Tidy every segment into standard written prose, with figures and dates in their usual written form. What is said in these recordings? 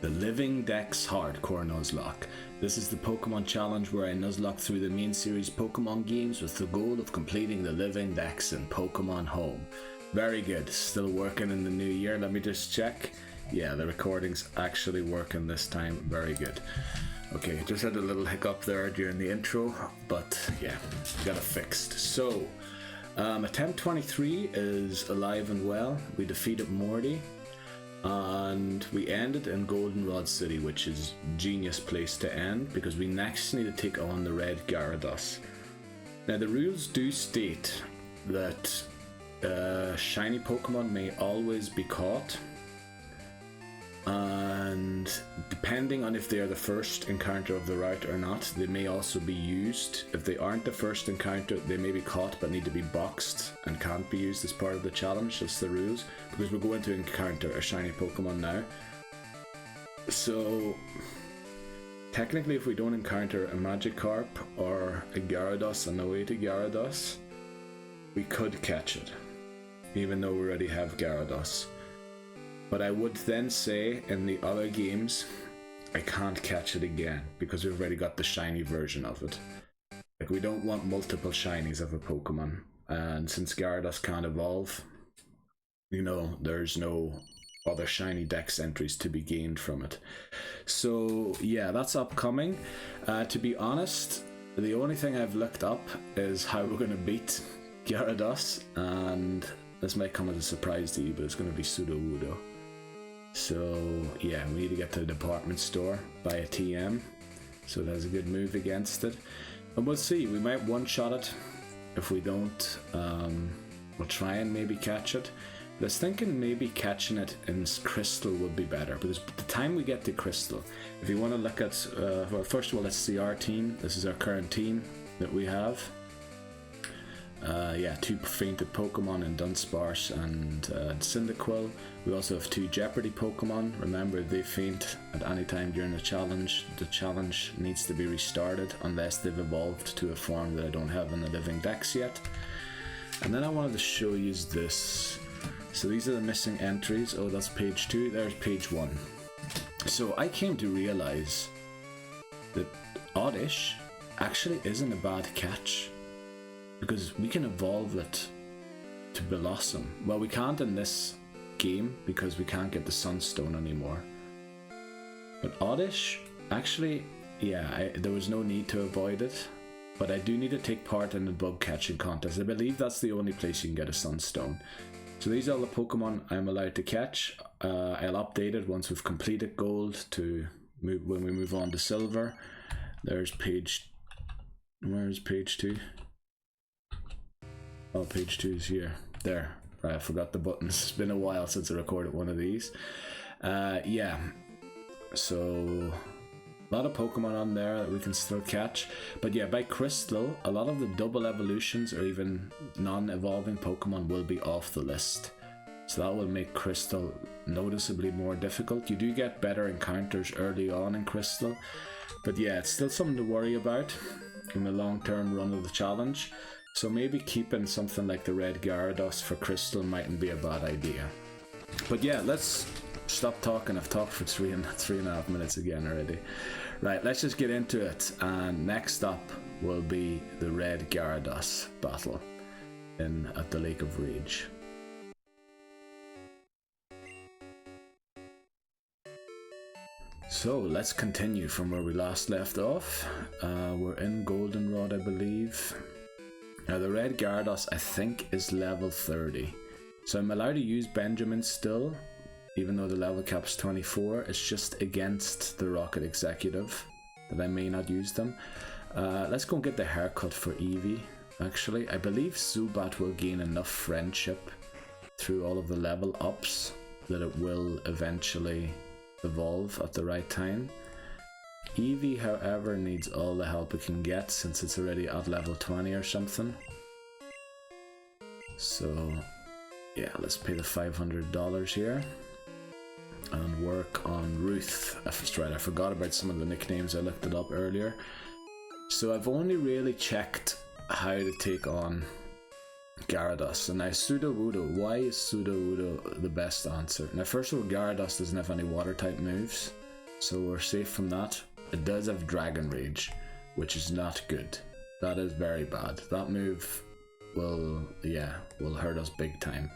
The Living Dex Hardcore Nuzlocke. This is the Pokemon challenge where I nuzlocke through the main series Pokemon games with the goal of completing the Living Dex in Pokémon Home. Very good. Still working in the new year. Let me just check. Yeah, the recording's actually working this time. Very good. Okay, just had a little hiccup there during the intro, but yeah, got it fixed. So, attempt 23 is alive and well. We defeated Morty. And we ended in Goldenrod City, which is a genius place to end because we next need to take on the red Gyarados. Now the rules do state that shiny Pokemon may always be caught, and depending on if they are the first encounter of the route or not, they may also be used. If they aren't the first encounter, they may be caught but need to be boxed and can't be used as part of the challenge. That's the rules, because we're going to encounter a shiny Pokemon now. So technically, if we don't encounter a Magikarp or a Gyarados on the way to Gyarados, we could catch it, even though we already have Gyarados. But I would then say in the other games, I can't catch it again because we've already got the shiny version of it. Like, we don't want multiple shinies of a Pokemon, and since Gyarados can't evolve, you know, there's no other shiny Dex entries to be gained from it. So yeah, that's upcoming. To be honest, the only thing I've looked up is how we're going to beat Gyarados, and this might come as a surprise to you, but it's going to be Sudowoodo. So yeah, we need to get to the department store, buy a TM, so that's a good move against it, and we'll see. We might one-shot it. If we don't, we'll try and maybe catch it. I was thinking maybe catching it in Crystal would be better, because by the time we get to Crystal, if you want to look at, well, first of all, let's see our team. This is our current team that we have. Yeah, 2 fainted Pokemon in Dunsparce and Cyndaquil. We also have 2 Jeopardy Pokemon. Remember, if they faint at any time during the challenge needs to be restarted unless they've evolved to a form that I don't have in the Living Dex yet. And then I wanted to show you this. So these are the missing entries. Oh, that's page 2. There's page 1. So I came to realize that Oddish actually isn't a bad catch, because we can evolve it to Blossom. Well, we can't in this game because we can't get the Sunstone anymore. But Oddish, actually, yeah, there was no need to avoid it. But I do need to take part in the bug catching contest. I believe that's the only place you can get a Sunstone. So these are all the Pokemon I'm allowed to catch. I'll update it once we've completed Gold to move when we move on to Silver. There's page... Where's page 2? Oh, page 2 is here. There. Right, I forgot the buttons. It's been a while since I recorded one of these. Yeah. So, a lot of Pokemon on there that we can still catch. But yeah, by Crystal, a lot of the double evolutions or even non-evolving Pokemon will be off the list. So that will make Crystal noticeably more difficult. You do get better encounters early on in Crystal. But yeah, it's still something to worry about in the long-term run of the challenge. So maybe keeping something like the red Gyarados for Crystal mightn't be a bad idea. But yeah, let's stop talking. I've talked for three and a half minutes again already. Right, let's just get into it. And next up will be the red Gyarados battle at the Lake of Rage. So let's continue from where we last left off. We're in Goldenrod, I believe. Now the red Gyarados, I think, is level 30. So I'm allowed to use Benjamin still, even though the level cap's 24. It's just against the Rocket Executive that I may not use them. Let's go and get the haircut for Eevee, actually. I believe Zubat will gain enough friendship through all of the level ups that it will eventually evolve at the right time. Eevee, however, needs all the help it can get since it's already at level 20 or something. So yeah, let's pay the $500 here and work on Ruth. That's right, I forgot about some of the nicknames. I looked it up earlier. So I've only really checked how to take on Gyarados. And now Sudowoodo. Why is Sudowoodo the best answer? Now first of all, Gyarados doesn't have any water type moves. so we're safe from that. It does have Dragon Rage, which is not good. That is very bad. That move will hurt us big time.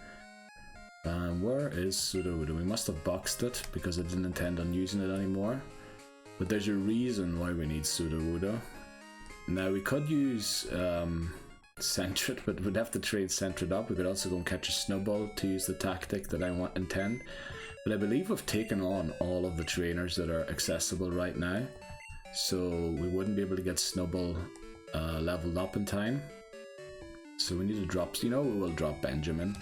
Where is Sudowoodo? We must have boxed it because I didn't intend on using it anymore. But there's a reason why we need Sudowoodo. Now we could use Sentret, but we'd have to trade Sentret up. We could also go and catch a Snowball to use the tactic that I intend. But I believe we've taken on all of the trainers that are accessible right now. So we wouldn't be able to get Snowball leveled up in time. So we need to drop, we will drop Benjamin.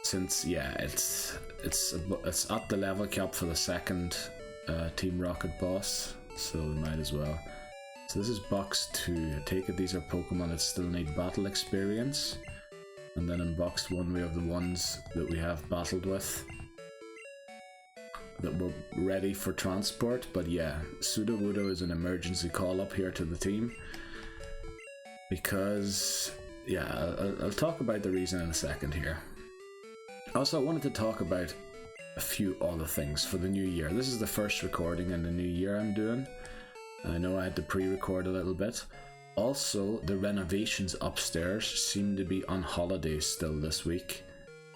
Since, yeah, it's at the level cap for the second Team Rocket boss. So we might as well. So this is box 2. I take it these are Pokemon that still need battle experience. And then in box 1 we have the ones that we have battled with, that were ready for transport. But yeah, Sudowoodo is an emergency call up here to the team. Because, yeah, I'll talk about the reason in a second here. Also, I wanted to talk about a few other things for the new year. This is the first recording in the new year I'm doing. I know I had to pre-record a little bit. Also, the renovations upstairs seem to be on holiday still this week.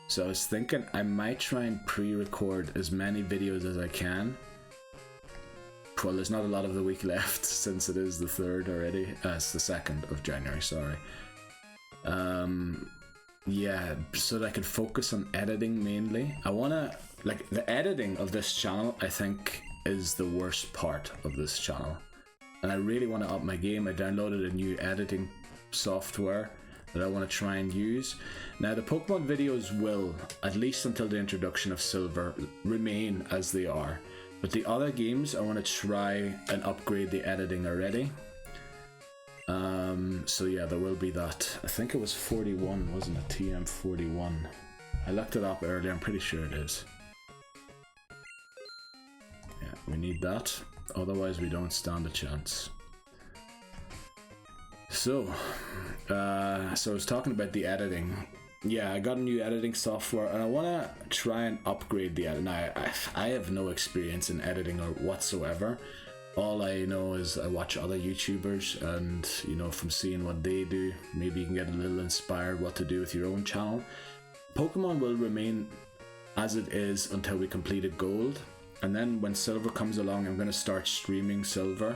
So I was thinking I might try and pre-record as many videos as I can. Well, there's not a lot of the week left since it is the 3rd already. It's the 2nd of January, sorry. Yeah, so that I could focus on editing mainly. I wanna, like, the editing of this channel, I think, is the worst part of this channel. And I really want to up my game. I downloaded a new editing software that I want to try and use. Now the Pokemon videos will, at least until the introduction of Silver, remain as they are. But the other games, I want to try and upgrade the editing already. So yeah, there will be that. I think it was 41, wasn't it? TM41. I looked it up earlier, I'm pretty sure it is. Yeah, we need that. Otherwise we don't stand a chance. So I was talking about the editing. Yeah, I got a new editing software and I want to try and upgrade the editing. Now, I have no experience in editing or whatsoever. All I know is I watch other YouTubers and, from seeing what they do, maybe you can get a little inspired what to do with your own channel. Pokemon will remain as it is until we completed Gold. And then when Silver comes along, I'm going to start streaming Silver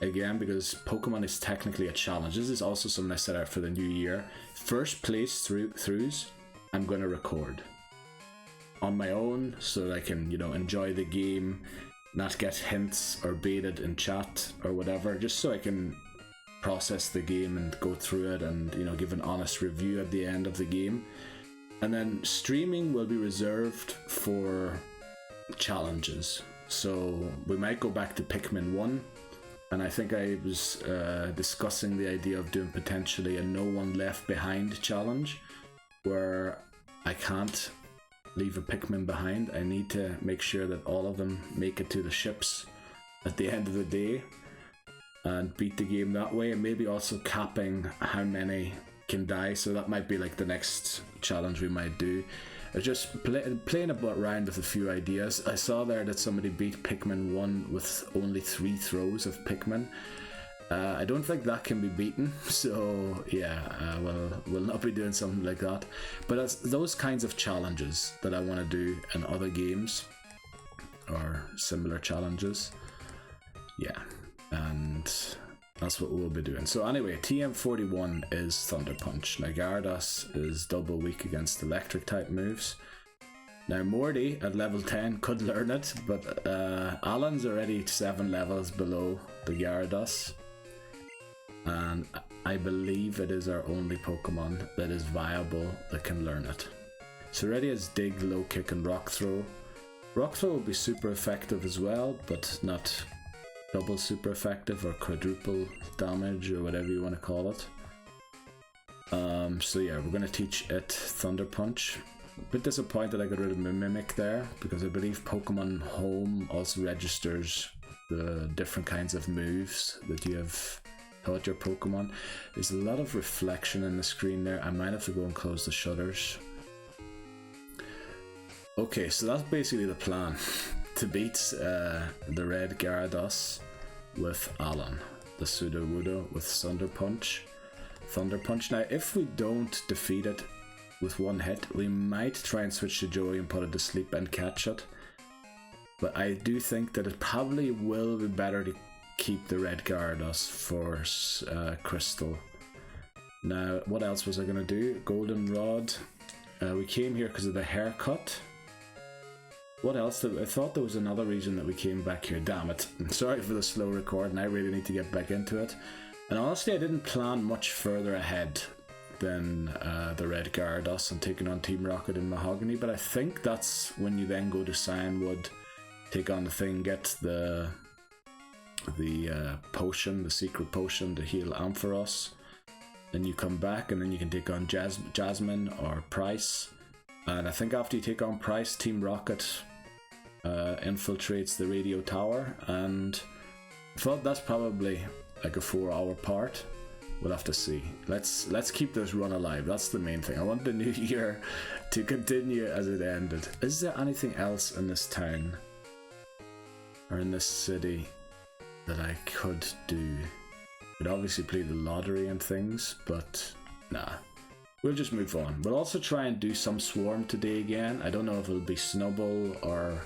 again because Pokemon is technically a challenge. This is also something I set out for the new year. First place throughs, I'm going to record on my own so that I can, enjoy the game, not get hints or baited in chat or whatever, just so I can process the game and go through it and, give an honest review at the end of the game. And then streaming will be reserved for challenges. So we might go back to Pikmin 1, and I think I was discussing the idea of doing potentially a no one left behind challenge where I can't leave a Pikmin behind. I need to make sure that all of them make it to the ships at the end of the day and beat the game that way, and maybe also capping how many can die. So that might be like the next challenge we might do. Just playing around with a few ideas. I saw there that somebody beat Pikmin 1 with only 3 throws of Pikmin. I don't think that can be beaten, so yeah, we'll not be doing something like that. But it's those kinds of challenges that I want to do in other games, or similar challenges. Yeah, and that's what we'll be doing. So anyway, TM41 is Thunder Punch. Now Gyarados is double weak against electric type moves. Now Morty at level 10 could learn it, but Alan's already 7 levels below the Gyarados. And I believe it is our only Pokemon that is viable that can learn it. So already has Dig, Low Kick and Rock Throw. Rock Throw will be super effective as well, but not double super effective or quadruple damage or whatever you want to call it. So yeah, we're going to teach it Thunder Punch. A bit disappointed I got rid of my Mimic there because I believe Pokémon Home also registers the different kinds of moves that you have taught your Pokemon. There's a lot of reflection in the screen there. I might have to go and close the shutters. Okay, so that's basically the plan. to beat the red Gyarados with Alan, the Sudowoodo with Thunder Punch. Now, if we don't defeat it with one hit, we might try and switch to Joey and put it to sleep and catch it. But I do think that it probably will be better to keep the red Gyarados for Crystal. Now, what else was I going to do? Goldenrod. We came here because of the haircut. What else? I thought there was another reason that we came back here. Damn it. I'm sorry for the slow recording. I really need to get back into it. And honestly, I didn't plan much further ahead than the red Gyarados and taking on Team Rocket and Mahogany. But I think that's when you then go to Cianwood, take on the thing, get the potion, the secret potion to heal Ampharos. Then you come back and then you can take on Jasmine or Pryce. And I think after you take on Pryce, Team Rocket infiltrates the radio tower. And I thought that's probably like a 4-hour part. We'll have to see. Let's keep this run alive. That's the main thing. I want the new year to continue as it ended. Is there anything else in this town or in this city that I could do? I'd obviously play the lottery and things, but nah. We'll just move on. We'll also try and do some swarm today again. I don't know if it'll be Snubble or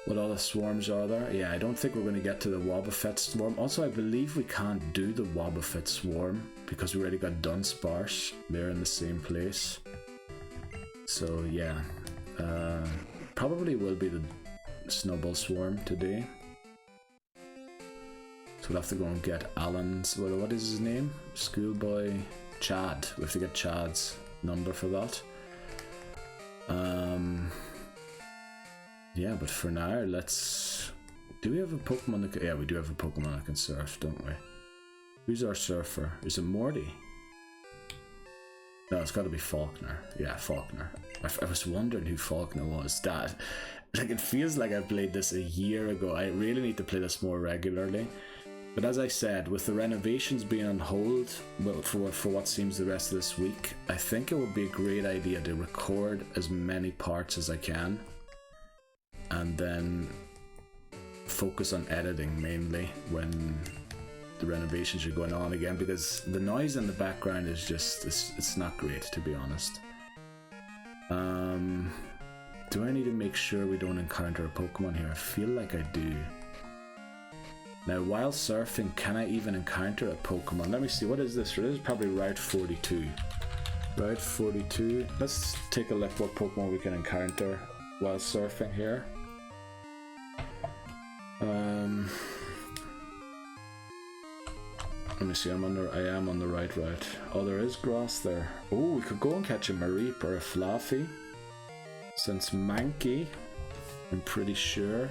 what other swarms are there. Yeah, I don't think we're going to get to the Wobbuffet swarm. Also, I believe we can't do the Wobbuffet swarm because we already got Dunsparce. They're in the same place. So yeah, probably will be the Snubble swarm today. So we'll have to go and get Alan's, what is his name? Schoolboy Chad. We have to get Chad's number for that. Yeah, but for now, let's... Do we have a Pokemon that can... Yeah, we do have a Pokemon that can surf, don't we? Who's our surfer? Is it Morty? No, it's got to be Faulkner. Yeah, Faulkner. I was wondering who Faulkner was. That, like, it feels like I played this a year ago. I really need to play this more regularly. But as I said, with the renovations being on hold, well, for what seems the rest of this week, I think it would be a great idea to record as many parts as I can. And then focus on editing mainly when the renovations are going on again, because the noise in the background is just, it's not great, to be honest. Do I need to make sure we don't encounter a Pokemon here? I feel like I do. Now, while surfing, can I even encounter a Pokemon? Let me see, what is this? This is probably Route 42. Route 42. Let's take a look what Pokemon we can encounter while surfing here. Let me see, I am on the right route. Oh, there is grass there. Oh, we could go and catch a Mareep or a Fluffy. Since Mankey, I'm pretty sure.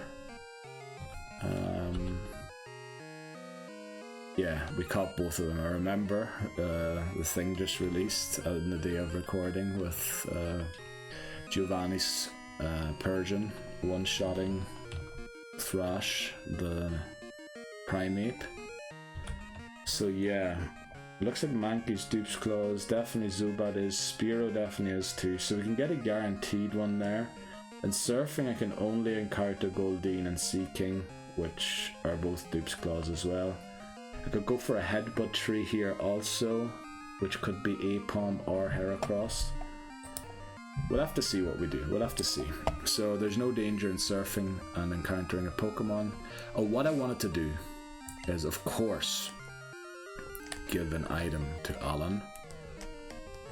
Yeah, we caught both of them. I remember the thing just released in the day of recording with Giovanni's Persian one-shotting Thrash, the Primeape. So yeah, looks like Mankey's Dupe's Claws, definitely Zubat is, Spearow definitely is too, so we can get a guaranteed one there. And surfing I can only encounter Goldeen and Seaking, which are both Dupe's Claws as well. I could go for a Headbutt tree here also, which could be Aipom or Heracross. We'll have to see what we do, we'll have to see. So there's no danger in surfing and encountering a Pokemon. Oh, what I wanted to do is, of course, give an item to Alan,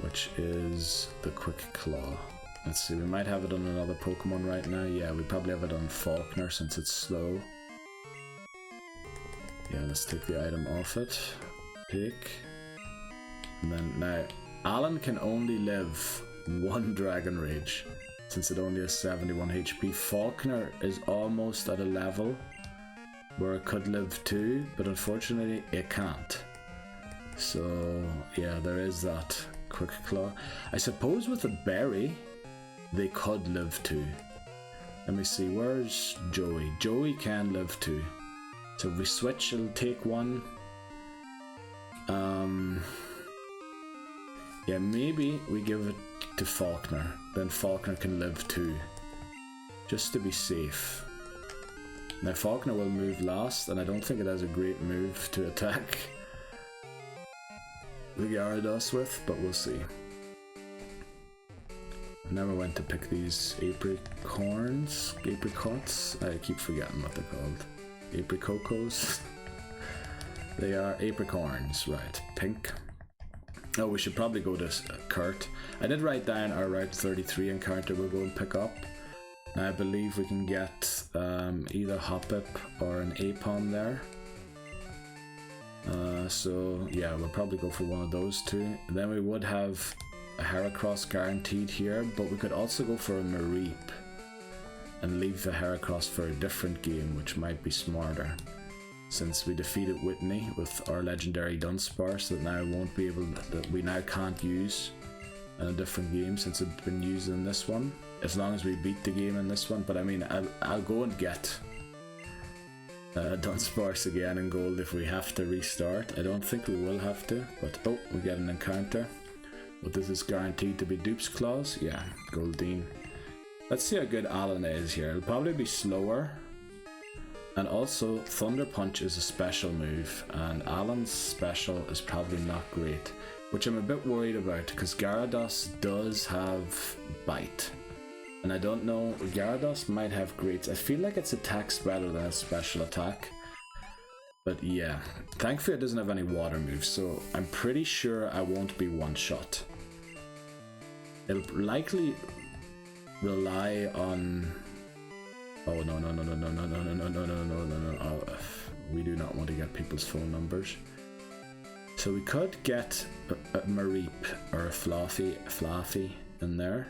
which is the Quick Claw. Let's see, we might have it on another Pokemon right now. Yeah, we probably have it on Faulkner since it's slow. Yeah, let's take the item off it. Pick. And then now, Alan can only live one Dragon Rage since it only has 71 HP. Faulkner is almost at a level where it could live 2, but unfortunately it can't. So yeah, there is that Quick Claw. I suppose with a berry they could live 2. Let me see, where's Joey? Joey can live 2. So if we switch, it'll take 1. Yeah, maybe we give it to Faulkner. Then Faulkner can live 2. just to be safe. Now Faulkner will move last, and I don't think it has a great move to attack the Gyarados with, but we'll see. I never went to pick these apricots. I keep forgetting what they're called. Apricocos. They are apricorns, right? Pink. Oh, we should probably go to Kurt. I did write down our Route 33 encounter we're going to pick up. Now I believe we can get either Hoppip or an Apom there. So yeah, we'll probably go for one of those two. Then we would have a Heracross guaranteed here, but we could also go for a Mareep and leave the Heracross for a different game, which might be smarter, since we defeated Whitney with our legendary Dunsparce that now won't be able that we now can't use in a different game since it's been used in this one, as long as we beat the game in this one. But I mean, I'll go and get Dunsparce again in gold if we have to restart. I don't think we will have to, but oh, we get an encounter. But this is guaranteed to be Dupes Claws. Yeah, Goldeen. Let's see how good Alan is here. It'll probably be slower. And also, Thunder Punch is a special move, and Alan's special is probably not great, which I'm a bit worried about, because Gyarados does have Bite. And I don't know, Gyarados might have greats. I feel like its attack's better than its special attack. But yeah, thankfully it doesn't have any water moves, so I'm pretty sure I won't be one-shot. It'll likely rely on... Oh no. Oh, we do not want to get people's phone numbers. So we could get a Mareep or a Fluffy in there.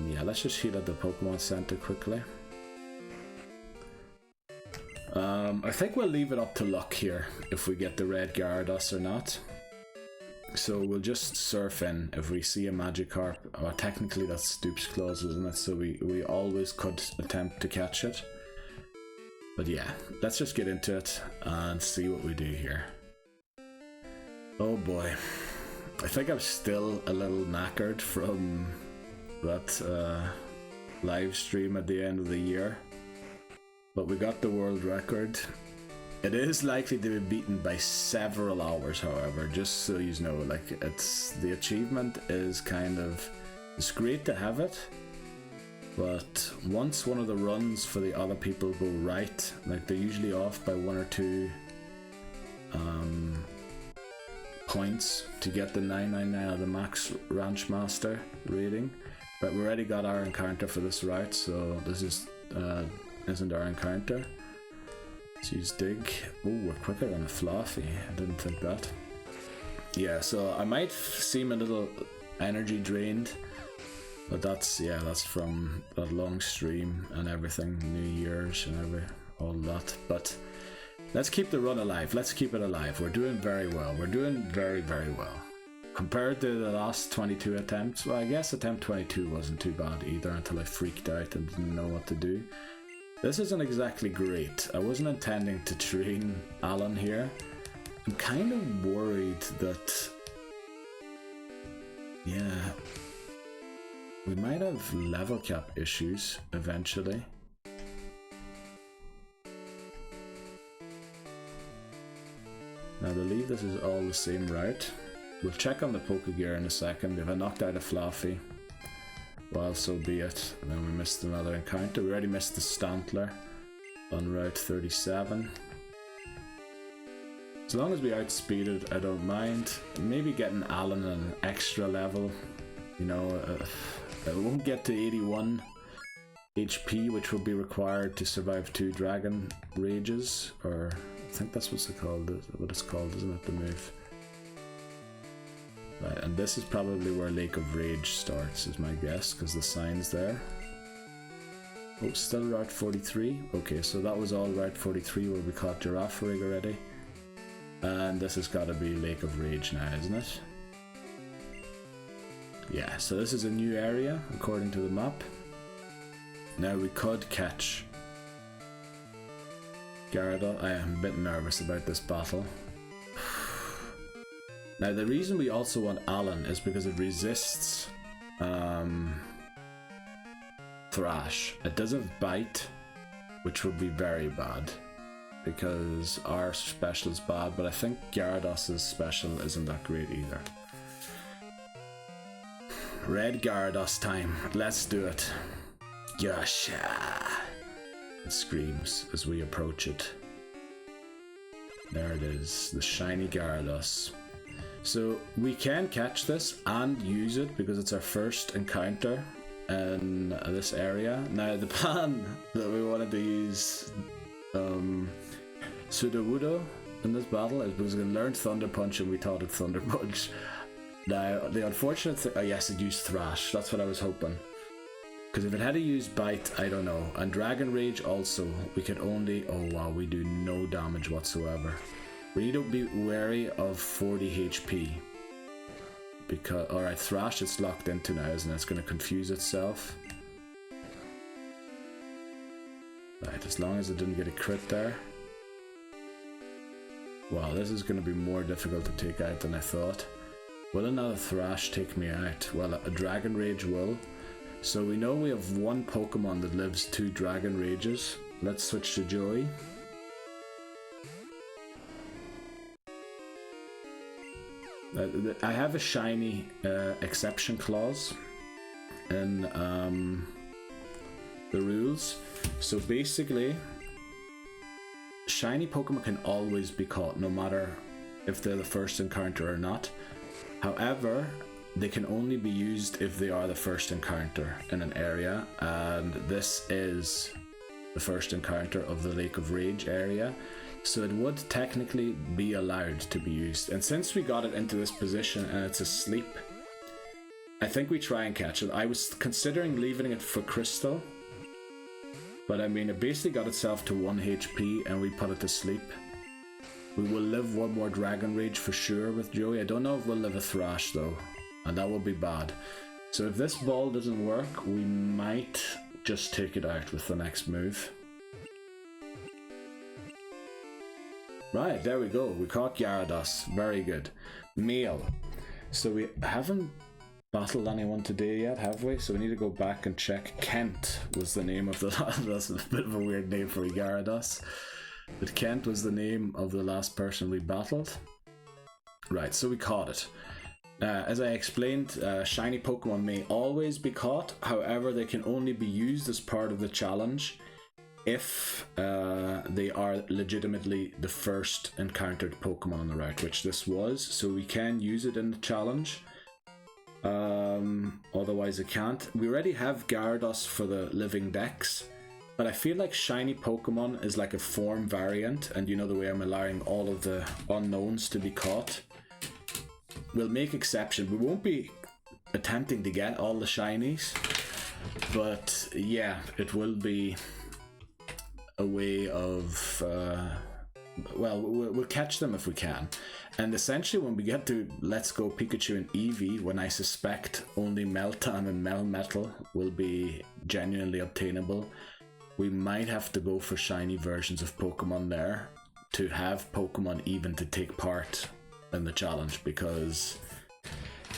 Yeah, let's just heal at the Pokemon Center quickly. I think we'll leave it up to luck here if we get the red Gyarados or not. So we'll just surf in if we see a Magikarp. Well, technically that's Dupes Claws, isn't it? So we always could attempt to catch it. But yeah, let's just get into it and see what we do here. Oh boy. I think I'm still a little knackered from that live stream at the end of the year. But we got the world record. It is likely to be beaten by several hours, however, just so you know. Like, it's the achievement is kind of, it's great to have it, but once one of the runs for the other people go right, like they're usually off by 1 or 2 points to get the 999 of the max Ranch Master rating. But we already got our encounter for this route, so this is isn't our encounter. Let's use Dig. Oh, we're quicker than a Fluffy. I didn't think that. Yeah, so I might seem a little energy drained, but that's from that long stream and everything, New Year's and all that. But let's keep the run alive. Let's keep it alive. We're doing very well. We're doing very, very well. Compared to the last 22 attempts, well, I guess attempt 22 wasn't too bad either until I freaked out and didn't know what to do. This isn't exactly great. I wasn't intending to train Alan here. I'm kind of worried that... yeah, we might have level cap issues eventually. Now I believe this is all the same route. We'll check on the Pokegear in a second. If I knocked out a Fluffy, well, so be it. And then we missed another encounter. We already missed the Stantler on Route 37. As long as we outspeed it, I don't mind. Maybe getting Alan an extra level. You know, it won't get to 81 HP, which will be required to survive 2 Dragon Rages. Or, I think that's what it's called, isn't it, the move? Right, and this is probably where Lake of Rage starts, is my guess, because the sign's there. Oh, still Route 43? Okay, so that was all Route 43 where we caught Girafarig already. And this has got to be Lake of Rage now, isn't it? Yeah, so this is a new area, according to the map. Now we could catch Gyarados. I am a bit nervous about this battle. Now the reason we also want Alan is because it resists Thrash. It doesn't bite, which would be very bad because our special is bad, but I think Gyarados' special isn't that great either. Red Gyarados time. Let's do it. Yasha! It screams as we approach it. There it is, the shiny Gyarados. So we can catch this and use it because it's our first encounter in this area. Now the plan that we wanted to use Sudowoodo in this battle is because we learned Thunder Punch and we taught it Thunder Punch. Now the unfortunate thing, oh yes, it used Thrash, that's what I was hoping. Because if it had to use Bite, I don't know. And Dragon Rage also, we can only, oh wow, we do no damage whatsoever. We need to be wary of 40 HP. Because, alright, Thrash it's locked into now, isn't it? It's going to confuse itself. Right, as long as it didn't get a crit there. Wow, this is going to be more difficult to take out than I thought. Will another Thrash take me out? Well, a Dragon Rage will. So we know we have one Pokemon that lives 2 Dragon Rages. Let's switch to Joey. I have a shiny exception clause in the rules. So basically, shiny Pokemon can always be caught, no matter if they're the first encounter or not. However, they can only be used if they are the first encounter in an area, and this is the first encounter of the Lake of Rage area, so it would technically be allowed to be used. And since we got it into this position and it's asleep, I think we try and catch it. I was considering leaving it for Crystal, but I mean, it basically got itself to 1 HP and we put it to sleep. We will live one more Dragon Rage for sure with Joey. I don't know if we'll live a Thrash though, and that would be bad. So if this ball doesn't work, we might just take it out with the next move. Right, there we go. We caught Gyarados. Very good. Male. So we haven't battled anyone today yet, have we? So we need to go back and check. Kent was the name of the last. That's a bit of a weird name for a Gyarados. But Kent was the name of the last person we battled. Right, so we caught it. As I explained, shiny Pokemon may always be caught. However, they can only be used as part of the challenge if they are legitimately the first encountered Pokemon on the route, which this was. So we can use it in the challenge. Otherwise it can't. We already have Gyarados for the Living Dex, but I feel like shiny Pokemon is like a form variant, and you know the way I'm allowing all of the unknowns to be caught. We'll make exception. We won't be attempting to get all the shinies, but yeah, it will be a way of well, we'll catch them if we can. And essentially when we get to Let's Go Pikachu and Eevee, when I suspect only Meltan and Melmetal will be genuinely obtainable, we might have to go for shiny versions of Pokemon there to have Pokemon even to take part in the challenge, because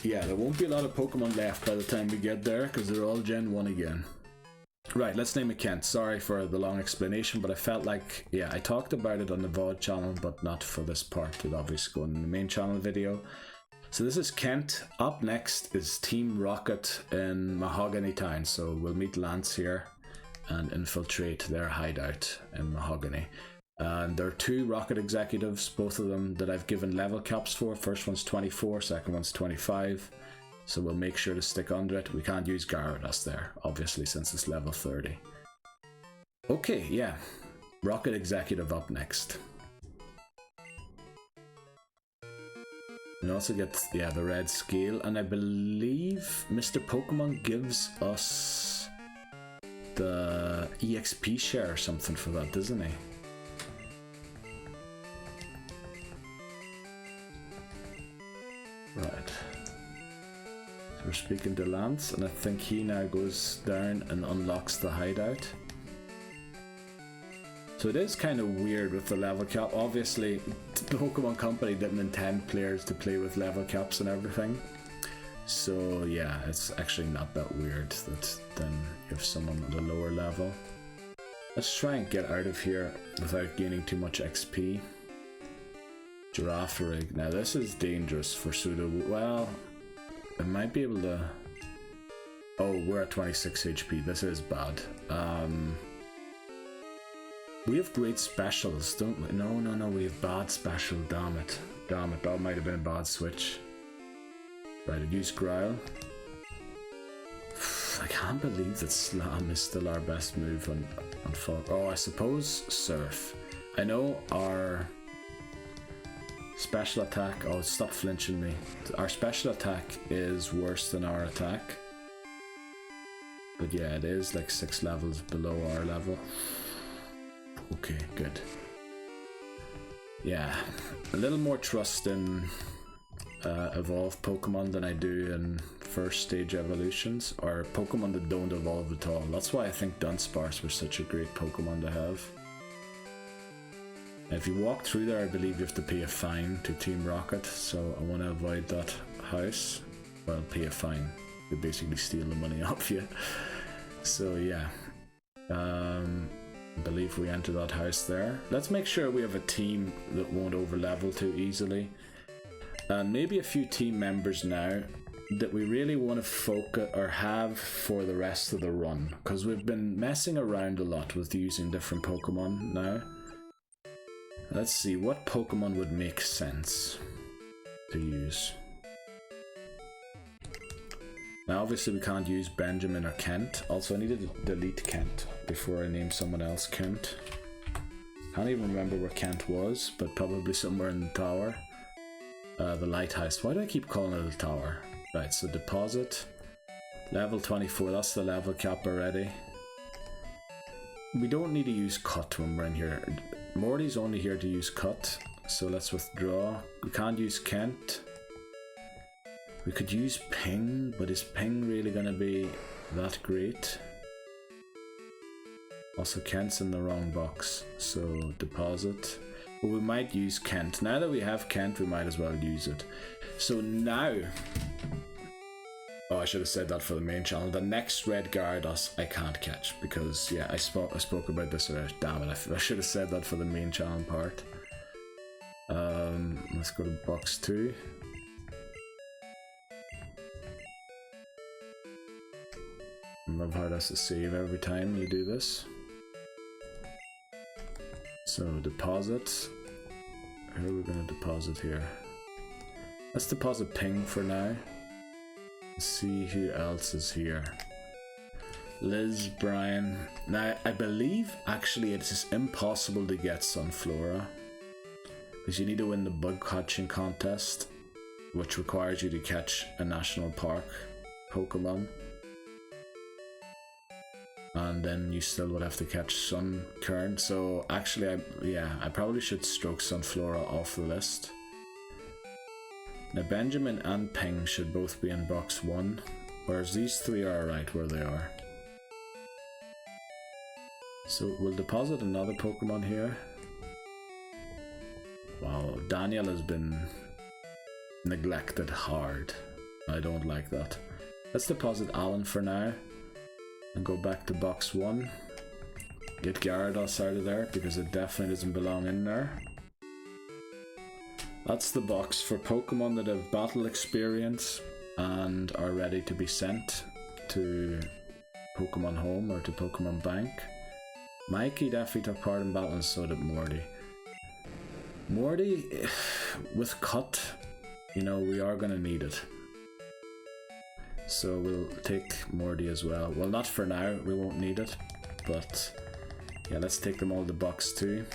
yeah, there won't be a lot of Pokemon left by the time we get there because they're all Gen 1 again. Right, let's name it Kent. Sorry for the long explanation, but I felt like, yeah, I talked about it on the VOD channel, but not for this part. It obviously go in the main channel video. So this is Kent. Up next is Team Rocket in Mahogany Town. So we'll meet Lance here and infiltrate their hideout in Mahogany. And there are 2 Rocket executives, both of them that I've given level caps for. First one's 24, second one's 25. So we'll make sure to stick under it. We can't use Gyarados there, obviously, since it's level 30. Okay, yeah. Rocket Executive up next. We also get, yeah, the red scale. And I believe Mr. Pokemon gives us the EXP share or something for that, doesn't he? Right. We're speaking to Lance, and I think he now goes down and unlocks the hideout. So it is kind of weird with the level cap. Obviously, the Pokemon Company didn't intend players to play with level caps and everything. So yeah, it's actually not that weird that then you have someone at a lower level. Let's try and get out of here without gaining too much XP. Giraffe rig. Now this is dangerous for pseudo. Well, I might be able to. Oh, we're at 26 HP. This is bad. We have great specials, don't we? No, we have bad special. Damn it. That might have been a bad switch. Right, I'd use Growl. I can't believe that Slam is still our best move on Fog. Oh, I suppose Surf. I know our special attack. Oh, stop flinching me. Our special attack is worse than our attack. But yeah, it is like 6 levels below our level. Okay, good. Yeah, a little more trust in evolved Pokemon than I do in first stage evolutions, or Pokemon that don't evolve at all. That's why I think Dunsparce was such a great Pokemon to have. And if you walk through there, I believe you have to pay a fine to Team Rocket, so I want to avoid that house. Well, pay a fine. They basically steal the money off you. So yeah, I believe we enter that house there. Let's make sure we have a team that won't over level too easily. And maybe a few team members now that we really want to focus or have for the rest of the run, because we've been messing around a lot with using different Pokemon now. Let's see what Pokemon would make sense to use. Now obviously we can't use Benjamin or Kent. Also I need to delete Kent before I name someone else Kent. Can't even remember where Kent was, but probably somewhere in the tower. The lighthouse. Why do I keep calling it a tower? Right, so deposit. Level 24, that's the level cap already. We don't need to use cut when we're in here. Morty's only here to use cut, so let's withdraw. We can't use Kent. We could use ping, but is ping really gonna be that great? Also Kent's in the wrong box, so deposit. But we might use Kent. Now that we have Kent, we might as well use it. So now, oh, I should have said that for the main channel. The next red Gyarados I can't catch because yeah, I spoke about this already. Damn it, I should have said that for the main channel part. Let's go to box 2. I love how that's a save every time you do this. So deposit. Who are we going to deposit here? Let's deposit Ping for now. Let's see who else is here. Liz, Brian. Now I believe actually it is impossible to get Sunflora because you need to win the bug catching contest, which requires you to catch a national park Pokemon. And then you still would have to catch Sunkern. So actually, I probably should stroke Sunflora off the list. Now Benjamin and Ping should both be in box 1, whereas these 3 are alright where they are. So we'll deposit another Pokemon here. Wow, Daniel has been neglected hard. I don't like that. Let's deposit Alan for now. And go back to box 1. Get Gyarados out of there because it definitely doesn't belong in there. That's the box for Pokemon that have battle experience and are ready to be sent to Pokémon Home or to Pokémon Bank. Mikey definitely took part in battle and so did Morty. Morty, with cut, you know, we are going to need it. So we'll take Morty as well. Well, not for now, we won't need it, but yeah, let's take them all to box 2.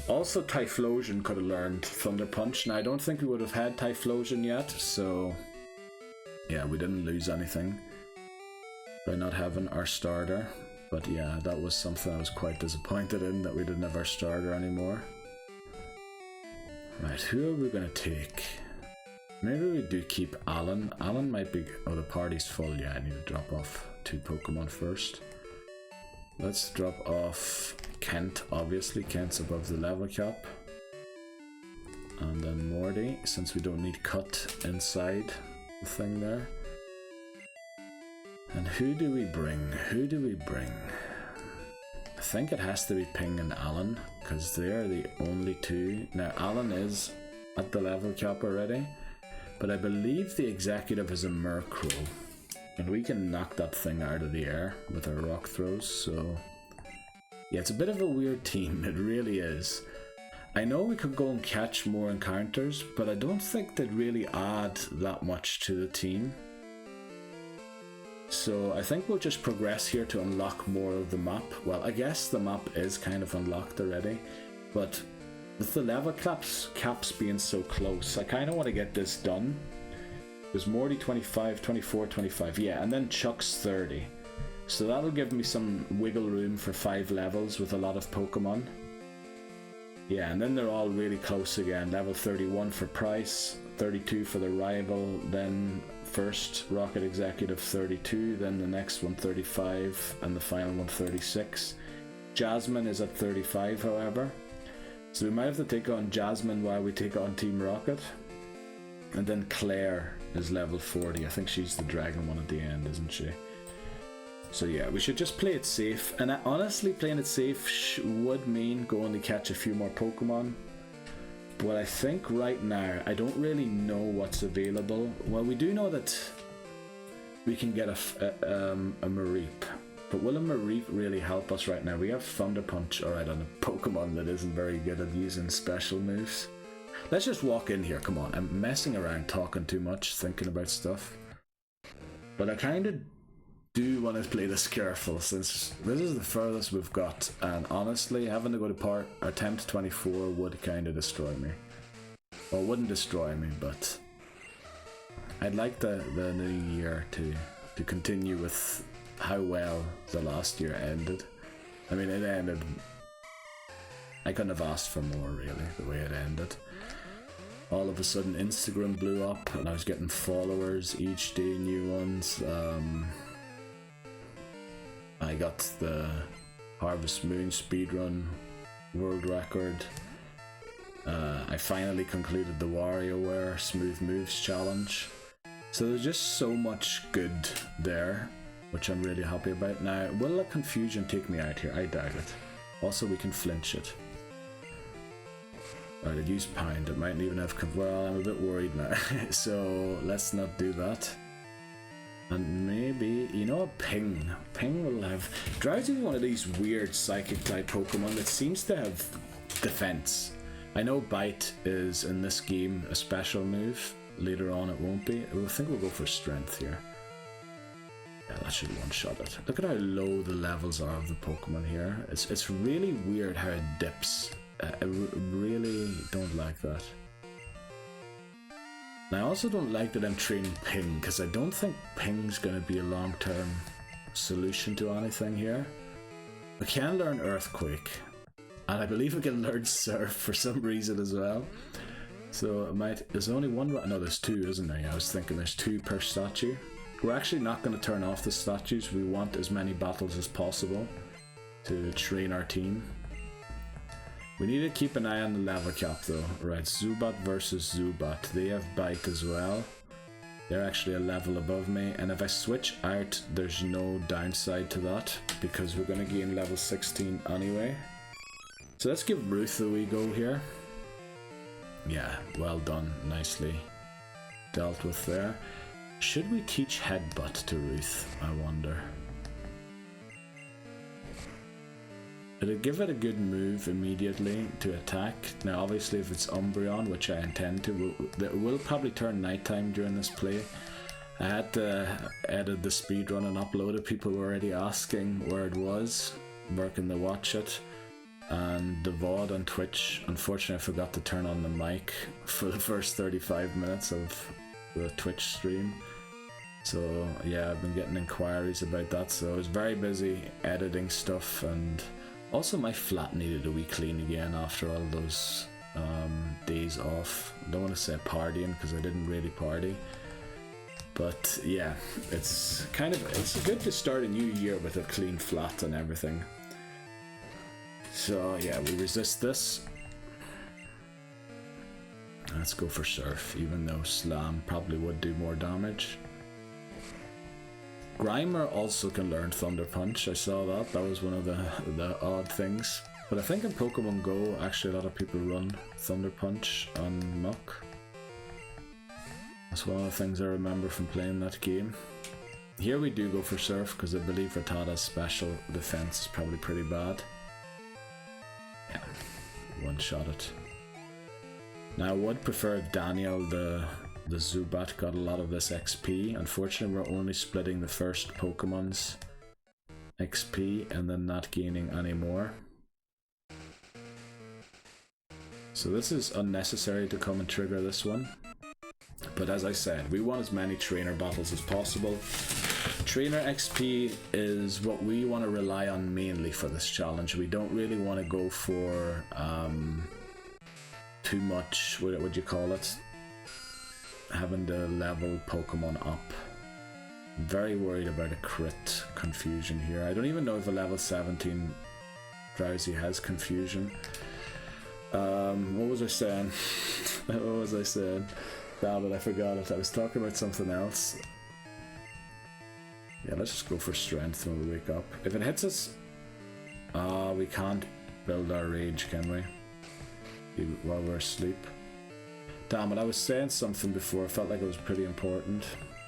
Also, Typhlosion could have learned Thunder Punch. Now, I don't think we would have had Typhlosion yet, so yeah, we didn't lose anything by not having our starter. But yeah, that was something I was quite disappointed in, that we didn't have our starter anymore. Right, who are we going to take? Maybe we do keep Alan. Alan might be... Oh, the party's full. Yeah, I need to drop off 2 Pokemon first. Let's drop off Kent, obviously. Kent's above the level cap. And then Morty, since we don't need cut inside thing there. And who do we bring? Who do we bring? I think it has to be Ping and Alan, because they're the only two. Now, Alan is at the level cap already, but I believe the executive is a Murkrow, and we can knock that thing out of the air with our rock throws, so... Yeah, it's a bit of a weird team, it really is. I know we could go and catch more encounters, but I don't think they'd really add that much to the team. So I think we'll just progress here to unlock more of the map. Well, I guess the map is kind of unlocked already, but with the level caps being so close, I kind of want to get this done. There's Morty 25, 24, 25, yeah, and then Chuck's 30. So that'll give me some wiggle room for 5 levels with a lot of Pokemon. Yeah, and then they're all really close again. Level 31 for Pryce, 32 for the rival, then first Rocket Executive 32, then the next one 35, and the final one 36. Jasmine is at 35, however. So we might have to take on Jasmine while we take on Team Rocket. And then Claire is level 40. I think she's the dragon one at the end, isn't she? So yeah, we should just play it safe. And honestly, playing it safe would mean going to catch a few more Pokemon. But I think right now, I don't really know what's available. Well, we do know that we can get a Mareep. But will a Mareep really help us right now? We have Thunder Punch, alright, on a Pokemon that isn't very good at using special moves. Let's just walk in here, come on. I'm messing around, talking too much, thinking about stuff. But I kind of do want to play this careful, since this is the furthest we've got, and honestly, having to go to attempt 24 would kind of destroy me. Well, it wouldn't destroy me, but I'd like the new year to continue with how well the last year ended. I mean, it ended... I couldn't have asked for more, really, the way it ended. All of a sudden, Instagram blew up, and I was getting followers each day, new ones. I got the Harvest Moon speedrun world record. I finally concluded the WarioWare Smooth Moves challenge. So there's just so much good there, which I'm really happy about. Now, will a confusion take me out here? I doubt it. Also, we can flinch it. Right, I'd use Pound. It mightn't even have... Well, I'm a bit worried now. So let's not do that. And maybe, you know, Ping. Ping will have... Drowsy is one of these weird psychic type Pokemon that seems to have defense. I know Bite is in this game a special move. Later on it won't be. I think we'll go for Strength here. Yeah, that should one-shot it. Look at how low the levels are of the Pokemon here. It's really weird how it dips. I really don't like that. And I also don't like that I'm training Ping, because I don't think Ping's going to be a long-term solution to anything here. We can learn Earthquake, and I believe we can learn Surf for some reason as well. So it might... There's only one... No, there's two, isn't there? I was thinking there's 2 per statue. We're actually not going to turn off the statues. We want as many battles as possible to train our team. We need to keep an eye on the level cap though. Right, Zubat versus Zubat. They have Bite as well. They're actually a level above me. And if I switch out, there's no downside to that, because we're going to gain level 16 anyway. So let's give Ruth a wee go here. Yeah, well done. Nicely dealt with there. Should we teach Headbutt to Ruth, I wonder? It'll give it a good move immediately to attack. Now obviously if it's Umbreon, which I intend to, it will probably turn nighttime during this play. I had to edit the speedrun and upload it. People were already asking where it was, where can they watch it. And the VOD on Twitch, unfortunately I forgot to turn on the mic for the first 35 minutes of the Twitch stream. So yeah, I've been getting inquiries about that, so I was very busy editing stuff, and also my flat needed a wee clean again after all those days off. I don't want to say partying, because I didn't really party. But yeah, it's good to start a new year with a clean flat and everything. So yeah, we resist this. Let's go for Surf, even though Slam probably would do more damage. Grimer also can learn Thunder Punch. I saw that. That was one of the odd things. But I think in Pokemon Go, actually a lot of people run Thunder Punch on Muck. That's one of the things I remember from playing that game. Here we do go for Surf because I believe Rattata's special defense is probably pretty bad. Yeah, one shot it. Now I would prefer if Daniel the Zubat got a lot of this XP. Unfortunately we're only splitting the first Pokemon's XP and then not gaining any more. So this is unnecessary to come and trigger this one. But as I said, we want as many trainer battles as possible. Trainer XP is what we want to rely on mainly for this challenge. We don't really want to go for too much, what would you call it? Having to level Pokemon up. I'm very worried about a crit confusion here. I don't even know if a level 17 Drowsy has confusion. What was I saying? What was I saying? Damn it, I forgot it. I was talking about something else. Yeah, let's just go for strength when we wake up. If it hits us... we can't build our rage, can we? While we're asleep. Damn it, I was saying something before. I felt like it was pretty important.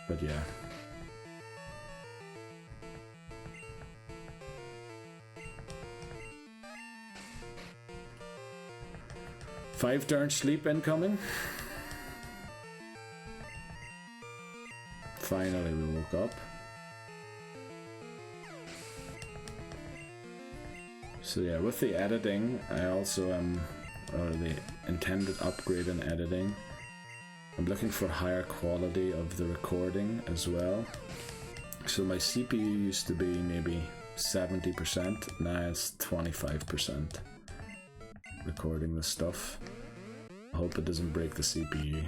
But yeah. Five turn sleep incoming. Finally we woke up. So yeah, with the editing, I also am, or the intended upgrade in editing, I'm looking for higher quality of the recording as well. So my CPU used to be maybe 70%, now it's 25% recording this stuff. I hope it doesn't break the CPU.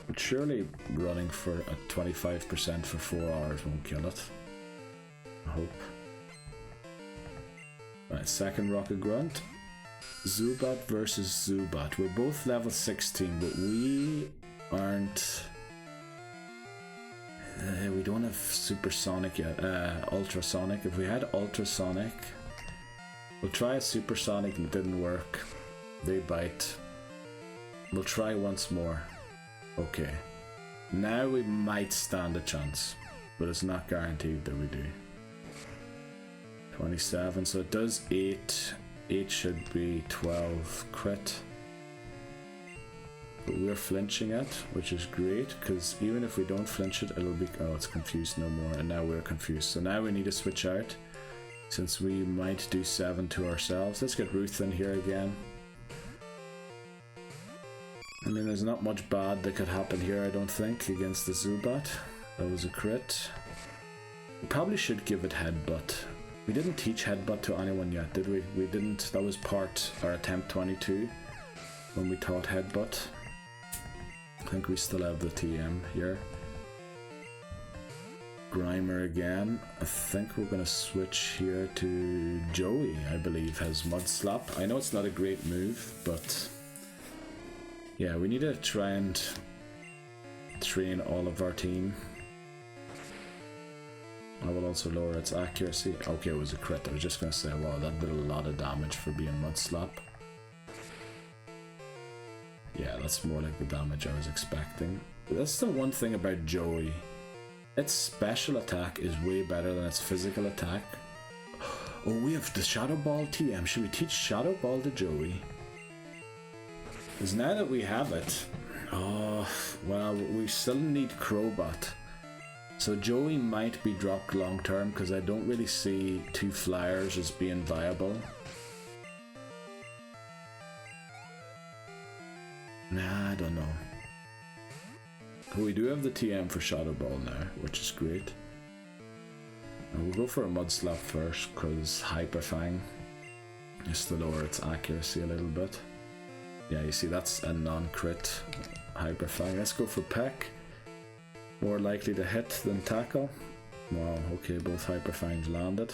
But surely running for a 25% for 4 hours won't kill it. I hope. Right, second Rocket Grunt. Zubat versus Zubat. We're both level 16, but we aren't... we don't have Supersonic yet. Ultrasonic. If we had Ultrasonic... We'll try a Supersonic and it didn't work. They bite. We'll try once more. Okay. Now we might stand a chance, but it's not guaranteed that we do. 27, so it does 8. 8 should be 12 crit. But we're flinching it, which is great, because even if we don't flinch it, it'll be... Oh, it's confused no more, and now we're confused. So now we need to switch out, since we might do 7 to ourselves. Let's get Ruth in here again. I mean, there's not much bad that could happen here, I don't think, against the Zubat. That was a crit. We probably should give it Headbutt. We didn't teach Headbutt to anyone yet, did we? We didn't. That was part, or attempt 22, when we taught Headbutt. I think we still have the TM here. Grimer again. I think we're going to switch here to Joey, I believe, has Mud Slap. I know it's not a great move, but... yeah, we need to try and train all of our team. I will also lower its accuracy. Okay, it was a crit. I was just going to say, wow, that did a lot of damage for being Mud Slap. Yeah, that's more like the damage I was expecting. That's the one thing about Joey. Its special attack is way better than its physical attack. Oh, we have the Shadow Ball TM. Should we teach Shadow Ball to Joey? Because now that we have it... oh, well, we still need Crobat. So Joey might be dropped long term because I don't really see 2 flyers as being viable. Nah, I don't know. But we do have the TM for Shadow Ball now, which is great. And we'll go for a Mud Slap first because Hyper Fang, just to lower its accuracy a little bit. Yeah, you see that's a non-crit Hyper Fang. Let's go for Peck. More likely to hit than tackle. Wow, okay, both Hyper Fangs landed.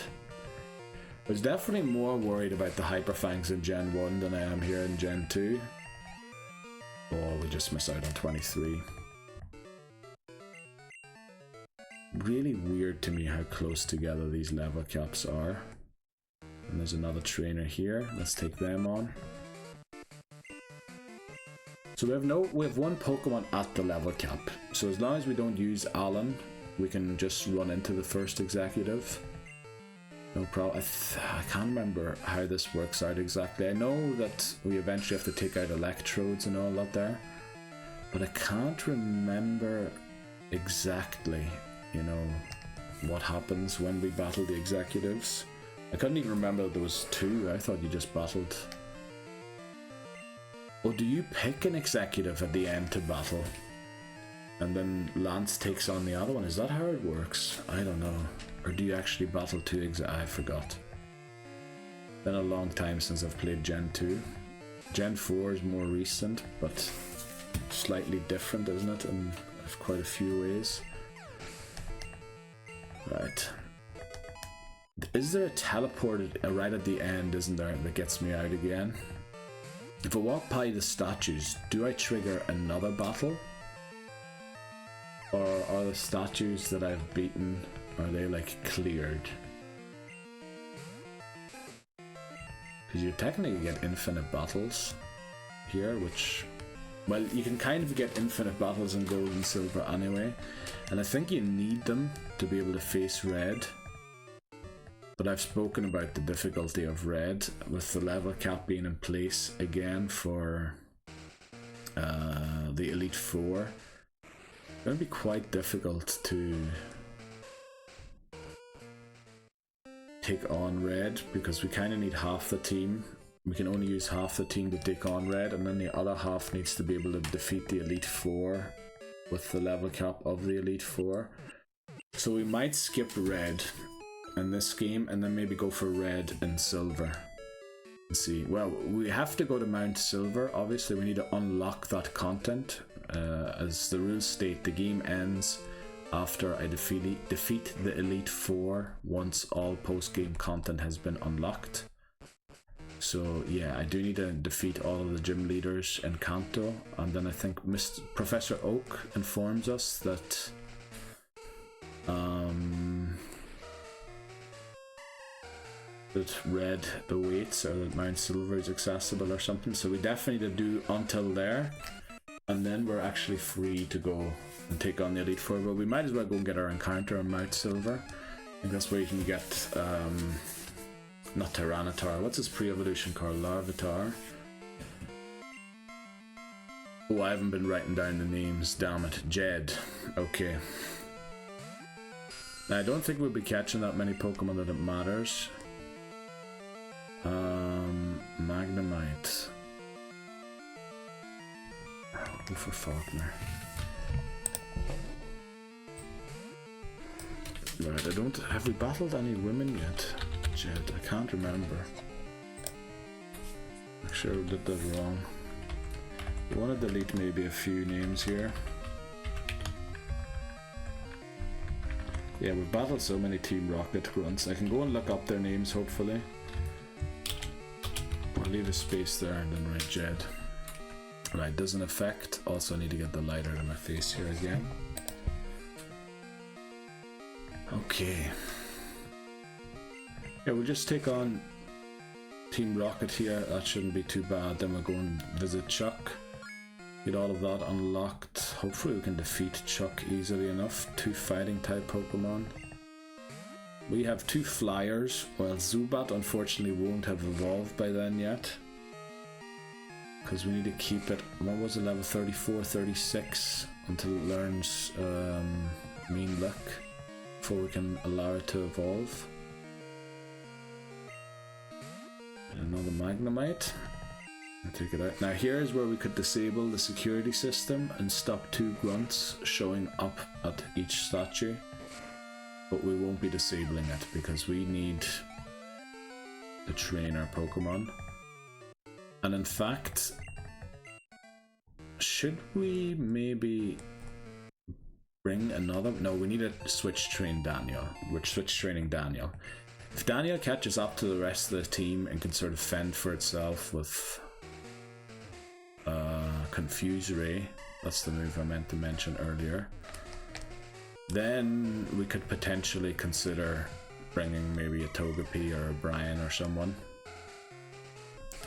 I was definitely more worried about the Hyper Fangs in Gen 1 than I am here in Gen 2. Oh, we just missed out on 23. Really weird to me how close together these level caps are. And there's another trainer here. Let's take them on. So we have one Pokemon at the level cap. So as long as we don't use Alan, we can just run into the first executive. No problem. I can't remember how this works out exactly. I know that we eventually have to take out electrodes and all that there, but I can't remember exactly, you know, what happens when we battle the executives. I couldn't even remember that there was two. I thought you just battled. Or do you pick an executive at the end to battle? And then Lance takes on the other one. Is that how it works? I don't know. Or do you actually battle two I forgot. Been a long time since I've played Gen 2. Gen 4 is more recent, but slightly different, isn't it? In quite a few ways. Right. Is there a teleported right at the end, isn't there, that gets me out again? If I walk by the statues, do I trigger another battle? Or are the statues that I've beaten, are they like cleared? Because you technically get infinite battles here, which, well, you can kind of get infinite battles in gold and silver anyway, and I think you need them to be able to face red. But I've spoken about the difficulty of red with the level cap being in place again for the Elite Four. It's going to be quite difficult to take on red because we kind of need half the team. We can only use half the team to take on red, and then the other half needs to be able to defeat the Elite Four with the level cap of the Elite Four. So we might skip red in this game and then maybe go for red and silver. Let's see. Well, we have to go to Mount Silver. Obviously, we need to unlock that content. As the rules state, the game ends after I defeat the Elite Four once all post-game content has been unlocked. So yeah, I do need to defeat all of the gym leaders in Kanto, and then I think Professor Oak informs us that that red awaits, or that Mount Silver is accessible or something. So we definitely need to do until there, and then we're actually free to go and take on the Elite Four. But we might as well go and get our encounter on Mount Silver. I think that's where you can get not Tyranitar, what's his pre-evolution called? Larvitar. Oh, I haven't been writing down the names, damn it. Jed. Okay. Now, I don't think we'll be catching that many Pokemon that it matters. Magnemite. I'll go for Faulkner. Right, have we battled any women yet? Jed, I can't remember. I'm sure I did that wrong. I want to delete maybe a few names here. Yeah, we've battled so many Team Rocket grunts. I can go and look up their names, hopefully. I'll leave a space there and then write Jed. Right, doesn't affect. Also, I need to get the light out of my face here again. Okay. Yeah, we'll just take on Team Rocket here. That shouldn't be too bad. Then we'll go and visit Chuck. Get all of that unlocked. Hopefully we can defeat Chuck easily enough. 2 fighting type Pokemon. We have 2 flyers, while Zubat unfortunately won't have evolved by then yet. Because we need to keep it, what was it, level 34, 36 until it learns Mean Luck before we can allow it to evolve. Another Magnemite. I'll take it out. Now here's where we could disable the security system and stop 2 grunts showing up at each statue. But we won't be disabling it because we need to train our Pokemon. And in fact, should we maybe bring another? No, we need to switch train Daniel. We're switch training Daniel. If Daniel catches up to the rest of the team and can sort of fend for itself with Confuse Ray. That's the move I meant to mention earlier. Then we could potentially consider bringing maybe a Togepi or a Brian or someone.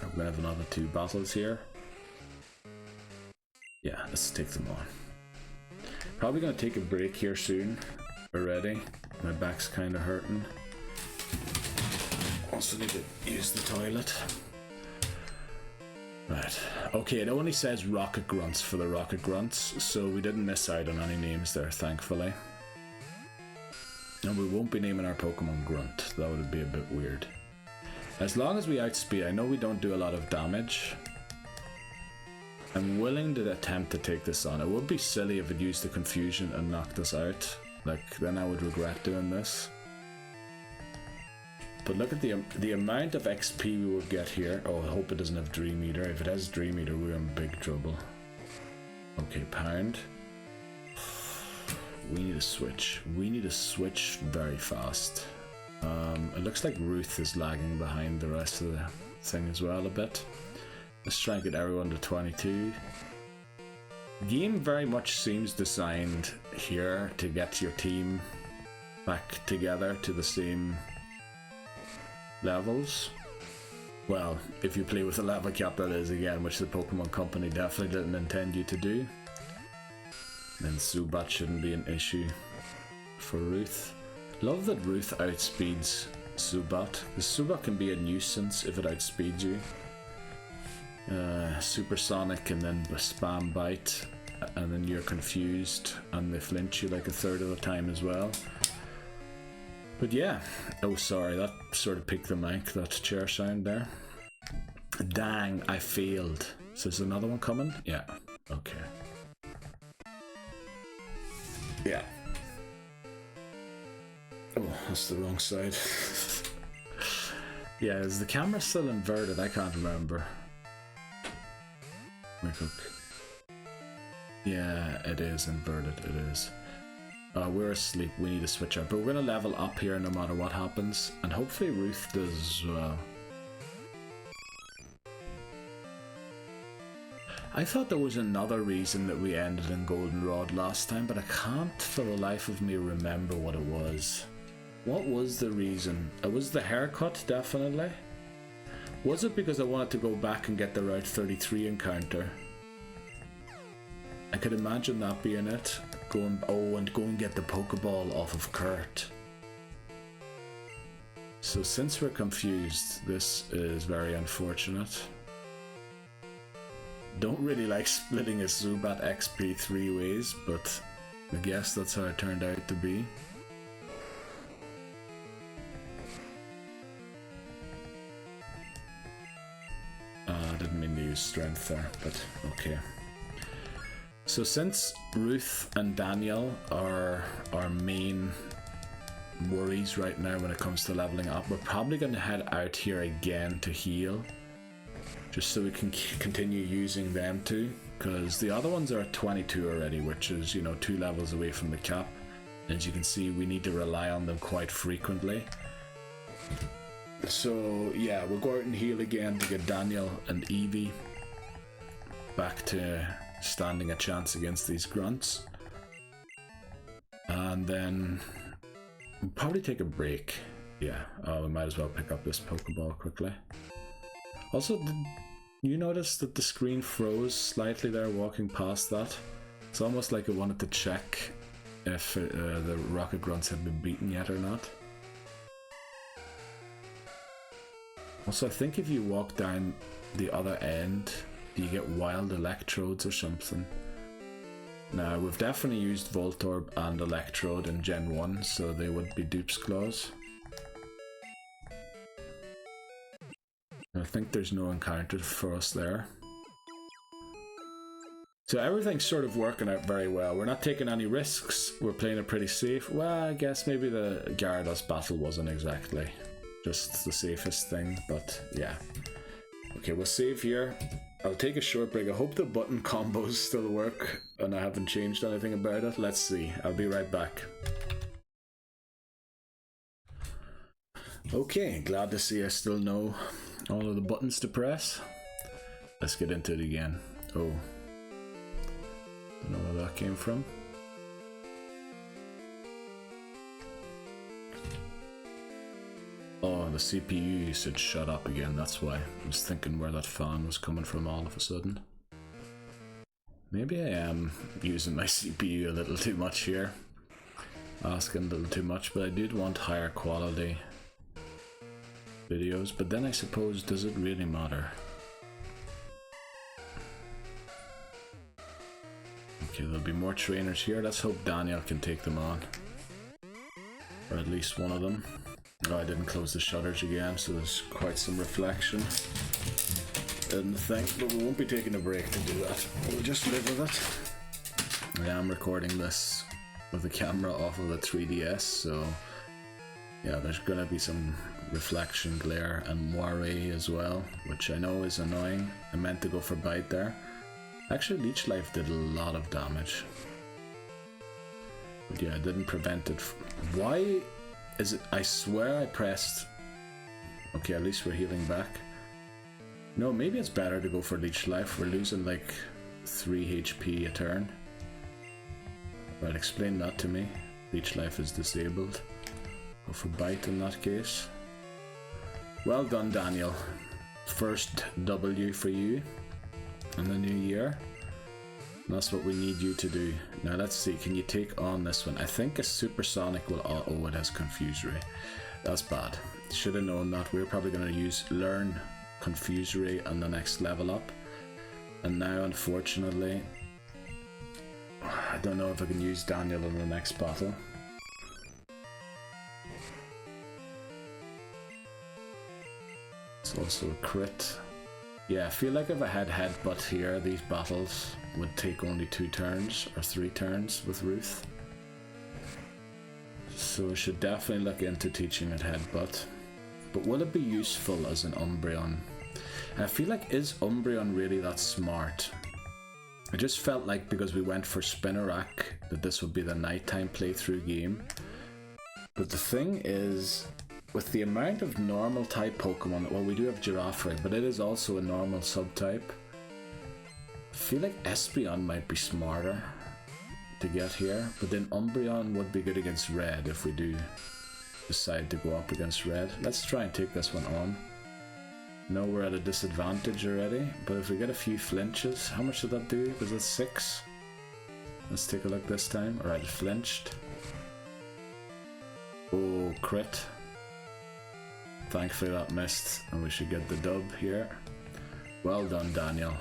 We're gonna have another 2 battles here. Yeah, let's take them on. Probably gonna take a break here soon already. My back's kind of hurting. Also need to use the toilet. Right, okay, it only says Rocket Grunts for the Rocket Grunts, so we didn't miss out on any names there, thankfully. And we won't be naming our Pokemon Grunt, that would be a bit weird. As long as we outspeed, I know we don't do a lot of damage. I'm willing to attempt to take this on. It would be silly if it used the confusion and knocked us out. Like, then I would regret doing this. But look at the amount of XP we will get here. Oh, I hope it doesn't have Dream Eater. If it has Dream Eater, we're in big trouble. Okay, Pound. We need to switch. We need to switch very fast. It looks like Ruth is lagging behind the rest of the thing as well a bit. Let's try and get everyone to 22. The game very much seems designed here to get your team back together to the same levels. Well, if you play with a level cap, that is, again, which the Pokemon Company definitely didn't intend you to do. Then Zubat shouldn't be an issue for Ruth. Love that Ruth outspeeds Zubat, because Zubat can be a nuisance if it outspeeds you. Supersonic and then Spam Bite, and then you're confused and they flinch you like a third of the time as well. But yeah, oh sorry, that sort of picked the mic, that chair sound there. Dang, I failed. So there's another one coming? Yeah, okay. Yeah. Oh, that's the wrong side. Yeah, is the camera still inverted? I can't remember. Yeah, it is inverted, it is. We're asleep, we need to switch out, but we're gonna level up here no matter what happens, and hopefully Ruth does as well. I thought there was another reason that we ended in Goldenrod last time, but I can't for the life of me remember what it was. What was the reason? It was the haircut, definitely. Was it because I wanted to go back and get the Route 33 encounter? I could imagine that being it. And go and get the Pokeball off of Kurt. So since we're confused, this is very unfortunate. Don't really like splitting a Zubat XP 3 ways, but I guess that's how it turned out to be. I didn't mean to use strength there, but okay. So since Ruth and Daniel are our main worries right now when it comes to leveling up, we're probably going to head out here again to heal, just so we can continue using them too, because the other ones are at 22 already, which is, you know, 2 levels away from the cap. As you can see, we need to rely on them quite frequently. So yeah, we'll go out and heal again to get Daniel and Eevee back to standing a chance against these grunts, and then we'll probably take a break. Yeah, we might as well pick up this Pokeball quickly. Also, did you notice that the screen froze slightly there walking past that? It's almost like it wanted to check if the Rocket Grunts had been beaten yet or not. Also, I think if you walk down the other end, you get wild Electrodes or something. Now, we've definitely used Voltorb and Electrode in Gen 1, so they would be dupes claws. I think there's no encounter for us there. So everything's sort of working out very well. We're not taking any risks, we're playing it pretty safe. Well, I guess maybe the Gyarados battle wasn't exactly just the safest thing, but yeah. Okay, we'll save here. I'll take a short break. I hope the button combos still work and I haven't changed anything about it. Let's see. I'll be right back. Okay, glad to see I still know all of the buttons to press. Let's get into it again. Oh, Don't know where that came from. Oh, the CPU usage shut up again, that's why. I was thinking where that fan was coming from all of a sudden. Maybe I am using my CPU a little too much here. Asking a little too much, but I did want higher quality videos. But then I suppose, does it really matter? Okay, there'll be more trainers here. Let's hope Daniel can take them on. Or at least one of them. Oh, I didn't close the shutters again, so there's quite some reflection in the thing, but we won't be taking a break to do that. We'll just live with it. I am recording this with the camera off of the 3DS, so yeah, there's gonna be some reflection, glare, and moire as well, which I know is annoying. I meant to go for bite there. Actually, Leech Life did a lot of damage. But yeah, I didn't prevent it. Why is it? I swear I pressed... Okay, at least we're healing back. No, maybe it's better to go for Leech Life. We're losing like 3 HP a turn. Right, explain that to me. Leech Life is disabled. Go for Bite in that case. Well done, Daniel. First W for you in the new year. And that's what we need you to do. Now let's see, can you take on this one? I think a Supersonic will... Oh, it has Confusory. That's bad. Should have known that. We're probably going to use Learn Confusory on the next level up. And now, unfortunately, I don't know if I can use Daniel in the next battle. It's also a crit. Yeah, I feel like if I had Headbutt here, these battles would take only 2 turns or 3 turns with Ruth. So I should definitely look into teaching it Headbutt. But will it be useful as an Umbreon? I feel like, is Umbreon really that smart? I just felt like because we went for Spinarak that this would be the nighttime playthrough game. But the thing is, with the amount of normal type Pokemon, well, we do have Giraffre, but it is also a normal subtype. I feel like Espeon might be smarter to get here, but then Umbreon would be good against Red if we do decide to go up against Red. Let's try and take this one on. No, we're at a disadvantage already, but if we get a few flinches, how much did that do? Was it 6? Let's take a look this time. Alright, it flinched. Oh, crit. Thankfully that missed, and we should get the dub here. Well done, Daniel.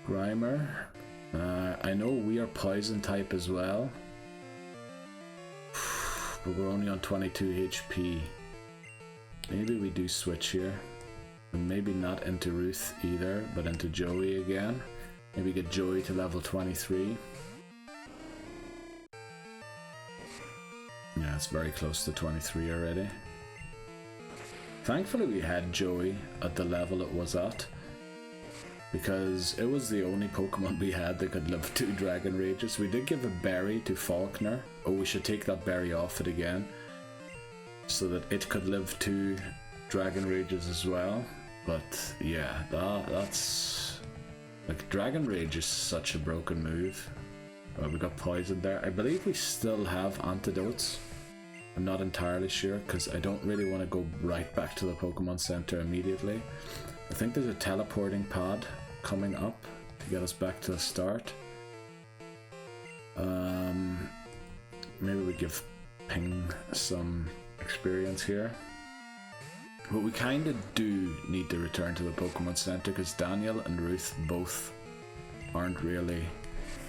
Grimer. I know we are poison type as well, but we're only on 22 HP. Maybe we do switch here, and maybe not into Ruth either, but into Joey again. Maybe get Joey to level 23. Yeah, it's very close to 23 already. Thankfully we had Joey at the level it was at, because it was the only Pokemon we had that could live 2 Dragon Rages. We did give a berry to Faulkner. Oh, we should take that berry off it again, so that it could live 2 Dragon Rages as well. But yeah, that's... like, Dragon Rage is such a broken move. Well, we got poisoned there. I believe we still have antidotes. I'm not entirely sure, because I don't really want to go right back to the Pokemon Center immediately. I think there's a teleporting pod coming up to get us back to the start. Maybe we give Ping some experience here. But we kind of do need to return to the Pokemon Center, because Daniel and Ruth both aren't really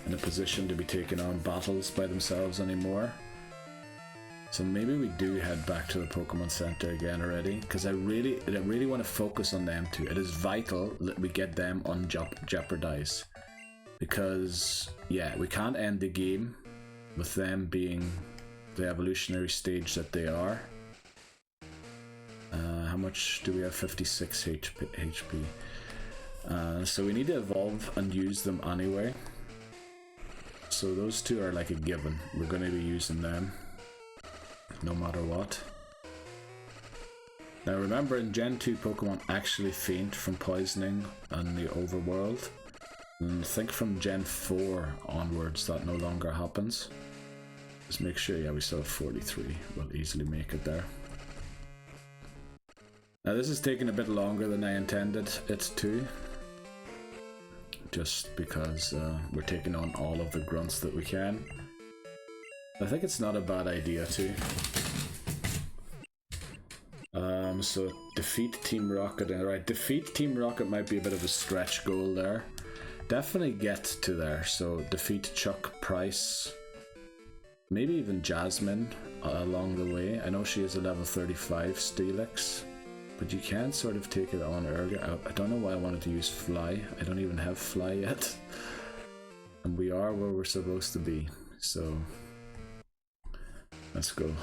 in a position to be taking on battles by themselves anymore. So maybe we do head back to the Pokemon Center again already, because I really want to focus on them too. It is vital that we get them unjeopardized, because yeah, we can't end the game with them being the evolutionary stage that they are. How much do we have? 56 HP. So we need to evolve and use them anyway. So those two are like a given. We're going to be using them no matter what. Now remember, in Gen 2 Pokemon actually faint from poisoning on the overworld. And I think from Gen 4 onwards that no longer happens. Just make sure, yeah, we still have 43. We'll easily make it there. Now this is taking a bit longer than I intended it to. Just because we're taking on all of the grunts that we can. I think it's not a bad idea too. So defeat Team Rocket. Alright, defeat Team Rocket might be a bit of a stretch goal there. Definitely get to there. So defeat Chuck, Pryce, maybe even Jasmine along the way. I know she is a level 35 Steelix, but you can sort of take it on earlier. I don't know why I wanted to use Fly. I don't even have Fly yet. And we are where we're supposed to be. So let's go.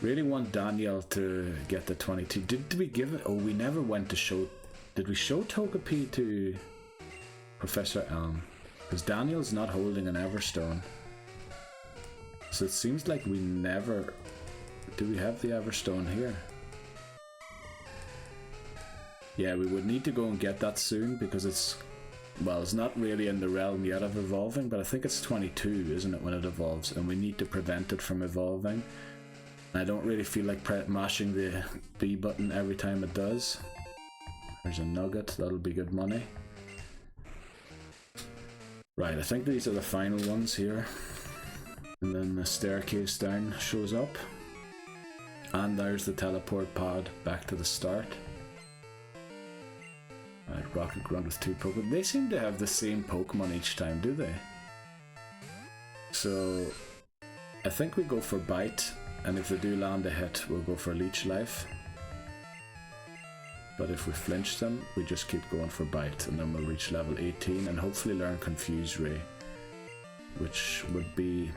Really want Daniel to get the 22. Did we give it? Oh, we never went to show. Did we show Togepi to Professor Elm? Because Daniel's not holding an Everstone. So it seems like we never. Do we have the Everstone here? Yeah, we would need to go and get that soon because it's. Well, it's not really in the realm yet of evolving, but I think it's 22, isn't it, when it evolves? And we need to prevent it from evolving. I don't really feel like mashing the B button every time it does. There's a nugget, that'll be good money. Right, I think these are the final ones here. And then the staircase down shows up. And there's the teleport pod back to the start. Right, Rocket Grunt with 2 Pokemon. They seem to have the same Pokemon each time, do they? So I think we go for Bite. And if they do land a hit, we'll go for Leech Life. But if we flinch them, we just keep going for Bite, and then we'll reach level 18 and hopefully learn Confuse Ray, which would be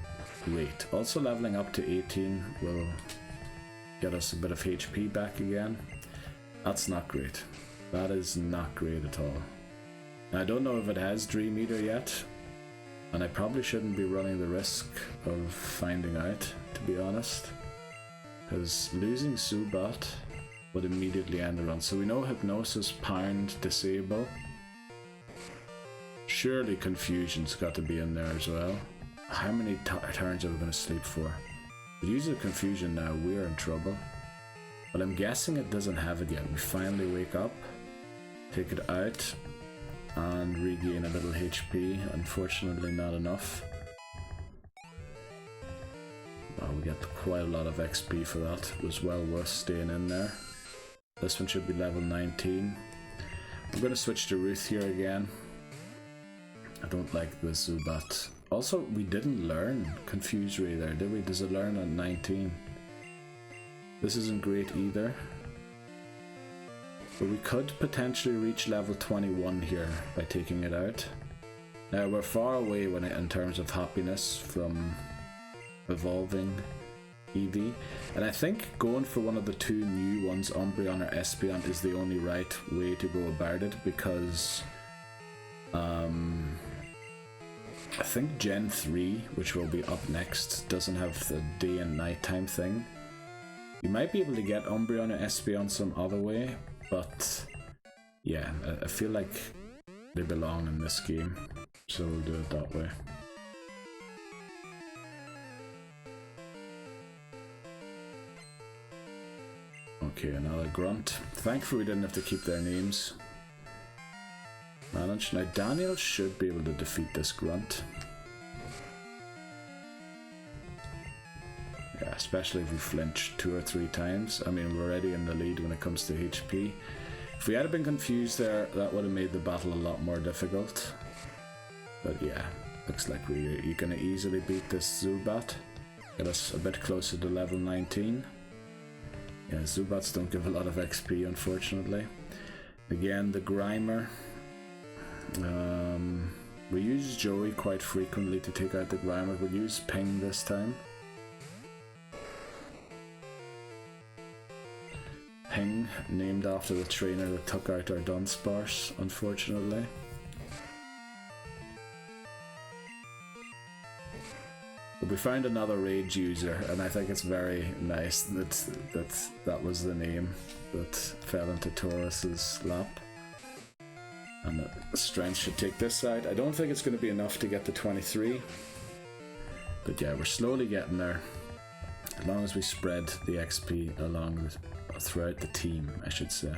great. Also leveling up to 18 will get us a bit of HP back again. That's not great. That is not great at all. Now, I don't know if it has Dream Eater yet, and I probably shouldn't be running the risk of finding out, to be honest. Because losing Zubat would immediately end the run. So we know Hypnosis, Pound, Disable. Surely Confusion's got to be in there as well. How many turns are we going to sleep for? If we use a Confusion now, we are in trouble. But I'm guessing it doesn't have it yet. We finally wake up, take it out, and regain a little HP. Unfortunately not enough. Wow, we get quite a lot of XP for that. It was well worth staying in there. This one should be level 19. I'm going to switch to Ruth here again. I don't like the Zubat. Also, we didn't learn Confuse Ray there, did we? Does it learn at 19? This isn't great either. But we could potentially reach level 21 here by taking it out. Now, we're far away in terms of happiness from evolving Eevee, and I think going for one of the 2 new ones, Umbreon or Espeon, is the only right way to go about it, because I think Gen 3, which will be up next, doesn't have the day and nighttime thing. You might be able to get Umbreon or Espeon some other way, but yeah, I feel like they belong in this game, so we'll do it that way. Okay, another Grunt. Thankfully we didn't have to keep their names. Managed. Now Daniel should be able to defeat this Grunt. Yeah, especially if we flinch 2 or 3 times. I mean, we're already in the lead when it comes to HP. If we had been confused there, that would have made the battle a lot more difficult. But yeah, looks like you're gonna easily beat this Zubat. Get us a bit closer to level 19. Yeah, Zubats don't give a lot of XP, unfortunately. Again, the Grimer. We use Joey quite frequently to take out the Grimer. We'll use Ping this time. Ping, named after the trainer that took out our Dunsparce, unfortunately. But we found another rage user, and I think it's very nice that was the name that fell into Taurus's lap. And the strength should take this side. I don't think it's going to be enough to get to 23. But yeah, we're slowly getting there. As long as we spread the XP throughout the team, I should say.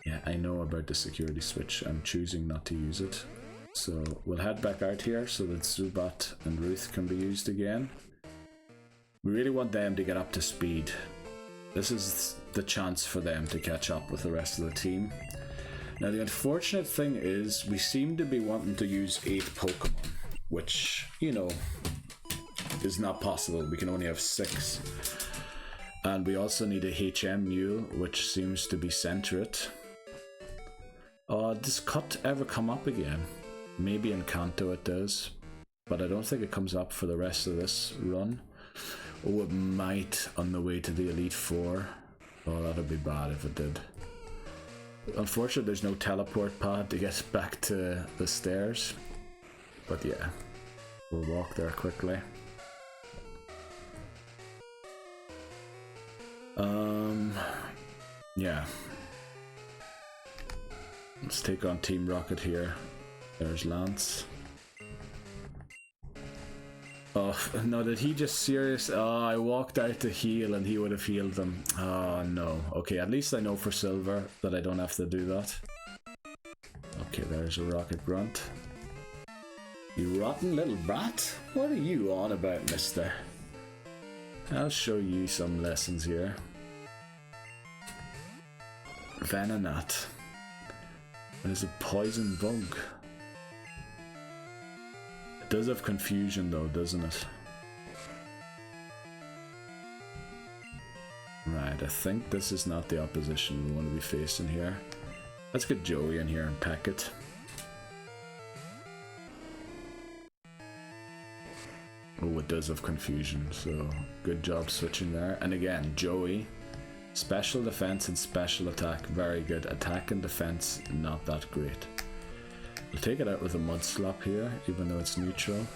Yeah, I know about the security switch. I'm choosing not to use it. So we'll head back out here so that Zubat and Ruth can be used again. We really want them to get up to speed. This is the chance for them to catch up with the rest of the team. Now the unfortunate thing is we seem to be wanting to use 8 Pokemon, which, you know, is not possible. We can only have 6. And we also need a HM Mule, which seems to be Centret. Does Cut ever come up again? Maybe in Kanto it does, but I don't think it comes up for the rest of this run. Oh, it might on the way to the Elite Four. Oh, that'd be bad if it did. Unfortunately, there's no teleport pod to get back to the stairs. But yeah, we'll walk there quickly. Yeah. Let's take on Team Rocket here. There's Lance. Oh, no, did he just serious? Oh, I walked out to heal and he would have healed them. Oh, no. Okay, at least I know for Silver that I don't have to do that. Okay, there's a Rocket Grunt. You rotten little brat? What are you on about, mister? I'll show you some lessons here. Venonat. It is a poison bug. It does have confusion though, doesn't it? Right, I think this is not the opposition we want to be facing here. Let's get Joey in here and pack it. Oh, it does have confusion, so good job switching there. And again, Joey, special defense and special attack, very good. Attack and defense, not that great. We'll take it out with a mud slap here, even though it's neutral.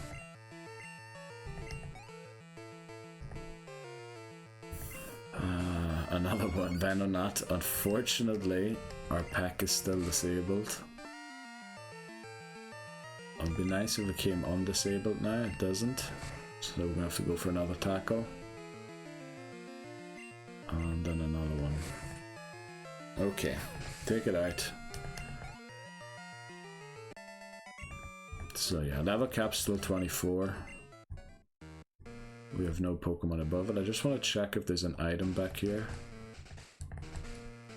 Another one, Venonat. Unfortunately, our pack is still disabled. It would be nice if it came undisabled now, it doesn't. So we're gonna have to go for another tackle. And then another one. Okay, take it out. So yeah, level cap's still 24. We have no Pokemon above it. I just want to check if there's an item back here.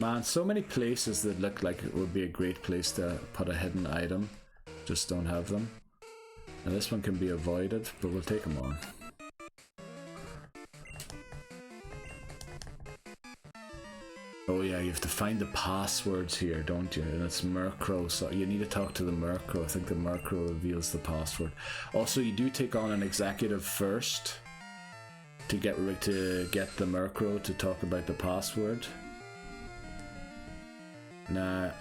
Man, so many places that look like it would be a great place to put a hidden item. Just don't have them. Now this one can be avoided, but we'll take them on. Oh yeah, you have to find the passwords here, don't you? And it's Murkrow, so you need to talk to the Murkrow. I think the Murkrow reveals the password. Also, you do take on an executive first to get the Murkrow to talk about the password. Now,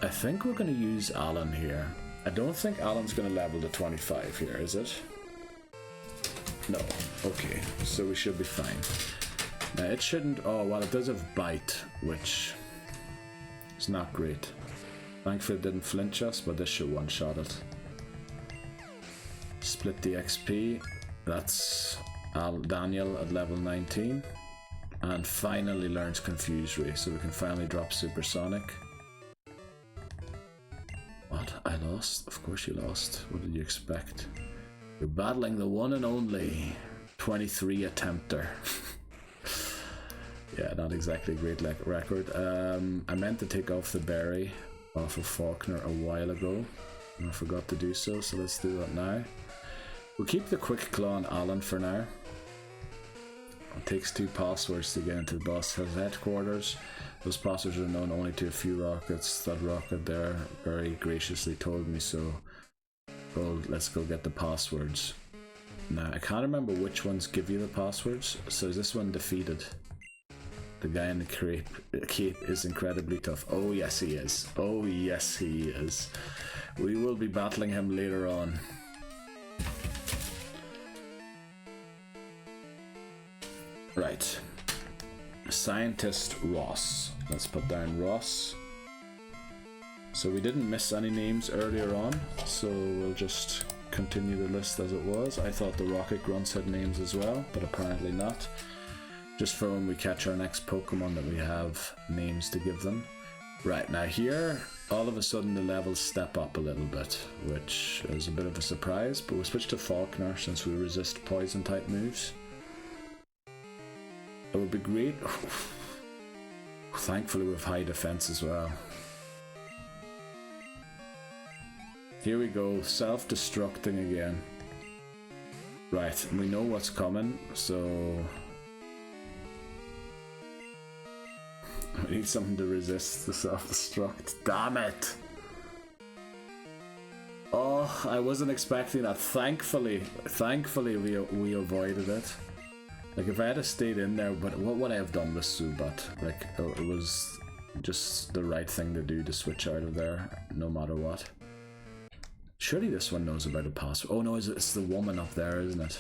I think we're going to use Alan here. I don't think Alan's going to level to 25 here, is it? No. Okay, so we should be fine. Now it shouldn't... Oh, well, it does have Bite, which is not great. Thankfully it didn't flinch us, but this should one-shot it. Split the XP. That's Daniel at level 19. And finally learns Confuse Ray, so we can finally drop Supersonic. What? I lost? Of course you lost. What did you expect? You're battling the one and only 23 attempter. Yeah, not exactly a great record. I meant to take off the berry off of Faulkner a while ago, and I forgot to do so, so let's do that now. We'll keep the Quick Claw on Alan for now. It takes 2 passwords to get into the boss's headquarters. Those passwords are known only to a few rockets. That rocket there very graciously told me so. Well, let's go get the passwords. Now, I can't remember which ones give you the passwords, so is this one defeated? The guy in the cape is incredibly tough. Oh yes he is. Oh yes he is. We will be battling him later on. Right. Scientist Ross. Let's put down Ross. So we didn't miss any names earlier on, so we'll just continue the list as it was. I thought the Rocket Grunts had names as well, but apparently not. Just for when we catch our next Pokemon that we have names to give them. Right, now here, all of a sudden the levels step up a little bit, which is a bit of a surprise, but we'll switch to Faulkner since we resist poison type moves. It would be great. Thankfully we have high defense as well. Here we go, self-destructing again. Right, we know what's coming, so we need something to resist the self-destruct. Damn it! Oh, I wasn't expecting that. Thankfully we avoided it. Like, if I had stayed in there, but what would I have done with Zubat? Like, it was just the right thing to do to switch out of there, no matter what. Surely this one knows about a password. Oh no, it's the woman up there, isn't it?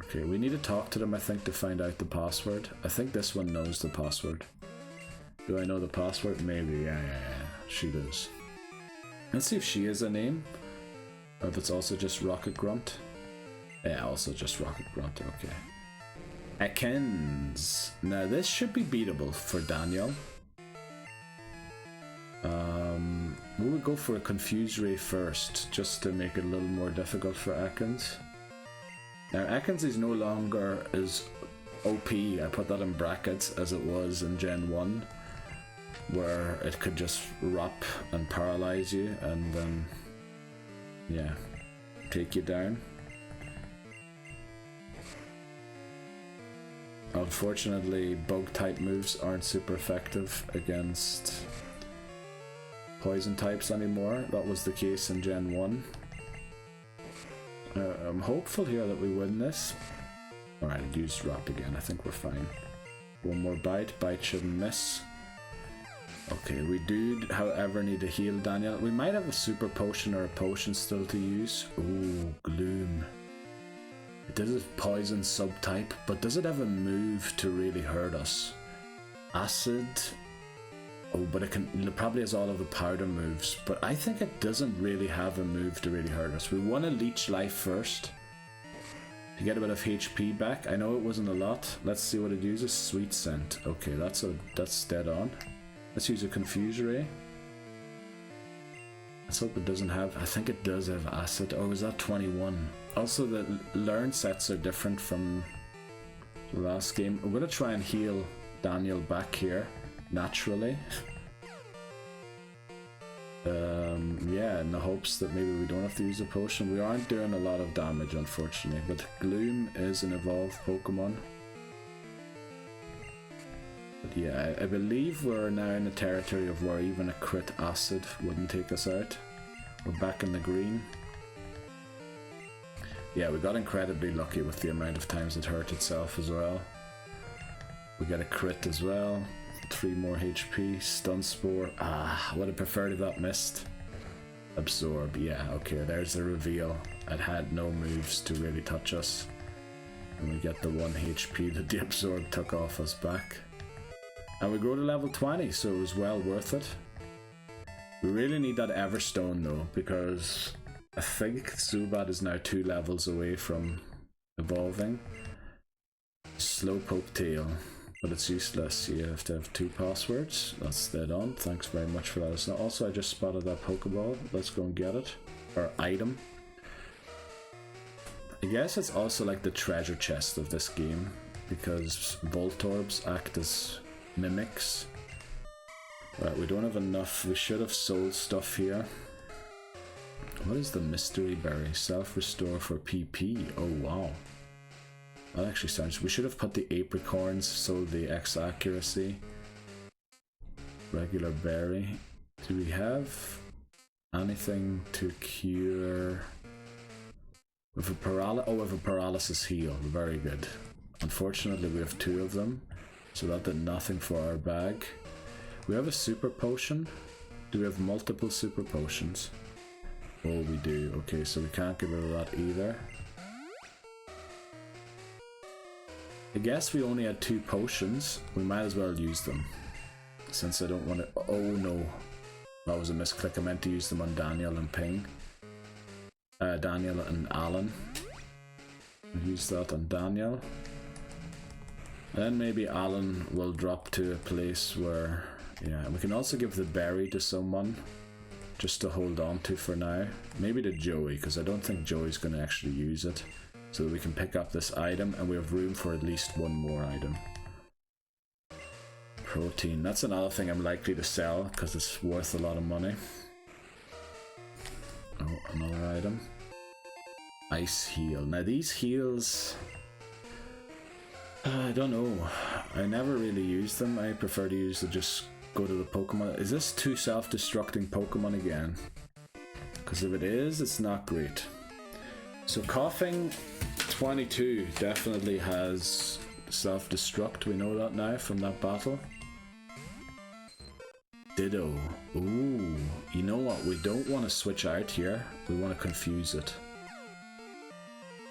Okay, we need to talk to them, I think, to find out the password. I think this one knows the password. Do I know the password? Maybe, yeah. She does. Let's see if she is a name. Or if it's also just Rocket Grunt. Yeah, also just Rocket Grunt, okay. Ekans. Now this should be beatable for Daniel. We would go for a Confuse Ray first, just to make it a little more difficult for Ekans. Now Ekans is no longer as OP, I put that in brackets, as it was in Gen 1, where it could just wrap and paralyze you and then, yeah, take you down. Unfortunately, bug type moves aren't super effective against poison types anymore. That was the case in Gen 1. I'm hopeful here that we win this. Alright, use Wrap again, I think we're fine. One more bite, bite shouldn't miss. Okay, we do, however, need to heal Daniel. We might have a super potion or a potion still to use. Ooh, Gloom. It is a poison subtype, but does it have a move to really hurt us? Acid. Oh, but it probably has all of the powder moves, but I think it doesn't really have a move to really hurt us. We want to leech life first to get a bit of HP back. I know it wasn't a lot. Let's see what it uses. Sweet Scent. Okay, that's dead on. Let's use a Confuse Ray. Let's hope it doesn't have, I think it does have Acid. Oh, is that 21? Also, the learn sets are different from the last game. I'm going to try and heal Daniel back here, naturally. Yeah, in the hopes that maybe we don't have to use a potion. We aren't doing a lot of damage, unfortunately, but Gloom is an evolved Pokemon. But yeah, I believe we're now in the territory of where even a crit acid wouldn't take us out. We're back in the green. Yeah, we got incredibly lucky with the amount of times it hurt itself as well. We get a crit as well. 3 more HP. Stun Spore. Ah, would have preferred if that missed. Absorb. Yeah, okay, there's the reveal. It had no moves to really touch us. And we get the 1 HP that the Absorb took off us back. And we grow to level 20, so it was well worth it. We really need that Everstone though, because I think Zubat is now 2 levels away from evolving. Slowpoke Tail, but it's useless. You have to have 2 passwords. That's dead on. Thanks very much for that. Also, I just spotted that Pokeball. Let's go and get it. Or item. I guess it's also like the treasure chest of this game, because Voltorbs act as mimics. Right, we don't have enough. We should have sold stuff here. What is the Mystery Berry? Self-restore for PP. Oh wow. That actually sounds... We should have put the apricorns, sold the X accuracy. Regular berry. Do we have anything to cure... With a paralysis heal. Very good. Unfortunately we have 2 of them, so that did nothing for our bag. We have a super potion. Do we have multiple super potions? Oh, we do. Okay, so we can't get rid of that either. I guess we only had 2 potions. We might as well use them. Since I don't want to... Oh no. That was a misclick. I meant to use them on Daniel and Ping. Daniel and Alan. I'll use that on Daniel. And then maybe Alan will drop to a place where... Yeah, we can also give the berry to someone. Just to hold on to for now. Maybe to Joey, because I don't think Joey's going to actually use it. So that we can pick up this item, and we have room for at least 1 more item. Protein. That's another thing I'm likely to sell, because it's worth a lot of money. Oh, another item. Ice heal. Now these heals... I don't know. I never really use them. I prefer to use the just go to the Pokemon. Is this 2 self-destructing Pokemon again? Because if it is, it's not great. So coughing 22 definitely has self-destruct. We know that now from that battle. Ditto. Ooh. You know what? We don't want to switch out here. We want to confuse it.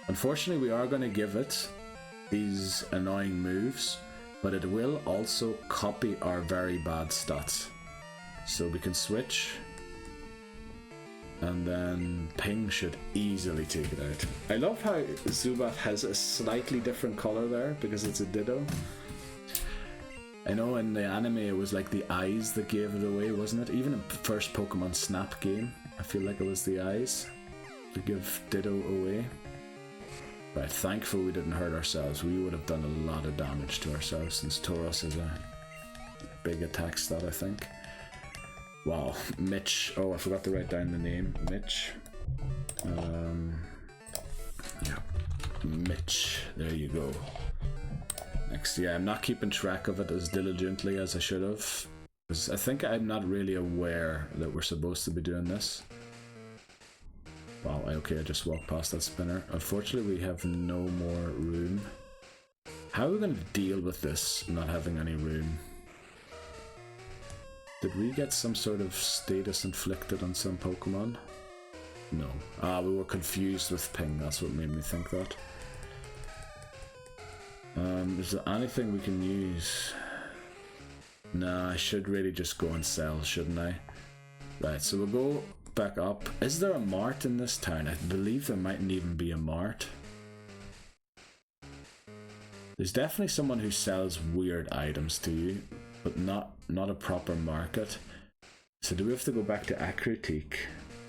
Unfortunately, we are going to give it these annoying moves, but it will also copy our very bad stats. So we can switch, and then Ping should easily take it out. I love how Zubat has a slightly different color there because it's a Ditto. I know in the anime it was like the eyes that gave it away, wasn't it? Even in first Pokemon Snap game, I feel like it was the eyes to give Ditto away. Right, thankful we didn't hurt ourselves. We would have done a lot of damage to ourselves since Tauros is a big attack stat, I think. Wow, Mitch. Oh, I forgot to write down the name. Mitch. Yeah, Mitch. There you go. Next, yeah, I'm not keeping track of it as diligently as I should have. Because I think I'm not really aware that we're supposed to be doing this. Wow, okay, I just walked past that spinner. Unfortunately, we have no more room. How are we going to deal with this, not having any room? Did we get some sort of status inflicted on some Pokemon? No. Ah, we were confused with Ping, that's what made me think that. Is there anything we can use? Nah, I should really just go and sell, shouldn't I? Right, so we'll go back up. Is there a mart in this town? I believe there mightn't even be a mart. There's definitely someone who sells weird items to you, but not a proper market. So do we have to go back to Acrotique?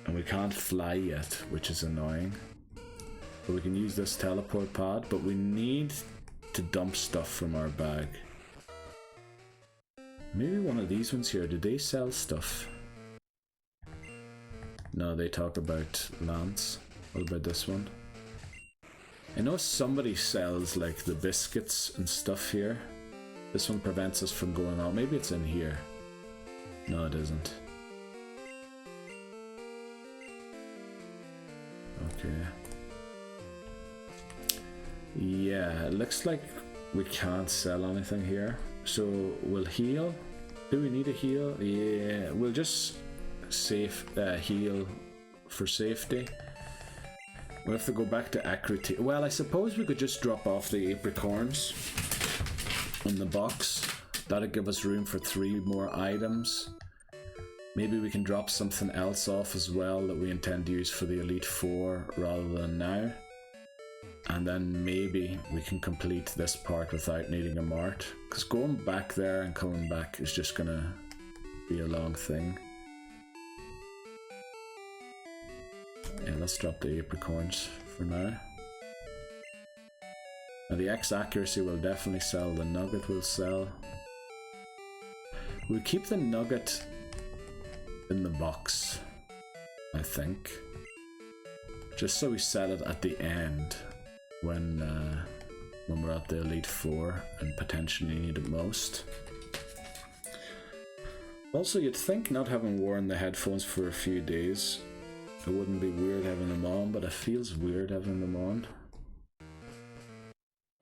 And we can't fly yet, which is annoying. But we can use this teleport pod, but we need to dump stuff from our bag. Maybe one of these ones here, do they sell stuff? No, they talk about Lance. What about this one? I know somebody sells like the biscuits and stuff here. This one prevents us from going out. Maybe it's in here. No, it isn't. Okay. Yeah, it looks like we can't sell anything here. So we'll heal. Do we need a heal? Yeah, we'll just heal for safety. We'll have to go back to Acrotique. Well, I suppose we could just drop off the apricorns in the box. That'll give us room for 3 more items. Maybe we can drop something else off as well that we intend to use for the Elite Four rather than now. And then maybe we can complete this part without needing a mart. Because going back there and coming back is just gonna be a long thing. Yeah, let's drop the apricorns for now. Now the X accuracy will definitely sell, the nugget will sell. We'll keep the nugget in the box, I think. Just so we sell it at the end when we're at the Elite Four and potentially need it most. Also, you'd think not having worn the headphones for a few days, it wouldn't be weird having them on, but it feels weird having them on.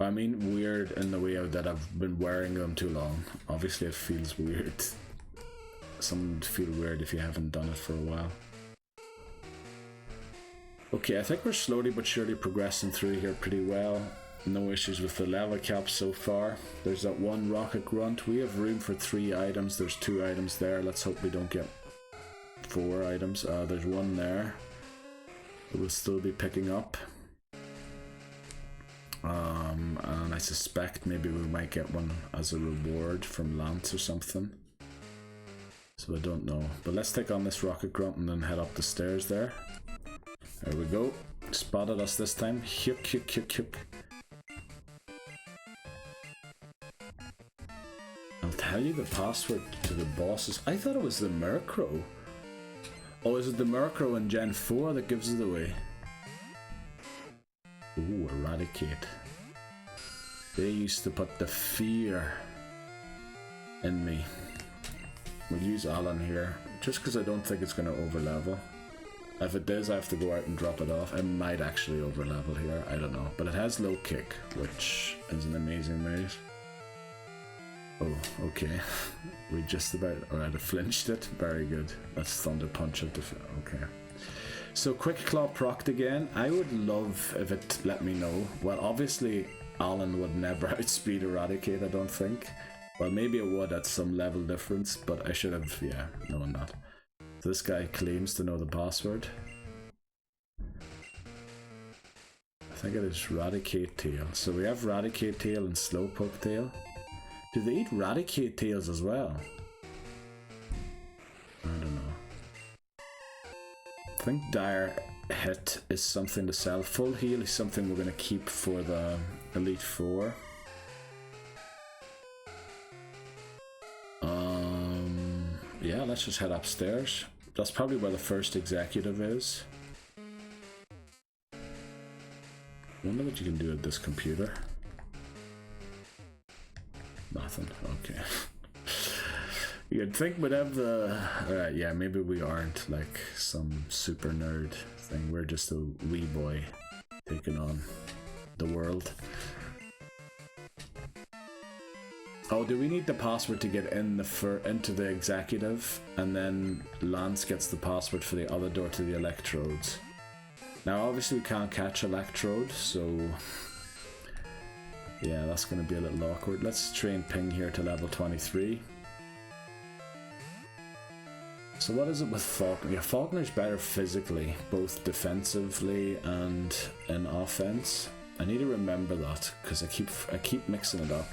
I mean weird in the way that I've been wearing them too long. Obviously it feels weird. Some would feel weird if you haven't done it for a while. Okay, I think we're slowly but surely progressing through here pretty well. No issues with the level cap so far. There's that one rocket grunt. We have room for 3 items. There's 2 items there. Let's hope we don't get 4 items. There's one there. We'll still be picking up. And I suspect maybe we might get one as a reward from Lance or something. So I don't know. But let's take on this rocket grunt and then head up the stairs there. There we go. Spotted us this time. Hyuk, hyuk, hyuk, hyuk. I'll tell you the password to the bosses. I thought it was the Murkrow. Oh, is it the Murkrow in Gen 4 that gives it away? Ooh, Eradicate. They used to put the fear in me. We'll use Alan here, just because I don't think it's going to overlevel. If it does, I have to go out and drop it off. It might actually overlevel here, I don't know. But it has low kick, which is an amazing move. Oh, okay. We just about... Alright, I flinched it. Very good. That's Thunder Punch at the... Okay. So, Quick Claw procced again. I would love if it let me know. Well, obviously, Alan would never outspeed Eradicate, I don't think. Well, maybe it would at some level difference, but I should have, yeah, known that. So this guy claims to know the password. I think it is Raticate Tail. So we have Raticate Tail and Slowpoke Tail. Do they eat Raticate Tails as well? I don't know. I think Dire Hit is something to sell. Full Heal is something we're going to keep for the Elite Four. Yeah, let's just head upstairs. That's probably where the first executive is. Wonder what you can do with this computer. Nothing. Okay. You'd think we'd have the... yeah, maybe we aren't like some super nerd thing. We're just a wee boy taking on the world. Oh, do we need the password to get in into the executive, and then Lance gets the password for the other door to the electrodes? Now, obviously, we can't catch Electrode, so yeah, that's going to be a little awkward. Let's train Ping here to level 23. So what is it with Faulkner? Yeah, Faulkner's better physically, both defensively and in offense. I need to remember that because I keep mixing it up.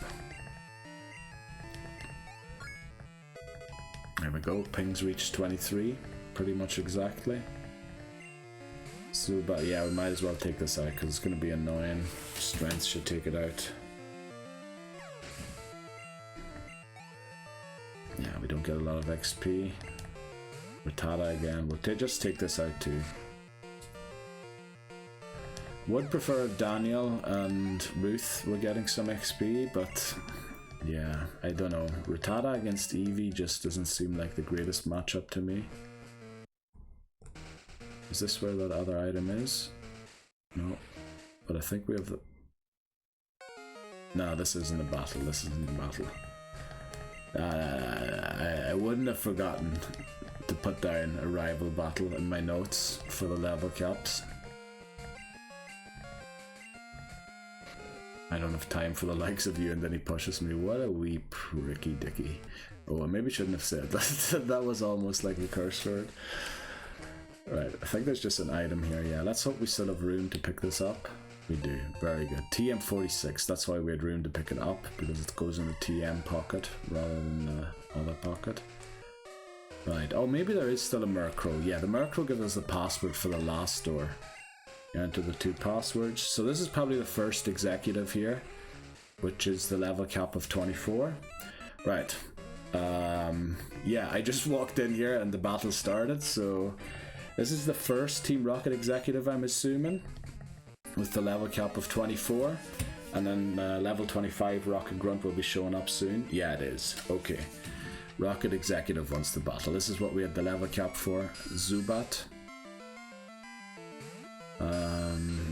There we go, Ping's reached 23, pretty much exactly. So, but yeah, we might as well take this out because it's going to be annoying. Strength should take it out. Yeah, we don't get a lot of XP. Rattata again, we'll just take this out too. Would prefer if Daniel and Ruth were getting some XP, but yeah, I don't know. Rattata against Eevee just doesn't seem like the greatest matchup to me. Is this where that other item is? No, but I think we have the... No, this isn't a battle, this isn't a battle. I wouldn't have forgotten to put down a rival battle in my notes for the level caps. I don't have time for the likes of you, and then he pushes me. What a wee pricky dicky. Oh, I maybe shouldn't have said that. That was almost like a curse word. Right, I think there's just an item here. Yeah, let's hope we still have room to pick this up. We do. Very good. TM46, that's why we had room to pick it up, because it goes in the TM pocket rather than the other pocket. Right, oh, maybe there is still a Murkrow. Yeah, the Murkrow gives us the password for the last door. You enter the 2 passwords. So this is probably the first executive here, which is the level cap of 24. Right. Yeah, I just walked in here and the battle started, so this is the first Team Rocket executive, I'm assuming, with the level cap of 24, and then level 25 Rocket Grunt will be showing up soon. Yeah, it is. Okay. Rocket executive wants to battle. This is what we had the level cap for. Zubat.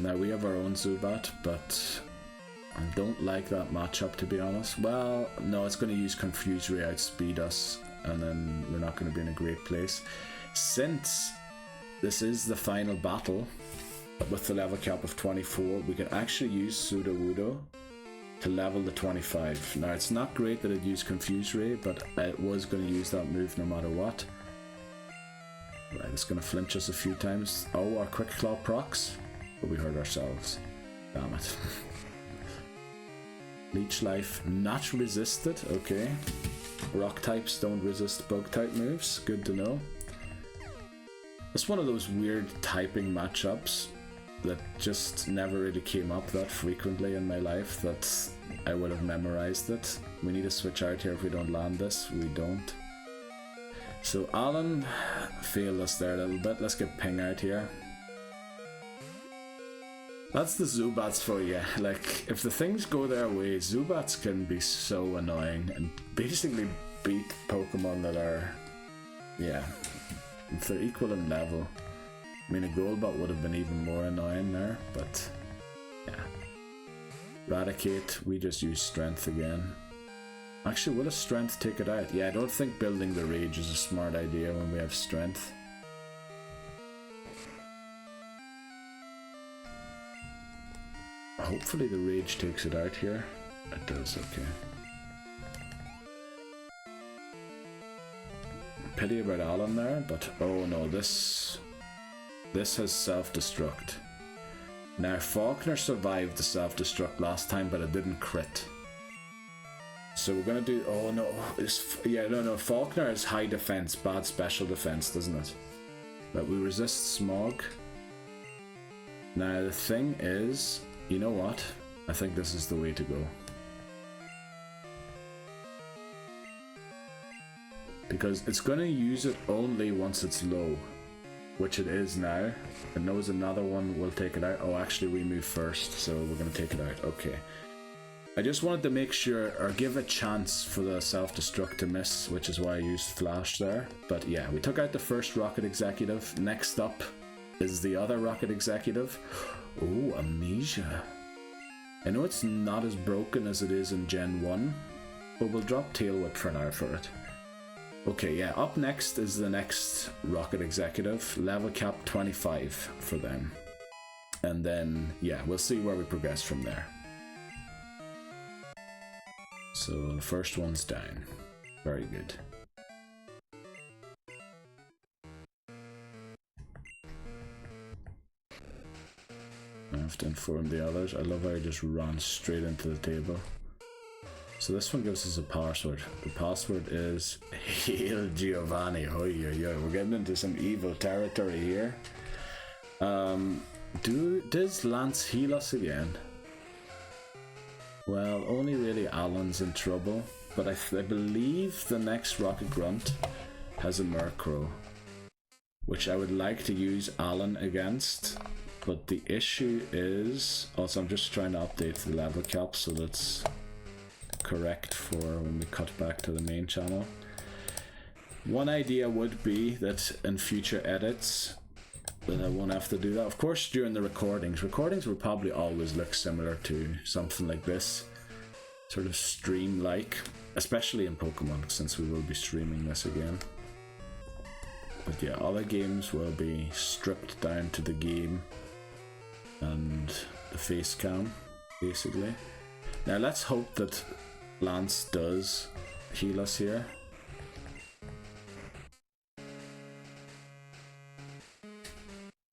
Now we have our own Zubat, but I don't like that matchup, to be honest. Well, no, it's going to use Confuse Ray, outspeed us, and then we're not going to be in a great place. Since this is the final battle, with the level cap of 24, we can actually use Sudowoodo to level the 25. Now it's not great that it used Confuse Ray, but I was going to use that move no matter what. Right, it's going to flinch us a few times. Oh, our Quick Claw procs, but we hurt ourselves. Damn it. Leech Life not resisted, okay. Rock types don't resist bug type moves, good to know. It's one of those weird typing matchups that just never really came up that frequently in my life that I would have memorized it. We need to switch out here if we don't land this. We don't. So Alan failed us there a little bit. Let's get Ping out here. That's the Zubats for you. Like, if the things go their way, Zubats can be so annoying and basically beat Pokemon that are, yeah, if they're equal in level. I mean, a Golbat would have been even more annoying there, but yeah. Eradicate, we just use Strength again. Actually, will a Strength take it out? Yeah, I don't think building the Rage is a smart idea when we have Strength. Hopefully the Rage takes it out here. It does, okay. Pity about Alan there, but oh no, this has self-destruct. Now Faulkner survived the self-destruct last time, but it didn't crit. So we're gonna do, oh no, no, Faulkner is high defense, bad special defense, doesn't it? But we resist Smog. Now the thing is, you know what? I think this is the way to go. Because it's gonna use it only once it's low, which it is now. It knows another one will take it out. Oh, actually we move first, so we're gonna take it out. Okay. I just wanted to make sure, or give a chance for the self-destruct to miss, which is why I used Flash there. But yeah, we took out the first Rocket Executive. Next up is the other Rocket Executive. Oh, Amnesia. I know it's not as broken as it is in Gen 1, but we'll drop Tail Whip for now for it. Okay, yeah, up next is the next Rocket Executive, level cap 25 for them. And then, yeah, we'll see where we progress from there. So the first one's down. Very good. I have to inform the others. I love how he just ran straight into the table. So this one gives us a password. The password is Hail Giovanni. Oy, oy, oy. We're getting into some evil territory here. Does Lance heal us again? Well, only really Alan's in trouble, but I believe the next Rocket Grunt has a Murkrow, which I would like to use Alan against, but the issue is, also I'm just trying to update the level cap so that's correct for when we cut back to the main channel. One idea would be that in future edits that I won't have to do that. Of course, during the recordings will probably always look similar to something like this, sort of stream-like, especially in Pokemon, since we will be streaming this again. But yeah, other games will be stripped down to the game and the face cam, basically. Now let's hope that Lance does heal us here.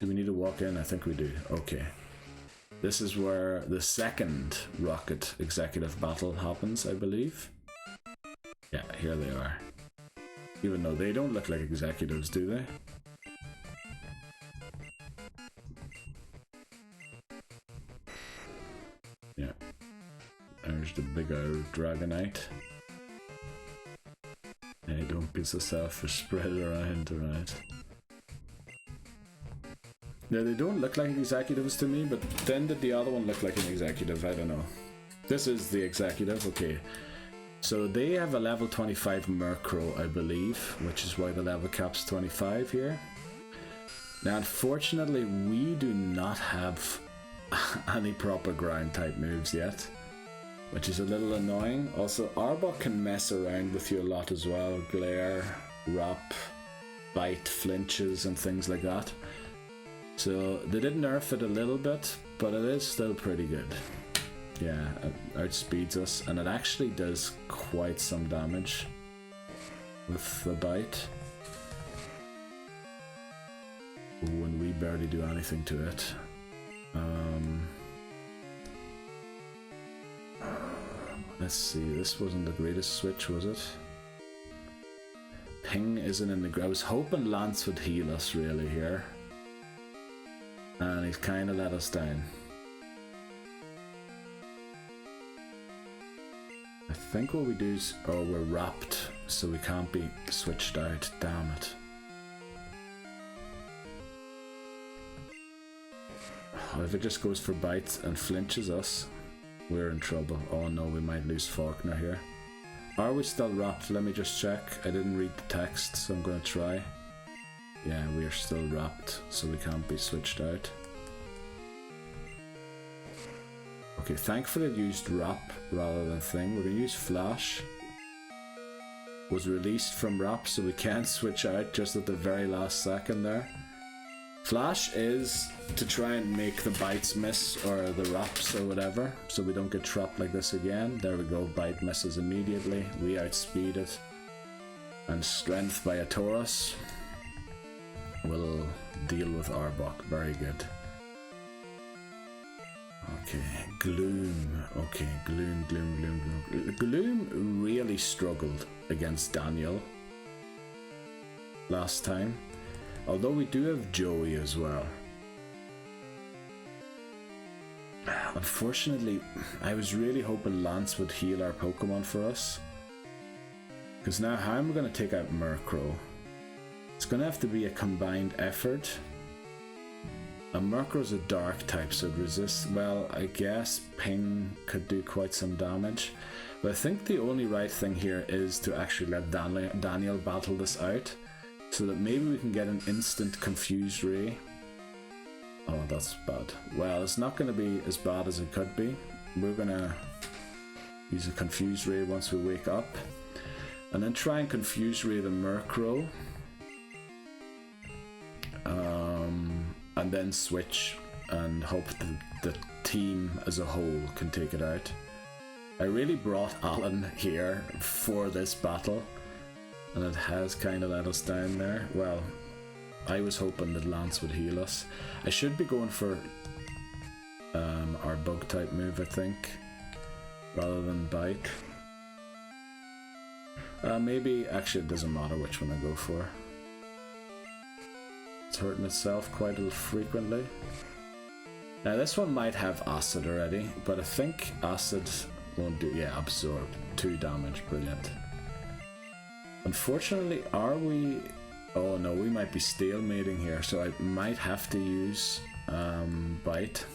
Do we need to walk in? I think we do. Okay. This is where the second Rocket Executive battle happens, I believe. Yeah, here they are. Even though they don't look like executives, do they? Yeah. There's the big old Dragonite. Hey, don't be so selfish, spread it around, right? Yeah, they don't look like executives to me, but then did the other one look like an executive? I don't know. This is the executive, okay. So they have a level 25 Murkrow, I believe, which is why the level cap's 25 here. Now, unfortunately, we do not have any proper ground type moves yet, which is a little annoying. Also, Arbok can mess around with you a lot as well. Glare, Wrap, Bite, Flinches, and things like that. So they did nerf it a little bit, but it is still pretty good. Yeah, it outspeeds us, and it actually does quite some damage with the bite. When we barely do anything to it. Let's see, this wasn't the greatest switch, was it? Ping isn't in the... I was hoping Lance would heal us really here. And he's kind of let us down. I think what we do is... Oh, we're wrapped, so we can't be switched out. Damn it. Oh, if it just goes for bites and flinches us, we're in trouble. Oh no, we might lose Faulkner here. Are we still wrapped? Let me just check. I didn't read the text, so I'm going to try. Yeah, we are still wrapped, so we can't be switched out. Okay, thankfully it used wrap rather than thing. We're going to use flash. Was released from wrap, so we can't switch out just at the very last second there. Flash is to try and make the bites miss, or the wraps or whatever, so we don't get trapped like this again. There we go, bite misses immediately. We outspeed it. And strength by a Tauros will deal with Arbok. Very good. Okay, Gloom. Okay, Gloom. Gloom really struggled against Daniel last time. Although we do have Joey as well. Unfortunately, I was really hoping Lance would heal our Pokemon for us. Because now how am I going to take out Murkrow? It's going to have to be a combined effort. And Murkrow's a dark type, so it resists. Well, I guess Ping could do quite some damage. But I think the only right thing here is to actually let Daniel battle this out. So that maybe we can get an instant Confused Ray. Oh, that's bad. Well, it's not going to be as bad as it could be. We're going to use a Confused Ray once we wake up. And then try and Confused Ray the Murkrow. And then switch and hope the team as a whole can take it out. I really brought Alan here for this battle. And it has kind of let us down there. Well, I was hoping that Lance would heal us. I should be going for our bug type move, I think, rather than bite. Maybe, actually it doesn't matter which one I go for. It's hurting itself quite frequently. Now this one might have acid already, but I think acid won't do... Yeah, absorb. 2 damage, brilliant. Unfortunately, are we... Oh no, we might be stalemating here, so I might have to use bite.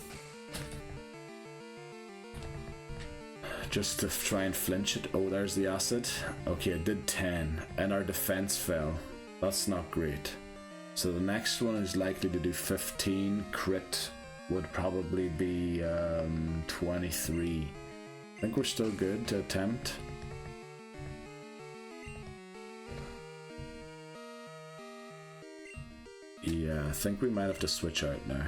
Just to try and flinch it. Oh, there's the acid. Okay, it did 10, and our defense fell. That's not great. So the next one is likely to do 15. Crit would probably be 23. I think we're still good to attempt. Yeah, I think we might have to switch out now.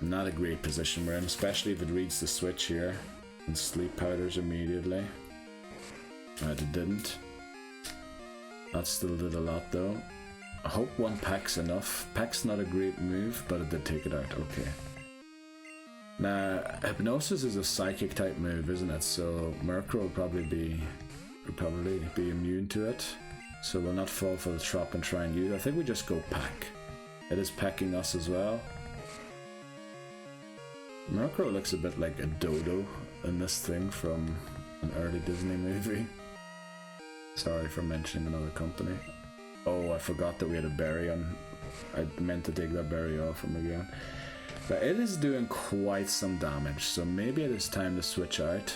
Not a great position we're in, especially if it reads the switch here and sleep powders immediately. Right, it didn't. That still did a lot though. I hope one Peck's enough. Peck's not a great move, but it did take it out. Okay. Now, Hypnosis is a psychic type move, isn't it? So Murkrow will probably be immune to it. So we'll not fall for the trap and try and use it. I think we just go Peck. It is pecking us as well. Murkrow looks a bit like a dodo in this thing from an early Disney movie. Sorry for mentioning another company. Oh, I forgot that we had a berry on. I meant to take that berry off him again. But it is doing quite some damage, so maybe it is time to switch out.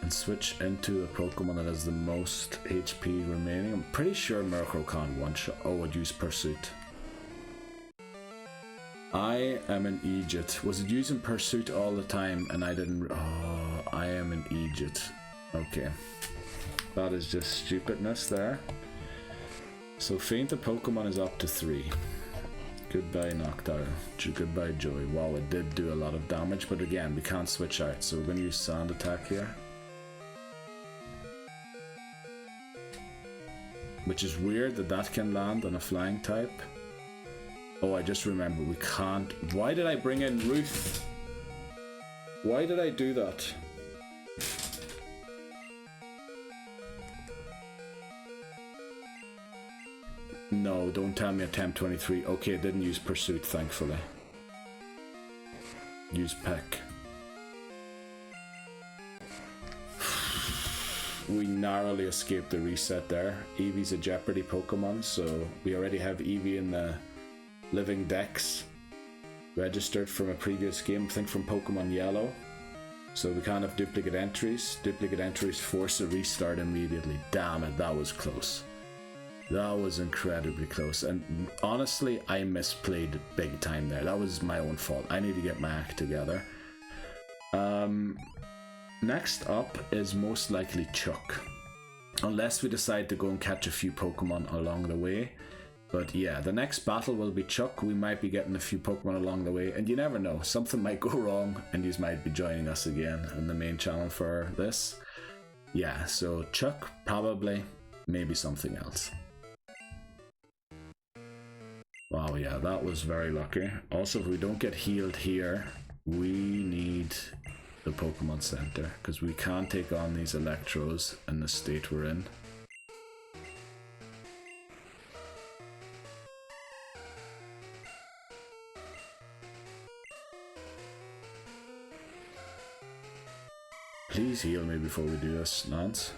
And switch into a Pokemon that has the most HP remaining. I'm pretty sure Murkrow can't one-shot. Oh, I'd use Pursuit. I am an Egypt. Was it using Pursuit all the time and I didn't... Oh, I am an Egypt. Okay. That is just stupidness there. So fainted Pokemon is up to 3. Goodbye Noctowl. Goodbye Joey. Wow, it did do a lot of damage, but again, we can't switch out, so we're going to use Sand Attack here. Which is weird that that can land on a flying type. Oh, I just remember, we can't... Why did I bring in Ruth? Why did I do that? No, don't tell me attempt 23. Okay, it didn't use Pursuit, thankfully. Use Peck. We narrowly escaped the reset there. Eevee's a Jeopardy Pokemon, so we already have Eevee in the Living Dex. Registered from a previous game, I think from Pokemon Yellow. So we can't have duplicate entries. Duplicate entries force a restart immediately. Damn it, that was close. That was incredibly close, and honestly, I misplayed big time there. That was my own fault. I need to get my act together. Next up is most likely Chuck. Unless we decide to go and catch a few Pokemon along the way. But yeah, the next battle will be Chuck. We might be getting a few Pokemon along the way, and you never know. Something might go wrong, and you might be joining us again in the main channel for this. Yeah, so Chuck, probably, maybe something else. Wow, yeah, that was very lucky. Also, if we don't get healed here, we need the Pokemon Center, because we can't take on these Electros in the state we're in. Please heal me before we do this, Lance.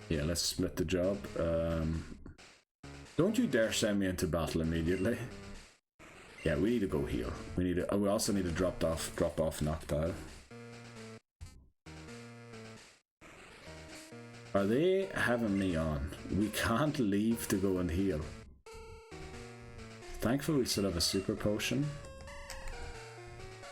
Yeah, let's split the job. Don't you dare send me into battle immediately. Yeah, we need to go heal. We need to. We also need to drop off Noctowl. Are they having me on? We can't leave to go and heal. Thankfully, we still have a super potion.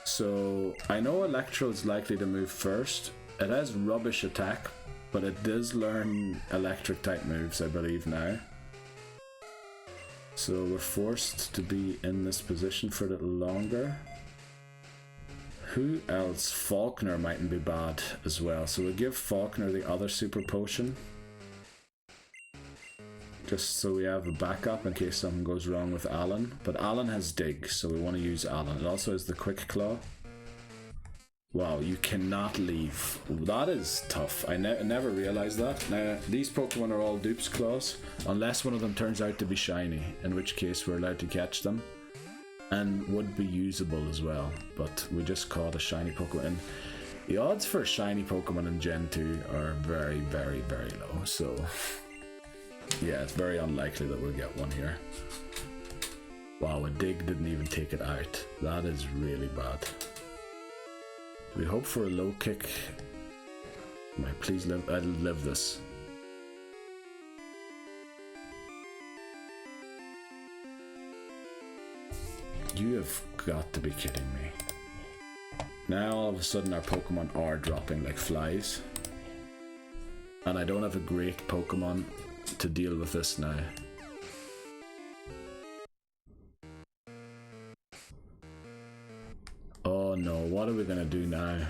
So I know Electrode's likely to move first. It has rubbish attack, but it does learn electric type moves, I believe, now. So we're forced to be in this position for a little longer. Who else? Faulkner mightn't be bad as well, so we'll give Faulkner the other super potion. Just so we have a backup in case something goes wrong with Alan. But Alan has Dig, so we want to use Alan. It also has the Quick Claw. Wow, you cannot leave. That is tough. I never realized that. Now, these Pokemon are all dupes claws, unless one of them turns out to be shiny, in which case we're allowed to catch them. And would be usable as well, but we just caught a shiny Pokemon. And the odds for a shiny Pokemon in Gen 2 are very, very, very low, so yeah, it's very unlikely that we'll get one here. Wow, a Dig didn't even take it out. That is really bad. We hope for a low kick. Please live. I'll live this. You have got to be kidding me. Now all of a sudden our Pokemon are dropping like flies. And I don't have a great Pokemon to deal with this now. Oh no, what are we gonna do now?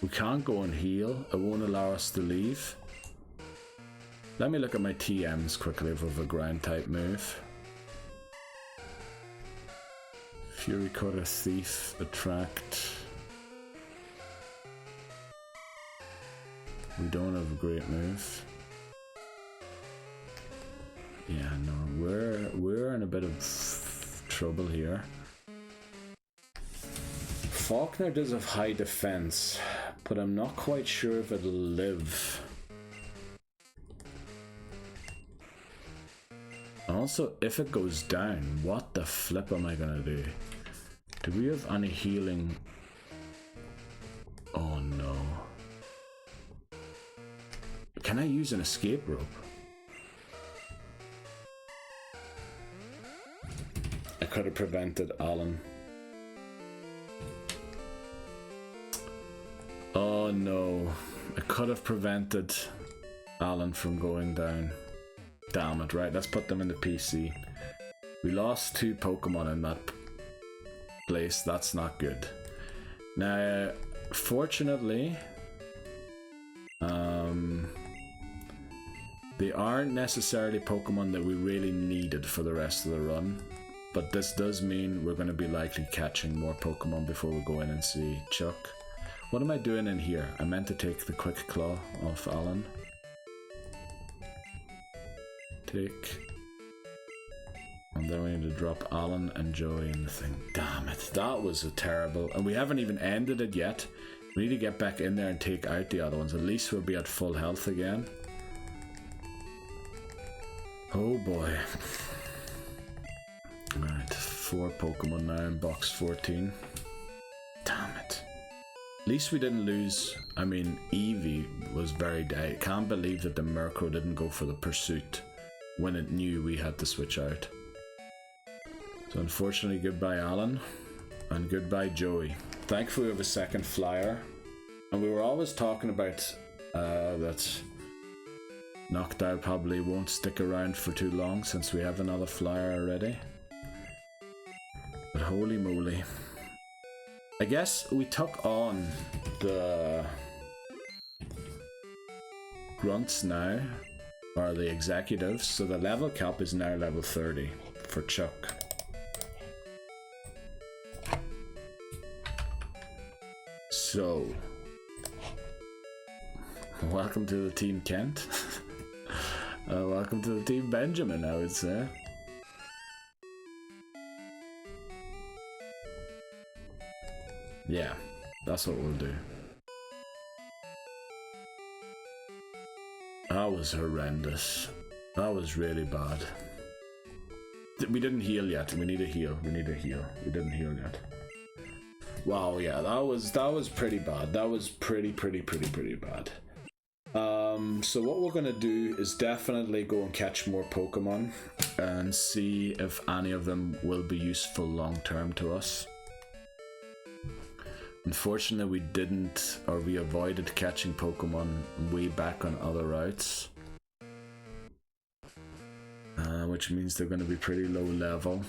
We can't go and heal. It won't allow us to leave. Let me look at my TMs quickly with a ground type move. Fury Cutter, Thief, Attract. We don't have a great move. Yeah, no, we're in a bit of trouble here. Faulkner does have high defense, but I'm not quite sure if it'll live. Also, if it goes down, what the flip am I gonna do? Do we have any healing? Oh no. Can I use an escape rope? I could have prevented Alan. Oh no, I could have prevented Alan from going down. Damn it, right, let's put them in the PC. We lost 2 Pokemon in that place, that's not good. Now, fortunately, they aren't necessarily Pokemon that we really needed for the rest of the run, but this does mean we're going to be likely catching more Pokemon before we go in and see Chuck. What am I doing in here? I meant to take the Quick Claw off Alan. Take. And then we need to drop Alan and Joey in the thing. Damn it, that was a terrible... And we haven't even ended it yet. We need to get back in there and take out the other ones. At least we'll be at full health again. Oh boy. Alright, 4 Pokemon now in box 14. Damn it. At least we didn't lose... I mean, Eevee was very dead. I can't believe that the Murkrow didn't go for the pursuit when it knew we had to switch out. So unfortunately, goodbye Alan. And goodbye Joey. Thankfully we have a second flyer. And we were always talking about that Noctowl probably won't stick around for too long since we have another flyer already. But holy moly. I guess we took on the Grunts now, or the executives, so the level cap is now level 30 for Chuck. So, welcome to the Team Kent. Welcome to the Team Benjamin, I would say. Yeah, that's what we'll do. That was horrendous. That was really bad. We didn't heal yet. We need a heal. We need a heal. We didn't heal yet. Wow, yeah, that was pretty bad. That was pretty bad. So what we're gonna do is definitely go and catch more Pokemon and see if any of them will be useful long term to us. Unfortunately, we didn't, or we avoided catching Pokemon way back on other routes. Which means they're going to be pretty low level.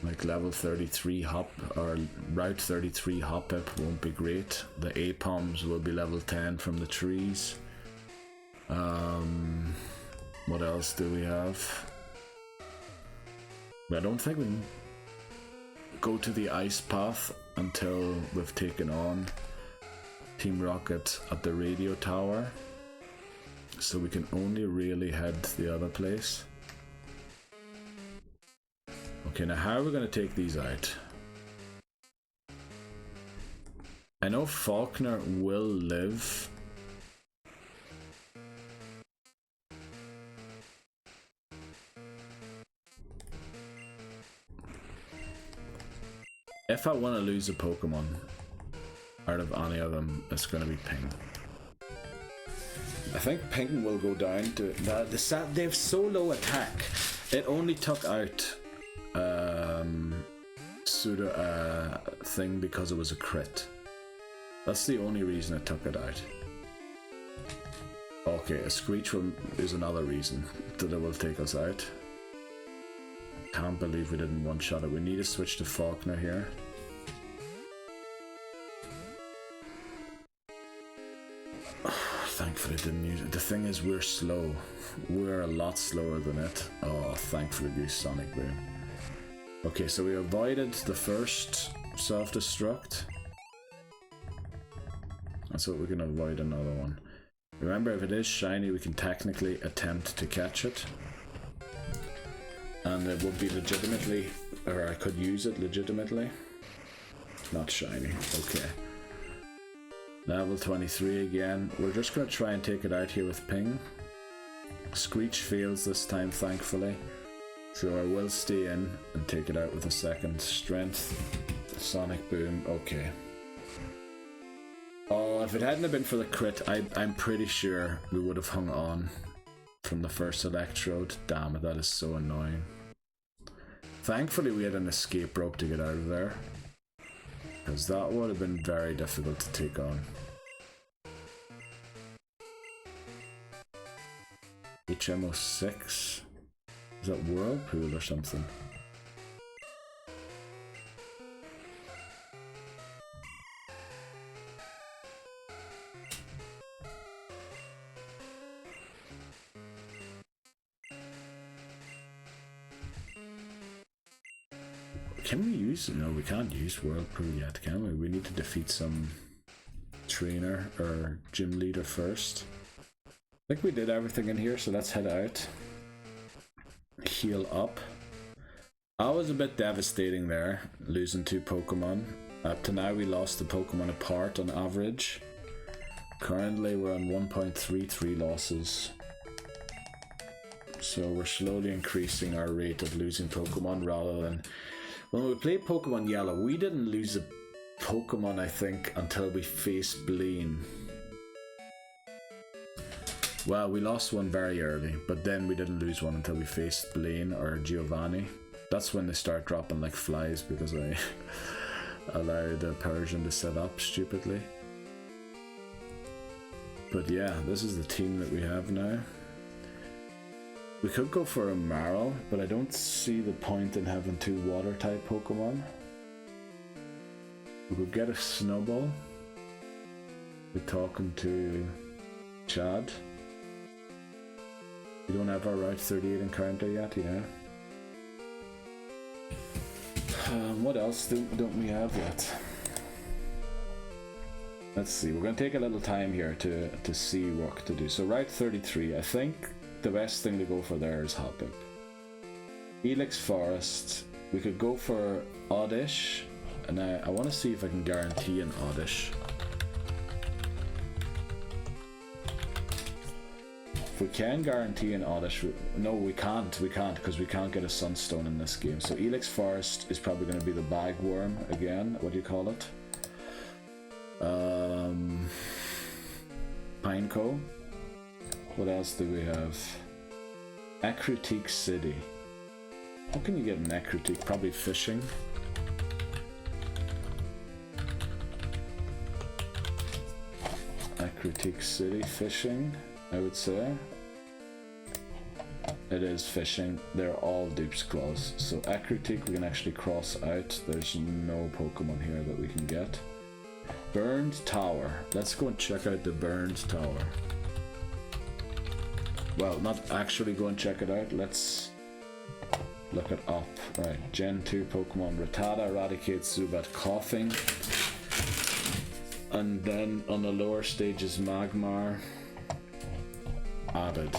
Like level 33 Hop, or Route 33 Hoppip won't be great. The Apoms will be level 10 from the trees. What else do we have? I don't think we can go to the ice path until we've taken on Team Rocket at the radio tower, so we can only really head to the other place. Okay, now how are we going to take these out? I know Faulkner will live. If I want to lose a Pokemon out of any of them, it's going to be Ping. I think Ping will go down to... They have so low attack. It only took out Pseudo thing because it was a crit. That's the only reason it took it out. Okay, a Screech is another reason that it will take us out. Can't believe we didn't one-shot it. We need to switch to Faulkner here. Thankfully didn't use it. The thing is, we're slow. We're a lot slower than it. Oh, thankfully we used Sonic Boom. Okay, so we avoided the first self-destruct. That's what we're gonna avoid another one. Remember, if it is shiny, we can technically attempt to catch it. And it would be legitimately, or I could use it legitimately. Not shiny, okay. Level 23 again. We're just going to try and take it out here with Ping. Screech fails this time, thankfully. So I will stay in and take it out with a second strength. Sonic Boom, okay. Oh, if it hadn't have been for the crit, I'm pretty sure we would have hung on from the first Electrode. Damn it, that is so annoying. Thankfully we had an escape rope to get out of there, because that would have been very difficult to take on. HMO 6? Is that Whirlpool or something? Can we use... No, we can't use Whirlpool yet, can we? We need to defeat some trainer or gym leader first. I think we did everything in here, so let's head out. Heal up. That was a bit devastating there, losing 2 Pokemon. Up to now we lost the Pokemon apart on average. Currently we're on 1.33 losses. So we're slowly increasing our rate of losing Pokemon rather than... When we played Pokemon Yellow, we didn't lose a Pokemon, I think, until we faced Blaine. Well, we lost one very early, but then we didn't lose one until we faced Blaine or Giovanni. That's when they start dropping like flies because I allowed the Persian to set up stupidly. But yeah, this is the team that we have now. We could go for a Marrow, but I don't see the point in having 2 water type Pokemon. We could get a Snubbull. We're talking to Chad. We don't have our Route 38 encounter yet, yeah. What else don't we have yet? Let's see, we're going to take a little time here to see what to do. So Route 33, I think the best thing to go for there is Havoc. Helix Forest, we could go for Oddish, and I want to see if I can guarantee an Oddish. If we can guarantee an Oddish, no we can't because we can't get a Sunstone in this game. So Helix Forest is probably going to be the Bagworm again, what do you call it? Pineco. What else do we have? Ecruteak City. How can you get an Ecruteak? Probably fishing. Ecruteak City, fishing, I would say. It is fishing. They're all dupes claws. So Ecruteak we can actually cross out. There's no Pokemon here that we can get. Burned Tower. Let's go and check out the Burned Tower. Well, not actually go and check it out. Let's look it up. Right, Gen 2 Pokemon. Rattata eradicates Zubat coughing. And then on the lower stages, Magmar added.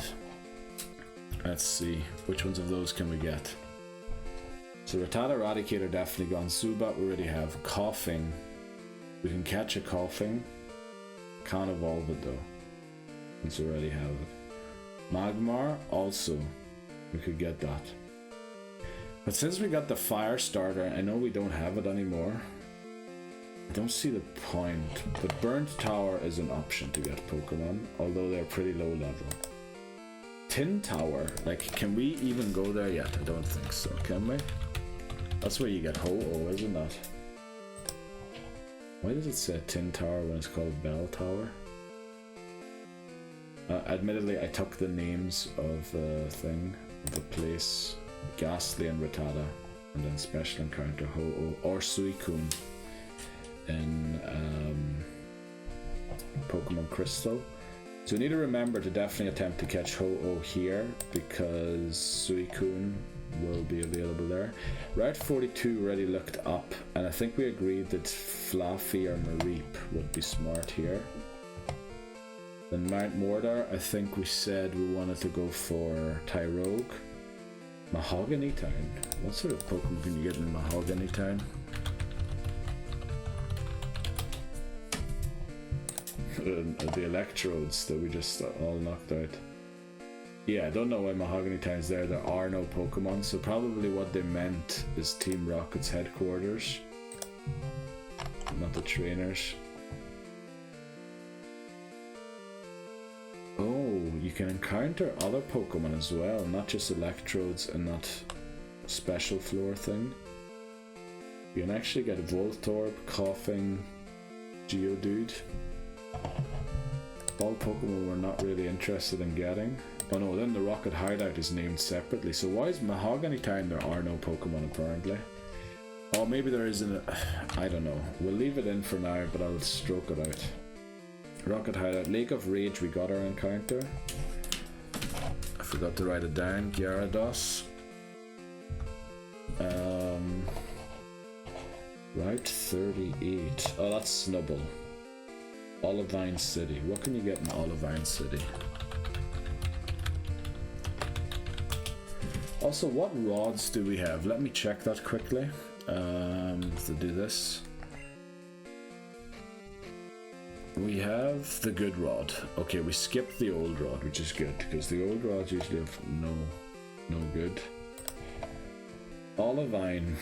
Let's see, which ones of those can we get? So Rattata Eradicator definitely gone. Zubat we already have. Coughing. We can catch a Coughing. Can't evolve it though, since we already have it. Magmar, also, we could get that. But since we got the Fire Starter, I know we don't have it anymore. I don't see the point, but Burnt Tower is an option to get Pokemon, although they're pretty low level. Tin Tower, like, can we even go there yet? I don't think so, can we? That's where you get Ho-Oh, isn't it? Why does it say Tin Tower when it's called Bell Tower? Admittedly, I took the names of the thing, of the place, Ghastly and Rattata, and then Special Encounter Ho-Oh or Suicune in Pokemon Crystal. So we need to remember to definitely attempt to catch Ho-Oh here, because Suicune will be available there. Route 42 already looked up, and I think we agreed that Fluffy or Mareep would be smart here. Then Mount Mordor, I think we said we wanted to go for Tyrogue. Mahogany Town. What sort of Pokemon can you get in Mahogany Town? The Electrodes that we just all knocked out. Yeah, I don't know why Mahogany Town's there. There are no Pokemon, so probably what they meant is Team Rocket's headquarters, not the trainers. Oh, you can encounter other Pokemon as well, not just Electrodes and not special floor thing. You can actually get a Voltorb, Coughing, Geodude. All Pokemon we're not really interested in getting. Oh no, then the Rocket Hideout is named separately. So why is Mahogany Town there are no Pokemon apparently? Oh, maybe there isn't a... I don't know. We'll leave it in for now, but I'll stroke it out. Rocket Hideout. Lake of Rage, we got our encounter. I forgot to write it down. Gyarados. Route 38. Oh, that's Snubble. Olivine City. What can you get in Olivine City? Also, what rods do we have? Let me check that quickly. To do this. We have the good rod. Okay, we skipped the old rod, which is good, because the old rods usually have no good. Olivine.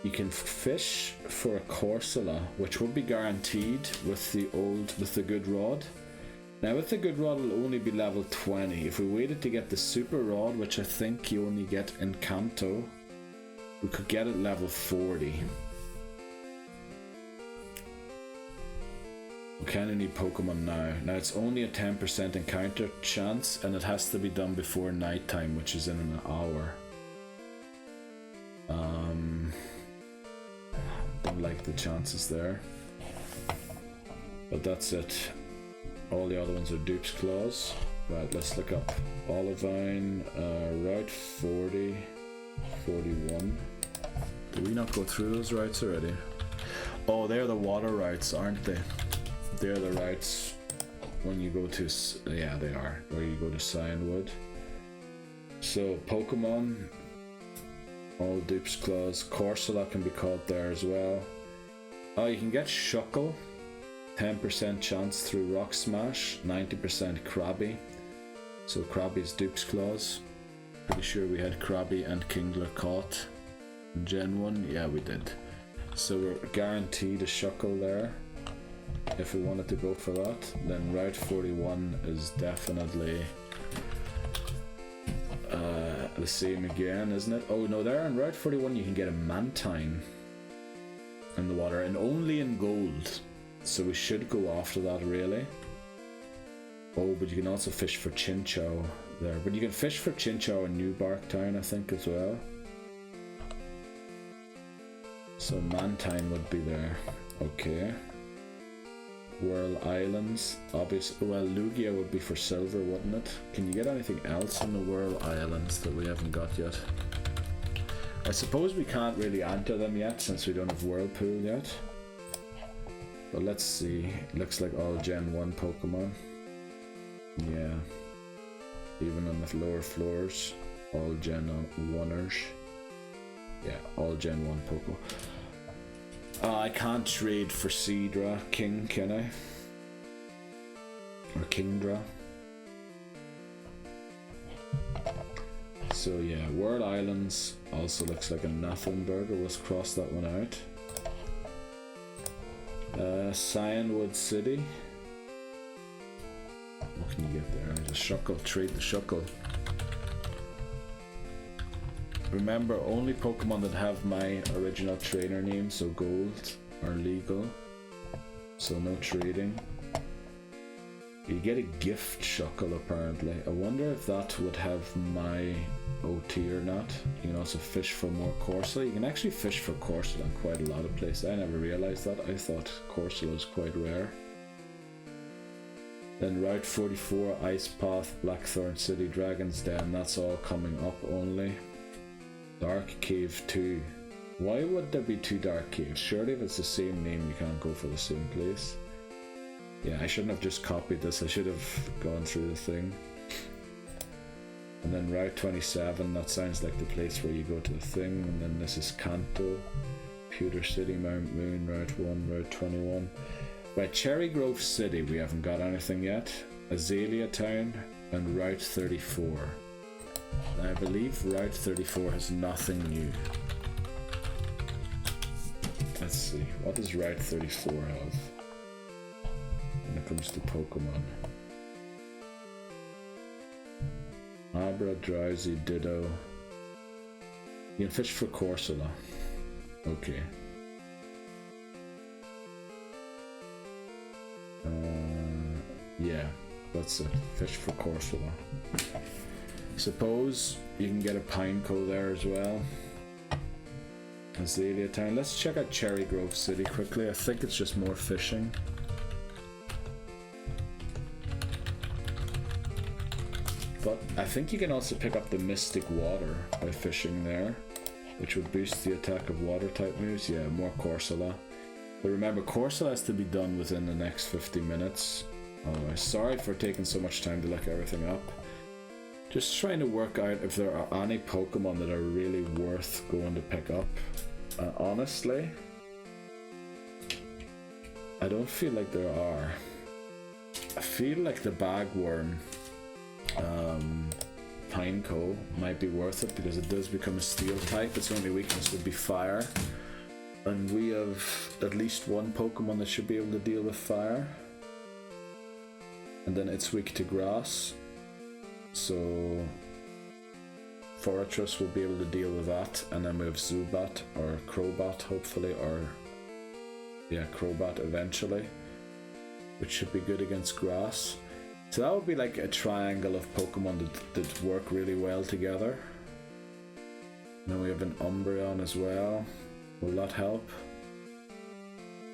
You can fish for a Corsola, which would be guaranteed with the good rod. Now with the good rod it'll only be level 20. If we waited to get the super rod, which I think you only get in Kanto, we could get it level 40. We kinda need Pokemon now. Now it's only a 10% encounter chance, and it has to be done before nighttime, which is in an hour. Don't like the chances there. But that's it. All the other ones are Dupes Claws. Right, let's look up Olivine, Route 40, 41. Did we not go through those routes already? Oh, they're the water routes, aren't they? They're the routes when you go to... yeah, they are. Where you go to Cianwood. So, Pokemon... all Dupes Claws. Corsola can be caught there as well. Oh, you can get Shuckle. 10% chance through Rock Smash. 90% Krabby. So Krabby's Dupes Claws. Pretty sure we had Krabby and Kingler caught. In Gen 1? Yeah, we did. So we're guaranteed a Shuckle there. If we wanted to go for that. Then Route 41 is definitely... the same again, isn't it? Oh no, there on Route 41 you can get a Mantine in the water, and only in gold. So we should go after that, really. Oh, but you can also fish for Chinchou there. But you can fish for Chinchou in New Barktown, I think, as well. So Mantine would be there. Okay. Whirl Islands, obviously. Well, Lugia would be for silver, wouldn't it? Can you get anything else in the Whirl Islands that we haven't got yet? I suppose we can't really enter them yet since we don't have Whirlpool yet. But let's see. Looks like all Gen 1 Pokemon. Yeah. Even on the lower floors, all Gen 1ers. Yeah, all Gen 1 Pokemon. I can't trade for Seadra King, can I? Or Kingdra. So yeah, World Islands also looks like a nothing burger. Let's cross that one out. Cianwood City. What can you get there? The Shuckle, trade the Shuckle. Remember, only Pokemon that have my original trainer name, so gold, are legal. So no trading. You get a gift Shuckle apparently. I wonder if that would have my OT or not. You can also fish for more Corsola. You can actually fish for Corsola in quite a lot of places. I never realized that. I thought Corsola was quite rare. Then Route 44, Ice Path, Blackthorn City, Dragon's Den. That's all coming up only. Dark Cave 2. Why would there be two Dark Caves? Surely if it's the same name you can't go for the same place. Yeah, I shouldn't have just copied this. I should have gone through the thing. And then Route 27, that sounds like the place where you go to the thing. And then this is Kanto, Pewter City, Mount Moon, Route 1, Route 21. Right, Cherry Grove City, we haven't got anything yet. Azalea Town and Route 34. I believe Route 34 has nothing new. Let's see, what does Route 34 have when it comes to Pokemon? Abra, Drowsy, Ditto. You can fish for Corsola. Okay. Yeah, that's it. Fish for Corsola. Suppose you can get a Pineco there as well. Azalea Town. Let's check out Cherry Grove City quickly. I think it's just more fishing. But I think you can also pick up the Mystic Water by fishing there, which would boost the attack of water type moves. Yeah, more Corsola. But remember, Corsola has to be done within the next 50 minutes. Oh, sorry for taking so much time to look everything up. Just trying to work out if there are any Pokemon that are really worth going to pick up. Honestly, I don't feel like there are. I feel like the Bagworm Pineco might be worth it because it does become a steel type. Its only weakness would be fire. And we have at least one Pokemon that should be able to deal with fire. And then it's weak to grass. So Fortress will be able to deal with that. And then we have Zubat or Crobat hopefully, or yeah, Crobat eventually, which should be good against grass. So that would be like a triangle of Pokemon that work really well together. And then we have an Umbreon as well. Will that help?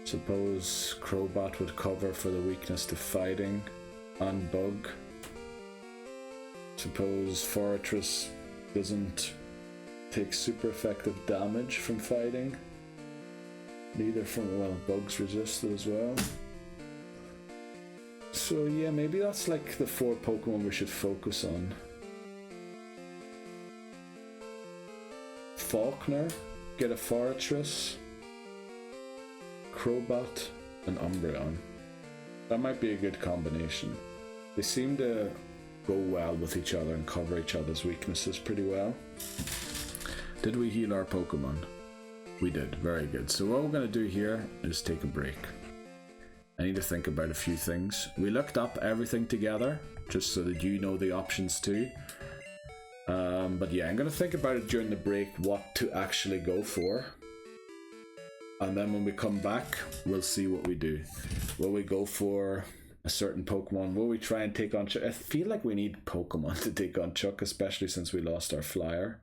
Suppose Crobat would cover for the weakness to fighting and bug. Suppose Fortress doesn't take super effective damage from fighting. Neither from, well, bugs resist it as well. So yeah, maybe that's like the 4 Pokemon we should focus on. Faulkner, get a Fortress, Crobat, and Umbreon. That might be a good combination. They seem to go well with each other and cover each other's weaknesses pretty well. Did we heal our Pokemon? We did, very good. So what we're going to do here is take a break. I need to think about a few things. We looked up everything together, just so that you know the options too. But yeah, I'm going to think about it during the break, what to actually go for. And then when we come back, we'll see what we do. Will we go for a certain Pokemon? Will we try and take on Chuck? I feel like we need Pokemon to take on Chuck, especially since we lost our flyer.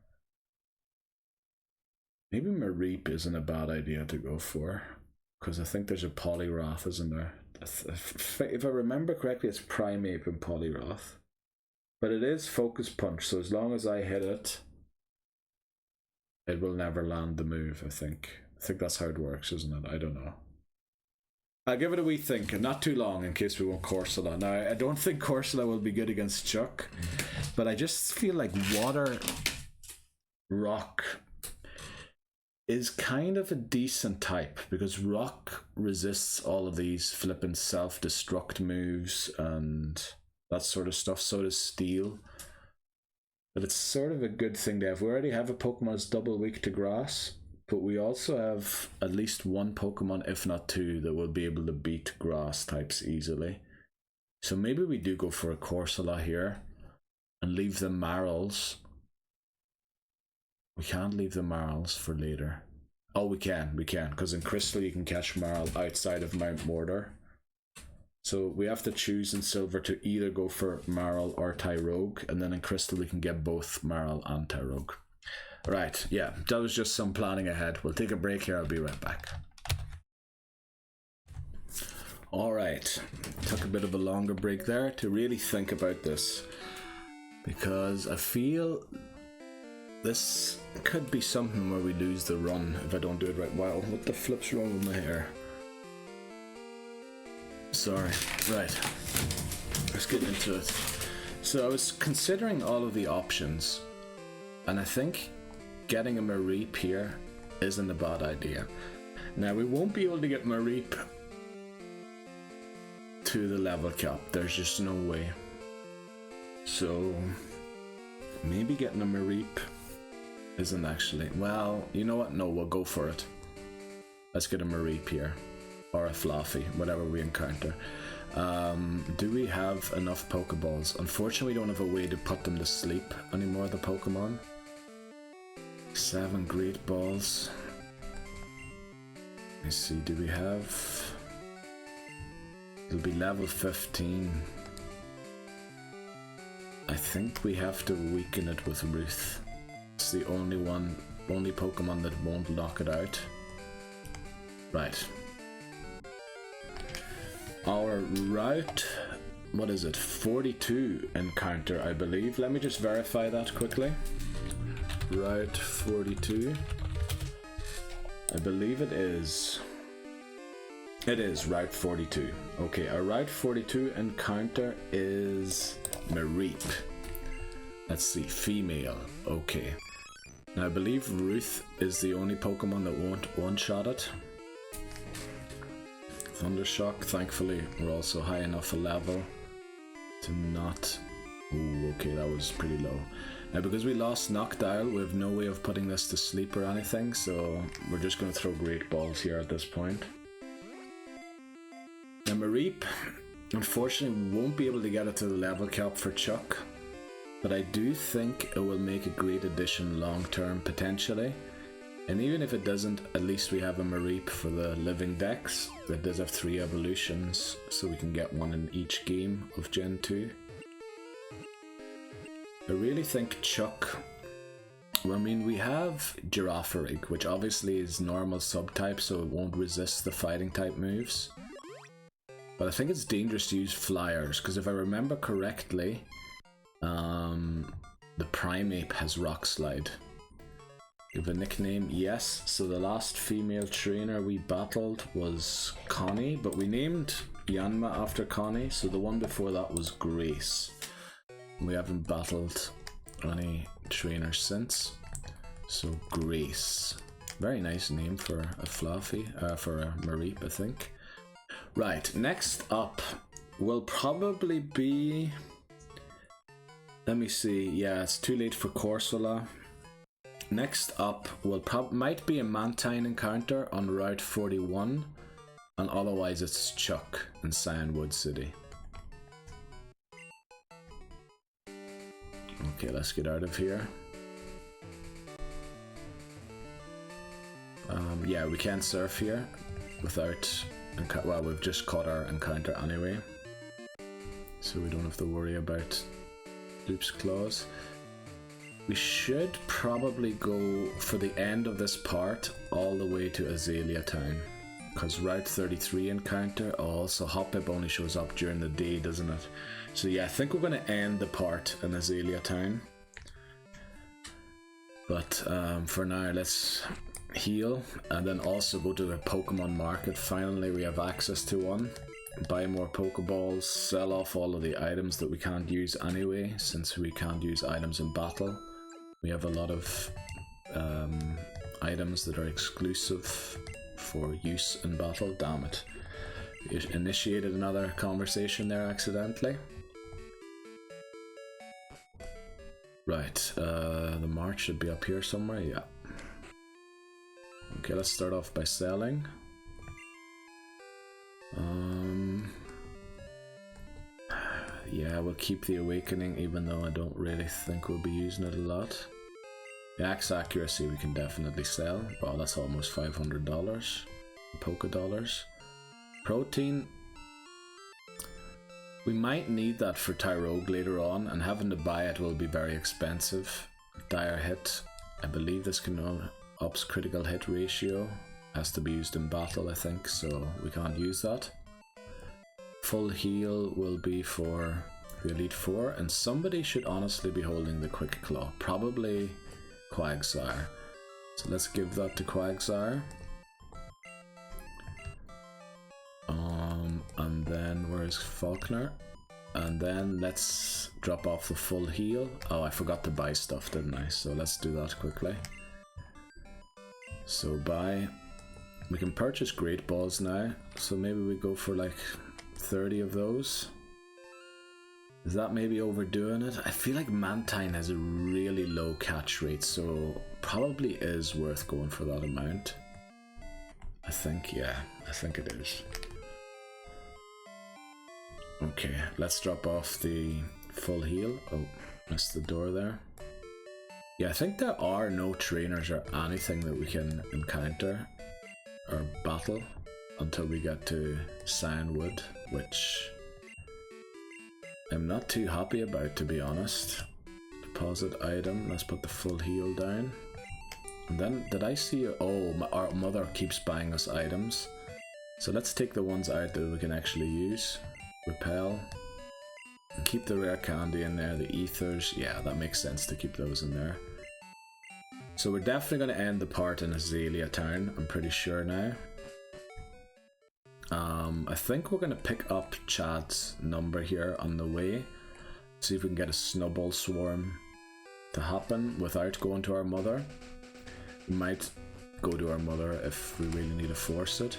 Maybe Mareep isn't a bad idea to go for, because I think there's a Poliwrath, isn't there? If I remember correctly, it's Primeape and Poliwrath. But it is Focus Punch, so as long as I hit it, it will never land the move, I think. I think that's how it works, isn't it? I don't know. I'll give it a wee think, not too long, in case we want Corsola. Now, I don't think Corsola will be good against Chuck, but I just feel like Water Rock is kind of a decent type, because Rock resists all of these flippin' self-destruct moves and that sort of stuff. So does Steel. But it's sort of a good thing to have. We already have a Pokemon that's double weak to grass, but we also have at least one Pokemon, if not 2, that will be able to beat grass types easily. So maybe we do go for a Corsola here and leave the Marls. We can't leave the Marls for later. Oh, we can, because in Crystal you can catch Marl outside of Mount Mortar. So we have to choose in Silver to either go for Marl or Tyrogue, and then in Crystal we can get both Marl and Tyrogue. Right, yeah, that was just some planning ahead. We'll take a break here, I'll be right back. Alright, took a bit of a longer break there to really think about this, because I feel this could be something where we lose the run if I don't do it right. Wow, what the flip's wrong with my hair? Sorry. Right. Let's get into it. So I was considering all of the options, and I think getting a Mareep here isn't a bad idea. Now, we won't be able to get Mareep to the level cap. There's just no way. So maybe getting a Mareep isn't actually... Well, you know what? No, we'll go for it. Let's get a Mareep here. Or a Fluffy, whatever we encounter. Do we have enough Pokeballs? Unfortunately, we don't have a way to put them to sleep anymore, the Pokemon. 7 great balls. Let's see, do we have... It'll be level 15. I think we have to weaken it with Ruth. It's the only Pokemon that won't lock it out. Right. Our route, what is it, 42 encounter, I believe. Let me just verify that quickly. Route 42. I believe it is. It is Route 42. Okay, our Route 42 encounter is Mareep. Let's see, female. Okay. Now I believe Ruth is the only Pokemon that won't one-shot it. Thundershock, thankfully we're also high enough a level to not... Ooh, okay, that was pretty low. Now because we lost Noctowl, we have no way of putting this to sleep or anything, so we're just going to throw Great Balls here at this point. Now Mareep, unfortunately we won't be able to get it to the level cap for Chuck, but I do think it will make a great addition long term potentially. And even if it doesn't, at least we have a Mareep for the Living Dex that does have 3 evolutions, so we can get one in each game of Gen 2. I really think Chuck... Well, I mean, we have Girafarig, which obviously is normal subtype, so it won't resist the fighting type moves. But I think it's dangerous to use flyers, because if I remember correctly, the Primeape has Rock Slide. Give a nickname, yes. So the last female trainer we battled was Connie, but we named Yanma after Connie, so the one before that was Grace. We haven't battled any trainers since. So Grace. Very nice name for a Fluffy, for a Mareep, I think. Right, next up will probably be... Let me see, yeah, it's too late for Corsola. Next up might be a Mantine encounter on Route 41, and otherwise it's Chuck in Cianwood City. Okay, let's get out of here. Yeah, we can't surf here without... Well, we've just caught our encounter anyway, so we don't have to worry about Dupes Claws. We should probably go for the end of this part all the way to Azalea Town, because Route 33 encounter, so Hoppip only shows up during the day, doesn't it? So yeah, I think we're going to end the part in Azalea Town. But for now, let's heal and then also go to the Pokemon market. Finally, we have access to one. Buy more Pokeballs, sell off all of the items that we can't use anyway, since we can't use items in battle. We have a lot of items that are exclusive for use in battle. Damn it. It initiated another conversation there accidentally. Right, the mart should be up here somewhere, yeah. Okay, let's start off by selling. Yeah, we'll keep the Awakening, even though I don't really think we'll be using it a lot. The Axe Accuracy we can definitely sell. Wow, that's almost $500. Poké Dollars. Protein. We might need that for Tyrogue later on, and having to buy it will be very expensive. Dire Hit. I believe this can ups critical hit ratio. Has to be used in battle, I think, so we can't use that. Full heal will be for the Elite Four, and somebody should honestly be holding the Quick Claw. Probably Quagsire. So let's give that to Quagsire. And then where's Faulkner? And then let's drop off the full heal. Oh, I forgot to buy stuff, didn't I? So let's do that quickly. So buy. We can purchase Great Balls now, so maybe we go for like 30 of those. Is that maybe overdoing it? I feel like Mantine has a really low catch rate, so probably is worth going for that amount. I think, yeah, I think it is. Okay, let's drop off the full heal. Oh, missed the door there. Yeah, I think there are no trainers or anything that we can encounter or battle until we get to Cianwood, which I'm not too happy about, to be honest. Deposit item, let's put the full heal down. And then, did I see, oh, our mother keeps buying us items. So let's take the ones out that we can actually use. Repel. And keep the rare candy in there, the ethers. Yeah, that makes sense to keep those in there. So we're definitely going to end the part in Azalea Town, I'm pretty sure now. I think we're going to pick up Chad's number here on the way. See if we can get a snowball swarm to happen without going to our mother. We might go to our mother if we really need to force it.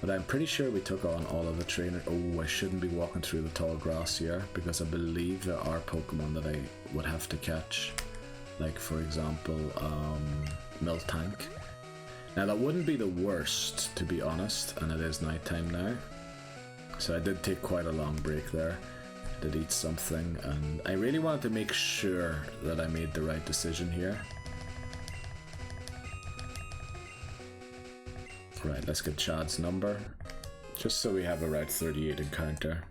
But I'm pretty sure we took on all of the trainers. Oh, I shouldn't be walking through the tall grass here because I believe there are Pokemon that I would have to catch. Like, for example, Miltank. Now, that wouldn't be the worst, to be honest, and it is nighttime now. So I did take quite a long break there. I did eat something, and I really wanted to make sure that I made the right decision here. Right, let's get Chad's number, just so we have a Route 38 encounter.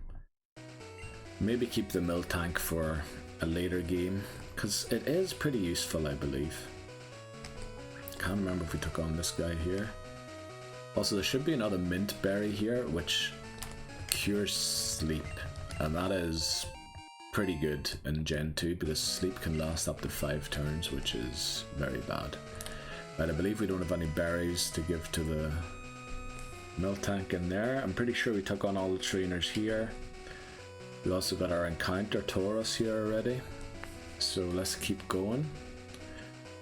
Maybe keep the Miltank for a later game, because it is pretty useful, I believe. Can't remember if we took on this guy here. Also, there should be another mint berry here, which cures sleep, and that is pretty good in Gen 2 because sleep can last up to 5 turns, which is very bad. Right, I believe we don't have any berries to give to the Miltank in there. I'm pretty sure we took on all the trainers here. We also got our encounter Taurus here already, so let's keep going.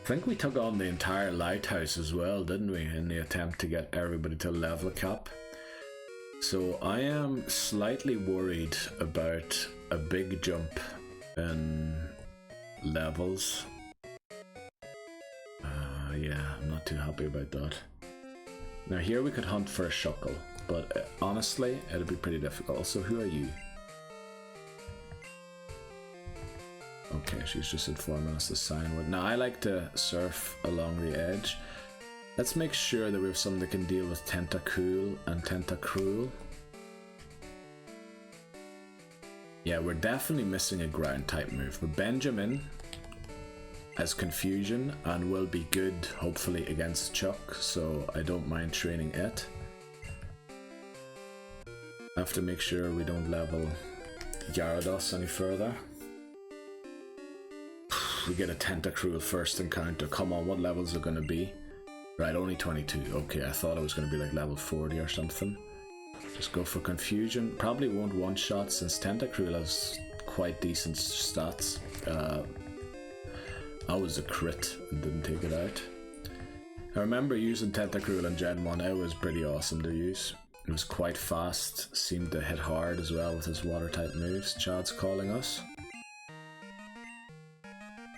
I think we took on the entire lighthouse as well, didn't we, in the attempt to get everybody to level cap. So I am slightly worried about a big jump in levels. Yeah, I'm not too happy about that. Now here we could hunt for a Shuckle, but honestly, it'd be pretty difficult. So who are you? Okay, she's just informing us the Cianwood. Now I like to surf along the edge. Let's make sure that we have something that can deal with Tentacool and Tentacruel. Yeah, we're definitely missing a ground type move, but Benjamin has Confusion and will be good, hopefully, against Chuck, so I don't mind training it. I have to make sure we don't level Gyarados any further. We get a Tentacruel first encounter. Come on, what levels are going to be? Right, only 22. Okay, I thought it was going to be like level 40 or something. Just go for Confusion. Probably won't one-shot since Tentacruel has quite decent stats. I was a crit and didn't take it out. I remember using Tentacruel in Gen 1. It was pretty awesome to use. It was quite fast, seemed to hit hard as well with his water type moves. Chad's calling us.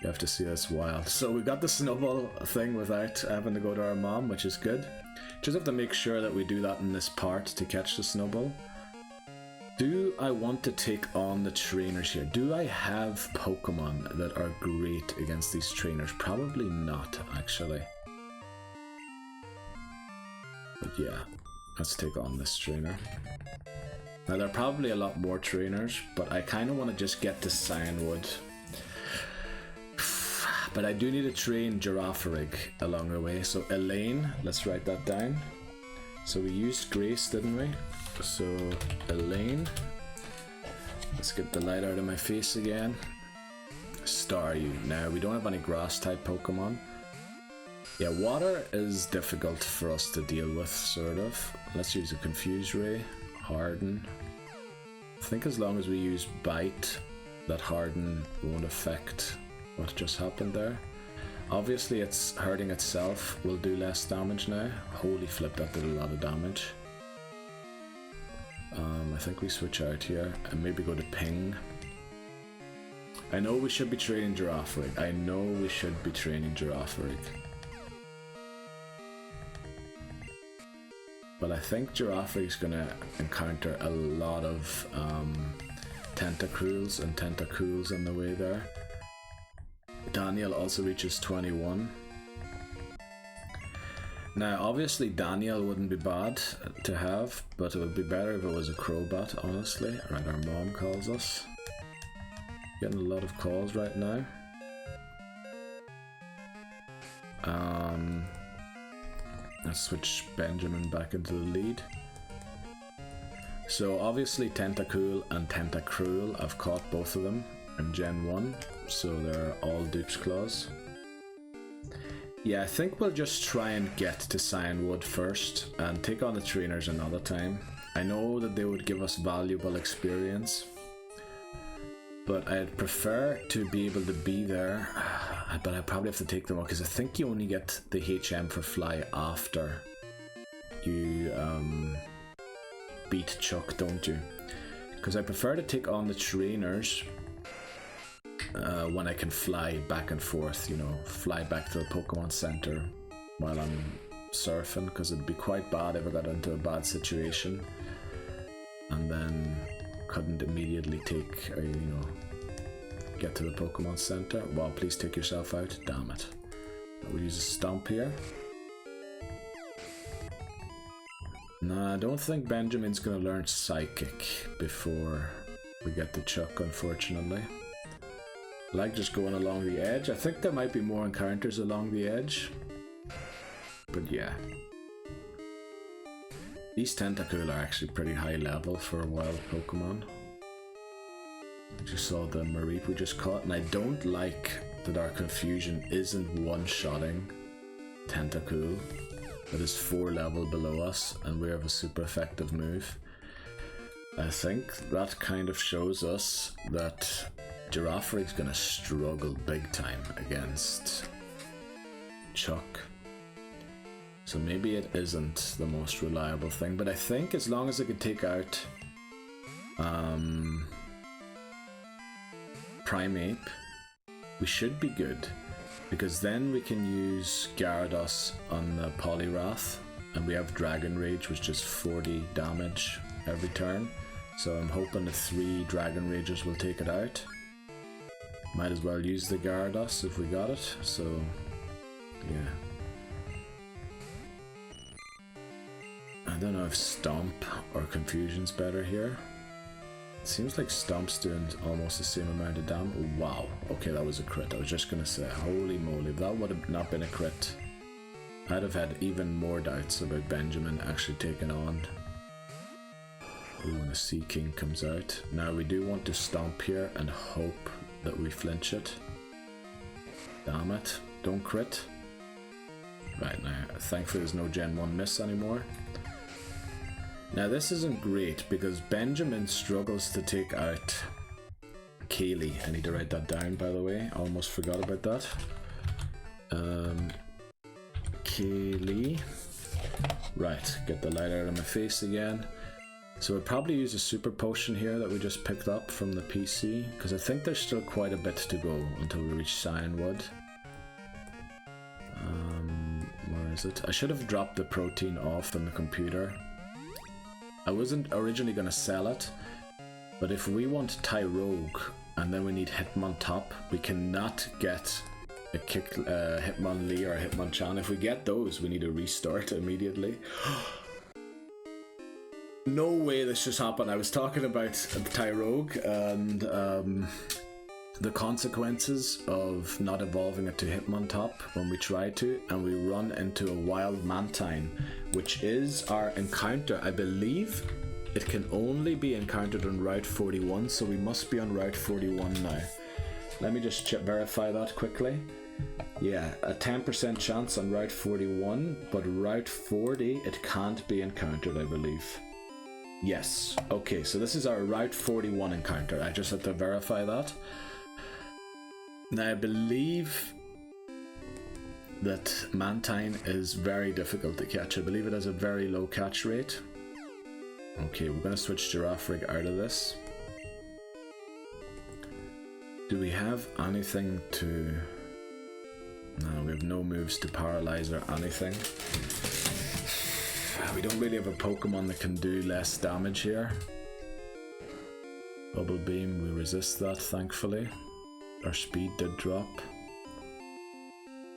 You have to see this wild. So we got the snowball thing without having to go to our mom, which is good. Just have to make sure that we do that in this part to catch the snowball. Do I want to take on the trainers here? Do I have Pokemon that are great against these trainers? Probably not, actually. But yeah, let's take on this trainer. Now there are probably a lot more trainers, but I kind of want to just get to Cianwood. But I do need to train Girafarig along the way. So Elaine, let's write that down. So we used Grace, didn't we? So Elaine. Let's get the light out of my face again. Staryu. Now we don't have any grass type Pokemon. Yeah, water is difficult for us to deal with, sort of. Let's use a Confuse Ray. Harden. I think as long as we use Bite, that Harden won't affect what just happened there. Obviously it's hurting itself, will do less damage now. Holy flip, that did a lot of damage. I think we switch out here and maybe go to Ping. I know we should be training Girafarig. I know we should be training Girafarig. But I think Girafarig's gonna encounter a lot of Tentacruels and Tentacools on the way there. Daniel also reaches 21. Now, obviously, Daniel wouldn't be bad to have, but it would be better if it was a Crobat, honestly. Right, our mom calls us. Getting a lot of calls right now. Let's switch Benjamin back into the lead. So, obviously, Tentacool and Tentacruel, I've caught both of them in Gen 1, so they're all dupes claws. Yeah, I think we'll just try and get to Cianwood first and take on the trainers another time. I know that they would give us valuable experience, but I'd prefer to be able to be there, but I probably have to take them on because I think you only get the HM for Fly after you beat Chuck, don't you? Because I prefer to take on the trainers when I can fly back and forth, you know, fly back to the Pokemon Center while I'm surfing, because it'd be quite bad if I got into a bad situation and then couldn't immediately take, or, you know, get to the Pokemon Center. Well, please take yourself out. Damn it. We'll use a Stomp here. Nah, I don't think Benjamin's gonna learn Psychic before we get to Chuck, unfortunately. I like just going along the edge. I think there might be more encounters along the edge. But yeah. These Tentacool are actually pretty high level for a wild Pokemon. I just saw the Mareep we just caught, and I don't like that our Confusion isn't one-shotting Tentacool that is 4 level below us, and we have a super effective move. I think that kind of shows us that Giraffreak's gonna struggle big time against Chuck. So maybe it isn't the most reliable thing, but I think as long as I can take out Primeape, we should be good, because then we can use Gyarados on the Poliwrath, and we have Dragon Rage, which is 40 damage every turn, so I'm hoping the 3 Dragon Rages will take it out. Might as well use the Gyarados if we got it, so yeah. I don't know if Stomp or Confusion's better here. It seems like Stomp's doing almost the same amount of damage. Oh, wow, okay, that was a crit. I was just gonna say, holy moly, if that would have not been a crit, I'd have had even more doubts about Benjamin actually taking on. Ooh, when the Sea King comes out. Now we do want to Stomp here and hope that we flinch it. Damn it, don't crit. Right, now, thankfully there's no Gen 1 miss anymore. Now this isn't great because Benjamin struggles to take out Kaylee. I need to write that down, by the way. I almost forgot about that. Kaylee. Right, get the light out of my face again. So we'll probably use a super potion here that we just picked up from the PC, because I think there's still quite a bit to go until we reach Cianwood. Where is it? I should have dropped the protein off on the computer. I wasn't originally going to sell it, but if we want Tyrogue and then we need Hitmontop, we cannot get a Hitmonlee or a Hitmonchan. If we get those, we need to restart immediately. No way this just happened. I was talking about Tyrogue and the consequences of not evolving it to Hitmontop when we try to, and we run into a wild Mantine, which is our encounter. I believe it can only be encountered on Route 41, so we must be on Route 41 now. Let me just verify that quickly. Yeah, a 10% chance on Route 41, but Route 40 it can't be encountered, I believe. Yes, okay, so this is our Route 41 encounter. I just have to verify that. Now I believe that Mantine is very difficult to catch. I believe it has a very low catch rate. Okay, we're going to switch Giraffreak out of this. Do we have anything to... No, we have no moves to paralyze or anything. We don't really have a Pokemon that can do less damage here. Bubble Beam, we resist that, thankfully. Our speed did drop.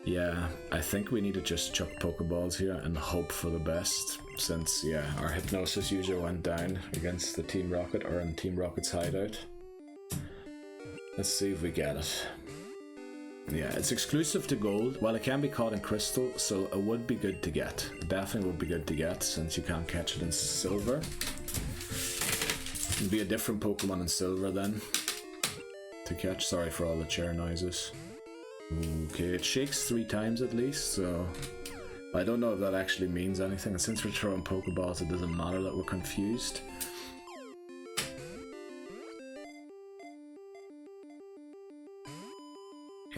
Yeah, I think we need to just chuck Pokeballs here and hope for the best, since, yeah, our Hypnosis user went down against the Team Rocket, or in Team Rocket's hideout. Let's see if we get it. Yeah, it's exclusive to gold. Well, it can be caught in crystal, so it would be good to get. It definitely would be good to get, since you can't catch it in silver. It'd be a different Pokemon in silver then to catch. Sorry for all the chair noises. Okay, it shakes 3 times at least, so I don't know if that actually means anything. And since we're throwing Pokeballs, it doesn't matter that we're confused.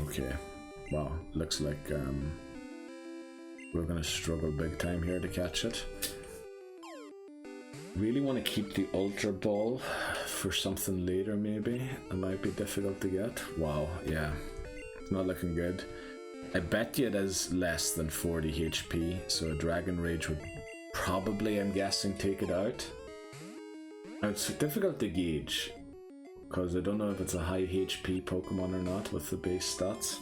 Okay, wow, looks like we're gonna struggle big time here to catch it. Really want to keep the Ultra Ball for something later maybe. It might be difficult to get. Wow, yeah. It's not looking good. I bet you it is less than 40 HP, so a Dragon Rage would probably, I'm guessing, take it out. Now, it's difficult to gauge, because I don't know if it's a high HP Pokemon or not with the base stats.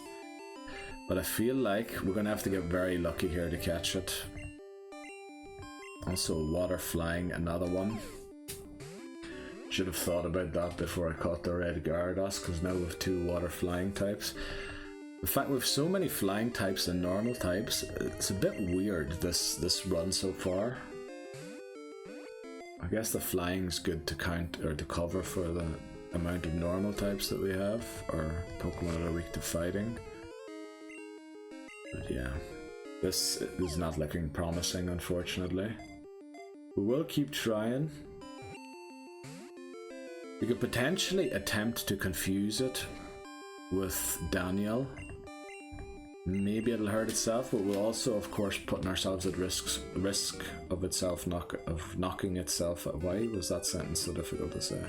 But I feel like we're going to have to get very lucky here to catch it. Also, Water Flying, another one. Should have thought about that before I caught the red Gyarados, because now we have 2 Water Flying types. In fact, we have so many flying types and normal types, it's a bit weird, this run so far. I guess the flying's good to count, or to cover for the amount of normal types that we have, or Pokemon that are weak to fighting. But yeah, this is not looking promising, unfortunately. We will keep trying. We could potentially attempt to confuse it with Daniel. Maybe it'll hurt itself, but we're also, of course, putting ourselves at risk of itself knocking itself out. Why was that sentence so difficult to say?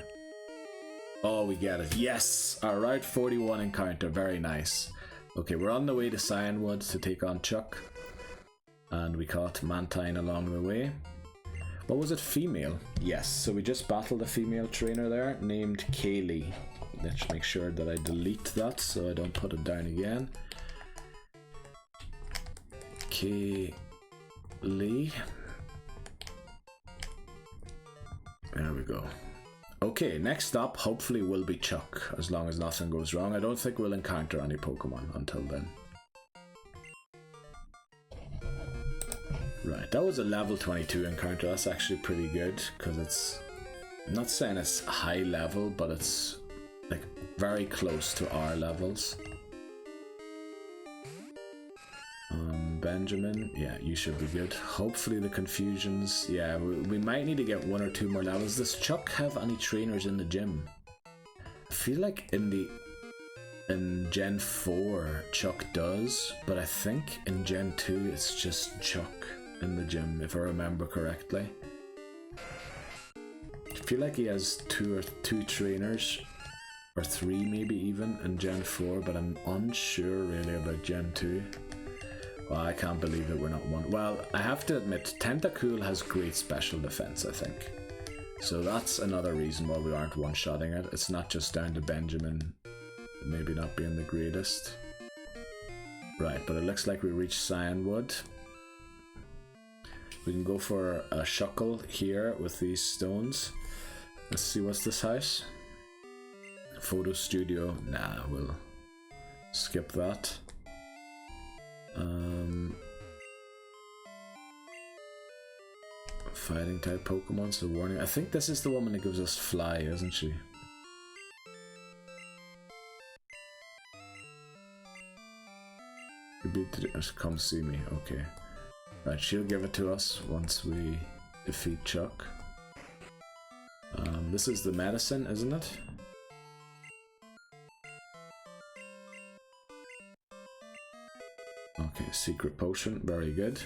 Oh, we get it. Yes! Our Route 41 encounter. Very nice. Okay, we're on the way to Cianwood to take on Chuck. And we caught Mantine along the way. What was it? Female? Yes, so we just battled a female trainer there named Kaylee. Let's make sure that I delete that so I don't put it down again. Kaylee. There we go. Okay, next up hopefully will be Chuck, as long as nothing goes wrong. I don't think we'll encounter any Pokemon until then. Right, that was a level 22 encounter. That's actually pretty good, because it's, I'm not saying it's high level, but it's like very close to our levels. Benjamin, yeah, you should be good. Hopefully the confusions, yeah, we might need to get 1 or 2 more levels. Does Chuck have any trainers in the gym? I feel like in Gen 4 Chuck does, but I think in Gen 2 it's just Chuck in the gym, if I remember correctly. I feel like he has 2 trainers, or 3 maybe even, in Gen 4, but I'm unsure really about Gen 2. Well, I can't believe that we're not one. Well, I have to admit, Tentacool has great special defense, I think. So that's another reason why we aren't one-shotting it. It's not just down to Benjamin maybe not being the greatest. Right, but it looks like we reached Cianwood. We can go for a Shuckle here with these stones. Let's see, what's this house? Photo studio. Nah, we'll skip that. Fighting type Pokemon, so warning. I think this is the woman that gives us Fly, isn't she? Come see me, okay. Right, she'll give it to us once we defeat Chuck. This is the medicine, isn't it? Okay, secret potion, very good.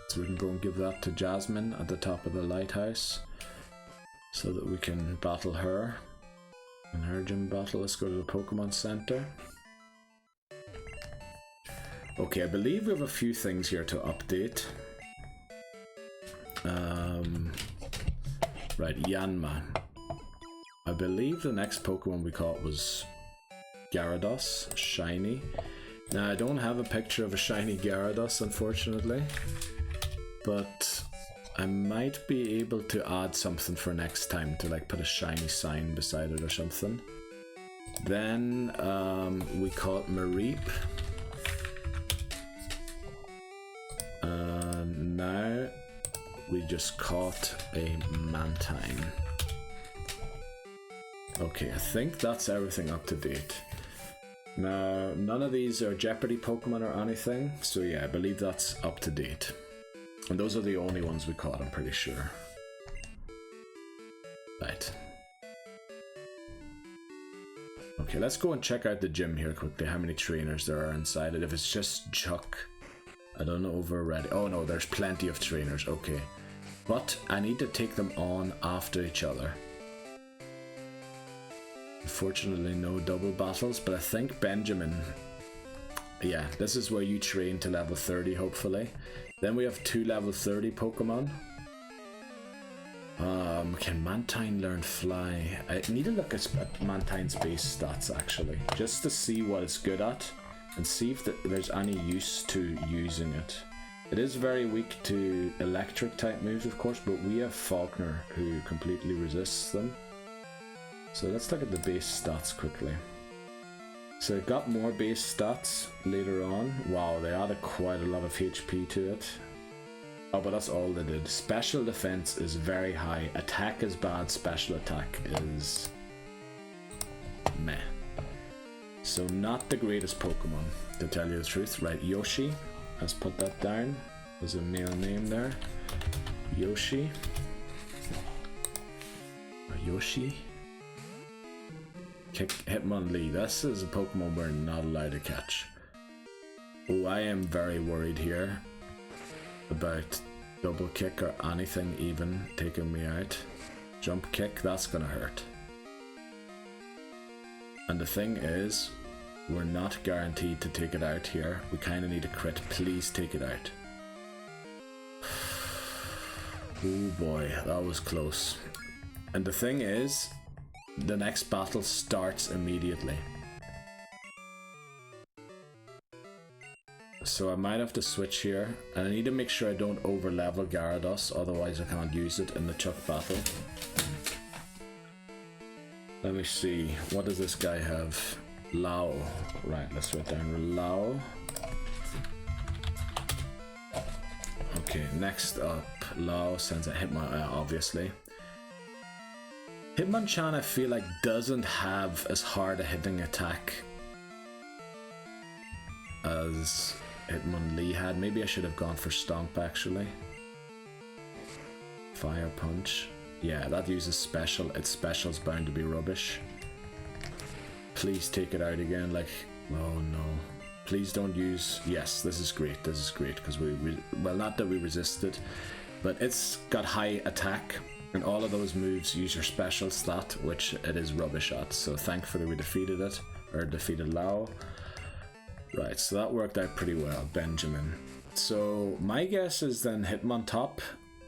So we can go and give that to Jasmine at the top of the lighthouse, so that we can battle her in her gym battle. Let's go to the Pokemon Center. Okay, I believe we have a few things here to update. Right, Yanma. I believe the next Pokemon we caught was Gyarados, shiny. Now, I don't have a picture of a shiny Gyarados, unfortunately, but I might be able to add something for next time to like put a shiny sign beside it or something. Then we caught Mareep. Now we just caught a Mantine. Okay, I think that's everything up to date. Now, none of these are Jeopardy Pokemon or anything, so yeah, I believe that's up to date. And those are the only ones we caught, I'm pretty sure. Right. Okay, let's go and check out the gym here quickly, how many trainers there are inside it. If it's just Chuck, I don't know if we're ready. Oh no, there's plenty of trainers, okay. But I need to take them on after each other. Unfortunately, no double battles, but I think Benjamin... Yeah, this is where you train to level 30, hopefully. Then we have 2 level 30 Pokemon. Can Mantine learn Fly? I need to look at Mantine's base stats, actually, just to see what it's good at, and see if there's any use to using it. It is very weak to electric type moves, of course, but we have Faulkner, who completely resists them. So let's look at the base stats quickly. So it got more base stats later on. Wow, they added quite a lot of HP to it. Oh, but that's all they did. Special defense is very high. Attack is bad. Special attack is meh. So not the greatest Pokemon, to tell you the truth. Right, Yoshi. Let's put that down. There's a male name there. Yoshi. Yoshi. Hitmonlee. This is a Pokemon we're not allowed to catch. Oh, I am very worried here about double kick or anything even taking me out. Jump kick, that's gonna hurt. And the thing is, we're not guaranteed to take it out here. We kind of need a crit. Please take it out. Oh boy, that was close. And the thing is, the next battle starts immediately. So I might have to switch here, and I need to make sure I don't over level Gyarados, otherwise I can't use it in the Chuck battle. Let me see, what does this guy have? Lao. Right, let's write down Lao. Okay, next up, Lao sends a Hitmon, obviously. Hitmonchan, I feel like, doesn't have as hard a hitting attack as Hitmonlee had. Maybe I should have gone for Stomp, actually. Fire Punch. Yeah, that uses special. Its special's bound to be rubbish. Please take it out again, like... Oh no. Please don't use... Yes, this is great, because well, not that we resisted, but it's got high attack. And all of those moves use your special stat, which it is rubbish at. So thankfully we defeated it, or defeated Lao. Right, so that worked out pretty well, Benjamin. So my guess is then Hitmontop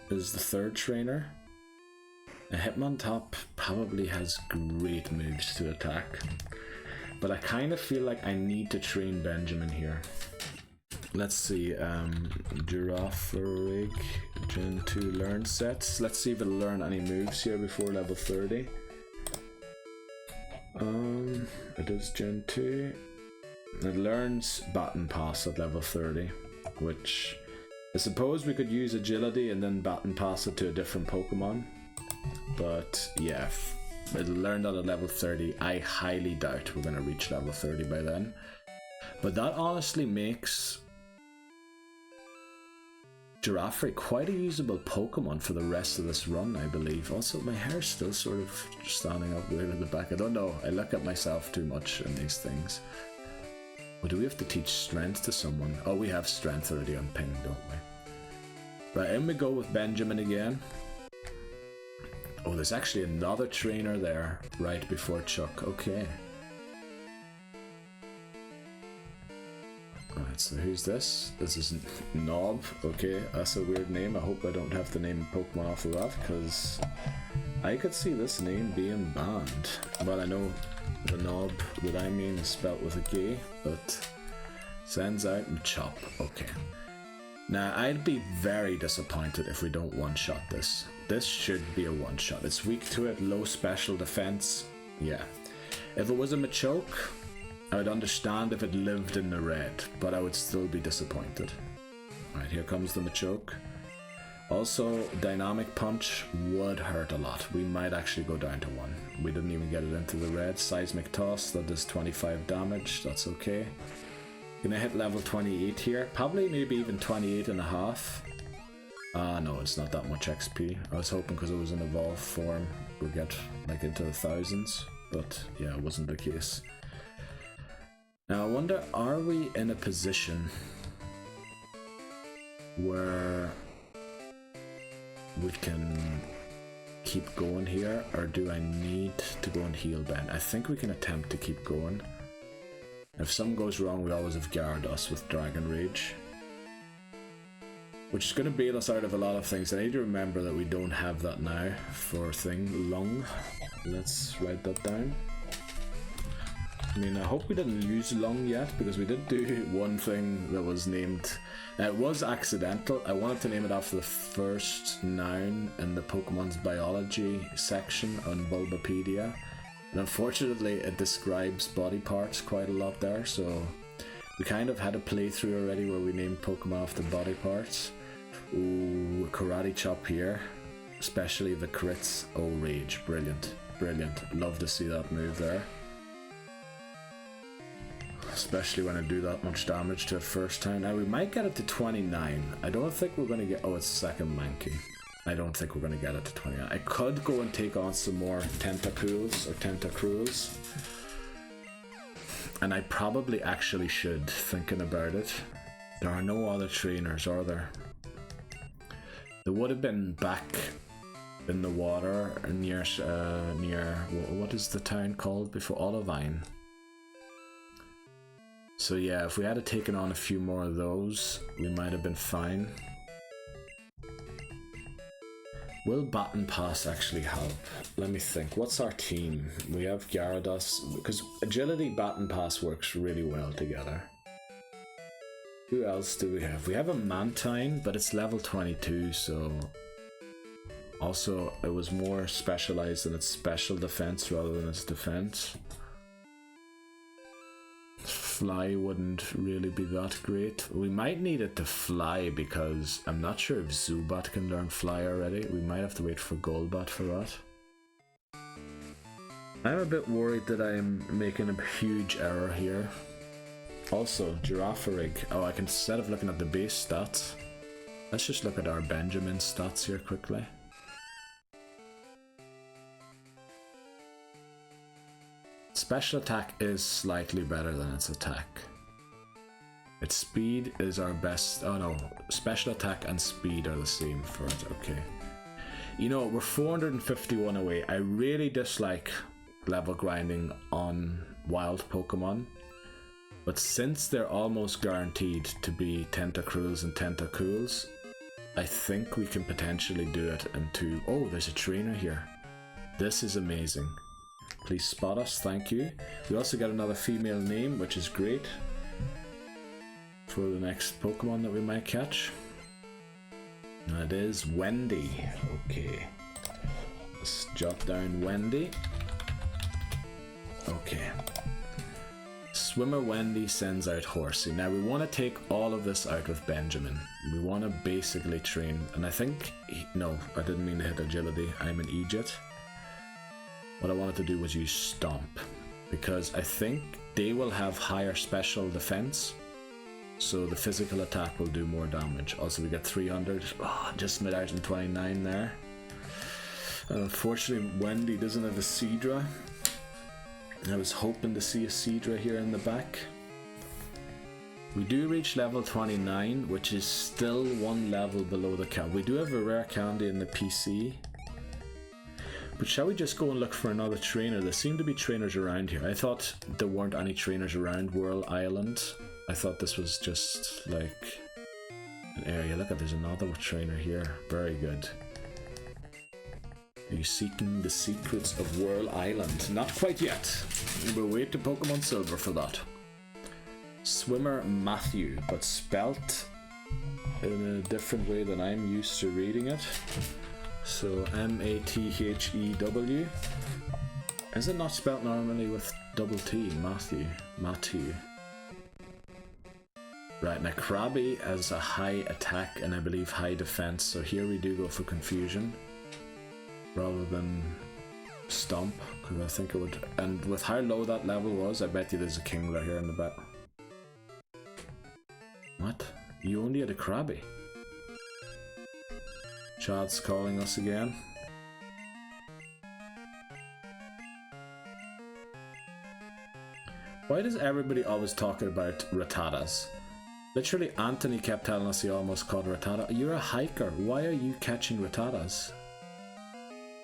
is the third trainer. And Hitmontop probably has great moves to attack. But I kind of feel like I need to train Benjamin here. Let's see, Girafarig, Gen 2 learn sets. Let's see if it'll learn any moves here before level 30. It is Gen 2. It learns Baton Pass at level 30, which I suppose we could use Agility and then Baton Pass it to a different Pokemon. But yeah, if it'll learn that at level 30. I highly doubt we're going to reach level 30 by then. But that honestly makes Girafarig quite a usable Pokemon for the rest of this run, I believe. Also, my hair's still sort of standing up weird in the back. I don't know, I look at myself too much in these things. Or do we have to teach strength to someone? Oh, we have strength already on ping, don't we? Right, in we go with Benjamin again. Oh, there's actually another trainer there right before Chuck. Okay. Right, so who's this? This is Knob. Okay, that's a weird name. I hope I don't have to name Pokemon off of that, because I could see this name being banned. Well, I know the Knob that I mean is spelt with a K, but Sends out Machop. Okay. Now, I'd be very disappointed if we don't one-shot this. This should be a one-shot. It's weak to it, low special defense. Yeah. If it was a Machoke, I would understand if it lived in the red, but I would still be disappointed. Alright, here comes the Machoke. Also, Dynamic Punch would hurt a lot. We might actually go down to 1. We didn't even get it into the red. Seismic Toss, that does 25 damage. That's okay. Gonna hit level 28 here. Probably maybe even 28 and a half. No, it's not that much XP. I was hoping because it was an evolved form we'll get like into the thousands. But yeah, it wasn't the case. Now I wonder, are we in a position where we can keep going here, or do I need to go and heal Ben? I think we can attempt to keep going. If something goes wrong, we always have Gyarados with Dragon Rage, which is going to bail us out of a lot of things. I need to remember that we don't have that now for Lung. Let's write that down. I mean, I hope we didn't use Lung yet, because we did do one thing that was named. It was accidental. I wanted to name it after the first noun in the Pokemon's biology section on Bulbapedia. And unfortunately, it describes body parts quite a lot there, so we kind of had a playthrough already where we named Pokemon after body parts. Ooh, Karate Chop here. Especially the crits. Oh, Rage. Brilliant. Brilliant. Love to see that move there. Especially when I do that much damage to it first time. Now we might get it to 29. I don't think we're going to get... Oh, it's second Mankey. I don't think we're going to get it to 29. I could go and take on some more Tentacruels or Tentacruels. And I probably actually should, thinking about it. There are no other trainers, are there? There would have been back in the water near what is the town called before? Olivine. So yeah, if we had taken on a few more of those, we might have been fine. Will Baton Pass actually help? Let me think. What's our team? We have Gyarados, because Agility Baton Pass works really well together. Who else do we have? We have a Mantine, but it's level 22, so... Also, it was more specialized in its special defense rather than its defense. Fly wouldn't really be that great. We might need it to fly because I'm not sure if Zubat can learn fly already. We might have to wait for Golbat for that. I'm a bit worried that I'm making a huge error here. Also, Girafarig. Oh, I can, instead of looking at the base stats, let's just look at our Benjamin stats here quickly. Special attack is slightly better than its attack. Its speed is our best. Oh no, special attack and speed are the same for it. Okay. You know, we're 451 away. I really dislike level grinding on wild Pokemon. But since they're almost guaranteed to be Tentacruels and Tentacools, I think we can potentially do it in 2. Oh, there's a trainer here. This is amazing. Please spot us, thank you. We also get another female name, which is great for the next Pokemon that we might catch. And it is Wendy. Okay. Let's jot down Wendy. Okay. Swimmer Wendy sends out Horsey. Now we want to take all of this out with Benjamin. We want to basically train, and I think... No, I didn't mean to hit agility. I'm an Egypt. What I wanted to do was use Stomp, because I think they will have higher special defense, so the physical attack will do more damage. Also, we get 300. Oh, just made out in 29 there. Unfortunately, Wendy doesn't have a Seadra. I was hoping to see a Seadra here in the back. We do reach level 29, which is still one level below the cap. We do have a rare candy in the PC. But shall we just go and look for another trainer? There seem to be trainers around here. I thought there weren't any trainers around Whirl Island. I thought this was just like an area. Look at, there's another trainer here. Very good. Are you seeking the secrets of Whirl Island? Not quite yet. We'll wait to Pokemon Silver for that. Swimmer Matthew, but spelt in a different way than I'm used to reading it. So M-A-T-H-E-W. Is it not spelt normally with double T? Matthew. Right, now Krabby has a high attack and I believe high defense, so here we do go for confusion rather than stomp, because I think it would. And with how low that level was, I bet you there's a Kingler here in the back. What? You only had a Krabby? Chad's calling us again. Why does everybody always talk about Rattatas? Literally, Anthony kept telling us he almost caught a Rattata. You're a hiker. Why are you catching Rattatas?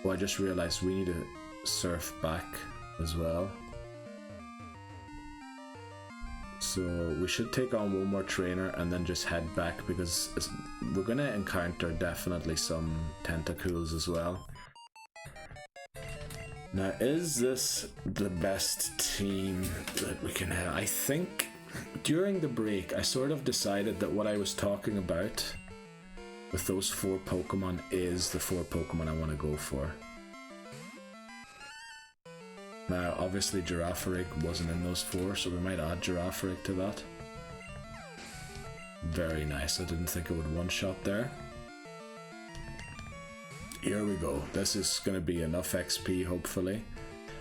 Oh, I just realized we need to surf back as well. So we should take on one more trainer and then just head back, because we're going to encounter definitely some tentacles as well. Now, is this the best team that we can have? I think during the break I sort of decided that what I was talking about with those 4 Pokemon is the 4 Pokemon I want to go for. Now, obviously Girafarig wasn't in those 4, so we might add Girafarig to that. Very nice, I didn't think it would one-shot there. Here we go, this is going to be enough XP hopefully.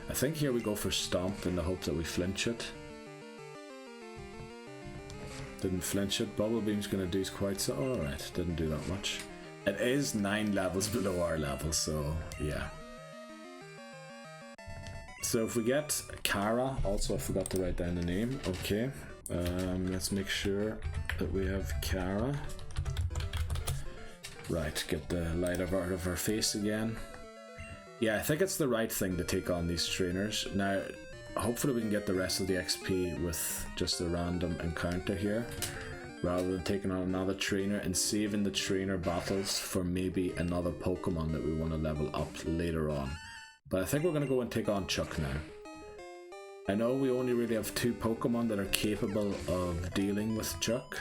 I think here we go for Stomp in the hope that we flinch it. Didn't flinch it, Bubble Beam's going to do quite so. Alright, didn't do that much. It is 9 levels below our level, so yeah. So if we get Kara, also I forgot to write down the name, okay. Let's make sure that we have Kara. Right, get the light out of her face again. Yeah, I think it's the right thing to take on these trainers. Now, hopefully we can get the rest of the XP with just a random encounter here, rather than taking on another trainer and saving the trainer battles for maybe another Pokemon that we want to level up later on. But I think we're going to go and take on Chuck now. I know we only really have 2 Pokemon that are capable of dealing with Chuck,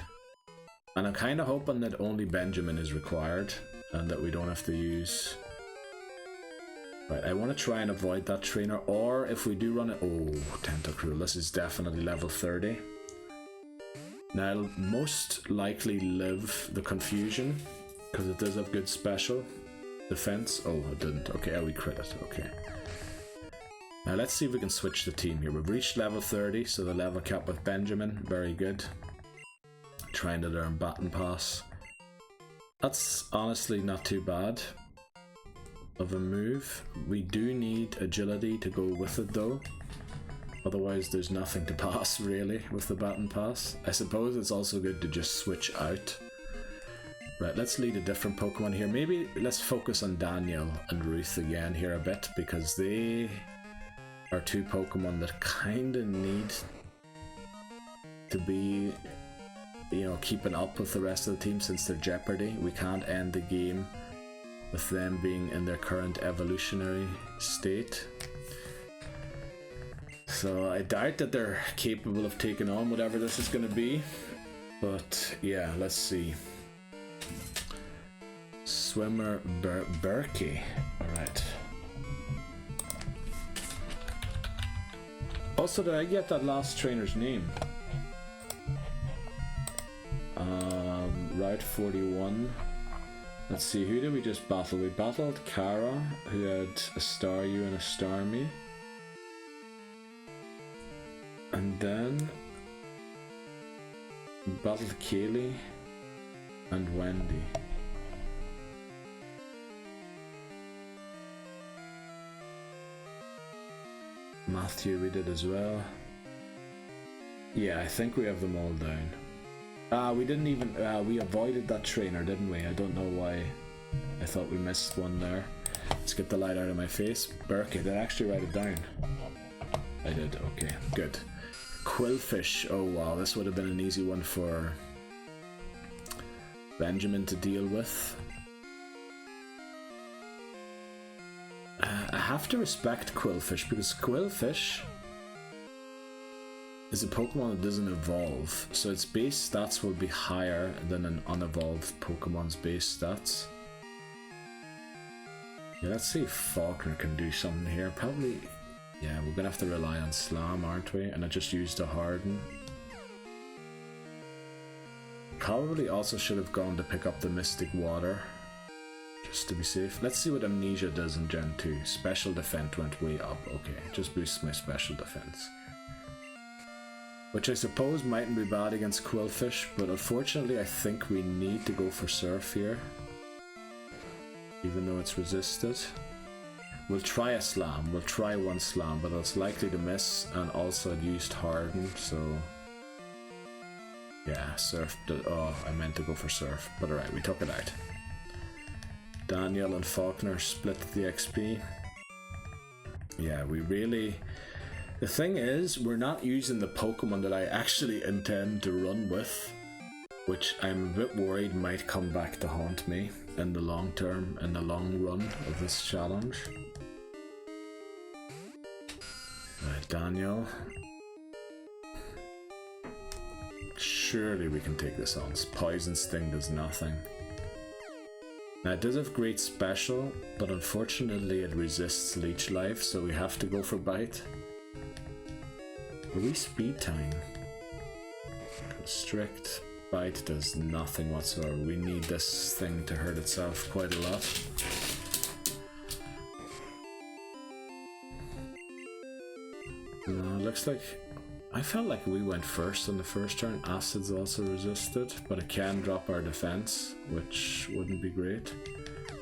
and I'm kind of hoping that only Benjamin is required and that we don't have to use... Right, I want to try and avoid that trainer, or if we do run it... Oh, Tentacruel, this is definitely level 30. Now I'll most likely live the confusion, because it does have good special defense. Oh, it didn't. Okay, we crit it. Okay. Now let's see if we can switch the team here. We've reached level 30, so the level cap with Benjamin. Very good. Trying to learn Baton Pass. That's honestly not too bad of a move. We do need agility to go with it though. Otherwise there's nothing to pass really with the Baton Pass. I suppose it's also good to just switch out. Right, let's lead a different Pokemon here. Maybe let's focus on Daniel and Ruth again here a bit, because they are 2 Pokemon that kind of need to be, you know, keeping up with the rest of the team since they're Jeopardy. We can't end the game with them being in their current evolutionary state. So I doubt that they're capable of taking on whatever this is going to be. But yeah, let's see. Swimmer Berkey. Alright. Also, did I get that last trainer's name? Route 41. Let's see, who did we just battle? We battled Kara, who had a Staryu and a Starmie. And then we battled Kaylee and Wendy. Matthew we did as well. Yeah, I think we have them all down. We didn't even, we avoided that trainer, didn't we? I don't know why I thought we missed one there. Let's get the light out of my face. Berkey, did I actually write it down? I did, okay, good. Quillfish, oh wow, this would have been an easy one for Benjamin to deal with. I have to respect Quillfish, because Quillfish is a Pokemon that doesn't evolve, so its base stats will be higher than an unevolved Pokemon's base stats. Yeah, let's see if Faulkner can do something here. Probably, yeah, we're gonna have to rely on Slam, aren't we? And I just used a Harden. Probably also should have gone to pick up the Mystic Water, just to be safe. Let's see what Amnesia does in Gen 2. Special Defense went way up. Okay, just boosts my Special Defense. Which I suppose mightn't be bad against Quillfish, but unfortunately I think we need to go for Surf here. Even though it's resisted. We'll try a Slam, we'll try one Slam, but it's likely to miss, and also I'd used Harden, so... yeah, Surf, oh, I meant to go for Surf, but alright, we took it out. Daniel and Faulkner split the XP. Yeah, we really... the thing is, we're not using the Pokemon that I actually intend to run with, which I'm a bit worried might come back to haunt me in the long term, in the long run of this challenge. Right, Daniel. Surely we can take this on. Poison Sting does nothing. Now it does have great special, but unfortunately it resists Leech Life, so we have to go for Bite. Are we Speed Time? Constrict. Bite does nothing whatsoever. We need this thing to hurt itself quite a lot. No, it looks like... I felt like we went first on the first turn. Acid's also resisted, but it can drop our defense, which wouldn't be great.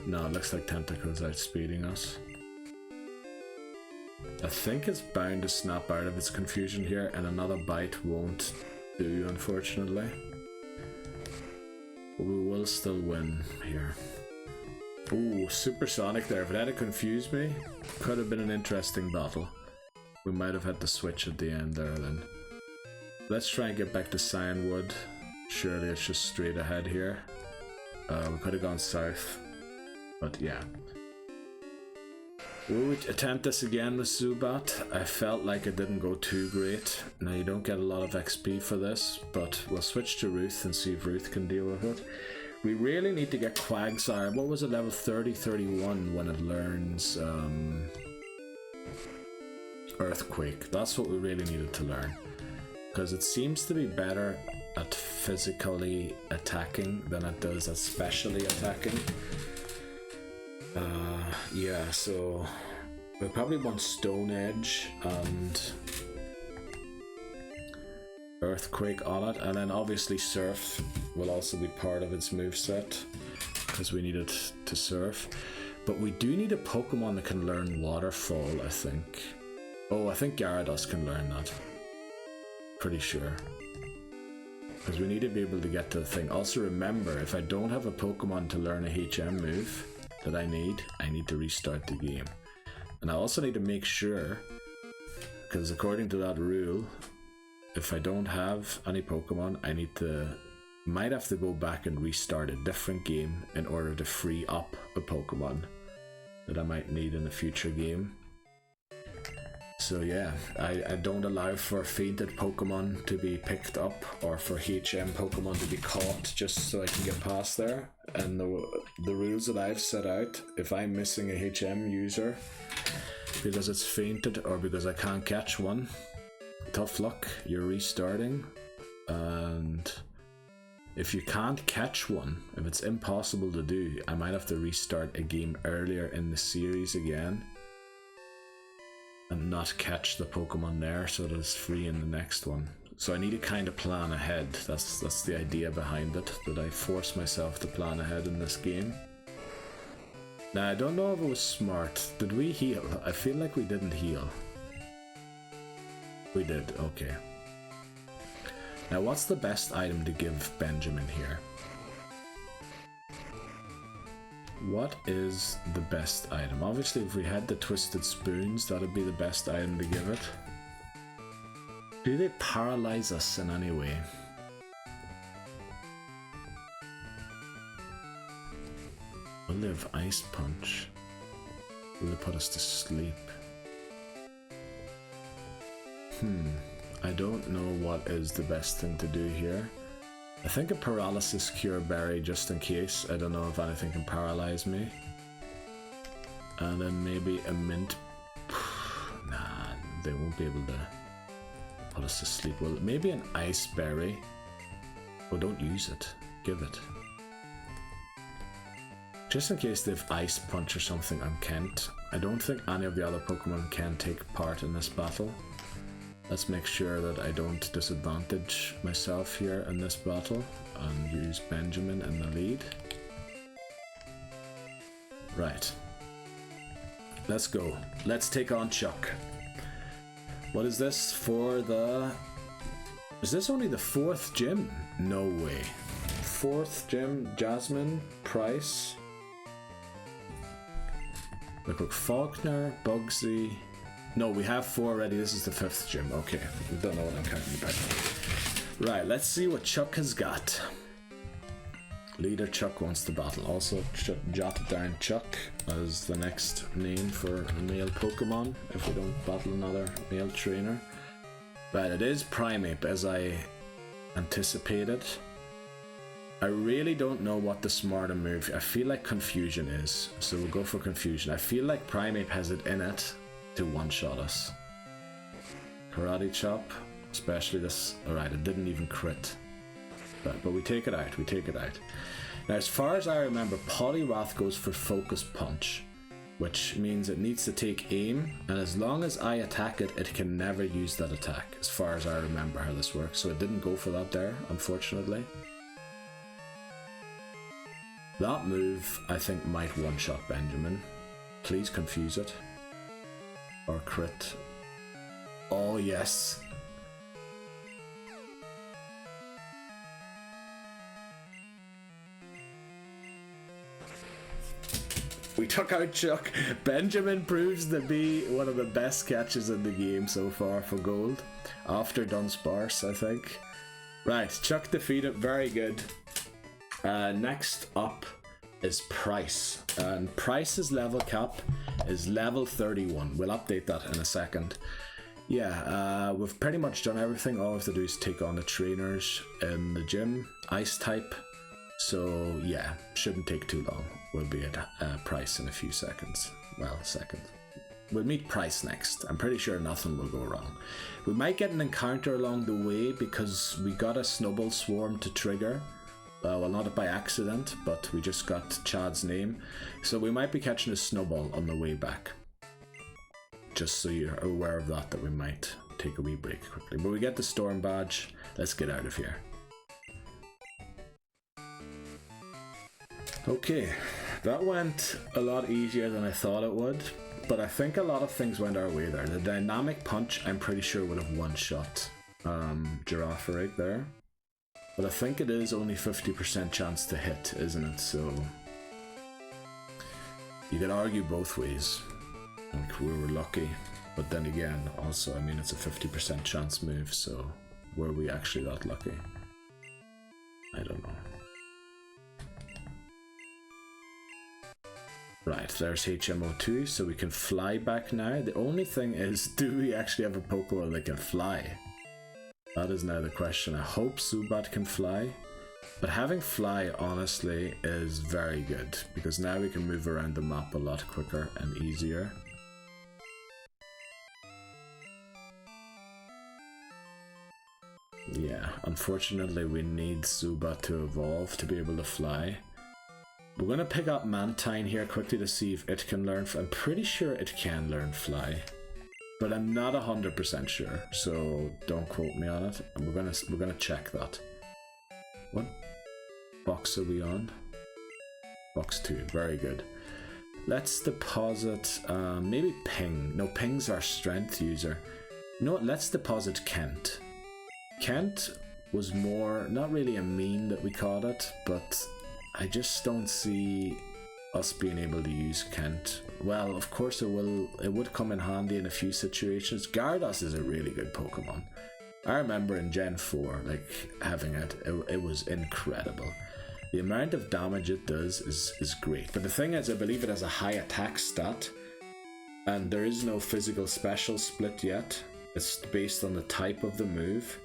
No, it looks like Tentacle's outspeeding us. I think it's bound to snap out of its confusion here, and another Bite won't do, unfortunately. But we will still win here. Ooh, Supersonic there. If it had confused me, could have been an interesting battle. We might have had to switch at the end there then. Let's try and get back to Cianwood. Surely it's just straight ahead here. We could have gone south, but yeah. Will we attempt this again with Zubat? I felt like it didn't go too great. Now you don't get a lot of XP for this, but we'll switch to Ruth and see if Ruth can deal with it. We really need to get Quagsire. What was it, level 30, 31 when it learns Earthquake? That's what we really needed to learn. Because it seems to be better at physically attacking than it does at specially attacking. Yeah, so we probably want Stone Edge and Earthquake on it, and then obviously Surf will also be part of its moveset because we need it to surf. But we do need a Pokemon that can learn Waterfall, I think. Oh, I think Gyarados can learn that. Pretty sure. Because we need to be able to get to the thing. Also remember, if I don't have a Pokemon to learn a HM move that I need to restart the game. And I also need to make sure, because according to that rule, if I don't have any Pokemon, might have to go back and restart a different game in order to free up a Pokemon that I might need in a future game. So yeah, I don't allow for fainted Pokemon to be picked up or for HM Pokemon to be caught just so I can get past there. And the rules that I've set out, if I'm missing a HM user because it's fainted or because I can't catch one, tough luck, you're restarting. And if you can't catch one, if it's impossible to do, I might have to restart a game earlier in the series again and not catch the Pokemon there so that it's free in the next one. So I need to kind of plan ahead. That's the idea behind it, that I force myself to plan ahead in this game. Now I don't know if it was smart. Did we heal? I feel like we didn't heal. We did, okay. Now what's the best item to give Benjamin here? What is the best item? Obviously if we had the Twisted Spoons, that would be the best item to give it. Do they paralyze us in any way? Will they have Ice Punch? Will they put us to sleep? I don't know what is the best thing to do here. I think a paralysis cure berry just in case. I don't know if anything can paralyze me. And then maybe a mint. Nah, they won't be able to put us to sleep. Well, maybe an ice berry. Well, don't use it. Give it. Just in case they've ice punch or something on Kent. I don't think any of the other Pokemon can take part in this battle. Let's make sure that I don't disadvantage myself here in this battle and use Benjamin in the lead. Right. Let's go. Let's take on Chuck. What is this for the... Is this only the 4th gym? No way. 4th gym, Jasmine, Pryce. Look, Faulkner, Bugsy. No, we have 4 already. This is the 5th gym. Okay, I don't know what I'm counting about. Right, let's see what Chuck has got. Leader Chuck wants to battle. Also, jot down Chuck as the next name for a male Pokemon if we don't battle another male trainer. Right, it is Primeape as I anticipated. I really don't know what the smarter move. I feel like Confusion is, so we'll go for Confusion. I feel like Primeape has it in it to one-shot us. Karate Chop, especially this. Alright, it didn't even crit. But we take it out, we take it out. Now, as far as I remember, Poliwrath goes for Focus Punch, which means it needs to take aim, and as long as I attack it, it can never use that attack, as far as I remember how this works. So it didn't go for that there, unfortunately. That move, I think, might one-shot Benjamin. Please confuse it. Or crit. Oh, yes. We took out Chuck. Benjamin proves to be one of the best catches in the game so far for gold. After Dunsparce, I think. Right, Chuck defeated. Very good. Next up is Pryce. And Pryce's level cap is level 31. We'll update that in a second. Yeah, we've pretty much done everything. All we have to do is take on the trainers in the gym. Ice type. So yeah, shouldn't take too long. We'll be at Pryce in a few seconds. Well, second. We'll meet Pryce next. I'm pretty sure nothing will go wrong. We might get an encounter along the way because we got a Snubble Swarm to trigger. Well, not by accident, but we just got Chad's name. So we might be catching a Snubble on the way back. Just so you're aware of that we might take a wee break quickly. But we get the Storm Badge. Let's get out of here. Okay, that went a lot easier than I thought it would, but I think a lot of things went our way there. The Dynamic Punch, I'm pretty sure would have one-shot Giraffe right there, but I think it is only 50% chance to hit, isn't it? So you could argue both ways. Like, we were lucky, but then again, also, I mean, it's a 50% chance move, so were we actually that lucky? I don't know. Right, there's HMO2, so we can fly back now. The only thing is, do we actually have a Pokemon that can fly? That is now the question. I hope Zubat can fly, but having fly, honestly, is very good, because now we can move around the map a lot quicker and easier. Yeah, unfortunately we need Zubat to evolve to be able to fly. We're going to pick up Mantine here quickly to see if it can learn. I'm pretty sure it can learn Fly, but I'm not 100% sure, so don't quote me on it. And we're gonna check that. What box are we on? Box 2. Very good. Let's deposit maybe Ping. No, Ping's our strength user. No, let's deposit Kent. Kent was more, not really a meme that we called it, but I just don't see us being able to use Kent. Well, of course it would come in handy in a few situations. Gyarados is a really good Pokemon. I remember in Gen 4, like, having it was incredible. The amount of damage it does is great. But the thing is, I believe it has a high attack stat, and there is no physical special split yet. It's based on the type of the move.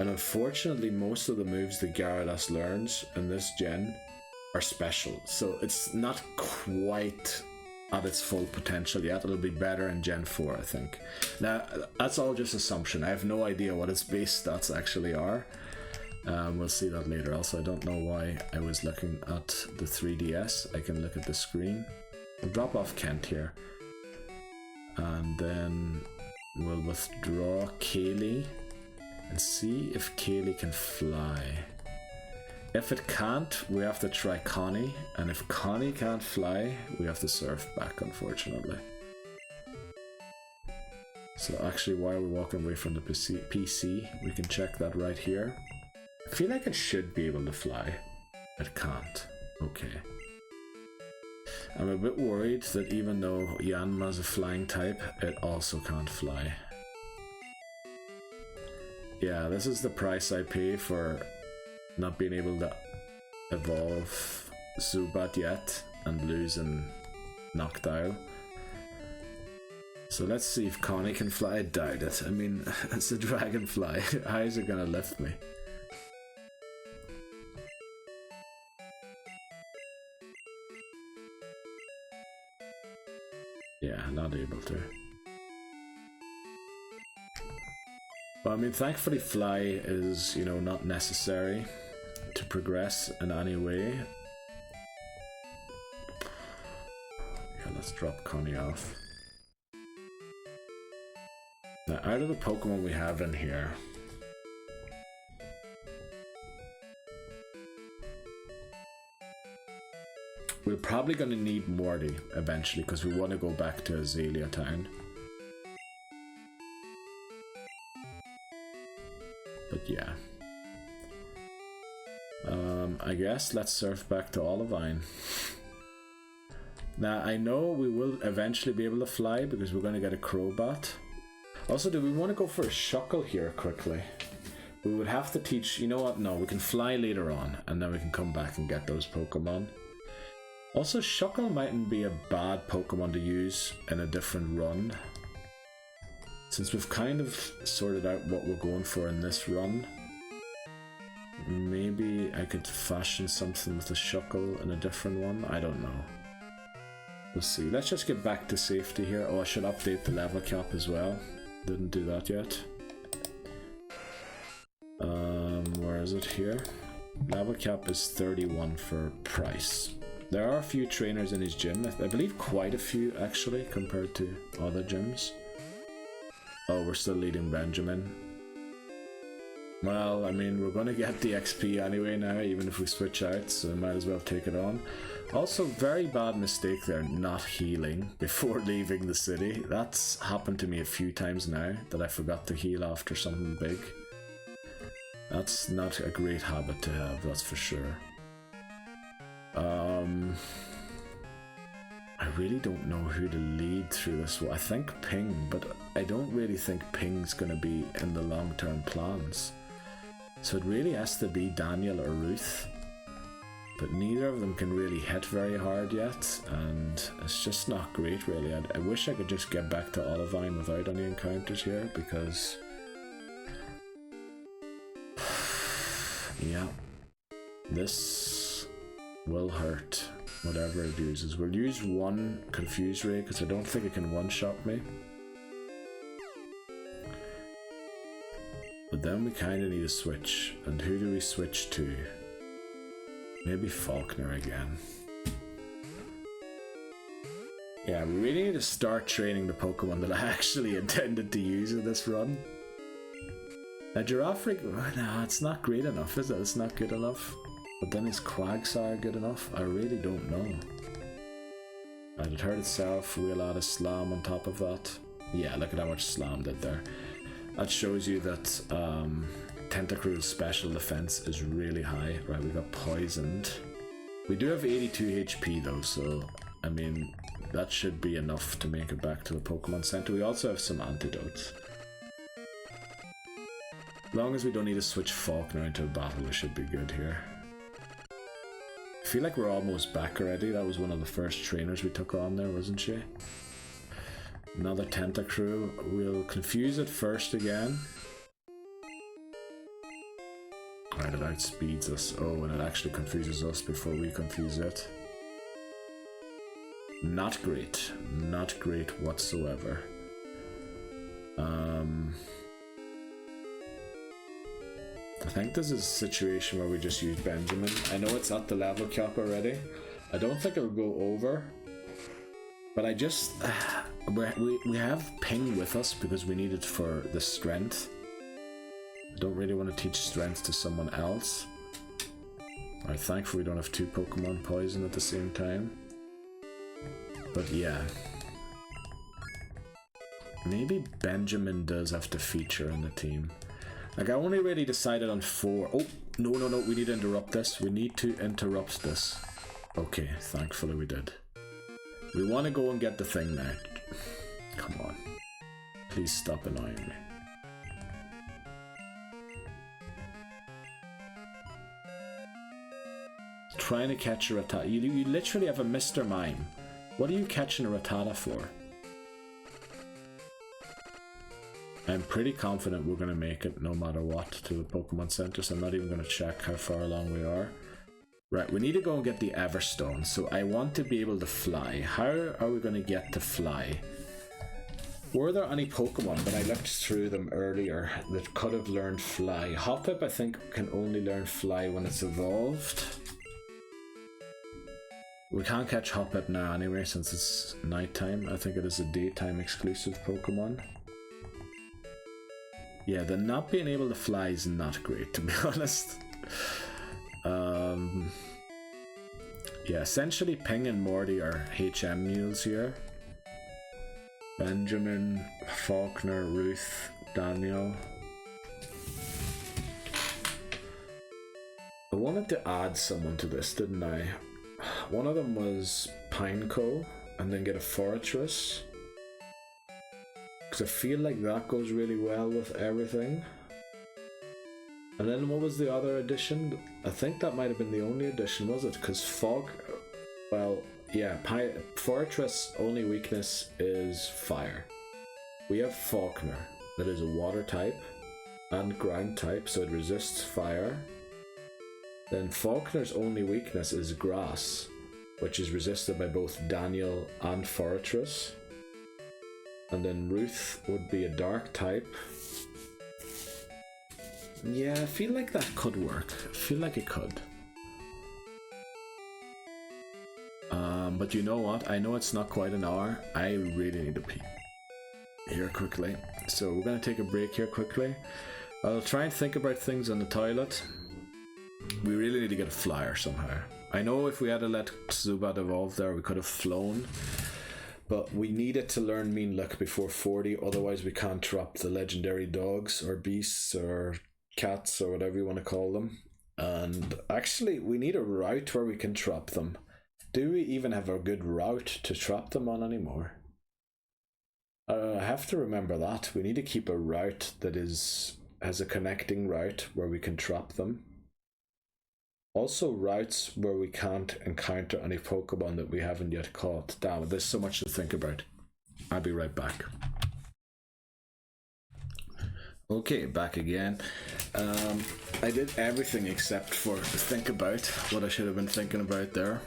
And unfortunately, most of the moves that Gyarados learns in this gen are special. So it's not quite at its full potential yet. It'll be better in Gen 4, I think. Now, that's all just assumption. I have no idea what its base stats actually are. We'll see that later. Also, I don't know why I was looking at the 3DS. I can look at the screen. We'll drop off Kent here. And then we'll withdraw Kaylee and see if Kaylee can fly. If it can't, we have to try Connie, and if Connie can't fly, we have to surf back, unfortunately. So actually, while we're walking away from the PC, we can check that right here. I feel like it should be able to fly. It can't. Okay. I'm a bit worried that even though Yanma is a flying type, it also can't fly. Yeah, this is the price I pay for not being able to evolve Zubat yet and losing Noctowl. So let's see if Connie can fly. I doubt it. I mean, it's a dragonfly. How is it gonna lift me? Yeah, not able to. But I mean, thankfully fly is, you know, not necessary to progress in any way. Yeah, let's drop Connie off. Now, out of the Pokemon we have in here, we're probably going to need Morty eventually because we want to go back to Azalea Town. But yeah. I guess let's surf back to Olivine. Now, I know we will eventually be able to fly because we're going to get a Crobat. Also, do we want to go for a Shuckle here quickly? We would have to teach... You know what? No, we can fly later on and then we can come back and get those Pokemon. Also, Shuckle mightn't be a bad Pokemon to use in a different run. Since we've kind of sorted out what we're going for in this run, maybe I could fashion something with a Shuckle in a different one. I don't know. We'll see. Let's just get back to safety here. Oh, I should update the level cap as well. Didn't do that yet. Where is it here? Level cap is 31 for Pryce. There are a few trainers in his gym. I believe quite a few actually compared to other gyms. Oh, we're still leading Benjamin. Well, I mean, we're going to get the XP anyway now, even if we switch out, so we might as well take it on. Also, very bad mistake there, not healing before leaving the city. That's happened to me a few times now, that I forgot to heal after something big. That's not a great habit to have, that's for sure. I really don't know who to lead through this. I think Ping, but I don't really think Ping's going to be in the long-term plans. So it really has to be Daniel or Ruth. But neither of them can really hit very hard yet, and it's just not great really. I wish I could just get back to Olivine without any encounters here, because... yeah. This will hurt. Whatever it uses. We'll use one Confuse Ray because I don't think it can one-shot me. But then we kind of need a switch. And who do we switch to? Maybe Faulkner again. Yeah, we really need to start training the Pokemon that I actually intended to use in this run. Now Giraffric, no, it's not great enough, is it? It's not good enough. But then is Quagsire good enough? I really don't know. And it hurt itself, we'll add a Slam on top of that. Yeah, look at how much Slam did there. That shows you that Tentacruel's special defense is really high. Right, we got poisoned. We do have 82 HP though, so I mean, that should be enough to make it back to the Pokemon Center. We also have some antidotes. As long as we don't need to switch Faulkner into a battle, we should be good here. I feel like we're almost back already. That was one of the first trainers we took on there, wasn't she? Another Tentacruel. We'll confuse it first again. Right, it outspeeds us. Oh, and it actually confuses us before we confuse it. Not great. Not great whatsoever. I think this is a situation where we just use Benjamin. I know it's at the level cap already. I don't think it'll go over. But I just... we have Ping with us because we need it for the strength. I don't really want to teach strength to someone else. Alright, thankfully we don't have two Pokemon poison at the same time. But yeah. Maybe Benjamin does have to feature in the team. Like, I only really decided on 4. Oh, no, we need to interrupt this. We need to interrupt this. Okay, thankfully we did. We want to go and get the thing now. Come on. Please stop annoying me. Trying to catch a Rattata. You literally have a Mr. Mime. What are you catching a Rattata for? I'm pretty confident we're going to make it no matter what to the Pokemon Center, so I'm not even going to check how far along we are. Right, we need to go and get the Everstone, so I want to be able to fly. How are we going to get to fly? Were there any Pokemon, but I looked through them earlier, that could have learned fly? Hoppip, I think, can only learn fly when it's evolved. We can't catch Hoppip now anyway, since it's nighttime. I think it is a daytime exclusive Pokemon. Yeah, the not being able to fly is not great, to be honest. Yeah, essentially Ping and Morty are HM mules here. Benjamin, Faulkner, Ruth, Daniel. I wanted to add someone to this, didn't I? One of them was Pineco, and then get a Fortress. Because I feel like that goes really well with everything. And then what was the other addition? I think that might have been the only addition, was it? Because Fog... Well, yeah, Fortress' only weakness is fire. We have Faulkner, that is a water type, and ground type, so it resists fire. Then Faulkner's only weakness is grass, which is resisted by both Daniel and Fortress. And then Ruth would be a dark type. Yeah, I feel like that could work. I feel like it could. But you know what? I know it's not quite an hour. I really need to pee here quickly. So we're going to take a break here quickly. I'll try and think about things on the toilet. We really need to get a flyer somehow. I know if we had to let Zubat evolve there, we could have flown. But we needed to learn Mean Look before 40, otherwise we can't drop the legendary dogs or beasts or cats or whatever you want to call them. And actually, we need a route where we can trap them. Do we even have a good route to trap them on anymore? I have to remember that. We need to keep a route that has a connecting route where we can trap them. Also routes where we can't encounter any Pokemon that we haven't yet caught. Damn it, there's so much to think about. I'll be right back. Okay, back again. I did everything except for think about what I should have been thinking about there.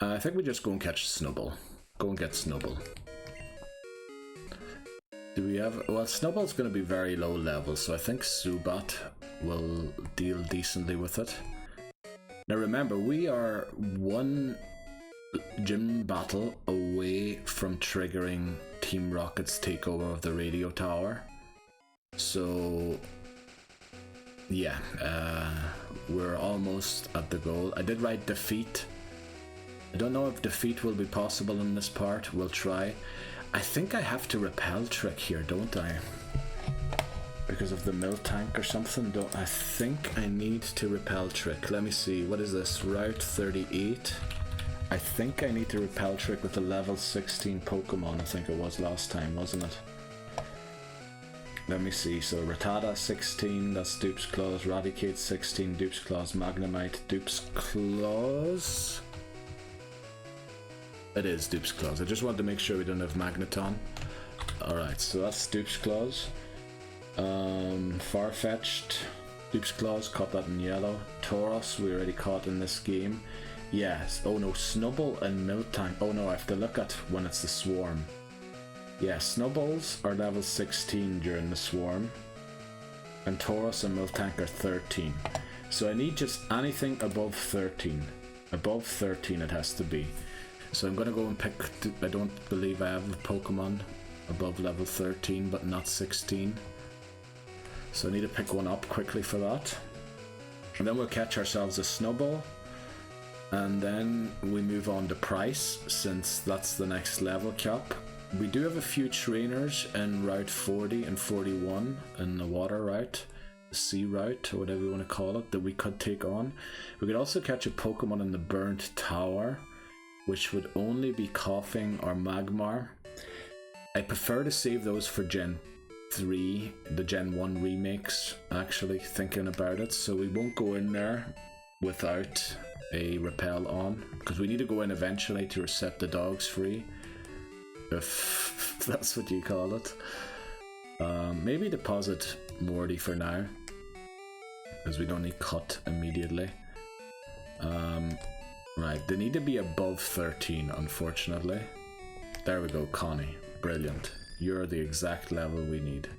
I think we just go and catch Snubbull. Go and get Snubbull. Do we have... Well, Snubbull's going to be very low level, so I think Zubat will deal decently with it. Now remember, we are one gym battle away from triggering Team Rocket's takeover of the radio tower. So... yeah, we're almost at the goal. I did write defeat. I don't know if defeat will be possible in this part. We'll try. I think I have to repel trick here, don't I? Because of the milk tank or something. I think I need to repel trick. Let me see. What is this? Route 38. I think I need to repel trick with the level 16 Pokemon. I think it was last time, wasn't it? Let me see. So Rattata 16. That's Dupes Claws. Raticate 16. Dupes Claws. Magnemite. Dupes Claws. It is Dupes Claws. I just wanted to make sure we don't have Magneton. Alright, so that's Dupes Claws. Farfetch'd. Dupes Claws, caught that in yellow. Tauros, we already caught in this game. Yes. Oh no, Snubble and Miltank. Oh no, I have to look at when it's the Swarm. Yeah, Snubbles are level 16 during the Swarm. And Tauros and Miltank are 13. So I need just anything above 13. Above 13 it has to be. So I'm gonna go and pick, I don't believe I have a Pokemon above level 13 but not 16. So I need to pick one up quickly for that. And then we'll catch ourselves a Snubble. And then we move on to Pryce, since that's the next level cap. We do have a few trainers in Route 40 and 41 in the water route, the sea route, or whatever you want to call it, that we could take on. We could also catch a Pokemon in the Burnt Tower, which would only be Coughing or Magmar. I prefer to save those for Gen 3, the Gen 1 remakes, actually, thinking about it. So we won't go in there without a repel on, because we need to go in eventually to reset the dogs free, if that's what you call it. Maybe deposit Morty for now, because we don't need cut immediately. Right, they need to be above 13, unfortunately. There we go, Connie. Brilliant. You're the exact level we need.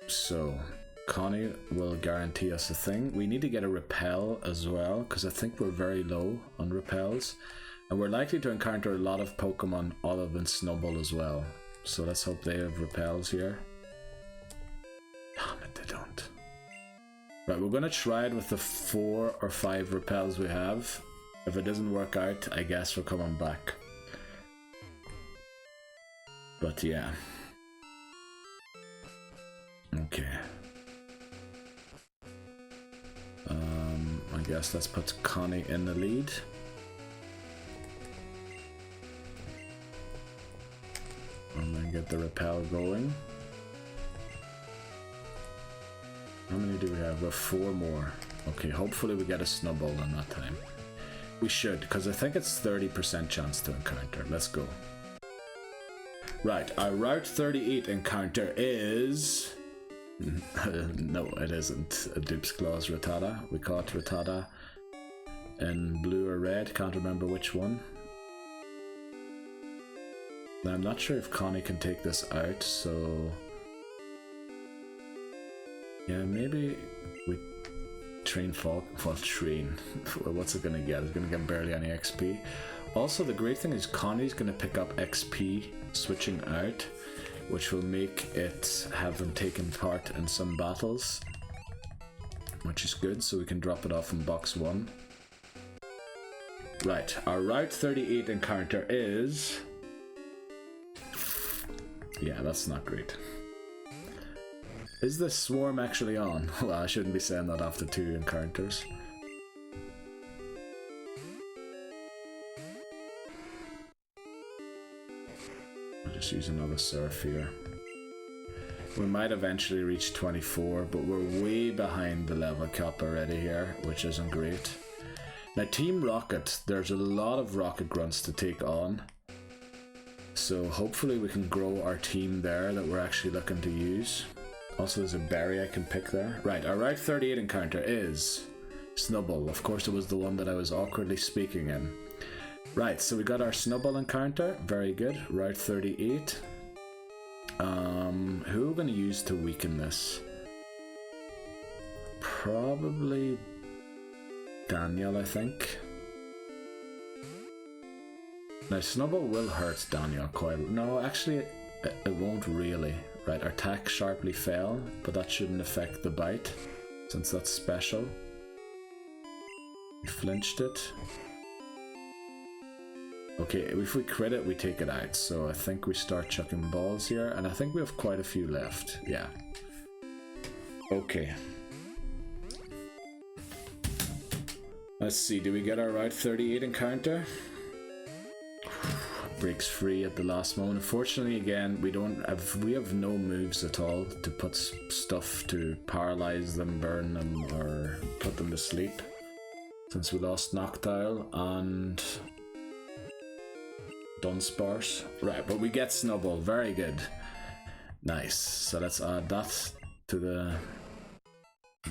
So Connie will guarantee us a thing. We need to get a repel as well, because I think we're very low on repels. And we're likely to encounter a lot of Pokemon other than Snubble as well. So let's hope they have repels here. Damn it, they don't. Right, we're going to try it with the 4 or 5 repels we have. If it doesn't work out, I guess we're coming back. But yeah. Okay. I guess let's put Connie in the lead. And then get the repel going. How many do we have? We have 4 more. Okay, hopefully we get a Snubble in that time. We should, because I think it's 30% chance to encounter. Let's go. Right, our Route 38 encounter is... no, it isn't a Dupes Claws Rattata. We caught Rattata in blue or red, can't remember which one. Now, I'm not sure if Connie can take this out, so... yeah, maybe we train Falk... well, train. What's it gonna get? It's gonna get barely any XP. Also, the great thing is Connie's gonna pick up XP switching out, which will make it have them taken part in some battles, which is good, so we can drop it off in box 1. Right, our Route 38 encounter is... yeah, that's not great. Is this Swarm actually on? Well, I shouldn't be saying that after 2 encounters. I'll just use another Surf here. We might eventually reach 24, but we're way behind the level cap already here, which isn't great. Now, Team Rocket, there's a lot of Rocket Grunts to take on. So hopefully we can grow our team there that we're actually looking to use. Also, there's a berry I can pick there. Right, our Route 38 encounter is Snubble. Of course, it was the one that I was awkwardly speaking in. Right, so we got our Snubble encounter. Very good. Route 38. Who are we going to use to weaken this? Probably Daniel, I think. Now, Snubble will hurt Daniel quite... no, actually, it won't really. Right, our attack sharply fell, but that shouldn't affect the bite, since that's special. We flinched it. Okay, if we crit it, we take it out, so I think we start chucking balls here, and I think we have quite a few left, yeah. Okay. Let's see, do we get our Route 38 encounter? Breaks free at the last moment. Unfortunately, again, we have no moves at all to put stuff to paralyze them, burn them, or put them to sleep. since we lost Noctile and Dunsparce. Right, but we get Snubbull. Very good. Nice. So let's add that to the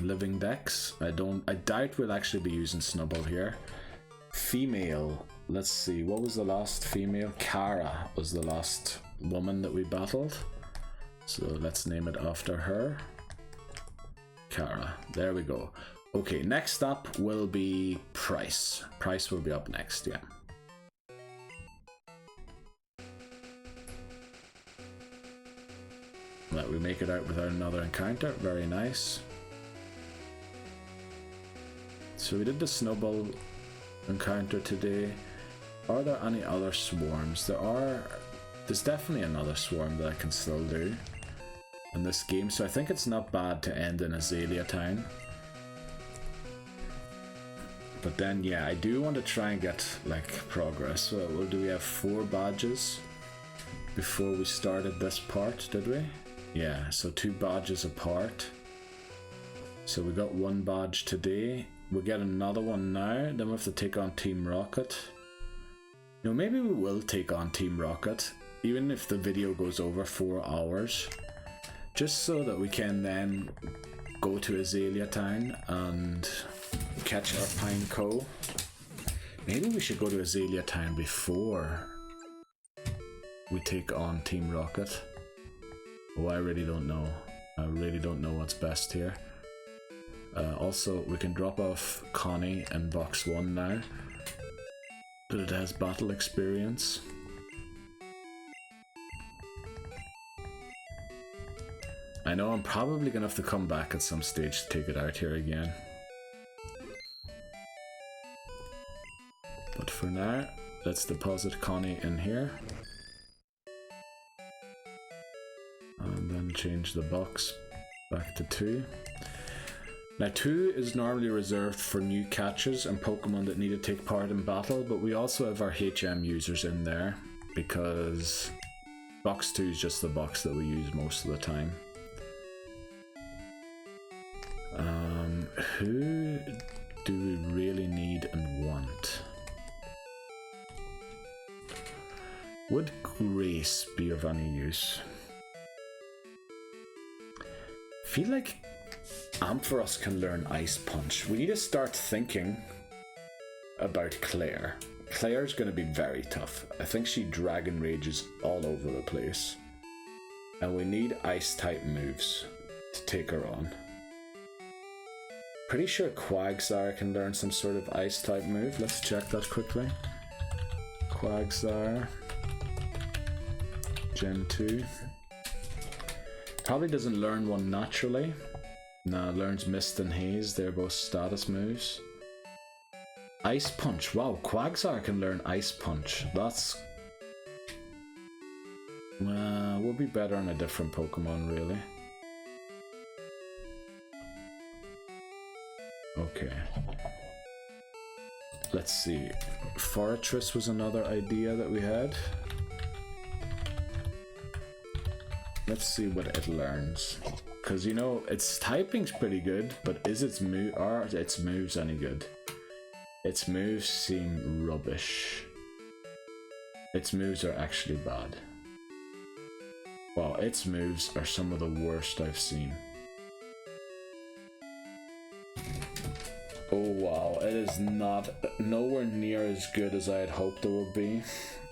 Living Dex. I doubt we'll actually be using Snubbull here. Female. Let's see. What was the last female? Kara was the last woman that we battled. So let's name it after her. Kara. There we go. Okay, next up will be Pryce. Pryce will be up next, yeah. Right, we make it out without another encounter. Very nice. So we did the Snubbull encounter today. Are there any other swarms? There's definitely another swarm that I can still do in this game, so I think it's not bad to end in Azalea Town. But then, yeah, I do want to try and get, like, progress. So, well, do we have 4 badges before we started this part, did we? Yeah, so 2 badges apart. So we got 1 badge today. We'll get another one now. Then we have to take on Team Rocket. No, maybe we will take on Team Rocket, even if the video goes over 4 hours. Just so that we can then go to Azalea Town and catch our Pineco. Maybe we should go to Azalea Town before we take on Team Rocket. Oh, I really don't know. I really don't know what's best here. Also, we can drop off Connie in box 1 now, that it has battle experience. I know I'm probably gonna have to come back at some stage to take it out here again. But for now, let's deposit Connie in here. And then change the box back to 2. Now 2 is normally reserved for new catches and Pokemon that need to take part in battle, but we also have our HM users in there because box 2 is just the box that we use most of the time. Who do we really need and want? Would Grace be of any use? I feel like Ampharos can learn Ice Punch. We need to start thinking about Claire. Claire's going to be very tough. I think she Dragon Rages all over the place. And we need Ice type moves to take her on. Pretty sure Quagsire can learn some sort of Ice type move. Let's check that quickly. Quagsire. Gen 2. Probably doesn't learn one naturally. No, learns Mist and Haze. They're both status moves. Ice Punch. Wow, Quagsire can learn Ice Punch. That's... would be better on a different Pokemon, really. Okay. Let's see. Fortress was another idea that we had. Let's see what it learns. Because, you know, its typing's pretty good, but is its moves any good? Its moves seem rubbish. Its moves are actually bad. Wow, its moves are some of the worst I've seen. Oh wow, it is nowhere near as good as I had hoped it would be.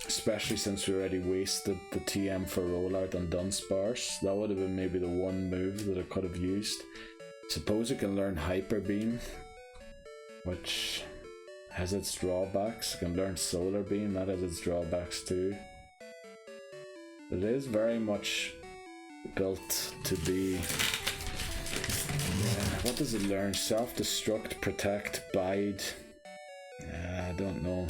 Especially since we already wasted the TM for rollout on Dunsparce. That would have been maybe the one move that I could have used. Suppose it can learn Hyper Beam, which has its drawbacks. It can learn Solar Beam, that has its drawbacks too. It is very much built to be... what does it learn? Self-destruct, protect, bide. I don't know.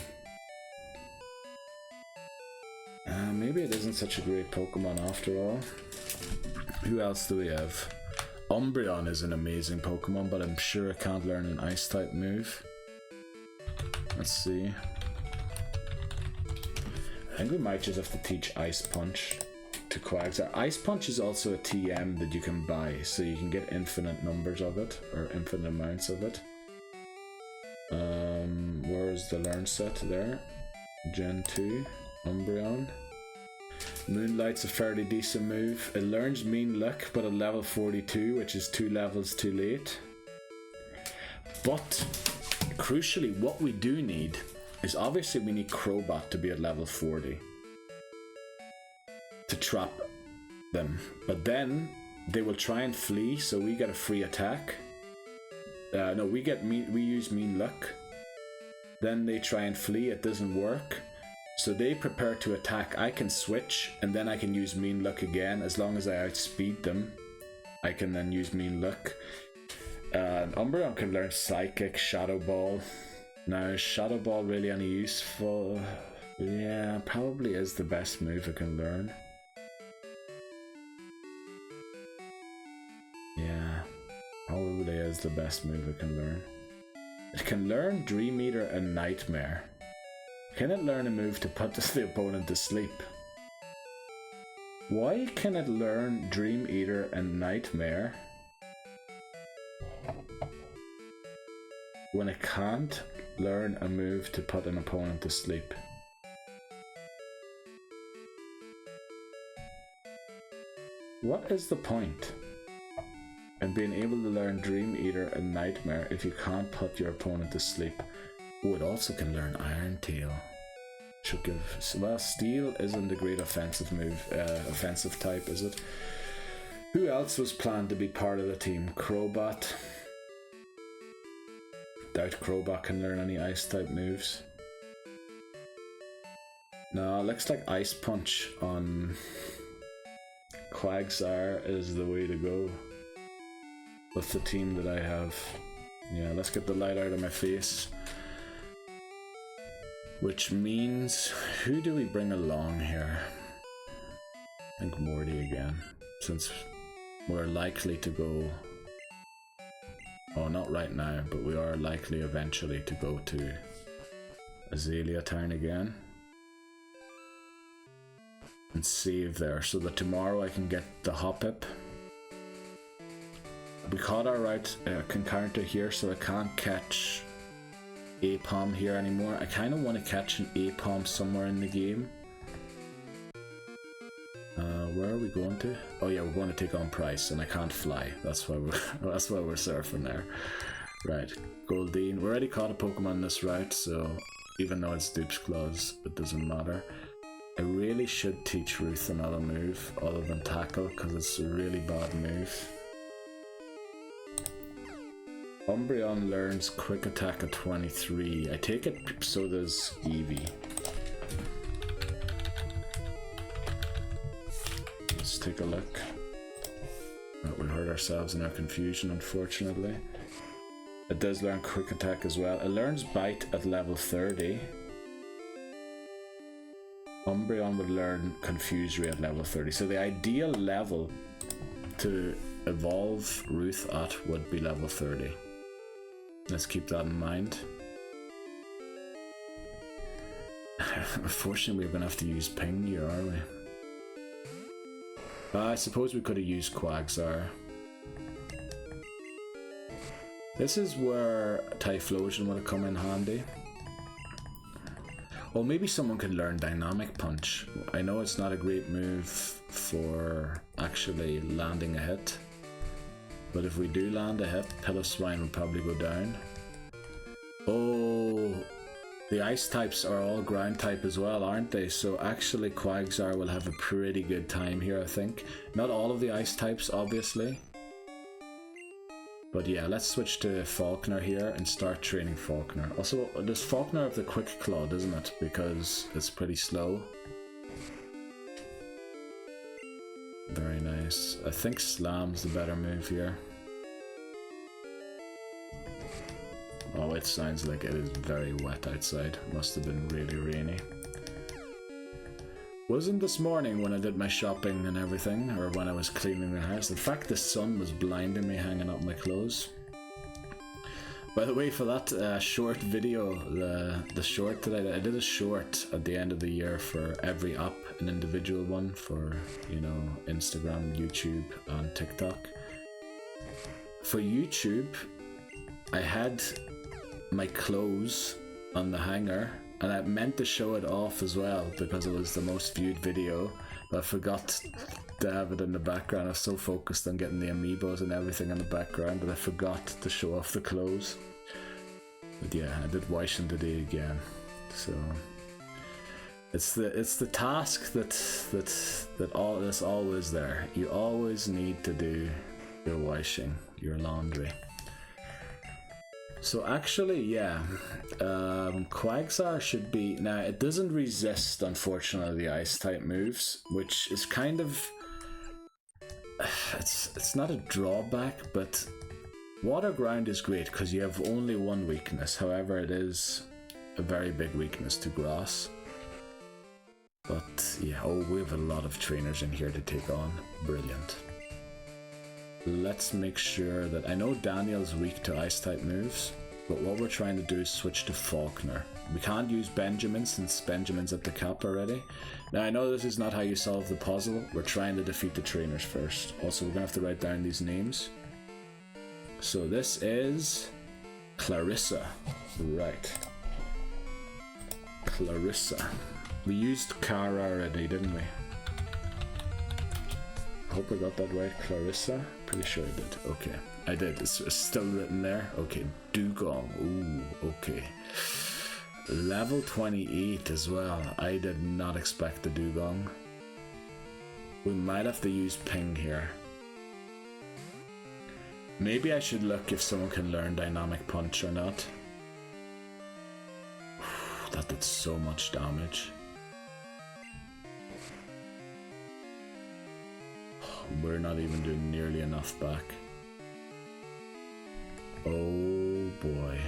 Maybe it isn't such a great Pokemon after all. Who else do we have? Umbreon is an amazing Pokemon, but I'm sure it can't learn an Ice type move. Let's see. I think we might just have to teach Ice Punch to Quagsire. Ice Punch is also a TM that you can buy, so you can get infinite numbers of it, or infinite amounts of it. there's the learn set there. Gen 2, Umbreon. Moonlight's a fairly decent move. It learns Mean Look, but at level 42, which is 2 levels too late. But, crucially, what we do need is obviously we need Crobat to be at level 40 to trap them. But then, they will try and flee, so we get a free attack. No, we use Mean Look. Then they try and flee, it doesn't work. So they prepare to attack. I can switch, and then I can use Mean Look again. As long as I outspeed them, I can then use Mean Look. Umbreon can learn Psychic, Shadow Ball. Now, is Shadow Ball really any useful? Yeah, probably is the best move it can learn. Yeah, probably is the best move it can learn. It can learn Dream Eater and Nightmare. Can it learn a move to put the opponent to sleep? Why can it learn Dream Eater and Nightmare when it can't learn a move to put an opponent to sleep? What is the point in being able to learn Dream Eater and Nightmare if you can't put your opponent to sleep? Oh, it also can learn Iron Tail. Should give. Well, Steel isn't a great offensive move, offensive type, is it? Who else was planned to be part of the team? Crobat. Doubt Crobat can learn any ice type moves. No, looks like Ice Punch on Quagsire is the way to go with the team that I have. Yeah, let's get the light out of my face. Which means, who do we bring along here? I think Morty again, since we're likely to go... Oh, not right now, but we are likely eventually to go to Azalea Town again. And save there, so that tomorrow I can get the Hoppip. We caught our route concurrent here, so I can't catch Apom here anymore. I kind of want to catch an Apom somewhere in the game. Where are we going to? Oh yeah, we're going to take on Pryce, and I can't fly. That's why we're surfing there. Right, Goldeen. We already caught a Pokemon in this route, so even though it's Dupes Claws, it doesn't matter. I really should teach Ruth another move other than Tackle, because it's a really bad move. Umbreon learns Quick Attack at 23. I take it so does Eevee. Let's take a look. Oh, we hurt ourselves in our confusion, unfortunately. It does learn Quick Attack as well. It learns Bite at level 30. Umbreon would learn Confusory at level 30. So the ideal level to evolve Ruth at would be level 30. Let's keep that in mind. Unfortunately, we're going to have to use Ping here, are we? I suppose we could have used Quagsire. This is where Typhlosion would have come in handy. Or maybe someone could learn Dynamic Punch. I know it's not a great move for actually landing a hit. But if we do land a hit, Piloswine will probably go down. Oh, the ice types are all ground type as well, aren't they? So actually Quagsire will have a pretty good time here, I think. Not all of the ice types, obviously. But yeah, let's switch to Falkner here and start training Falkner. Also, does Falkner have the Quick Claw, doesn't it? Because it's pretty slow. Very nice. I think Slam's the better move here. Oh, it sounds like it is very wet outside. Must have been really rainy. Wasn't this morning when I did my shopping and everything, or when I was cleaning the house. In fact, the sun was blinding me hanging up my clothes. By the way, for that short video, the short that I did a short at the end of the year for every app, an individual one for, you know, Instagram, YouTube, and TikTok. For YouTube, I had my clothes on the hanger, and I meant to show it off as well because it was the most viewed video, but I forgot to have it in the background. I was so focused on getting the amiibos and everything in the background that I forgot to show off the clothes. But yeah, I did wash them today again. So it's the task that's always there. You always need to do your washing, your laundry. So actually, yeah, Quagsire should be... Now, it doesn't resist, unfortunately, the Ice-type moves, which is kind of... It's not a drawback, but Water Ground is great because you have only one weakness. However, it is a very big weakness to Grass. But, yeah, oh, we have a lot of trainers in here to take on. Brilliant. Let's make sure that... I know Daniel's weak to Ice-type moves, but what we're trying to do is switch to Faulkner. We can't use Benjamin since Benjamin's at the cap already. Now, I know this is not how you solve the puzzle. We're trying to defeat the trainers first. Also, we're going to have to write down these names. So this is... Clarissa. Right. Clarissa. We used Kara already, didn't we? Hope I got that right. Clarissa? Pretty sure I did. Okay. I did. It's still written there. Okay. Dugong. Ooh, okay. Level 28 as well. I did not expect the Dugong. We might have to use Ping here. Maybe I should look if someone can learn Dynamic Punch or not. That did so much damage. We're not even doing nearly enough back. Oh boy.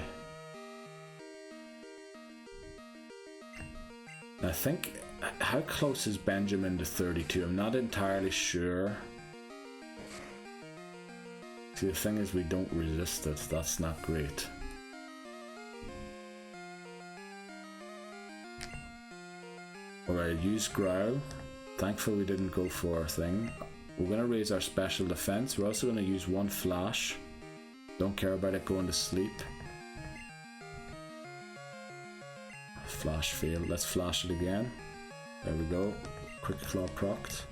I think... How close is Benjamin to 32? I'm not entirely sure. See, the thing is we don't resist it. That's not great. Alright, use Growl. Thankfully we didn't go for our thing. We're going to raise our special defense. We're also going to use one flash. Don't care about it going to sleep. Flash failed. Let's flash it again. There we go. Quick Claw procced.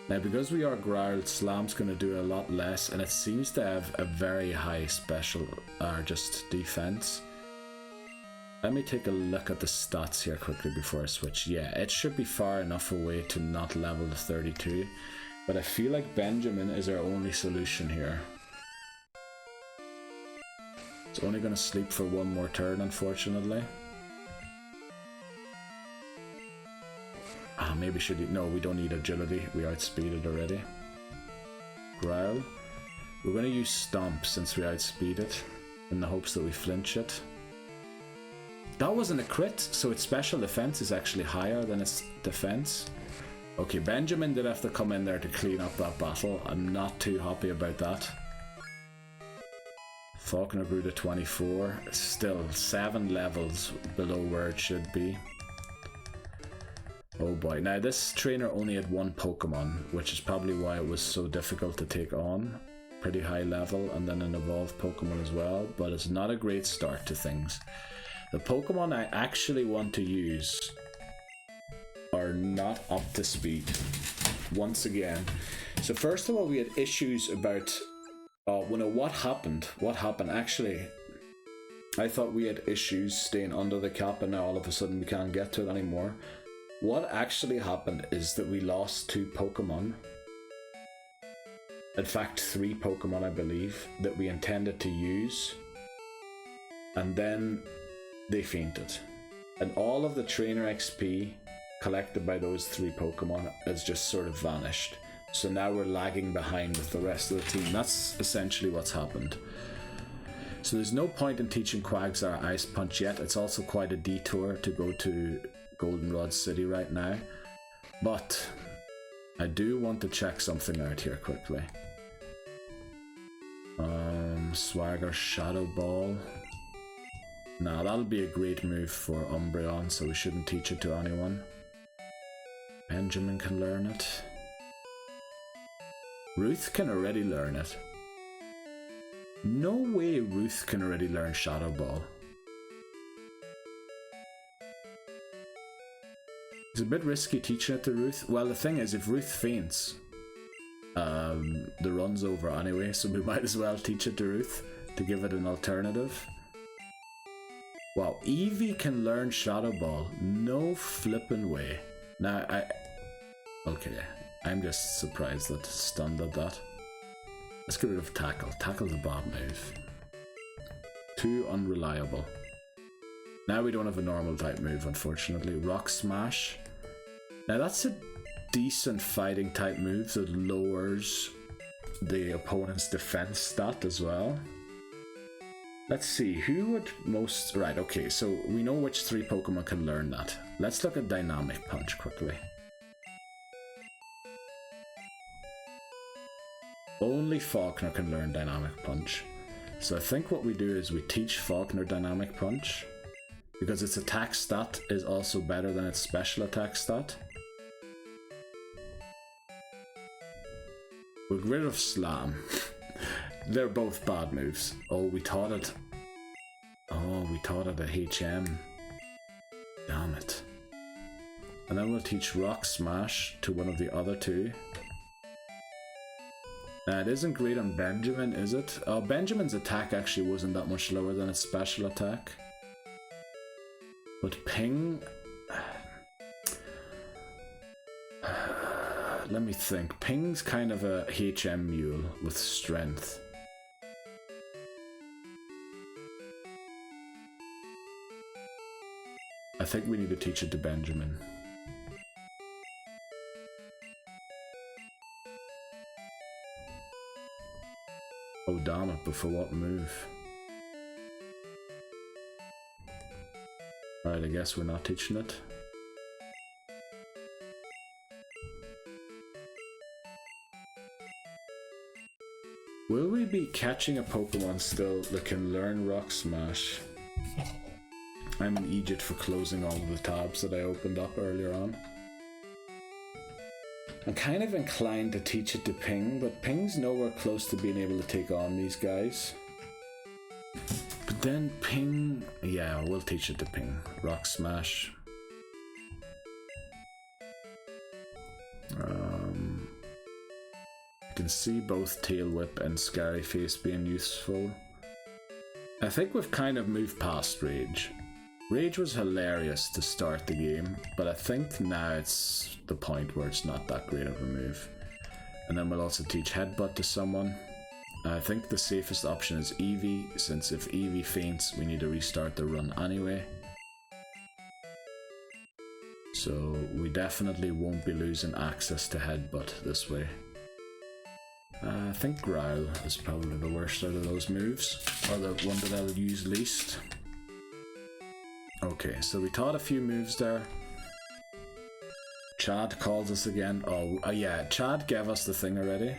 Now, because we are growled, Slam's going to do a lot less, and it seems to have a very high special, just defense. Let me take a look at the stats here quickly before I switch. Yeah, it should be far enough away to not level to 32. But I feel like Benjamin is our only solution here. It's only going to sleep for one more turn, unfortunately. Maybe should... No, we don't need agility. We outspeeded already. Growl. We're going to use Stomp since we outspeed it, in the hopes that we flinch it. That wasn't a crit, so its special defense is actually higher than its defense. Okay, Benjamin did have to come in there to clean up that battle. I'm not too happy about that. Faulkner grew to 24. Still 7 levels below where it should be. Oh boy. Now this trainer only had one Pokemon, which is probably why it was so difficult to take on. Pretty high level, and then an evolved Pokemon as well, but it's not a great start to things. The Pokemon I actually want to use are not up to speed once again. So first of all, we had issues about what happened actually. I thought we had issues staying under the cap, and now all of a sudden we can't get to it anymore. What actually happened is that we lost 2 Pokemon. In fact, 3 Pokemon, I believe, that we intended to use, and then they fainted, and all of the trainer XP collected by those 3 Pokemon has just sort of vanished. So now we're lagging behind with the rest of the team. That's essentially what's happened. So there's no point in teaching Quagsire Ice Punch yet. It's also quite a detour to go to Goldenrod City right now. But I do want to check something out here quickly. Swagger Shadow Ball. Nah, that'll be a great move for Umbreon, so we shouldn't teach it to anyone. Benjamin can learn it. Ruth can already learn it. No way Ruth can already learn Shadow Ball. It's a bit risky teaching it to Ruth. Well, the thing is, if Ruth faints, the run's over anyway, so we might as well teach it to Ruth to give it an alternative. Wow, Eevee can learn Shadow Ball. No flippin' way. Now, okay, I'm just surprised that Stun did that. Let's get rid of Tackle. Tackle's a bad move. Too unreliable. Now we don't have a normal type move, unfortunately. Rock Smash. Now that's a decent fighting type move that lowers the opponent's defense stat as well. Let's see, who would most... Right, okay, so we know which 3 Pokemon can learn that. Let's look at Dynamic Punch quickly. Only Faulkner can learn Dynamic Punch. So I think what we do is we teach Faulkner Dynamic Punch, because its attack stat is also better than its special attack stat. We'll get rid of Slam. They're both bad moves. Oh, we taught it. Oh, we taught it a HM. Damn it. And then we'll teach Rock Smash to one of the other 2. Now, it isn't great on Benjamin, is it? Oh, Benjamin's attack actually wasn't that much lower than its special attack. But Ping... Let me think. Ping's kind of a HM mule with strength. I think we need to teach it to Benjamin. Oh damn it, but for what move? Right, I guess we're not teaching it. Will we be catching a Pokemon still that can learn Rock Smash? I'm an idiot for closing all of the tabs that I opened up earlier on. I'm kind of inclined to teach it to Ping, but Ping's nowhere close to being able to take on these guys. But then Ping... Yeah, we'll teach it to Ping. Rock Smash. I can see both Tail Whip and Scary Face being useful. I think we've kind of moved past Rage. Rage was hilarious to start the game, but I think now it's the point where it's not that great of a move. And then we'll also teach Headbutt to someone. I think the safest option is Eevee, since if Eevee faints, we need to restart the run anyway. So we definitely won't be losing access to Headbutt this way. I think Growl is probably the worst out of those moves, or the one that I'll use least. Okay, so we taught a few moves there. Chad calls us again. Oh, yeah, Chad gave us the thing already.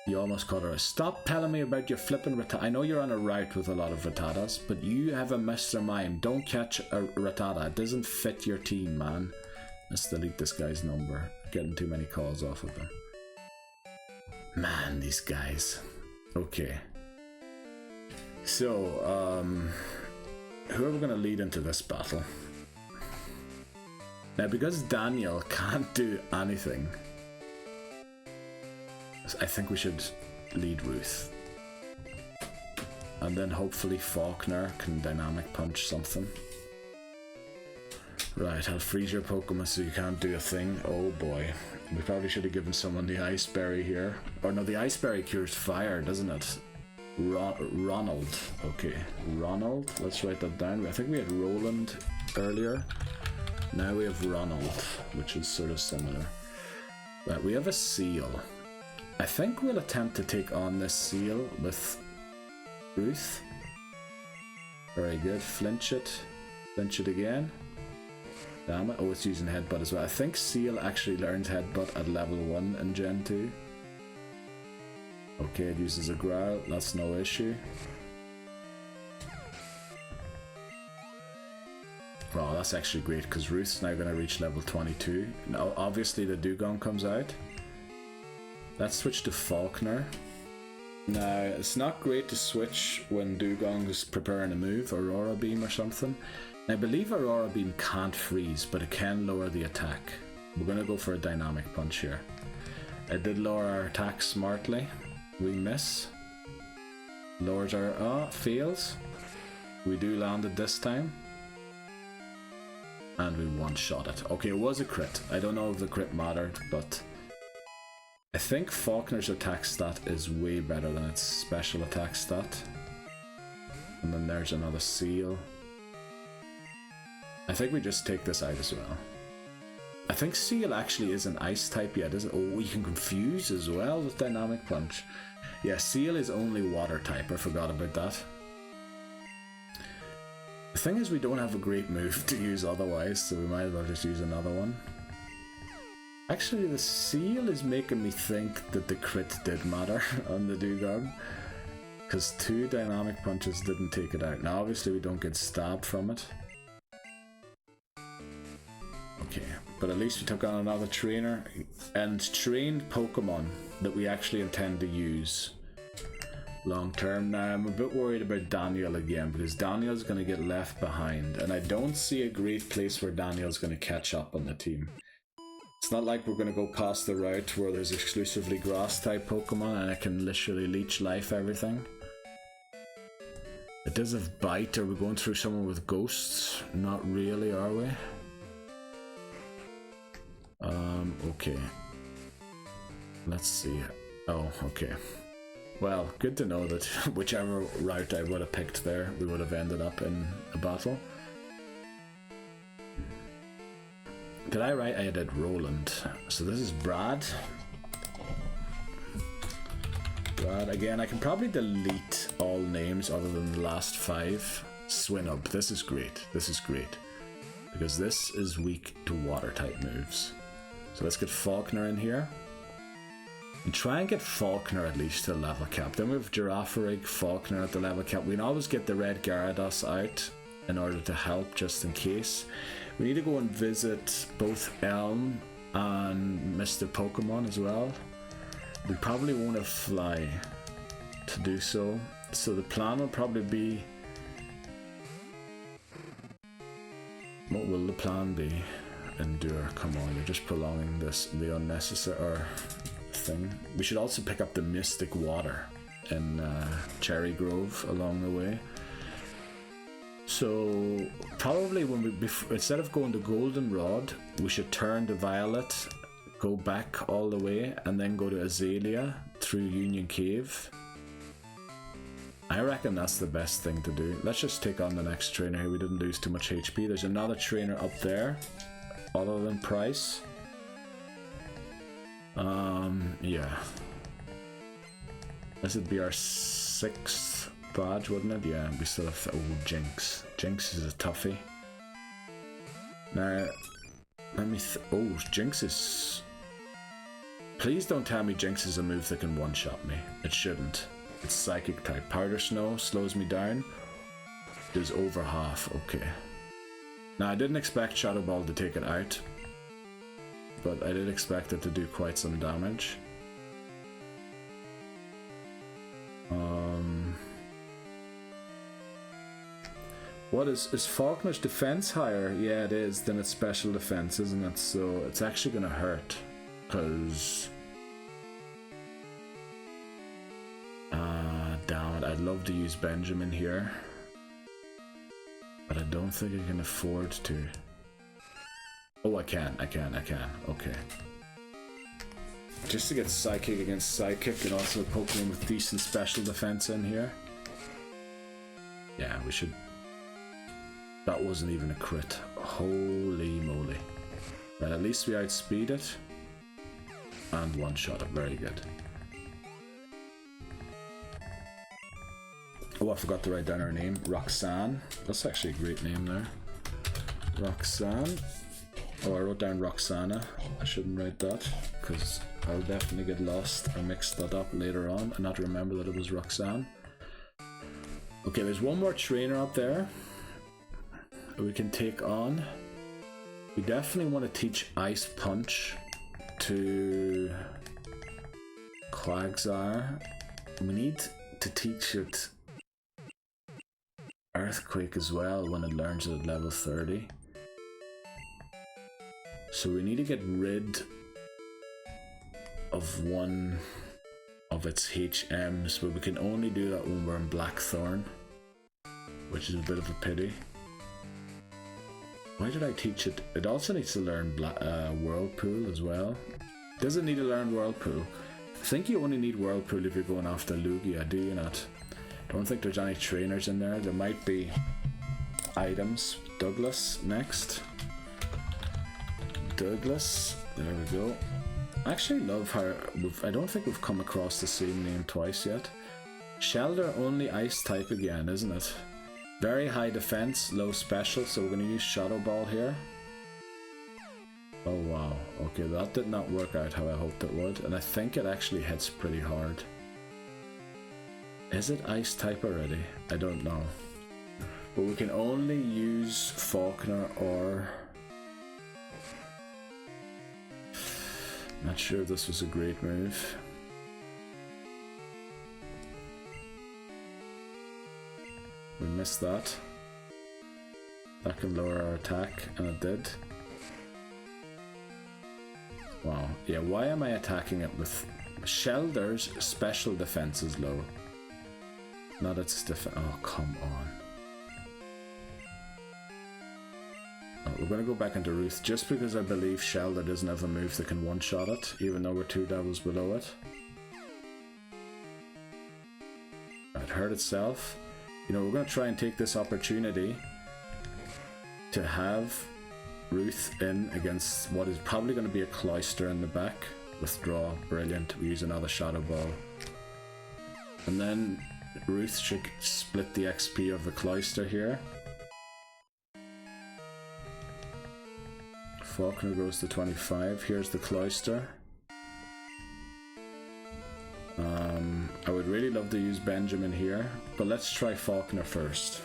You almost called her. Stop telling me about your flipping Rattata. I know you're on a route with a lot of Rattatas, but you have a Mr. Mime. Don't catch a Rattata. It doesn't fit your team, man. Let's delete this guy's number. Getting too many calls off of him. Man, these guys. Okay. So, who are we going to lead into this battle? Now, because Daniel can't do anything, I think we should lead Ruth. And then hopefully Faulkner can dynamic punch something. Right, I'll freeze your Pokemon so you can't do a thing. Oh boy. We probably should have given someone the Ice Berry here. Or no, the Ice Berry cures fire, doesn't it? Ronald. Okay, Ronald. Let's write that down. I think we had Roland earlier. Now we have Ronald, which is sort of similar. Right, we have a Seal. I think we'll attempt to take on this Seal with Ruth. Very good. Flinch it. Flinch it again. Damn it. Oh, it's using Headbutt as well. I think Seal actually learns Headbutt at level 1 in Gen 2. Okay, it uses a Growl. That's no issue. Oh, that's actually great because Ruth's now going to reach level 22. Now, obviously the Dugong comes out. Let's switch to Faulkner. Now, it's not great to switch when Dugong's preparing a move, Aurora Beam or something. I believe Aurora Beam can't freeze, but it can lower the attack. We're gonna go for a dynamic punch here. I did lower our attack smartly. We miss. Lowers our... fails. We do land it this time. And we one-shot it. Okay, it was a crit. I don't know if the crit mattered, but... I think Faulkner's attack stat is way better than its special attack stat. And then there's another seal. I think we just take this out as well. I think Seal actually is an ice type yet, is it? Oh, you can confuse as well with Dynamic Punch. Yeah, Seal is only water type, I forgot about that. The thing is we don't have a great move to use otherwise, so we might as well just use another one. Actually, the Seal is making me think that the crit did matter on the Dugong. Because 2 Dynamic Punches didn't take it out. Now obviously we don't get stabbed from it. Okay, but at least we took on another trainer and trained Pokemon that we actually intend to use long term. Now I'm a bit worried about Daniel again because Daniel's going to get left behind and I don't see a great place where Daniel's going to catch up on the team. It's not like we're going to go past the route where there's exclusively grass type Pokemon and I can literally leech life everything. It does have bite. Are we going through someone with ghosts? Not really, are we? Okay. Let's see. Oh, okay. Well, good to know that whichever route I would have picked there, we would have ended up in a battle. Did I write? I did Roland. So this is Brad. Brad, again, I can probably delete all names other than the last 5. Swinub, this is great. This is great. Because this is weak to water type moves. So let's get Faulkner in here. And try and get Faulkner at least to the level cap. Then we have Girafarig, Faulkner at the level cap. We can always get the red Gyarados out in order to help just in case. We need to go and visit both Elm and Mr. Pokemon as well. We probably won't have Fly to do so. So the plan will probably be... What will the plan be? Endure. Come on, you're just prolonging this, the unnecessary thing. We should also pick up the Mystic Water in Cherry Grove along the way. So probably when we instead of going to Goldenrod, we should turn to Violet, go back all the way, and then go to Azalea through Union Cave. I reckon that's the best thing to do. Let's just take on the next trainer here. We didn't lose too much HP. There's another trainer up there, other than Pryce. Yeah. This would be our 6th badge, wouldn't it? Yeah, we still have... Oh, Jinx. Jinx is a toughie. Now, let me... Oh, Jinx is... Please don't tell me Jinx is a move that can one-shot me. It shouldn't. It's Psychic type. Powder Snow slows me down. Does over half. Okay. Now, I didn't expect Shadow Ball to take it out, but I did expect it to do quite some damage. What is Faulkner's defense higher? Yeah, it is. Then it's special defense, isn't it? So it's actually gonna hurt, cause damn it, I'd love to use Benjamin here, but I don't think I can afford to. Oh, I can. Okay. Just to get Psychic against Psychic and also a Pokemon with decent special defense in here. Yeah, we should. That wasn't even a crit. Holy moly. Right, at least we outspeed it. And one-shot it. Very good. Oh, I forgot to write down her name. Roxanne. That's actually a great name there. Roxanne. Oh, I wrote down Roxana. I shouldn't write that, because I'll definitely get lost or mix that up later on and not remember that it was Roxanne. Okay, there's one more trainer up there we can take on. We definitely want to teach Ice Punch to Quagsire. We need to teach it Earthquake as well when it learns it at level 30. So we need to get rid of one of its HMs, but we can only do that when we're in Blackthorn, which is a bit of a pity. Why did I teach it? It also needs to learn Whirlpool as well. Does it need to learn Whirlpool? I think you only need Whirlpool if you're going after Lugia, do you not? Don't think there's any trainers in there. There might be items. Douglas next. Douglas, there we go. I actually love how I don't think we've come across the same name twice yet. Shelter only ice type again, isn't it? Very high defense, low special, so we're going to use Shadow Ball here. Oh wow, okay, that did not work out how I hoped it would, and I think it actually hits pretty hard. Is it ice type already? I don't know. But we can only use Faulkner or... Not sure if this was a great move. We missed that. That can lower our attack, and it did. Wow. Yeah, why am I attacking it with... Shelter's special defense is low. Not its defense. Oh, come on. Oh, we're going to go back into Ruth just because I believe Shelter doesn't have a move that can one-shot it, even though we're 2 levels below it. It hurt itself. You know, we're going to try and take this opportunity to have Ruth in against what is probably going to be a Cloyster in the back. Withdraw, brilliant. We use another Shadow Ball. And then Ruth should split the XP of the Cloyster here. Faulkner goes to 25. Here's the Cloyster. I would really love to use Benjamin here, but let's try Faulkner first.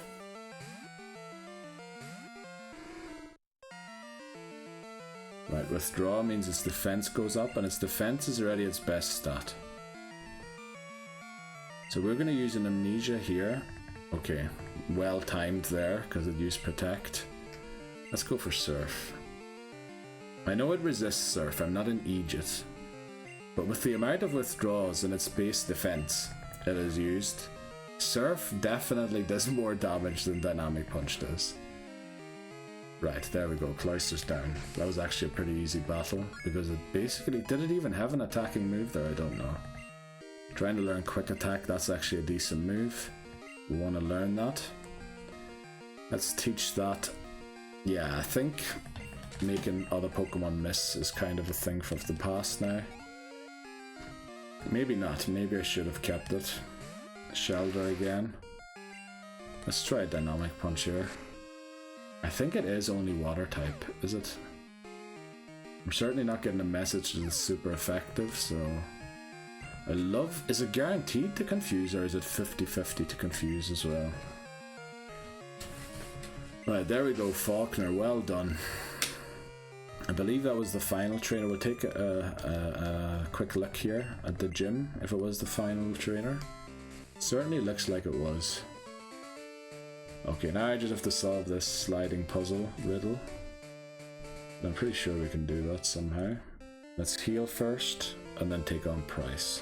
Right, withdraw means its defense goes up, and its defense is already its best stat. So we're going to use an Amnesia here. Okay, well timed there, because it used Protect. Let's go for Surf. I know it resists Surf, I'm not an Aegis. But with the amount of withdrawals and its base defense it has used, Surf definitely does more damage than Dynamic Punch does. Right, there we go, Cloyster's down. That was actually a pretty easy battle, because it basically... Did it even have an attacking move there? I don't know. Trying to learn Quick Attack, that's actually a decent move. We want to learn that. Let's teach that. Yeah, I think making other Pokemon miss is kind of a thing from the past now. Maybe not, maybe I should have kept it. Shelter again. Let's try a Dynamic Punch here. I think it is only Water type, is it? I'm certainly not getting a message that it's super effective, so... I love... Is it guaranteed to confuse, or is it 50-50 to confuse as well? Right, there we go, Faulkner, well done. I believe that was the final trainer. We'll take a quick look here at the gym, if it was the final trainer. Certainly looks like it was. Okay, now I just have to solve this sliding puzzle riddle. I'm pretty sure we can do that somehow. Let's heal first, and then take on Pryce.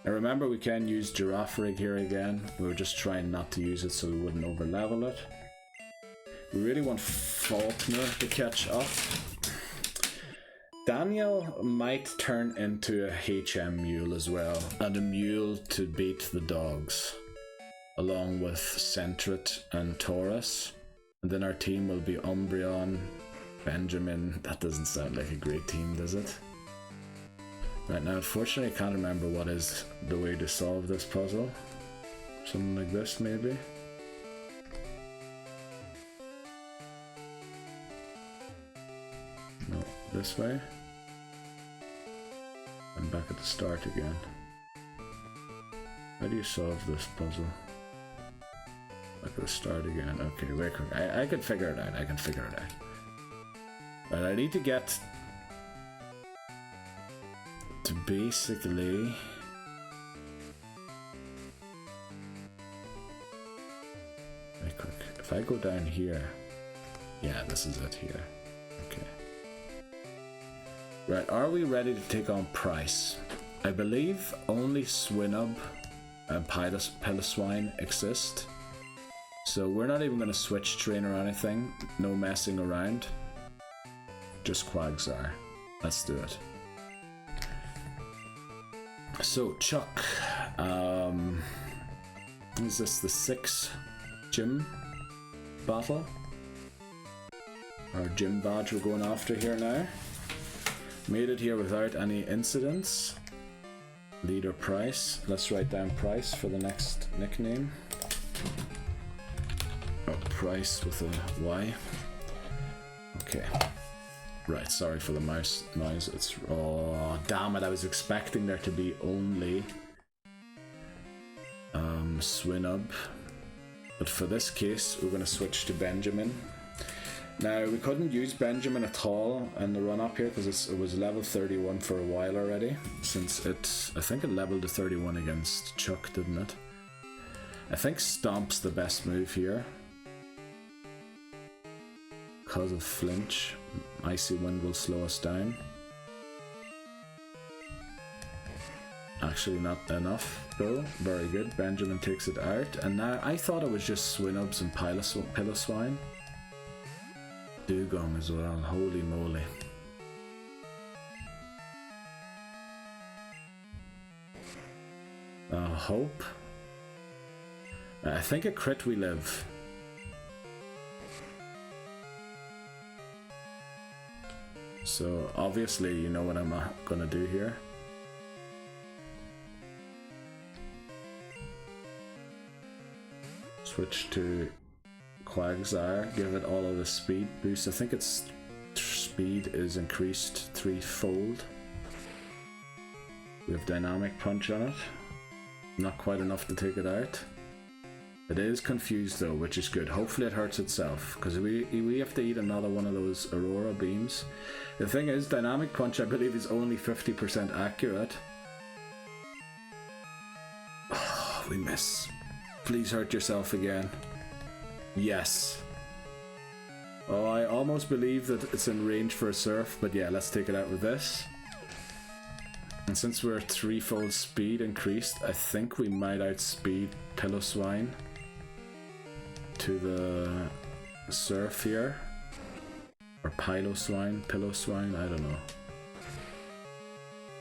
Now remember, we can use Giraffe Rig here again. We were just trying not to use it so we wouldn't over-level it. We really want Faulkner to catch up. Daniel might turn into a HM mule as well, and a mule to beat the dogs, along with Centret and Taurus. And then our team will be Umbreon, Benjamin. That doesn't sound like a great team, does it? Right, now unfortunately I can't remember what is the way to solve this puzzle. Something like this maybe? No, this way? I'm back at the start again. How do you solve this puzzle? Back at the start again. Okay, wait quick. I can figure it out. I can figure it out. Right, I need to get to basically I quick. If I go down here, yeah, this is it here. Okay. Right, are we ready to take on Pryce? I believe only Swinub and Piloswine exist. So we're not even going to switch train or anything. No messing around. Just Quagsire. Let's do it. So Chuck, is this the 6th gym battle? Or gym badge we're going after here now. Made it here without any incidents. Leader Pryce. Let's write down Pryce for the next nickname. Oh, Pryce with a Y. Okay. Right, sorry for the mouse noise. It's, oh damn it, I was expecting there to be only Swinub. But for this case, we're gonna switch to Benjamin. Now, we couldn't use Benjamin at all in the run up here because it was level 31 for a while already. Since I think it leveled to 31 against Chuck, didn't it? I think Stomp's the best move here. Because of flinch, Icy Wind will slow us down. Actually not enough though, very good, Benjamin takes it out. And now, I thought it was just Swinubs and Piloswine. Dugong as well, holy moly. Hope. I think a crit we live. So obviously you know what I'm gonna do here. Switch to Quagsire, give it all of the speed boost. I think its speed is increased 3-fold. We have Dynamic Punch on it. Not quite enough to take it out. It is confused though, which is good. Hopefully it hurts itself, because we have to eat another one of those Aurora Beams. The thing is, Dynamic Punch I believe is only 50% accurate. Oh, we miss. Please hurt yourself again. Yes. Oh, I almost believe that it's in range for a Surf, but yeah, let's take it out with this. And since we're 3-fold speed increased, I think we might outspeed Piloswine to the Surf here. Or Piloswine, I don't know.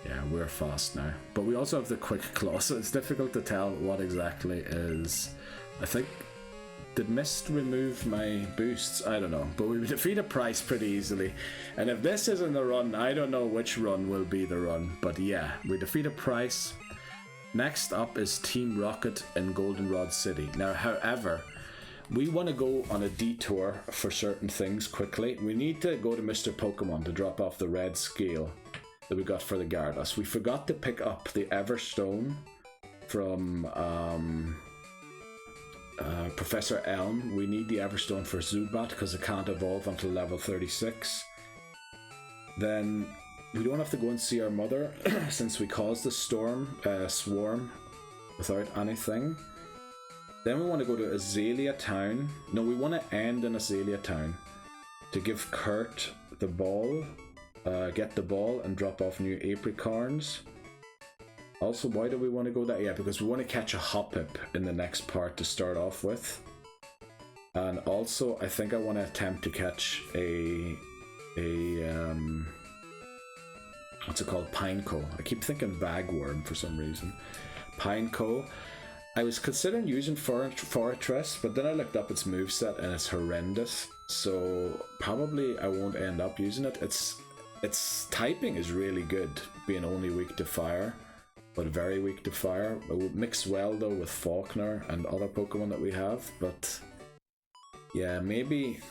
Yeah, we're fast now. But we also have the Quick Claw, so it's difficult to tell what exactly is. I think, did Mist remove my boosts? I don't know. But we defeated Pryce pretty easily. And if this isn't the run, I don't know which run will be the run. But yeah, we defeated Pryce. Next up is Team Rocket in Goldenrod City. Now, however, we want to go on a detour for certain things quickly. We need to go to Mr. Pokémon to drop off the red scale that we got for the Gyarados. We forgot to pick up the Everstone from Professor Elm. We need the Everstone for Zubat because it can't evolve until level 36. Then we don't have to go and see our mother since we caused the swarm without anything. Then we want to go to Azalea Town. No, we want to end in Azalea Town to give Kurt the ball, get the ball and drop off new apricorns. Also, why do we want to go that? Yeah, because we want to catch a Hoppip in the next part to start off with. And also, I think I want to attempt to catch a what's it called? Pineco. I keep thinking Bagworm for some reason. Pineco. I was considering using Fortress, but then I looked up its moveset and it's horrendous. So probably I won't end up using it. Its typing is really good, being only weak to fire, but very weak to fire. It would mix well though with Faulkner and other Pokemon that we have, but yeah, maybe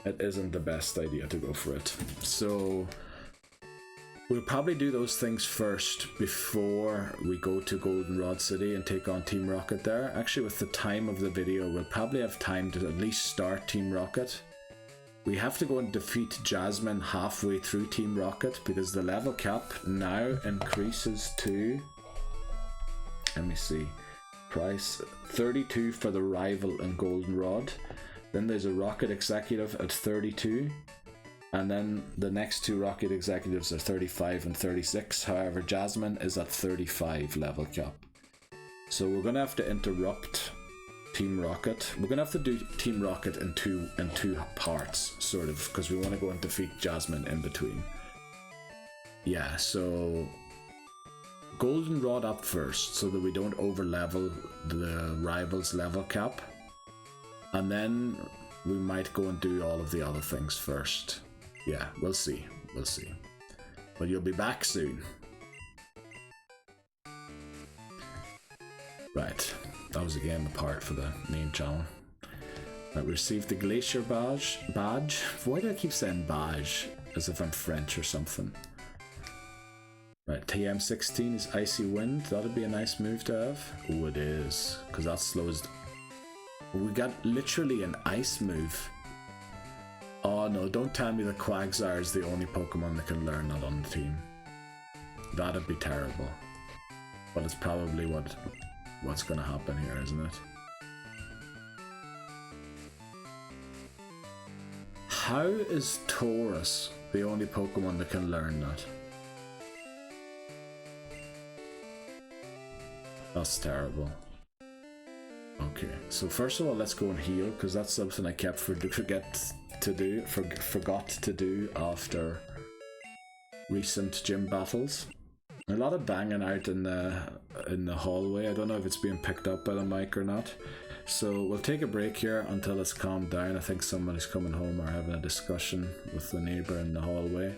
it isn't the best idea to go for it. So we'll probably do those things first before we go to Goldenrod City and take on Team Rocket there. Actually, with the time of the video, we'll probably have time to at least start Team Rocket. We have to go and defeat Jasmine halfway through Team Rocket because the level cap now increases to, let me see, Pryce. 32 for the rival in Goldenrod. Then there's a Rocket Executive at 32. And then the next two Rocket Executives are 35 and 36. However, Jasmine is at 35 level cap. So we're going to have to interrupt Team Rocket. We're going to have to do Team Rocket in two parts, sort of, because we want to go and defeat Jasmine in between. Yeah, so Goldenrod up first so that we don't over-level the rival's level cap. And then we might go and do all of the other things first. Yeah, we'll see. We'll see. But you'll be back soon. Right, that was again the part for the main channel. I received the Glacier badge. Why do I keep saying badge? As if I'm French or something. Right, TM16 is Icy Wind. That'd be a nice move to have. Oh, it is. Because that slows... We got literally an ice move. Oh no, don't tell me that Quagsire is the only Pokemon that can learn that on the team. That'd be terrible. But it's probably what's gonna happen here, isn't it? How is Taurus the only Pokemon that can learn that? That's terrible. Okay, so first of all, let's go and heal, because that's something I forgot to do after recent gym battles. A lot of banging out in the hallway. I don't know if it's being picked up by the mic or not. So we'll take a break here until it's calmed down. I think somebody's coming home or having a discussion with the neighbor in the hallway.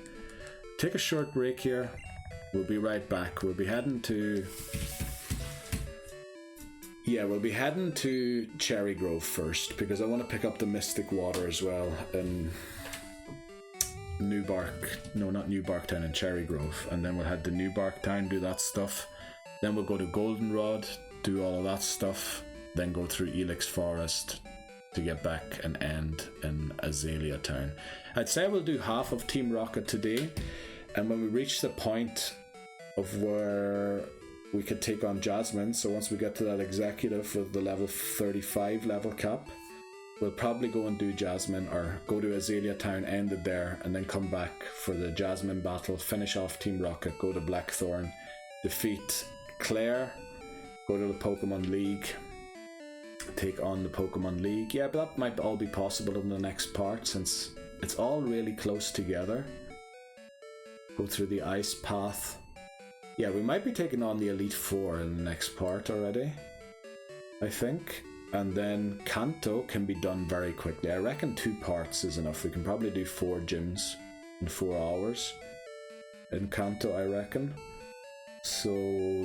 Take a short break here. We'll be right back. We'll be heading to... Yeah, we'll be heading to Cherry Grove first, because I want to pick up the Mystic Water as well in New Bark Town, in Cherry Grove. And then we'll head to New Bark Town, do that stuff. Then we'll go to Goldenrod, do all of that stuff. Then go through Elix Forest to get back and end in Azalea Town. I'd say we'll do half of Team Rocket today. And when we reach the point of where we could take on Jasmine, so once we get to that executive with the level 35 level cap, we'll probably go and do Jasmine, or go to Azalea Town, end it there, and then come back for the Jasmine battle, finish off Team Rocket, go to Blackthorn, defeat Claire, go to the Pokemon League, take on the Pokemon League. Yeah, but that might all be possible in the next part, since it's all really close together. Go through the ice path. Yeah, we might be taking on the Elite Four in the next part already, I think. And then Kanto can be done very quickly. I reckon 2 parts is enough. We can probably do 4 gyms in 4 hours in Kanto, I reckon. So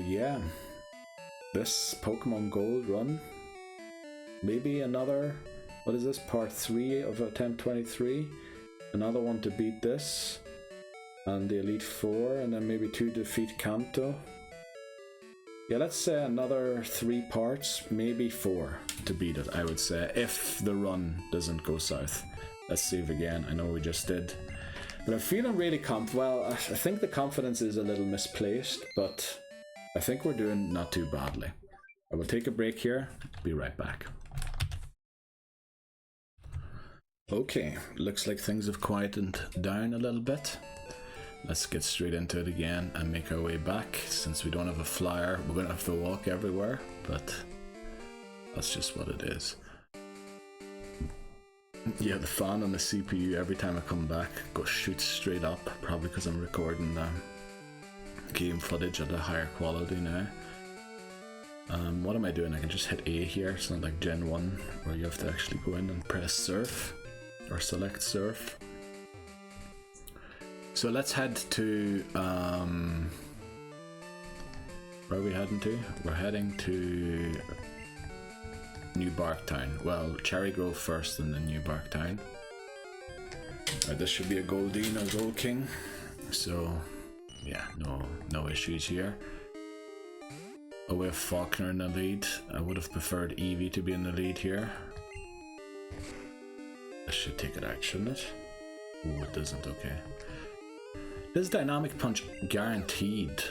yeah, this Pokemon Gold run, maybe another, what is this, part 3 of attempt 23? Another one to beat this. And the Elite Four, and then maybe 2 to defeat Kanto. Yeah, let's say another 3 parts, maybe 4 to beat it, I would say, if the run doesn't go south. Let's save again. I know we just did. But I'm feeling really well, I think the confidence is a little misplaced, but I think we're doing not too badly. I will take a break here, be right back. Okay, looks like things have quietened down a little bit. Let's get straight into it again and make our way back. Since we don't have a flyer, we're going to have to walk everywhere, but that's just what it is. Yeah, the fan on the CPU every time I come back shoots straight up, probably because I'm recording game footage at a higher quality now. What am I doing? I can just hit A here. It's not like Gen 1 where you have to actually go in and press surf or select surf. So let's head to, where are we heading to? We're heading to New Bark Town. Well, Cherry Grove first and then New Bark Town. Right, this should be a Goldeen or Gold King. So, yeah, no issues here. Oh, we have Faulkner in the lead. I would have preferred Eevee to be in the lead here. This should take it out, shouldn't it? Oh, it doesn't, okay. Does Dynamic Punch guaranteed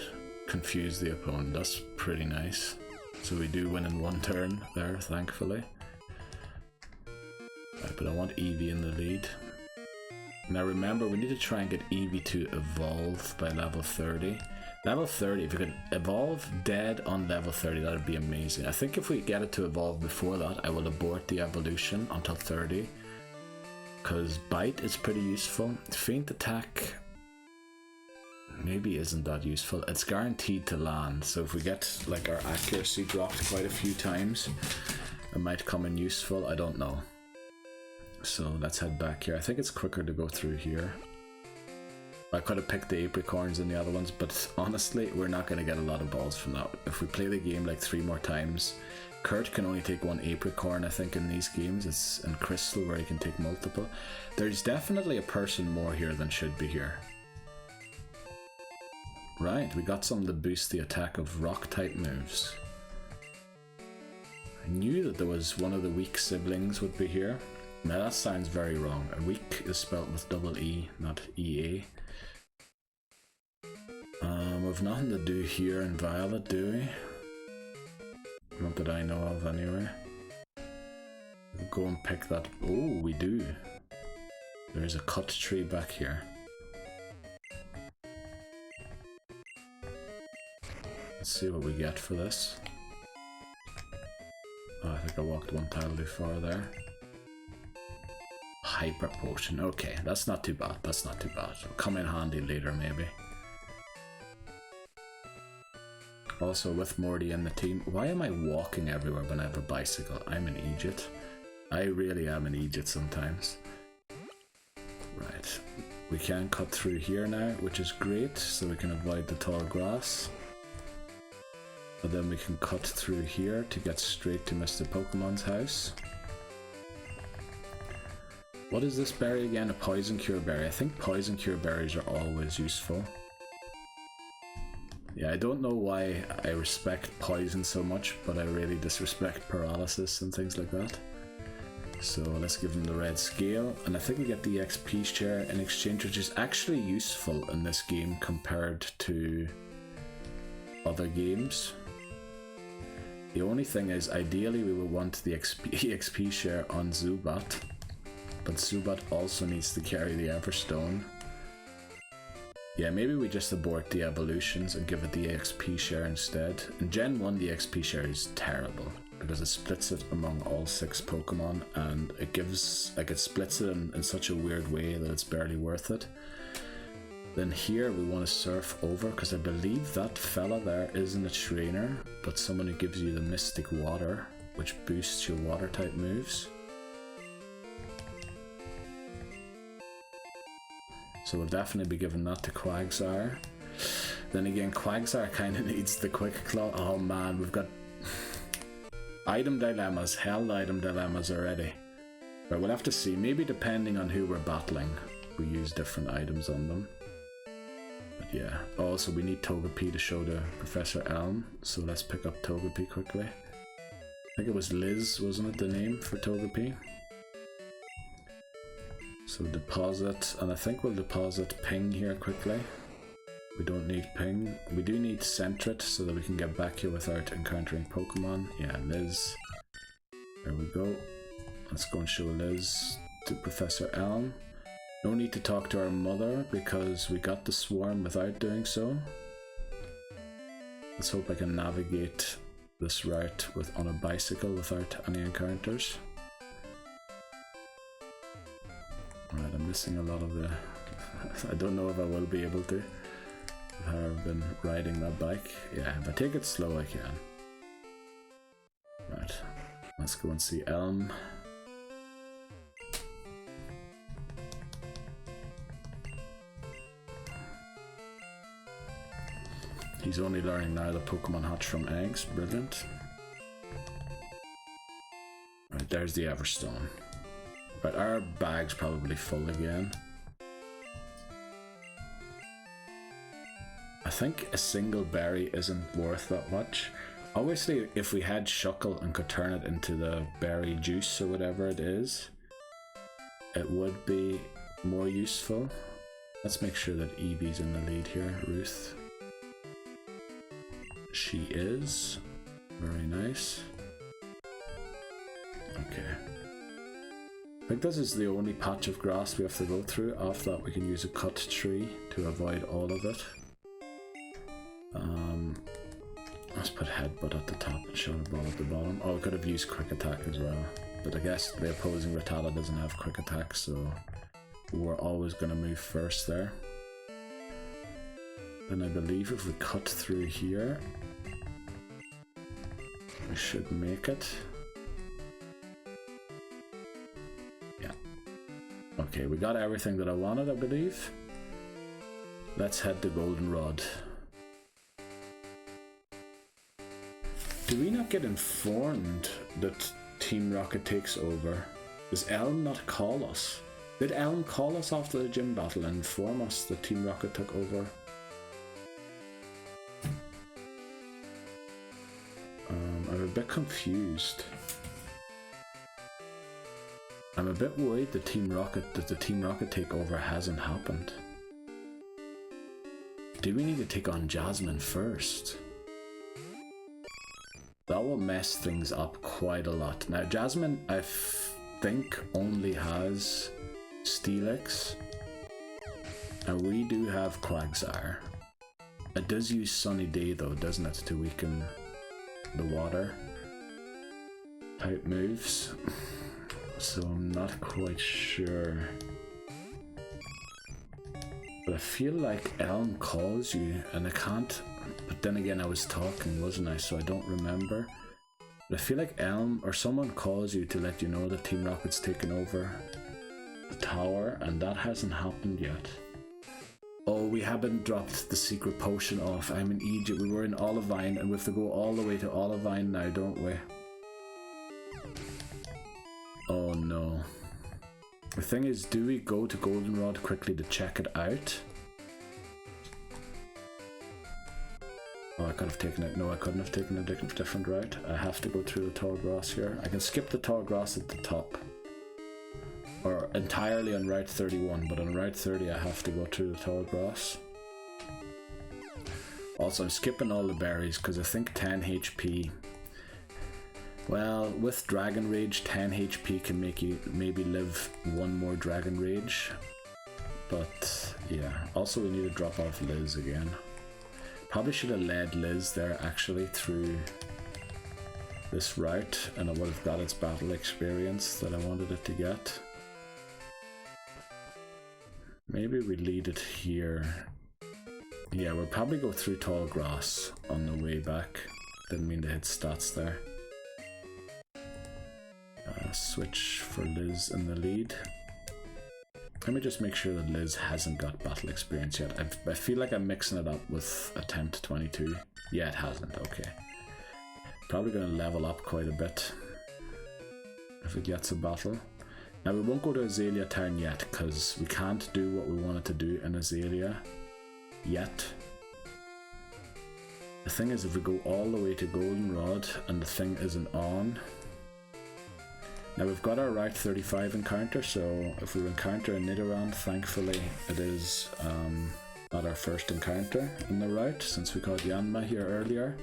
confuse the opponent? That's pretty nice. So we do win in one turn there, thankfully. Right, but I want Eevee in the lead. Now remember, we need to try and get Eevee to evolve by level 30. Level 30, if you could evolve dead on level 30, that would be amazing. I think if we get it to evolve before that, I will abort the evolution until 30. Because Bite is pretty useful. Feint Attack maybe isn't that useful. It's guaranteed to land, so if we get like our accuracy dropped quite a few times, it might come in useful, I don't know. So let's head back here. I think it's quicker to go through here. I could have picked the apricorns and the other ones, but honestly, we're not going to get a lot of balls from that. If we play the game like 3 more times, Kurt can only take 1 apricorn, I think, in these games. It's in Crystal where he can take multiple. There's definitely a person more here than should be here. Right, we got something to boost the attack of rock type moves. I knew that there was one of the weak siblings would be here. Now that sounds very wrong. A weak is spelled with double E, not EA. We've nothing to do here in Violet, do we? Not that I know of anyway. We'll go and pick that. Oh, we do. There's a cut tree back here. Let's see what we get for this. Oh, I think I walked one tile too far there. Hyper potion. Okay, that's not too bad. That's not too bad. It'll come in handy later, maybe. Also, with Morty in the team, why am I walking everywhere when I have a bicycle? I'm an idiot. I really am an idiot sometimes. Right, we can cut through here now, which is great, so we can avoid the tall grass. But then we can cut through here to get straight to Mr. Pokemon's house. What is this berry again? A poison cure berry. I think poison cure berries are always useful. Yeah, I don't know why I respect poison so much, but I really disrespect paralysis and things like that. So let's give him the red scale, and I think we get the XP share in exchange, which is actually useful in this game compared to other games. The only thing is, ideally we would want the XP share on Zubat, but Zubat also needs to carry the Everstone. Yeah, maybe we just abort the evolutions and give it the XP share instead. In Gen 1 the XP share is terrible, because it splits it among all 6 Pokemon, and it gives, like, it splits it in such a weird way that it's barely worth it. Then here we want to surf over, because I believe that fella there isn't a trainer, but someone who gives you the Mystic Water, which boosts your water type moves. So we'll definitely be giving that to Quagsire. Then again, Quagsire kind of needs the Quick Claw. Oh man, we've got item dilemmas, hell item dilemmas already. But we'll have to see, maybe depending on who we're battling, we use different items on them. But yeah, also we need Togepi to show to Professor Elm, so let's pick up Togepi quickly. I think it was Liz, wasn't it, the name for Togepi? So deposit, and I think we'll deposit Ping here quickly. We don't need Ping. We do need Sentret so that we can get back here without encountering Pokemon. Yeah, Liz. There we go. Let's go and show Liz to Professor Elm. No need to talk to our mother because we got the swarm without doing so. Let's hope I can navigate this route on a bicycle without any encounters. Alright, I'm missing a lot of the... I don't know if I will be able to, with how I've been riding that bike. Yeah, if I take it slow I can. Right, let's go and see Elm. He's only learning now that Pokemon hatch from eggs. Brilliant. Right, there's the Everstone. Right, our bag's probably full again. I think a single berry isn't worth that much. Obviously, if we had Shuckle and could turn it into the berry juice or whatever it is, it would be more useful. Let's make sure that Eevee's in the lead here. Ruth. She is. Very use. Okay. I think this is the only patch of grass we have to go through. After that we can use a cut tree to avoid all of it. Let's put headbutt at the top and shadow ball at the bottom. Oh, we could have used quick attack as well. But I guess the opposing Rattata doesn't have quick attack, so we're always going to move first there. Then I believe if we cut through here, we should make it. Yeah. Okay, we got everything that I wanted, I believe. Let's head to Goldenrod. Do we not get informed that Team Rocket takes over? Does Elm not call us? Did Elm call us after the gym battle and inform us that Team Rocket took over? I'm a bit confused. I'm a bit worried that the Team Rocket takeover hasn't happened. Do we need to take on Jasmine first? That will mess things up quite a lot. Now Jasmine, I think, only has Steelix, and we do have Quagsire. It does use Sunny Day though, doesn't it, to weaken the water type moves, so I'm not quite sure. But I feel like Elm calls you, and I can't. But then again, I was talking, wasn't I? So I don't remember. But I feel like Elm or someone calls you to let you know that Team Rocket's taken over the tower, and that hasn't happened yet. Oh, we haven't dropped the secret potion off. I'm in Egypt. We were in Olivine, and we have to go all the way to Olivine now, don't we? Oh no. The thing is, do we go to Goldenrod quickly to check it out? Oh, I could have taken it. No, I couldn't have taken a different route. I have to go through the tall grass here. I can skip the tall grass at the top. Or entirely on Route 31, but on Route 30 I have to go through the tall grass. Also, I'm skipping all the berries because I think 10 HP... Well, with Dragon Rage, 10 HP can make you maybe live one more Dragon Rage. But, yeah. Also, we need to drop off Liz again. Probably should have led Liz there actually through this route, and it would have got its battle experience that I wanted it to get. Maybe we lead it here. Yeah, we'll probably go through tall grass on the way back. Didn't mean to hit stats there. Switch for Liz in the lead. Let me just make sure that Liz hasn't got battle experience yet. I feel like I'm mixing it up with Attempt 22. Yeah, it hasn't. Okay. Probably going to level up quite a bit if it gets a battle. Now we won't go to Azalea Town yet because we can't do what we wanted to do in Azalea yet. The thing is, if we go all the way to Goldenrod and the thing isn't on... Now we've got our Route 35 encounter, so if we encounter a Nidoran, thankfully it is not our first encounter in the route, since we caught Yanma here earlier.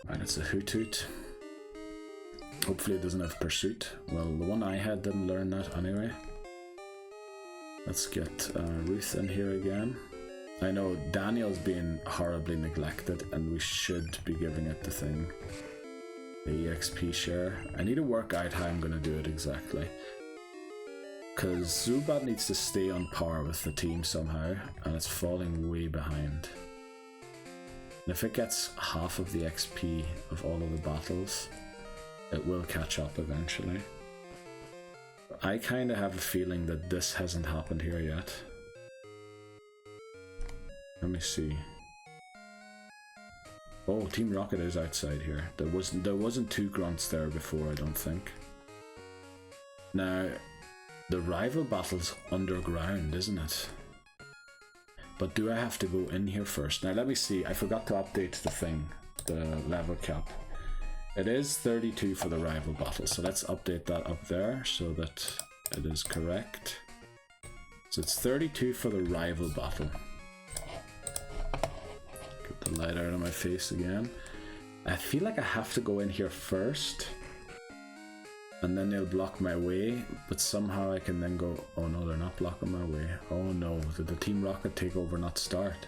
And it's a Hoothoot. Hopefully it doesn't have Pursuit. Well, the one I had didn't learn that anyway. Let's get Ruth in here again. I know Daniel's being horribly neglected and we should be giving it the thing. The EXP share. I need to work out how I'm going to do it exactly. Because Zubat needs to stay on par with the team somehow, and it's falling way behind. And if it gets half of the XP of all of the battles, it will catch up eventually. I kind of have a feeling that this hasn't happened here yet. Let me see. Oh, Team Rocket is outside here. There wasn't two grunts there before, I don't think. Now, the rival battle's underground, isn't it? But do I have to go in here first? Now let me see. I forgot to update the thing, the level cap. It is 32 for the rival battle, so let's update that up there so that it is correct. So it's 32 for the rival battle. The light out of my face again. I feel like I have to go in here first, and then they'll block my way, but somehow I can then go, oh no, they're not blocking my way. Oh no, did the Team Rocket takeover not start?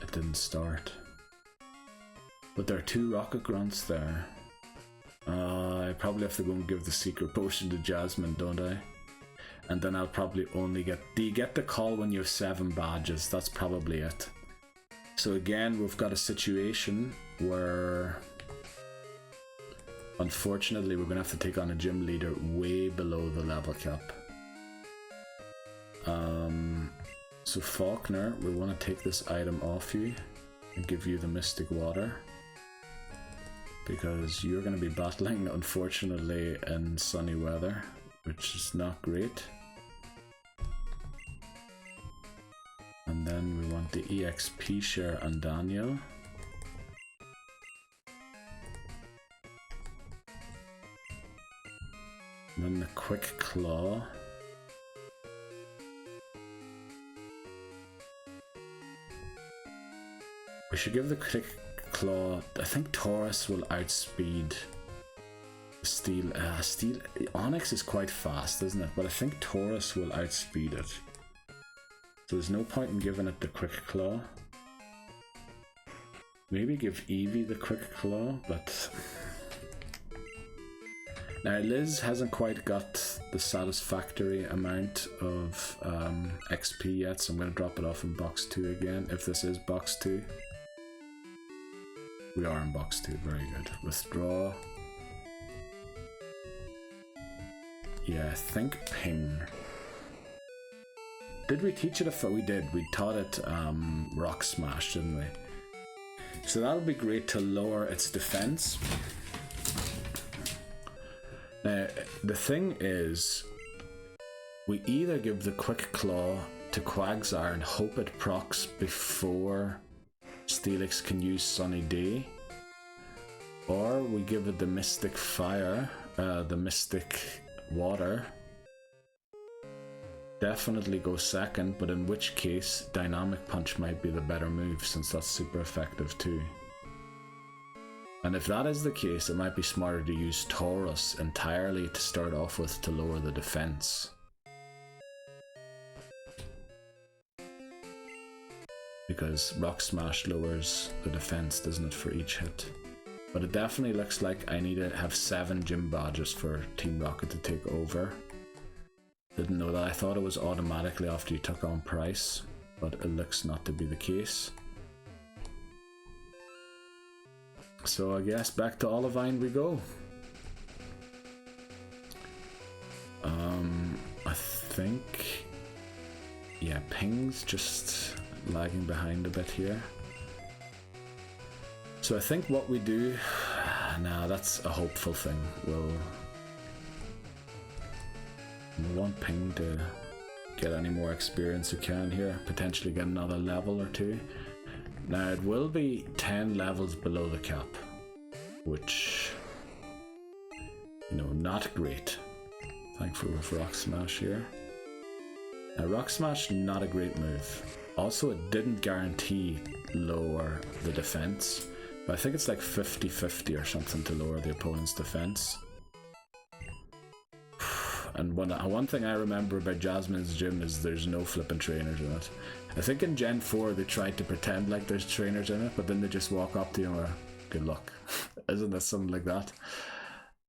It didn't start. But there are 2 Rocket Grunts there. I probably have to go and give the secret potion to Jasmine, don't I? And then I'll probably only get... Do you get the call when you have 7 badges? That's probably it. So again, we've got a situation where... Unfortunately, we're going to have to take on a gym leader way below the level cap. So Faulkner, we want to take this item off you and give you the Mystic Water, because you're going to be battling, unfortunately, in sunny weather, which is not great. And then we want the EXP share on Daniel. And then the Quick Claw. We should give the Quick Claw... I think Taurus will outspeed Steel. Onyx is quite fast, isn't it? But I think Taurus will outspeed it. So there's no point in giving it the Quick Claw. Maybe give Eevee the Quick Claw, but... Now Liz hasn't quite got the satisfactory amount of XP yet, so I'm going to drop it off in box 2 again, if this is box 2. We are in box 2, very good. Withdraw. Yeah, I think Ping. Did we teach it? We did. We taught it Rock Smash, didn't we? So that would be great to lower its defense. Now, the thing is, we either give the Quick Claw to Quagsire and hope it procs before Steelix can use Sunny Day, or we give it the Mystic Fire, the Mystic Water. Definitely go second, but in which case Dynamic Punch might be the better move, since that's super effective too. And if that is the case, it might be smarter to use Taurus entirely to start off with to lower the defense. Because Rock Smash lowers the defense, doesn't it, for each hit? But it definitely looks like I need to have 7 gym badges for Team Rocket to take over. Didn't know that. I thought it was automatically after you took on Pryce, but it looks not to be the case. So I guess back to Olivine we go. I think... Yeah, Ping's just lagging behind a bit here. So I think what we do... Nah, that's a hopeful thing. We want Ping to get any more experience we can here. Potentially get another level or 2. Now it will be 10 levels below the cap, which, you know, not great. Thankfully with Rock Smash here. Now Rock Smash, not a great move. Also, it didn't guarantee lower the defense, but I think it's like 50-50 or something to lower the opponent's defense. And one thing I remember about Jasmine's gym is there's no flipping trainers in it. I think in Gen 4 they tried to pretend like there's trainers in it, but then they just walk up to you and go, good luck. Isn't that something like that?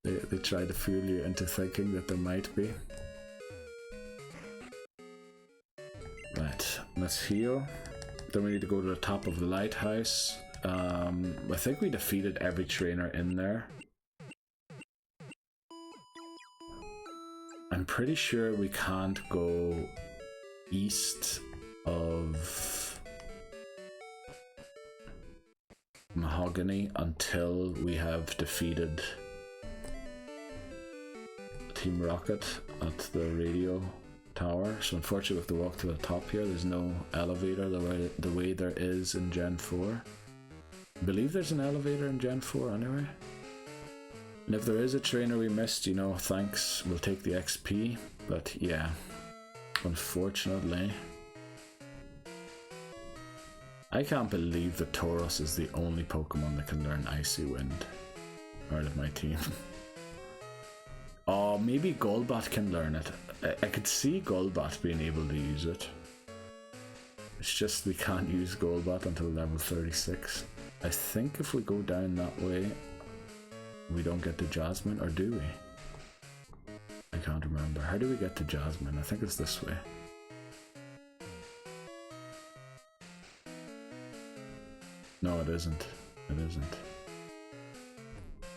They try to fool you into thinking that there might be. Right, let's heal. Then we need to go to the top of the lighthouse. I think we defeated every trainer in there. I'm pretty sure we can't go east of Mahogany until we have defeated Team Rocket at the radio tower. So unfortunately we have to walk to the top here. There's no elevator the way there is in Gen 4. I believe there's an elevator in Gen 4 anyway. And if there is a trainer we missed, you know, thanks, we'll take the XP. But yeah, unfortunately, I can't believe that Tauros is the only Pokemon that can learn Icy Wind out of my team. Oh, maybe Golbat can learn it. I could see Golbat being able to use it. It's just we can't use Golbat until level 36. I think if we go down that way, we don't get to Jasmine, or do we? I can't remember. How do we get to Jasmine? I think it's this way. No, it isn't. It isn't.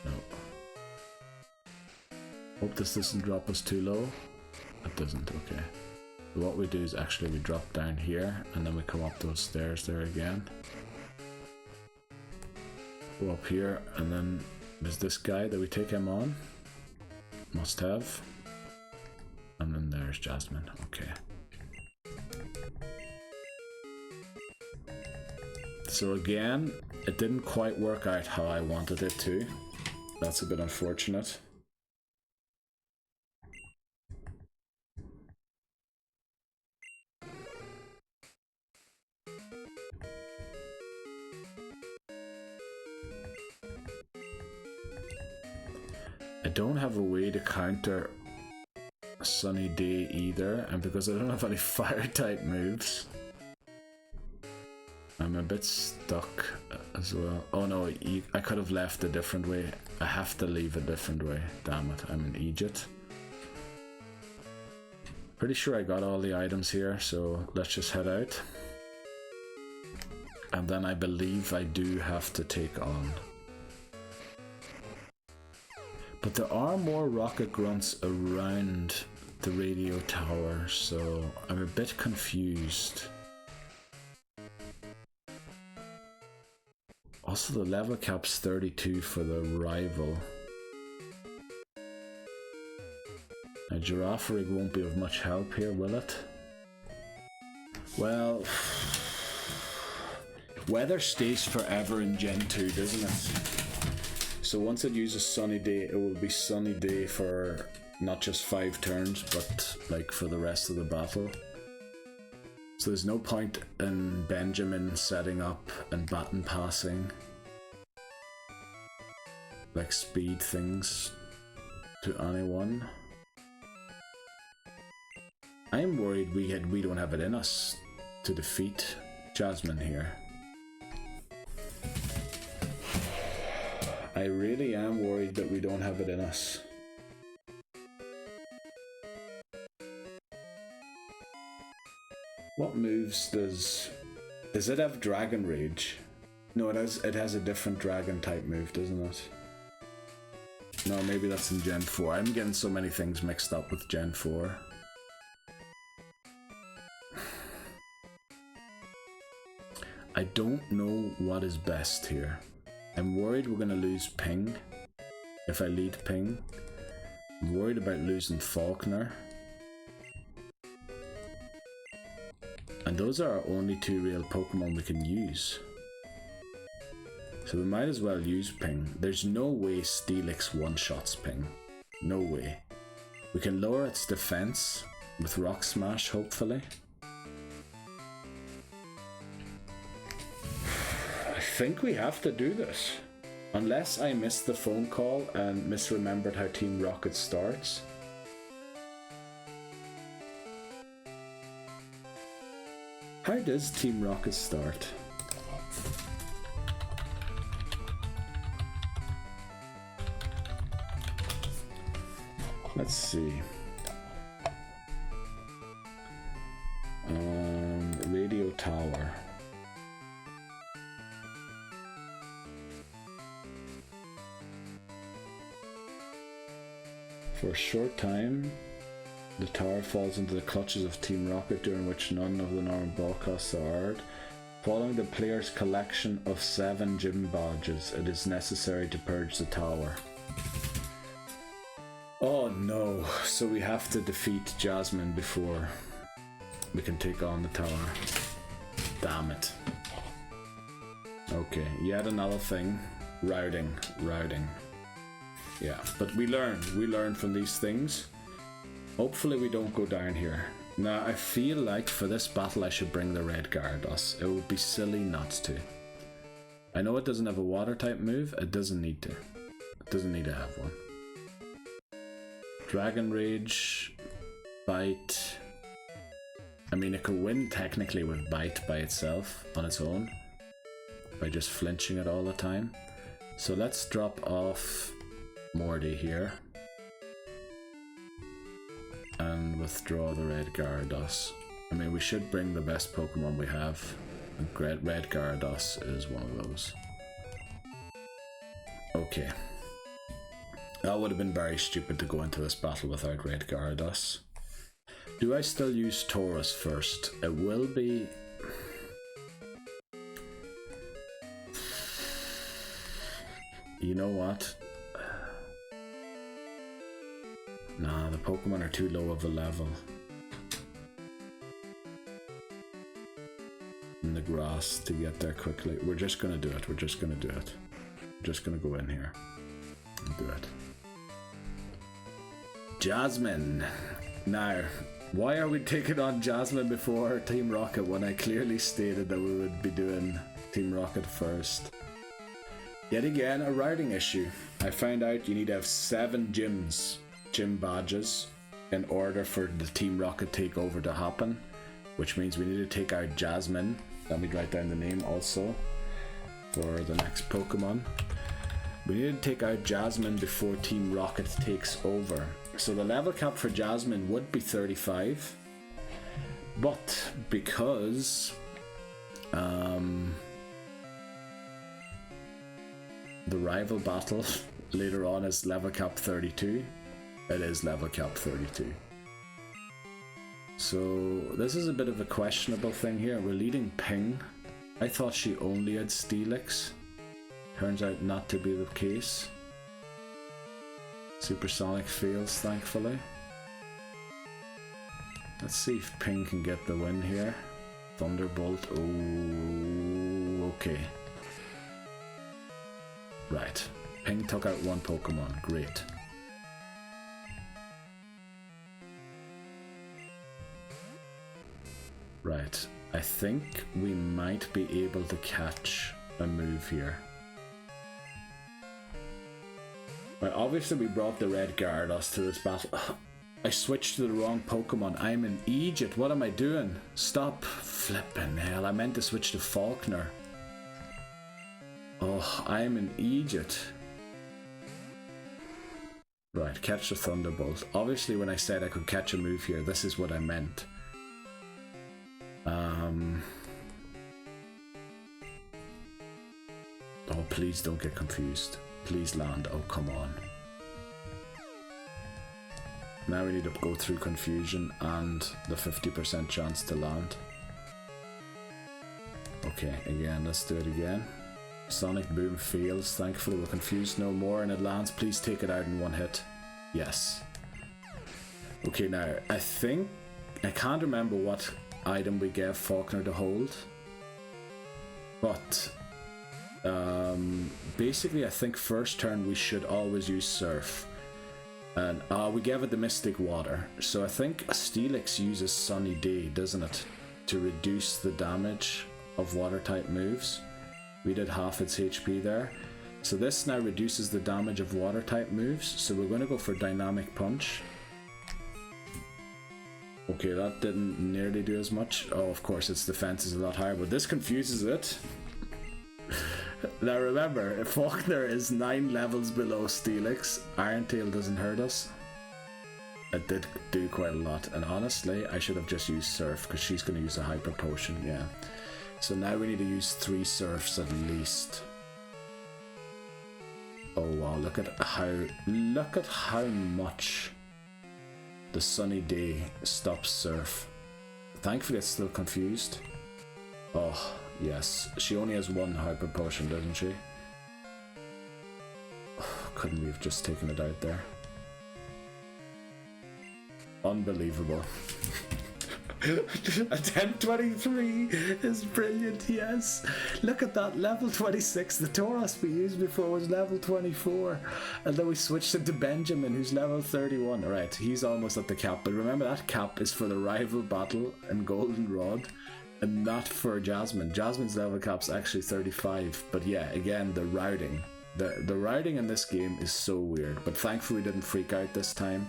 No. Hope this doesn't drop us too low. It doesn't, okay. So what we do is actually we drop down here and then we come up those stairs there again. Go up here and then there's this guy that we take him on. Must have. And then there's Jasmine, okay. So again, it didn't quite work out how I wanted it to. That's a bit unfortunate. I don't have a way to counter a Sunny Day either, and because I don't have any fire type moves, I'm a bit stuck as well. Oh no, I could have left a different way. I have to leave a different way. Damn it, I'm in Egypt. Pretty sure I got all the items here, so let's just head out. And then I believe I do have to take on. But there are more rocket grunts around the radio tower, so I'm a bit confused. Also, the level cap's 32 for the rival. Now, Girafarig won't be of much help here, will it? Well, weather stays forever in Gen 2, doesn't it? So once it uses Sunny Day, it will be Sunny Day for not just 5 turns, but like for the rest of the battle. So there's no point in Benjamin setting up and baton passing like speed things to anyone. I'm worried we don't have it in us to defeat Jasmine here. I really am worried that we don't have it in us. What moves does it have? Dragon Rage? No, it has a different dragon type move, doesn't it? No, maybe that's in Gen 4. I'm getting so many things mixed up with Gen 4. I don't know what is best here. I'm worried we're going to lose Ping if I lead Ping. I'm worried about losing Faulkner. And those are our only 2 real Pokemon we can use. So we might as well use Ping. There's no way Steelix one-shots Ping. No way. We can lower its defense with Rock Smash, hopefully. I think we have to do this. Unless I missed the phone call and misremembered how Team Rocket starts. How does Team Rocket start? Let's see. Radio Tower. For a short time, the tower falls into the clutches of Team Rocket, during which none of the normal ball costs are earned. Following the player's collection of 7 gym badges, it is necessary to purge the tower. Oh no, so we have to defeat Jasmine before we can take on the tower. Damn it. Okay, yet another thing. Routing. Yeah, but we learn from these things. Hopefully we don't go down here. Now, I feel like for this battle I should bring the red Gyarados. It would be silly not to. I know it doesn't have a water type move, it doesn't need to. It doesn't need to have one. Dragon Rage, Bite. I mean, it could win technically with Bite by itself, on its own, by just flinching it all the time. So let's drop off Morty here. And withdraw the red Gyarados. I mean, we should bring the best Pokemon we have. And red Gyarados is one of those. Okay. That would have been very stupid to go into this battle without red Gyarados. Do I still use Taurus first? It will be... You know what? Nah, the Pokemon are too low of a level. In the grass to get there quickly. We're just gonna do it. We're just gonna do it. We're just gonna go in here and do it. Jasmine. Now, why are we taking on Jasmine before Team Rocket when I clearly stated that we would be doing Team Rocket first? Yet again, a routing issue. I found out you need to have 7 gym badges in order for the Team Rocket takeover to happen, which means we need to take out Jasmine. Let me write down the name also for the next Pokemon. We need to take out Jasmine before Team Rocket takes over. So the level cap for Jasmine would be 35, but because the rival battle later on is level cap 32, it is level cap 32. So this is a bit of a questionable thing here. We're leading Ping. I thought she only had Steelix. Turns out not to be the case. Supersonic fails, thankfully. Let's see if Ping can get the win here. Thunderbolt. Oh, okay. Right. Ping took out one Pokemon. Great. Right. I think we might be able to catch a move here. Well, obviously we brought the red Gyarados to this battle. I switched to the wrong Pokemon. I'm an Egypt. What am I doing? Stop. Flippin' hell. I meant to switch to Faulkner. Oh, I'm an Egypt. Right, catch the Thunderbolt. Obviously when I said I could catch a move here, this is what I meant. Oh, please don't get confused. Please land. Oh, come on. Now we need to go through confusion and the 50% chance to land. Okay, again, let's do it again. Sonic Boom fails. Thankfully we're confused no more and it lands. Please take it out in one hit. Yes. Okay, now, I can't remember what item we gave Faulkner to hold. But basically I think first turn we should always use Surf. And we gave it the Mystic Water. So I think a Steelix uses Sunny Day, doesn't it? To reduce the damage of water type moves. We did half its HP there. So this now reduces the damage of water type moves. So we're going to go for Dynamic Punch. Okay, that didn't nearly do as much. Oh, of course, its defense is a lot higher, but this confuses it. Now remember, if Faulkner is 9 levels below Steelix, Iron Tail doesn't hurt us. It did do quite a lot, and honestly, I should have just used Surf, because she's going to use a Hyper Potion, yeah. So now we need to use 3 Surfs at least. Oh wow, look at how much the Sunny Day stops Surf. Thankfully it's still confused. Oh, yes. She only has 1 Hyper Potion, doesn't she? Oh, couldn't we have just taken it out there? Unbelievable. Attempt 23 is brilliant, yes. Look at that, level 26. The Tauros we used before was level 24. And then we switched into Benjamin, who's level 31. Alright, he's almost at the cap. But remember, that cap is for the rival battle and Goldenrod, and not for Jasmine. Jasmine's level cap's actually 35. But yeah, again, the routing. The routing in this game is so weird. But thankfully we didn't freak out this time.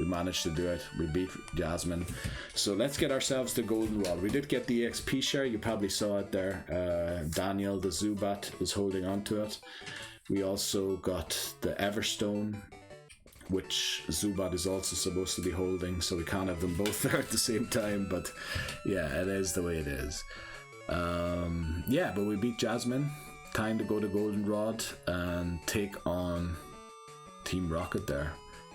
We managed to do it. We beat Jasmine. So let's get ourselves the Goldenrod. We did get the EXP share. You probably saw it there. Daniel, the Zubat, is holding on to it. We also got the Everstone, which Zubat is also supposed to be holding. So we can't have them both there at the same time. But yeah, it is the way it is. Yeah, but we beat Jasmine. Time to go to Goldenrod and take on Team Rocket there.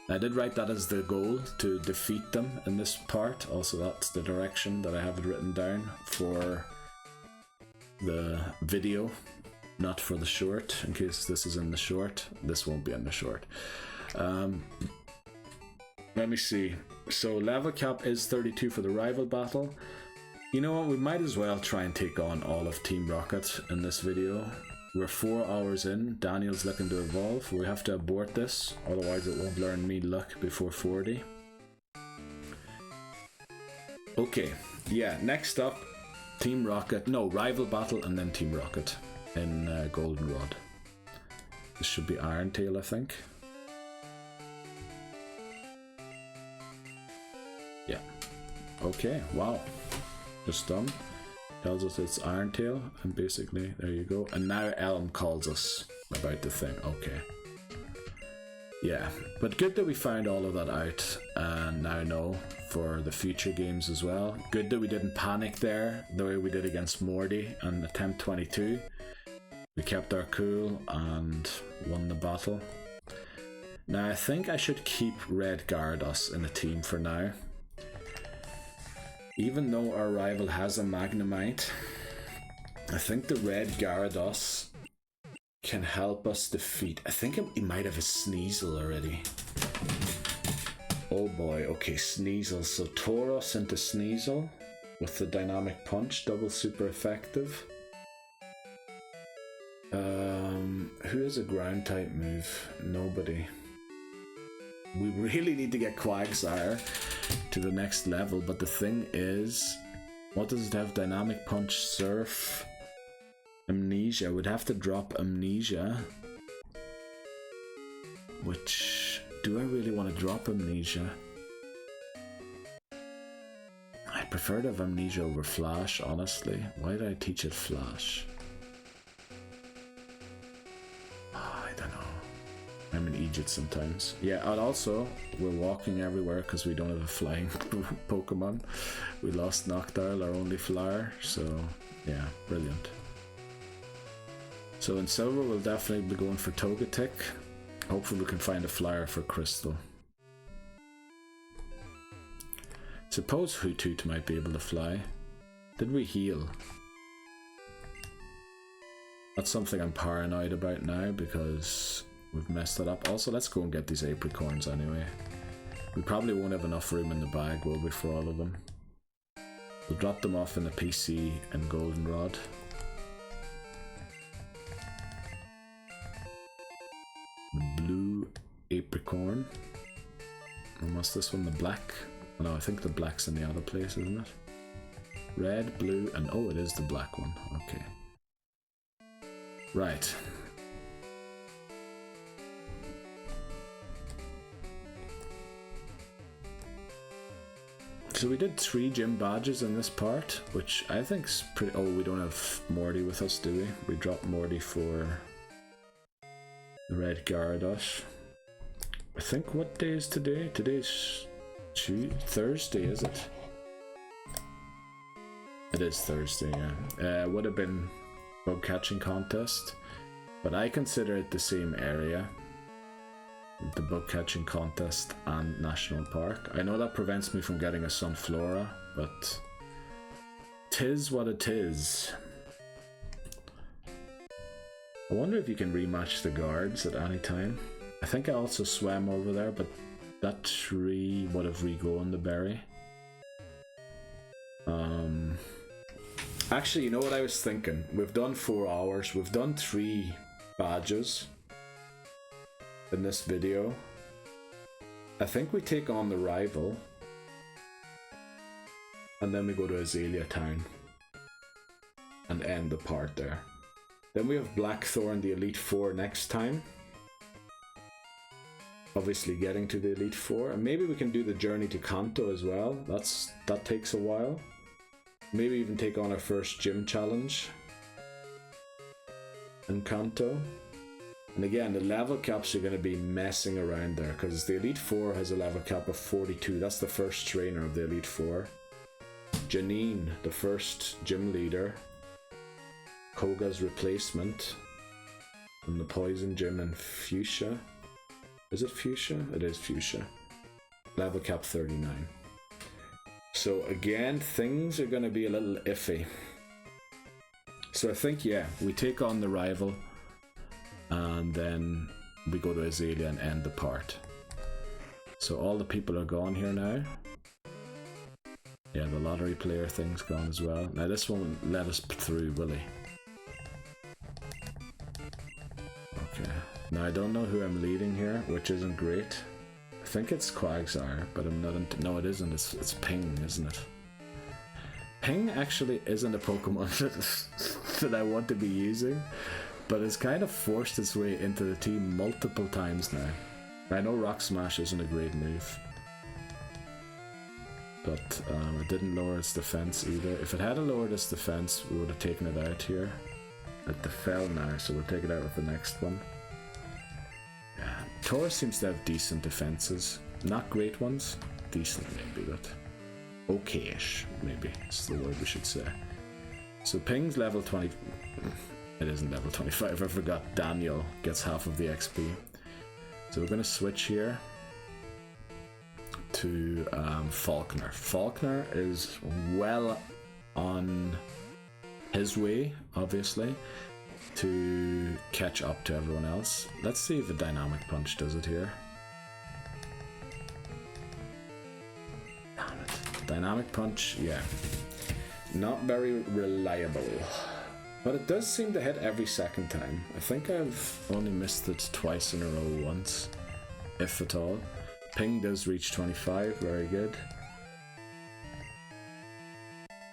I did write that as the goal, to defeat them in this part. Also, that's the direction that I have it written down for the video, not for the short, in case this is in the short. This won't be in the short. Let me see. So level cap is 32 for the rival battle. You know what, we might as well try and take on all of Team Rocket in this video. We're 4 hours in. Daniel's looking to evolve. We have to abort this, otherwise it won't learn me luck before 40. Okay, yeah, next up, Team Rocket. No, rival battle and then Team Rocket in Goldenrod. This should be Iron Tail, I think. Yeah. Okay, wow. Just done. Tells us it's Iron Tail, and basically, there you go. And now Elm calls us about the thing. Okay. Yeah, but good that we found all of that out, and now know for the future games as well. Good that we didn't panic there, the way we did against Morty and Attempt 22. We kept our cool and won the battle. Now, I think I should keep Red Gyarados in the team for now. Even though our rival has a Magnemite, I think the Red Gyarados can help us defeat. I think he might have a Sneasel already. Oh boy, okay, Sneasel. So Tauros into Sneasel with the Dynamic Punch, double super effective. Who has a ground type move? Nobody. We really need to get Quagsire to the next level, but the thing is, what does it have? Dynamic Punch, Surf, Amnesia. We'd have to drop Amnesia, which, do I really want to drop Amnesia? I prefer to have Amnesia over Flash, honestly. Why did I teach it Flash? I don't know. I'm in Egypt sometimes. Yeah, and also, we're walking everywhere because we don't have a flying Pokemon. We lost Noctowl, our only flyer, so yeah, brilliant. So in Silver, we'll definitely be going for Togetic. Hopefully we can find a flyer for Crystal. Suppose Hoothoot might be able to fly. Did we heal? That's something I'm paranoid about now because we've messed it up. Also, let's go and get these apricorns anyway. We probably won't have enough room in the bag, will we, for all of them? We'll drop them off in the PC and Goldenrod. The blue apricorn. And what's this one? The black? No, I think the black's in the other place, isn't it? Red, blue, and oh, it is the black one. Okay. Right. So we did 3 gym badges in this part, which I think's pretty... Oh, we don't have Morty with us, do we? We dropped Morty for the Red Gyarados. I think, what day is today? Today's Thursday, is it? It is Thursday, yeah. Would have been bug catching contest, but I consider it the same area. The bug catching contest and national park. I know that prevents me from getting a Sunflora, but tis what it is. I wonder if you can rematch the guards at any time. I think I also swam over there, but that tree would have regrown the berry. Actually, you know what I was thinking? We've done 4 hours. We've done 3 badges in this video. I think we take on the rival. And then we go to Azalea Town. And end the part there. Then we have Blackthorn, the Elite Four next time. Obviously getting to the Elite Four. And maybe we can do the journey to Kanto as well. That takes a while. Maybe even take on our first gym challenge in Kanto. And again, the level caps are going to be messing around there because the Elite Four has a level cap of 42. That's the first trainer of the Elite Four. Janine, the first gym leader. Koga's replacement. And the Poison Gym and Fuchsia. Is it Fuchsia? It is Fuchsia. Level cap 39. So again, things are going to be a little iffy. So I think, yeah, we take on the rival and then we go to Azalea and end the part. So all the people are gone here now. Yeah, the lottery player thing's gone as well. Now this won't let us through, will he? Okay. Now I don't know who I'm leading here, which isn't great. I think it's Quagsire, but I'm not no, it isn't. It's Ping, isn't it? Ping actually isn't a Pokemon that I want to be using, but it's kind of forced its way into the team multiple times now. I know Rock Smash isn't a great move, but it didn't lower its defense either. If it had lowered its defense, we would have taken it out here. It fell now, so we'll take it out with the next one. Taurus seems to have decent defenses. Not great ones. Decent maybe, but okay-ish maybe is the word we should say. So Ping's level 20. It isn't level 25. I forgot Daniel gets half of the XP. So we're going to switch here to Faulkner. Faulkner is well on his way, obviously, to catch up to everyone else. Let's see if a Dynamic Punch does it here. Damn it. Dynamic Punch, yeah. Not very reliable. But it does seem to hit every second time. I think I've only missed it twice in a row once, if at all. Ping does reach 25, very good.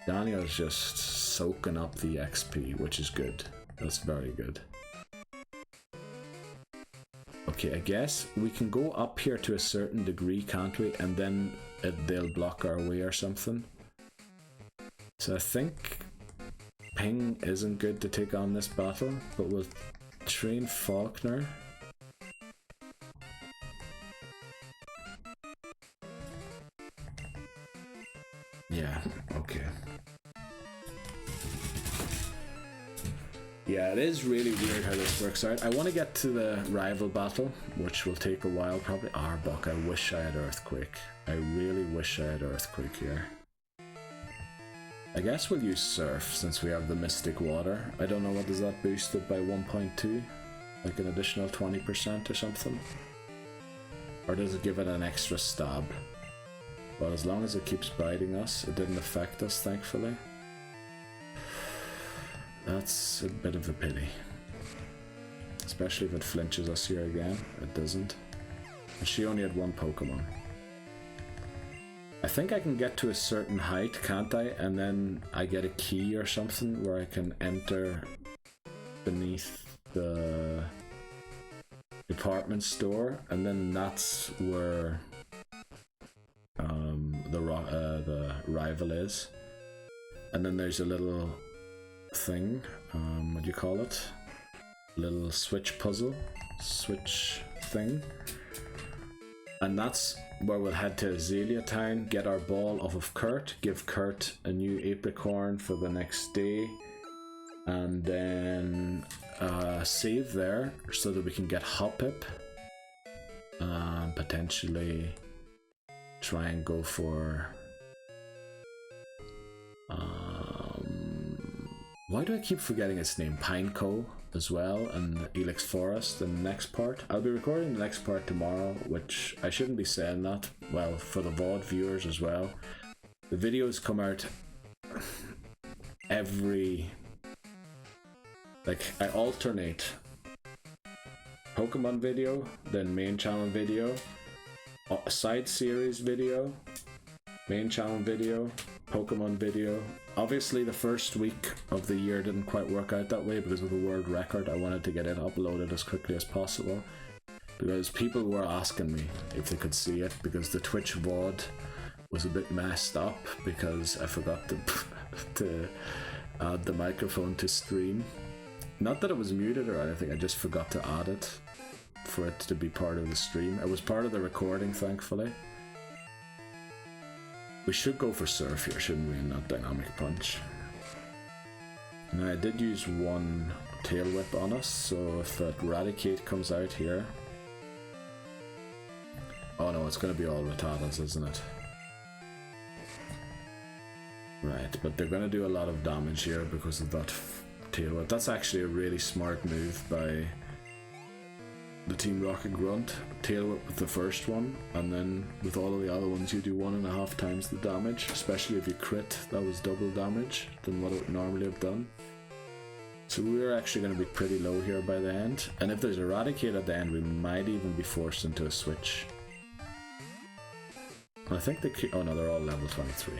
Daniel's just soaking up the XP, which is good. That's very good. Okay, I guess we can go up here to a certain degree, can't we? And then they'll block our way or something. So I think Ping isn't good to take on this battle, but we'll train Faulkner. Yeah, okay. Yeah, it is really weird how this works out. I want to get to the rival battle, which will take a while probably. Arbok, I wish I had Earthquake. I really wish I had Earthquake here. I guess we'll use Surf since we have the Mystic Water. I don't know, what does that boost it by 1.2? Like an additional 20% or something? Or does it give it an extra stab? Well, as long as it keeps biting us, it didn't affect us, thankfully. That's a bit of a pity. Especially if it flinches us here again. It doesn't. And she only had 1 Pokemon. I think I can get to a certain height, can't I? And then I get a key or something where I can enter beneath the department store. And then that's where the rival is. And then there's a little thing, what do you call it? Little switch puzzle, switch thing. And that's where we'll head to Azalea Town, get our ball off of Kurt, give Kurt a new apricorn for the next day, and then save there so that we can get Hoppip, and potentially try and go for why do I keep forgetting its name? Pineco as well, and Elix Forest in the next part. I'll be recording the next part tomorrow, which I shouldn't be saying that, well, for the VOD viewers as well. The videos come out I alternate Pokemon video, then main channel video, side series video, main channel video, Pokemon video. Obviously the first week of the year didn't quite work out that way because of the world record. I wanted to get it uploaded as quickly as possible because people were asking me if they could see it, because the Twitch VOD was a bit messed up because I forgot to add the microphone to stream. Not that it was muted or anything, I just forgot to add it for it to be part of the stream. It was part of the recording, thankfully. We should go for Surf here, shouldn't we, and not Dynamic Punch. Now, I did use one Tail Whip on us, so if that Eradicate comes out here... Oh no, it's going to be all Rattatas, isn't it? Right, but they're going to do a lot of damage here because of that Tail Whip. That's actually a really smart move by the Team Rocket Grunt. Tail Whip with the first one, and then with all of the other ones you do 1.5 times the damage, especially if you crit. That was double damage than what it would normally have done. So we're actually going to be pretty low here by the end, and if there's Eradicate at the end we might even be forced into a switch. I think oh no, they're all level 23.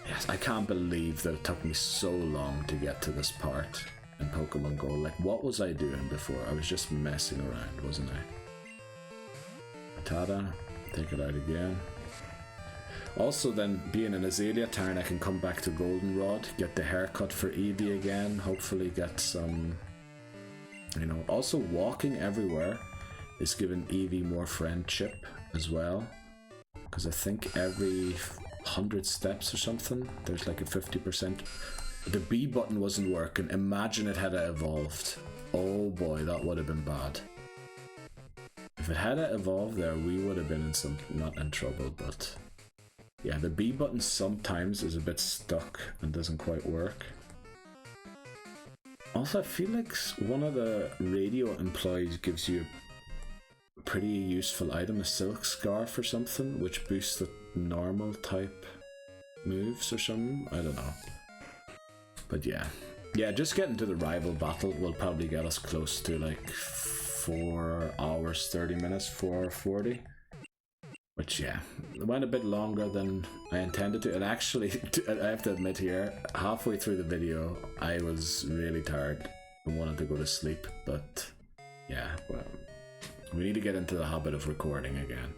Yes, I can't believe that it took me so long to get to this part in Pokemon Go. Like, what was I doing before? I was just messing around, wasn't I? Rattata, take it out again. Also then, being in Azalea Town, I can come back to Goldenrod, get the haircut for Eevee again, hopefully get some... You know, also walking everywhere is giving Eevee more friendship as well. Because I think every 100 steps or something, there's like a 50%. The B button wasn't working. Imagine it had evolved. Oh boy, that would have been bad. If it had evolved there, we would have been in some, not in trouble, but yeah, the B button sometimes is a bit stuck and doesn't quite work. Also, I feel like one of the radio employees gives you a pretty useful item, a silk scarf or something, which boosts the normal type moves or something. I don't know. But yeah. Yeah, just getting to the rival battle will probably get us close to like 4 hours, 30 minutes, 4 hours 40. Which, yeah, it went a bit longer than I intended to. And actually, I have to admit here, halfway through the video, I was really tired and wanted to go to sleep. But, yeah, well, we need to get into the habit of recording again.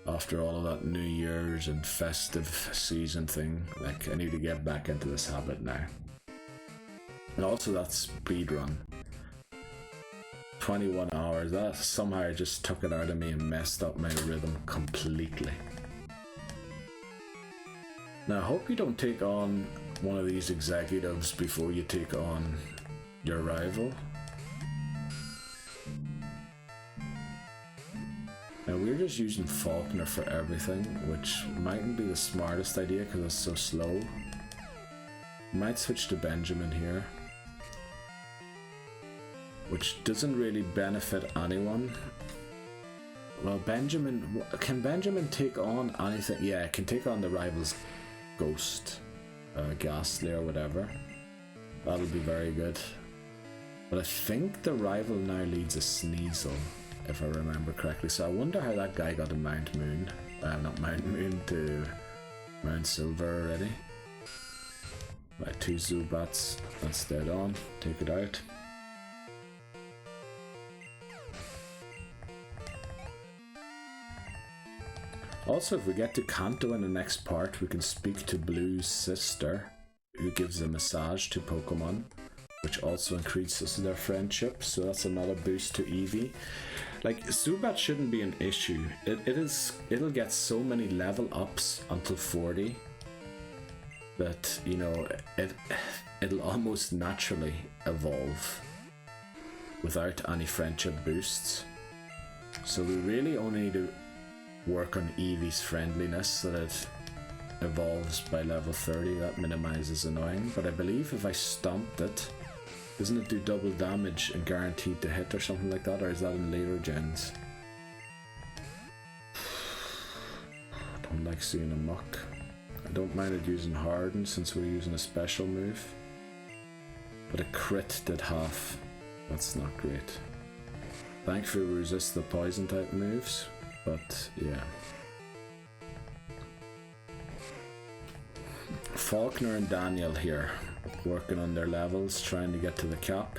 After all of that New Year's and festive season thing, like, I need to get back into this habit now. And also that speed run. 21 hours, that somehow just took it out of me and messed up my rhythm completely. Now I hope you don't take on one of these executives before you take on your rival. Now we're just using Faulkner for everything, which mightn't be the smartest idea because it's so slow. Might switch to Benjamin here, which doesn't really benefit anyone. Well, Benjamin, can Benjamin take on anything? Yeah, it can take on the rival's ghost, Ghastly or whatever. That'll be very good. But I think the rival now leads a Sneasel, if I remember correctly. So I wonder how that guy got a Mount Moon. Not Mount Moon, to Mount Silver already. Right, 2 Zubats, that's dead on. Take it out. Also, if we get to Kanto in the next part, we can speak to Blue's sister, who gives a massage to Pokemon, which also increases their friendship, so that's another boost to Eevee. Like, Zubat shouldn't be an issue. It'll get so many level ups until 40 that, you know, it'll almost naturally evolve without any friendship boosts. So we really only need to work on Eevee's friendliness so that it evolves by level 30. That minimizes annoying, but I believe if I stomped it, doesn't it do double damage and guaranteed to hit or something like that, or is that in later gens? unlike seeing a muck. I don't mind it using Harden since we're using a special move. But a crit did half. That's not great. Thankfully we resist the poison type moves, but yeah. Faulkner and Daniel here, working on their levels, trying to get to the cap.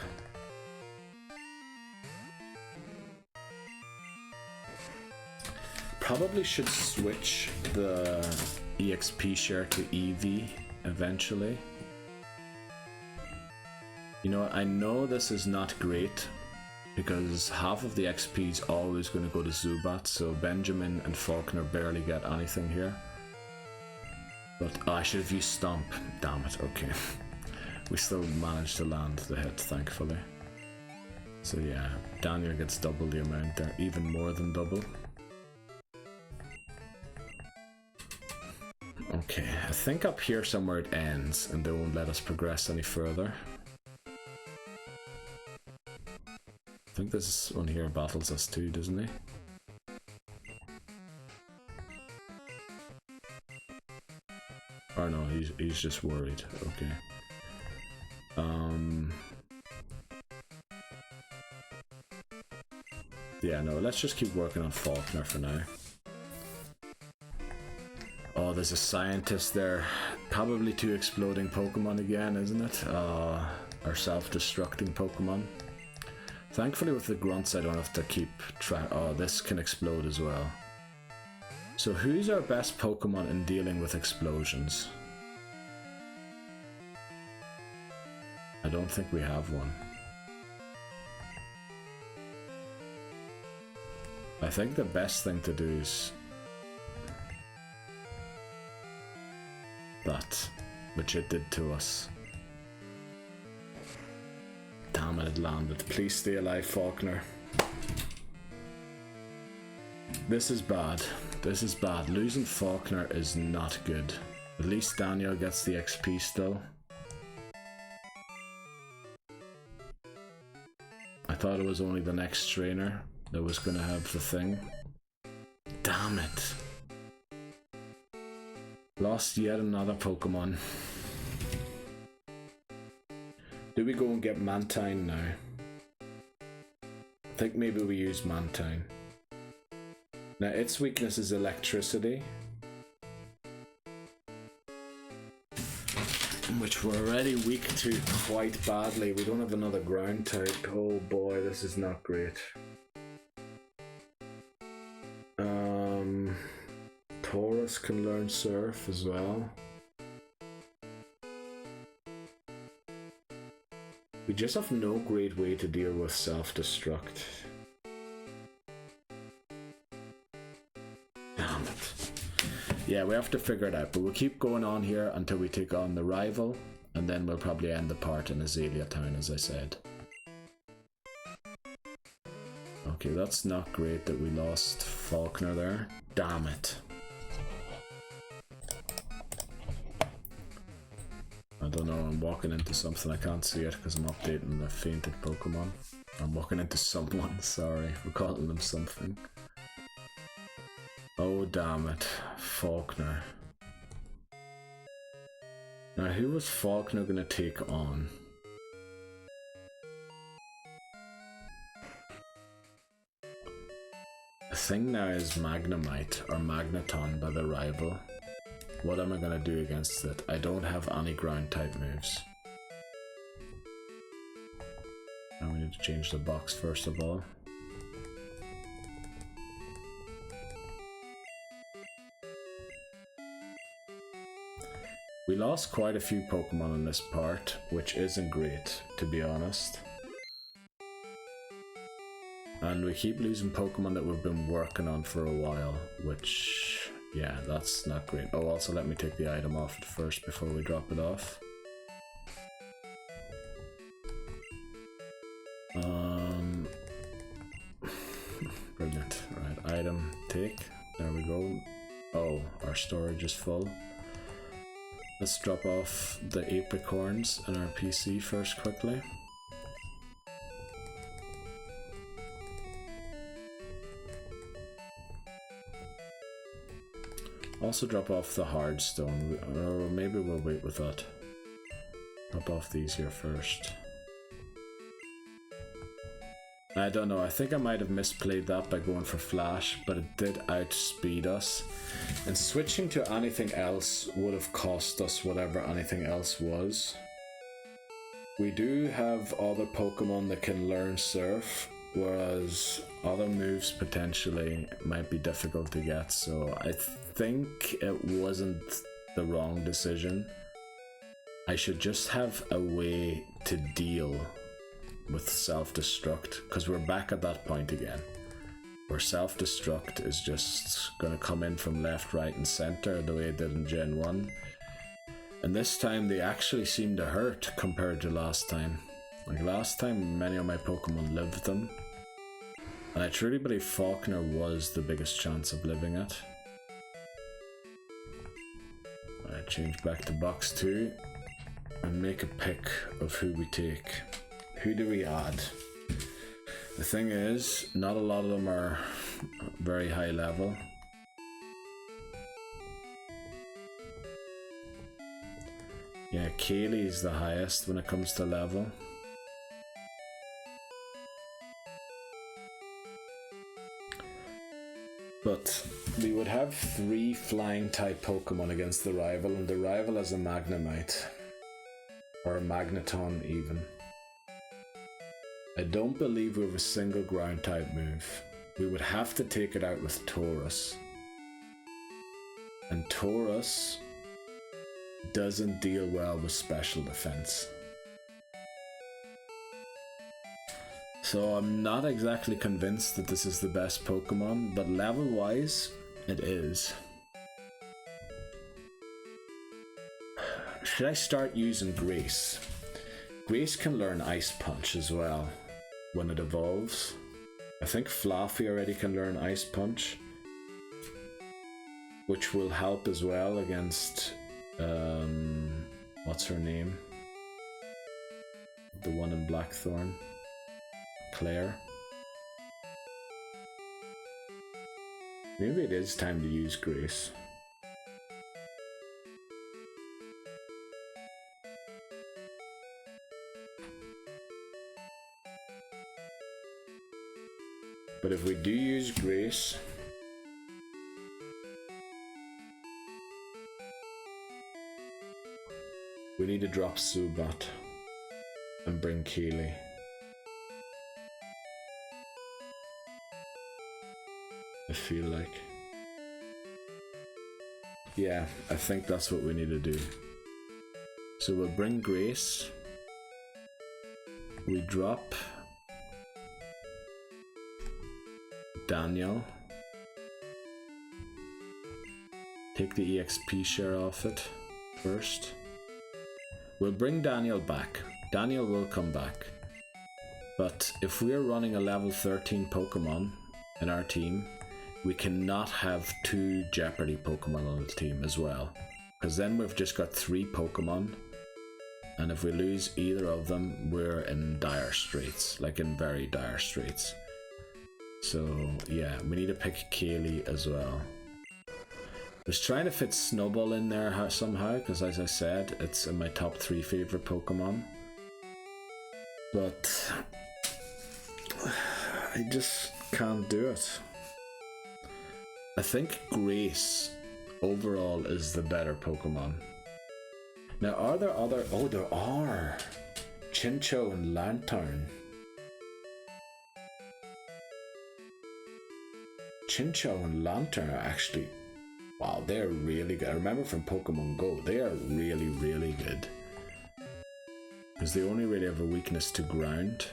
Probably should switch the EXP share to EV eventually. You know, I know this is not great because half of the XP is always going to go to Zubat, so Benjamin and Faulkner barely get anything here. But oh, I should have used Stomp. Damn it, okay. We still managed to land the hit, thankfully. So yeah, Daniel gets double the amount there, even more than double. Okay, I think up here somewhere it ends and they won't let us progress any further. I think this one here battles us too, doesn't he? Or no, he's just worried. Okay. Yeah, no, let's just keep working on Faulkner for now. Oh, there's a scientist there. Probably two exploding Pokemon again, isn't it? Our self-destructing Pokemon. Thankfully with the grunts I don't have to keep track. Oh, this can explode as well. So who's our best Pokemon in dealing with explosions? I don't think we have one. I think the best thing to do is that, which it did to us. Damn it, it landed. Please stay alive, Faulkner. This is bad. This is bad. Losing Faulkner is not good. At least Daniel gets the XP still. I thought it was only the next trainer that was gonna have the thing. Damn it. Lost yet another Pokemon. Do we go and get Mantine now? I think maybe we use Mantine. Now its weakness is electricity, which we're already weak to quite badly. We don't have another ground type. Oh boy, this is not great. Taurus can learn Surf as well. We just have no great way to deal with self-destruct. Damn it. Yeah, we have to figure it out, but we'll keep going on here until we take on the rival, and then we'll probably end the part in Azalea Town, as I said. Okay, that's not great that we lost Faulkner there. Damn it. I don't know, I'm walking into something, I can't see it because I'm updating the fainted Pokemon. I'm walking into someone, sorry, we're calling them something. Oh damn it, Faulkner. Now who was Faulkner gonna take on? The thing now is Magnemite or Magneton by the rival. What am I gonna do against it? I don't have any ground type moves. Now we need to change the box first of all. We lost quite a few Pokemon in this part, which isn't great, to be honest. And we keep losing Pokemon that we've been working on for a while, which, yeah, that's not great. Oh, also let me take the item off it first before we drop it off. Brilliant. Right, item, take. There we go. Oh, our storage is full. Let's drop off the apricorns in our PC first quickly. Also drop off the hard stone, or maybe we'll wait with that. Drop off these here first. I don't know, I think I might have misplayed that by going for flash, but it did outspeed us. And switching to anything else would have cost us whatever anything else was. We do have other Pokemon that can learn Surf, whereas other moves potentially might be difficult to get, so I think it wasn't the wrong decision. I should just have a way to deal with self-destruct, because we're back at that point again where self-destruct is just going to come in from left, right and center the way it did in Gen 1, and this time they actually seem to hurt compared to last time. Like last time many of my Pokemon lived them, and I truly believe Faulkner was the biggest chance of living it. I change back to box 2 and make a pick of who we take. Who do we add? The thing is, not a lot of them are very high level. Yeah, Kaylee's the highest when it comes to level. But we would have 3 flying type Pokemon against the rival, and the rival has a Magnemite. Or a Magneton even. I don't believe we have a single ground type move. We would have to take it out with Taurus. And Taurus doesn't deal well with special defense. So I'm not exactly convinced that this is the best Pokemon, but level wise, it is. Should I start using Grace? Grace can learn Ice Punch as well when it evolves. I think Fluffy already can learn Ice Punch, which will help as well against what's her name? The one in Blackthorn. Claire. Maybe it is time to use Grace. But if we do use Grace, we need to drop Zubat and bring Kaylee. I feel like. Yeah, I think that's what we need to do. So we'll bring Grace. We drop Daniel. Take the EXP share off it first. We'll bring Daniel back. Daniel will come back. But if we're running a level 13 Pokemon in our team, we cannot have 2 Jeopardy Pokemon on the team as well, because then we've just got 3 Pokemon, and if we lose either of them, we're in dire straits, like in very dire straits. So yeah, we need to pick Kaylee as well. I was trying to fit Snowball in there somehow, because as I said, it's in my top 3 favorite Pokemon, but I just can't do it. I think Grace overall is the better Pokemon. Now, are there other... Oh, there are! Chinchou and Lantern. Chinchou and Lantern are actually... Wow, they're really good. I remember from Pokemon Go, they are really, really good. Because they only really have a weakness to ground.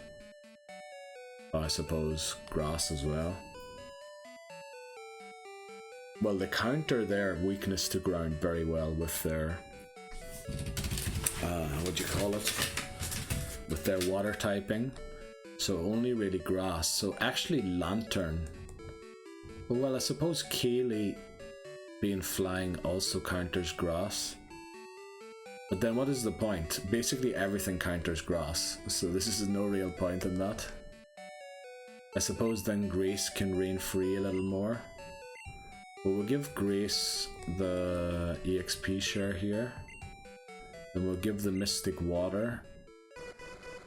Oh, I suppose grass as well. Well, they counter their weakness to ground very well with their, what do you call it? With their water typing. So only really grass. So actually Lantern. Well, I suppose Kaylee being flying also counters grass. But then what is the point? Basically everything counters grass. So this is no real point in that. I suppose then Grace can reign free a little more. Well, we'll give Grace the EXP share here. Then we'll give the Mystic Water.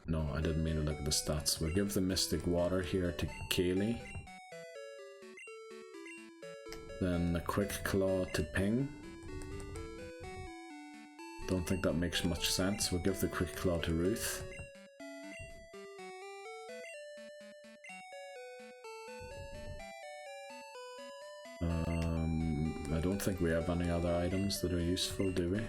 No, I didn't mean to look at the stats. We'll give the Mystic Water here to Kaylee. Then the Quick Claw to Ping. Don't think that makes much sense. We'll give the Quick Claw to Ruth. I don't think we have any other items that are useful, do we?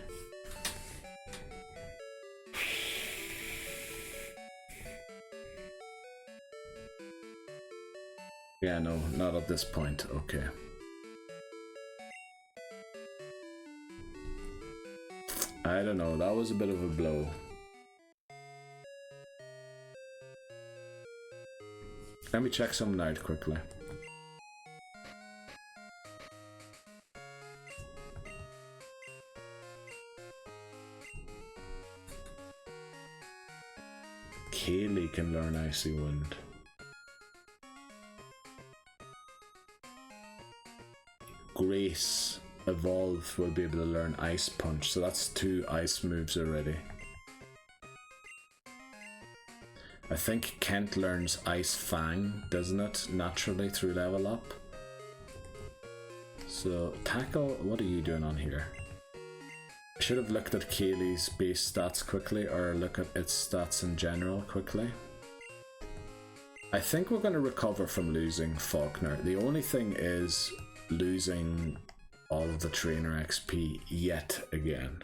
Yeah, no, not at this point. Okay. I don't know, that was a bit of a blow. Let me check something out quickly. Kaylee can learn Icy Wind. Grace Evolve will be able to learn Ice Punch, so that's 2 ice moves already. I think Kent learns Ice Fang, doesn't it, naturally through level up? So, Tackle, what are you doing on here? I should have looked at Kaylee's base stats quickly, or look at its stats in general quickly. I think we're going to recover from losing Faulkner. The only thing is losing all of the trainer XP yet again.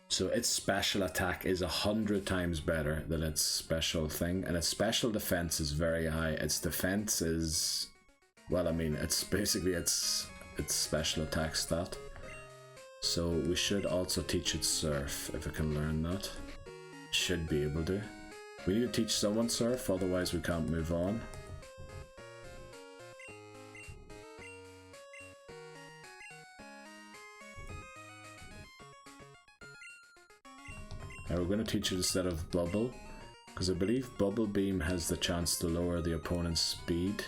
So its special attack is 100 times better than its special thing, and its special defense is very high. Its defense is, well, I mean, it's basically its special attack stat. So we should also teach it Surf if it can learn that. Should be able to. We need to teach someone Surf, otherwise we can't move on. Now we're going to teach it instead of Bubble, because I believe Bubble Beam has the chance to lower the opponent's speed.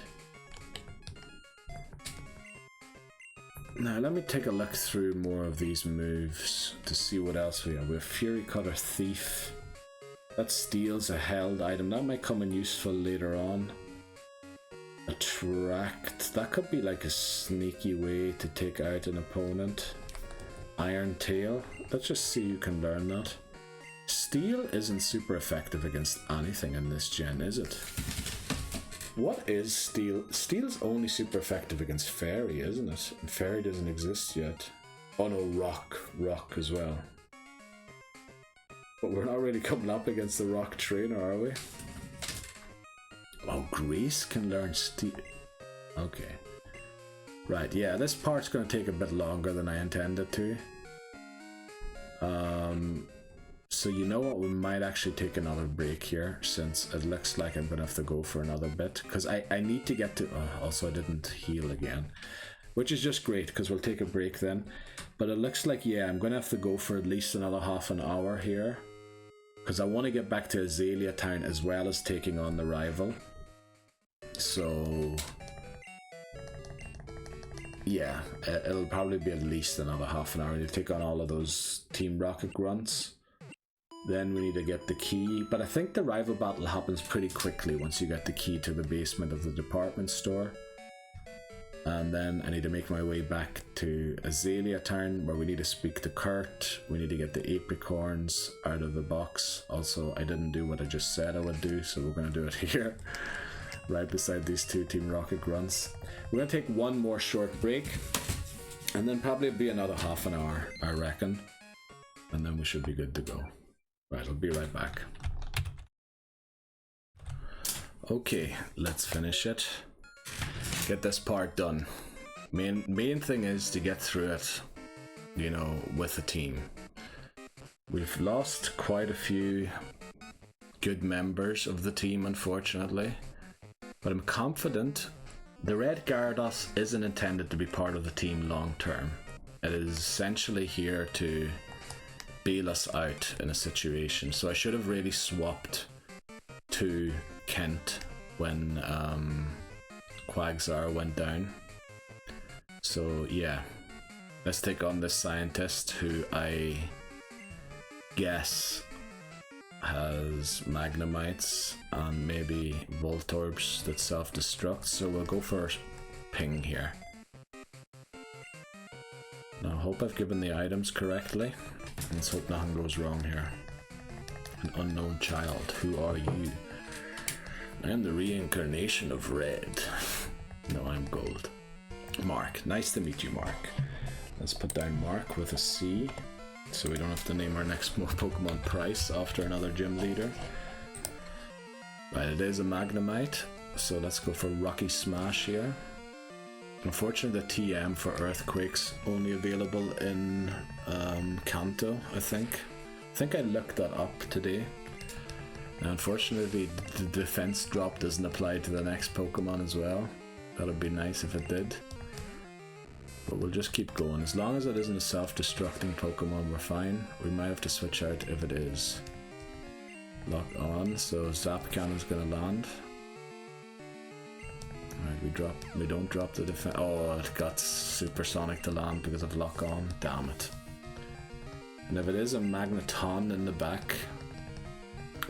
Now let me take a look through more of these moves to see what else we have. We have Fury Cutter Thief. That steals a held item. That might come in useful later on. Attract. That could be like a sneaky way to take out an opponent. Iron Tail. Let's just see who can learn that. Steel isn't super effective against anything in this gen, is it? What is Steel? Steel's only super effective against Fairy, isn't it? And Fairy doesn't exist yet. Oh no, Rock. Rock as well. But we're not really coming up against the Rock trainer, are we? Oh, Grace can learn Steel. Okay. Right, yeah, this part's going to take a bit longer than I intended to. So you know what, we might actually take another break here, since it looks like I'm gonna have to go for another bit, because I need to get to, also I didn't heal again, which is just great, because we'll take a break then, but it looks like, yeah, I'm gonna have to go for at least another half an hour here, because I want to get back to Azalea Town as well as taking on the rival. So yeah, it'll probably be at least another half an hour to take on all of those Team Rocket grunts. Then we need to get the key, but I think the rival battle happens pretty quickly once you get the key to the basement of the department store. And then I need to make my way back to Azalea Town, where we need to speak to Kurt. We need to get the apricorns out of the box. Also, I didn't do what I just said I would do, so we're going to do it here, right beside these 2 Team Rocket grunts. We're going to take one more short break, and then probably it'll be another half an hour, I reckon. And then we should be good to go. Right, I'll be right back. Okay, let's finish it. Get this part done. Main thing is to get through it, you know, with the team. We've lost quite a few good members of the team, unfortunately, but I'm confident the Red Gyarados isn't intended to be part of the team long term. It is essentially here to bail us out in a situation, so I should have really swapped to Kent when Quagsire went down. So yeah, let's take on this scientist who I guess has Magnemites and maybe Voltorbs that self-destruct, so we'll go for Ping here. Now I hope I've given the items correctly. Let's hope nothing goes wrong here. An unknown child, who are you? I am the reincarnation of Red. No, I'm Gold. Mark, nice to meet you, Mark. Let's put down Mark with a C, so we don't have to name our next Pokemon Pryce after another gym leader. Right, it is a Magnemite, so let's go for Rocky Smash here. Unfortunately, the TM for Earthquake's only available in Kanto, I think. I think I looked that up today. Now, unfortunately, the defense drop doesn't apply to the next Pokemon as well. That would be nice if it did. But we'll just keep going. As long as it isn't a self-destructing Pokemon, we're fine. We might have to switch out if it is. Lock on, so Zapcan is going to land. Alright, we don't drop the defense. Oh, it got Supersonic to land because of lock on. Damn it. And if it is a Magneton in the back,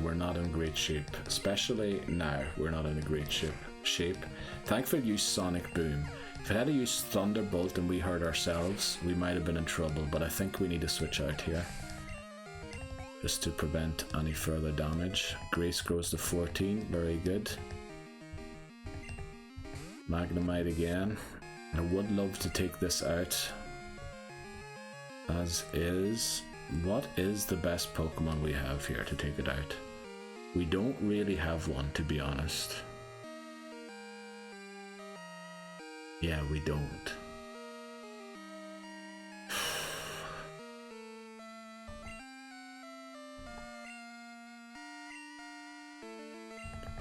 we're not in great shape. Especially now, we're not in a great shape. Thankfully, use Sonic Boom. If it had to use Thunderbolt and we hurt ourselves, we might have been in trouble, but I think we need to switch out here. Just to prevent any further damage. Grace grows to 14, very good. Magnemite again. I would love to take this out. As is. What is the best Pokemon we have here to take it out? We don't really have one, to be honest. Yeah, we don't.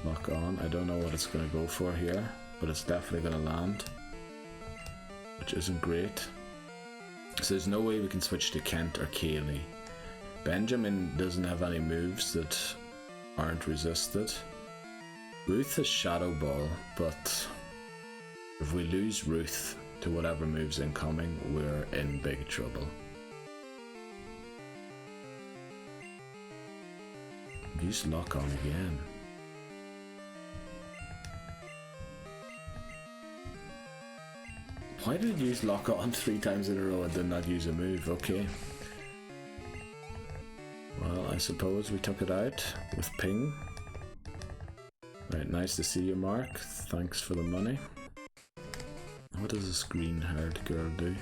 Lock on. I don't know what it's going to go for here, but it's definitely going to land, which isn't great. So there's no way we can switch to Kent or Kaylee. Benjamin doesn't have any moves that aren't resisted. Ruth has Shadow Ball, but if we lose Ruth to whatever move's incoming, we're in big trouble. Use Lock on again. Why did it use Lock on 3 times in a row and did not use a move? Okay. Well, I suppose we took it out with Ping. Right, nice to see you, Mark. Thanks for the money. What does this green-haired girl do?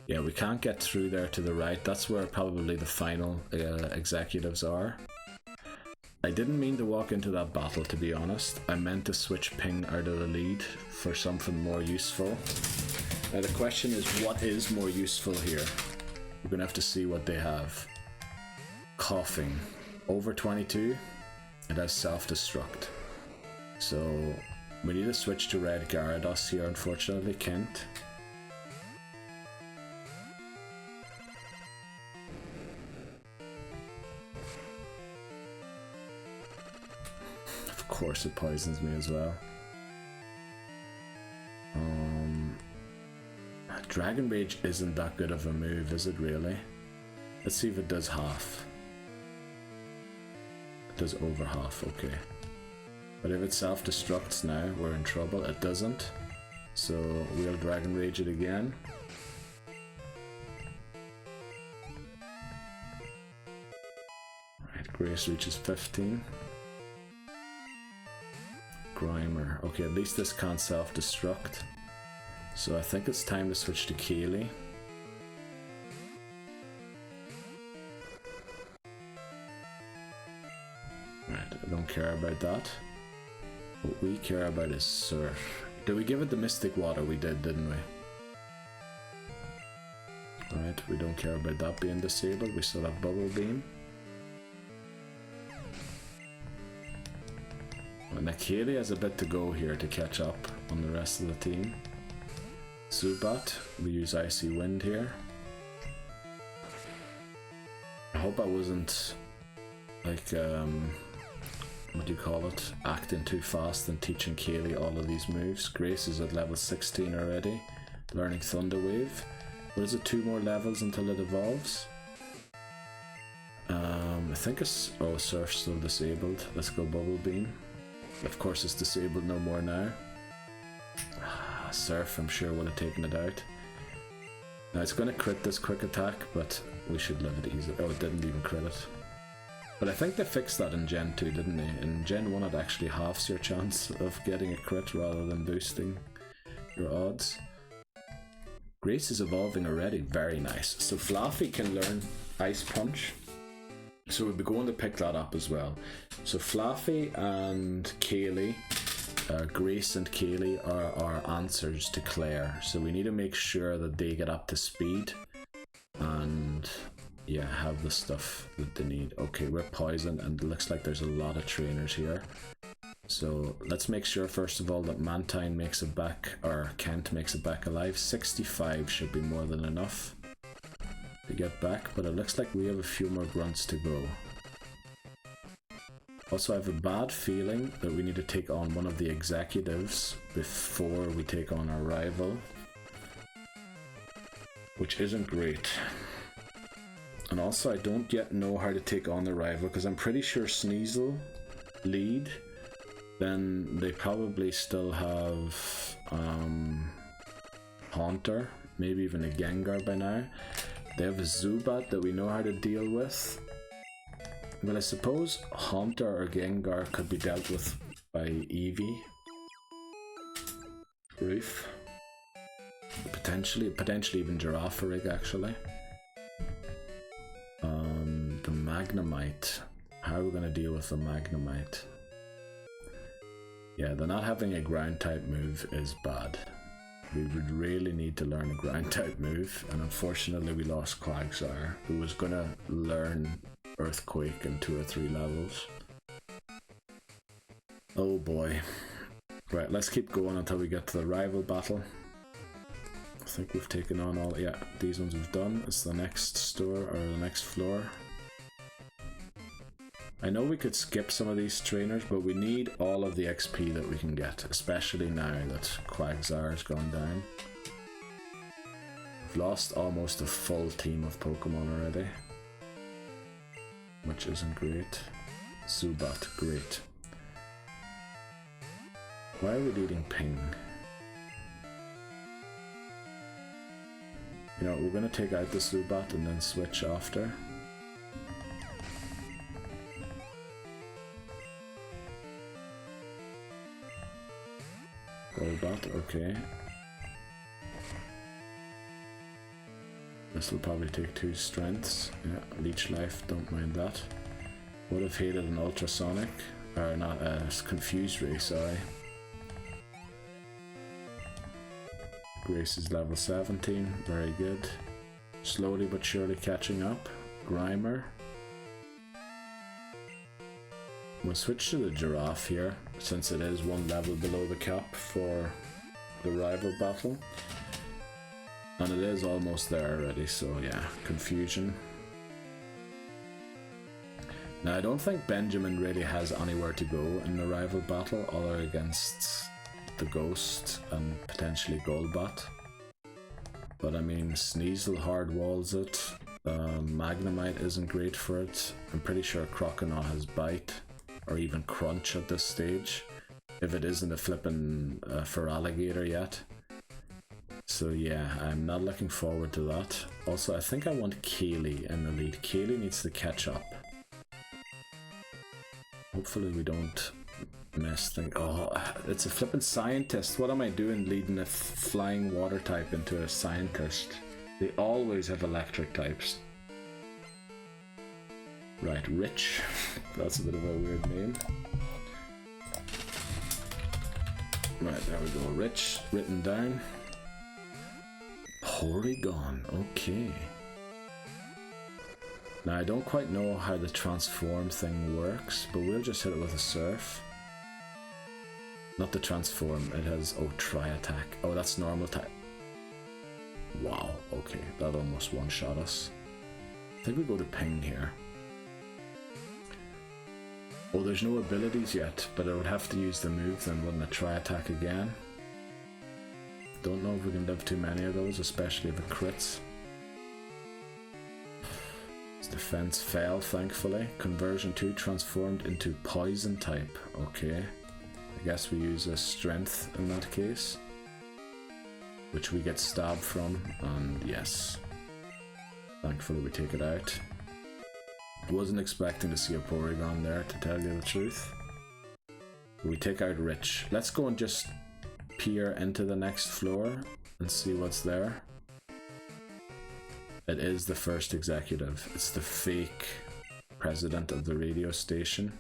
Yeah, we can't get through there to the right. That's where probably the final executives are. I didn't mean to walk into that battle, to be honest. I meant to switch Ping out of the lead for something more useful. Now the question is, what is more useful here? We're gonna have to see what they have. Coughing. Over 22, it has self-destruct. So we need to switch to Red Gyarados here, unfortunately, Kent. Of course it poisons me as well. Dragon Rage isn't that good of a move, is it really? Let's see if it does half. It does over half, okay. But if it self-destructs now, we're in trouble. It doesn't. So we'll Dragon Rage it again. Right, Grace reaches 15. Grimer. Okay, at least this can't self-destruct. So I think it's time to switch to Kaylee. Right, I don't care about that. What we care about is Surf. Did we give it the Mystic Water? We did, didn't we? Right, we don't care about that being disabled. We still have Bubble Beam. And Kaylee has a bit to go here to catch up on the rest of the team. Zubat, we use Icy Wind here. I hope I wasn't like what do you call it, acting too fast and teaching Kaylee all of these moves. Grace is at level 16 already, learning Thunder Wave. What is it, 2 more levels until it evolves? I think it's, oh, Surf's still disabled. Let's go Bubble Beam. Of course it's disabled no more now. Surf, I'm sure, would have taken it out. Now it's going to crit this quick attack, but we should live it easily. Oh, it didn't even crit it. But I think they fixed that in Gen 2, didn't they? In Gen 1 it actually halves your chance of getting a crit rather than boosting your odds. Grace is evolving already, very nice. So Fluffy can learn Ice Punch. So we'll be going to pick that up as well. So Fluffy and Kaylee, Grace and Kaylee are our answers to Claire. So we need to make sure that they get up to speed and yeah, have the stuff that they need. Okay, we're poisoned and it looks like there's a lot of trainers here. So let's make sure first of all that Mantine makes it back, or Kent makes it back alive. 65 should be more than enough to get back, but it looks like we have a few more grunts to go. Also, I have a bad feeling that we need to take on one of the executives before we take on our rival, which isn't great. And also, I don't yet know how to take on the rival, because I'm pretty sure Sneasel lead. Then they probably still have Haunter, maybe even a Gengar by now. They have a Zubat that we know how to deal with. Well, I suppose Haunter or Gengar could be dealt with by Eevee. Roof. Potentially even Girafarig actually. The Magnemite. How are we going to deal with the Magnemite? Yeah, the not having a ground type move is bad. We would really need to learn a ground type move, and unfortunately we lost Quagsire, who was going to learn Earthquake in 2 or 3 levels. Oh boy. Right, let's keep going until we get to the rival battle. I think we've taken on all, yeah, these ones we've done. It's the next store, or the next floor. I know we could skip some of these trainers, but we need all of the XP that we can get, especially now that Quagsire's gone down. We've lost almost a full team of Pokemon already, which isn't great. Zubat, great. Why are we leading Ping? You know, we're going to take out the Zubat and then switch after. Golbat, okay. This will probably take 2 strengths. Yeah, Leech Life, don't mind that. Would have hated an Ultrasonic, or not, Confused Ray, sorry. Grace is level 17, very good. Slowly but surely catching up. Grimer. We'll switch to the Giraffe here, since it is 1 level below the cap for the rival battle. And it is almost there already, so yeah, Confusion. Now I don't think Benjamin really has anywhere to go in the rival battle other against the Ghost and potentially Golbat. But I mean, Sneasel hard walls it, Magnemite isn't great for it. I'm pretty sure Croconaw has Bite, or even Crunch at this stage, if it isn't a flippin' Feraligatr yet. So yeah, I'm not looking forward to that. Also, I think I want Kaylee in the lead. Kaylee needs to catch up. Hopefully we don't mess things. Oh, it's a flippin' Scientist. What am I doing leading a flying water type into a Scientist? They always have electric types. Right, Rich. That's a bit of a weird name. Right, there we go. Rich, written down. Porygon, okay. Now I don't quite know how the transform thing works, but we'll just hit it with a Surf. Not the transform, it has, oh, Tri-Attack. Oh, that's normal type. Wow, okay, that almost one-shot us. I think we go to Ping here. Oh, there's no abilities yet, but I would have to use the move then, wouldn't I? Try attack again. Don't know if we can live too many of those, especially if it crits. His defense fell, thankfully. Conversion 2 transformed into poison type. Okay. I guess we use a strength in that case, which we get stabbed from, and yes. Thankfully we take it out. Wasn't expecting to see a Porygon there, to tell you the truth. We take out Rich. Let's go and just peer into the next floor and see what's there. It is the first executive. It's the fake president of the radio station.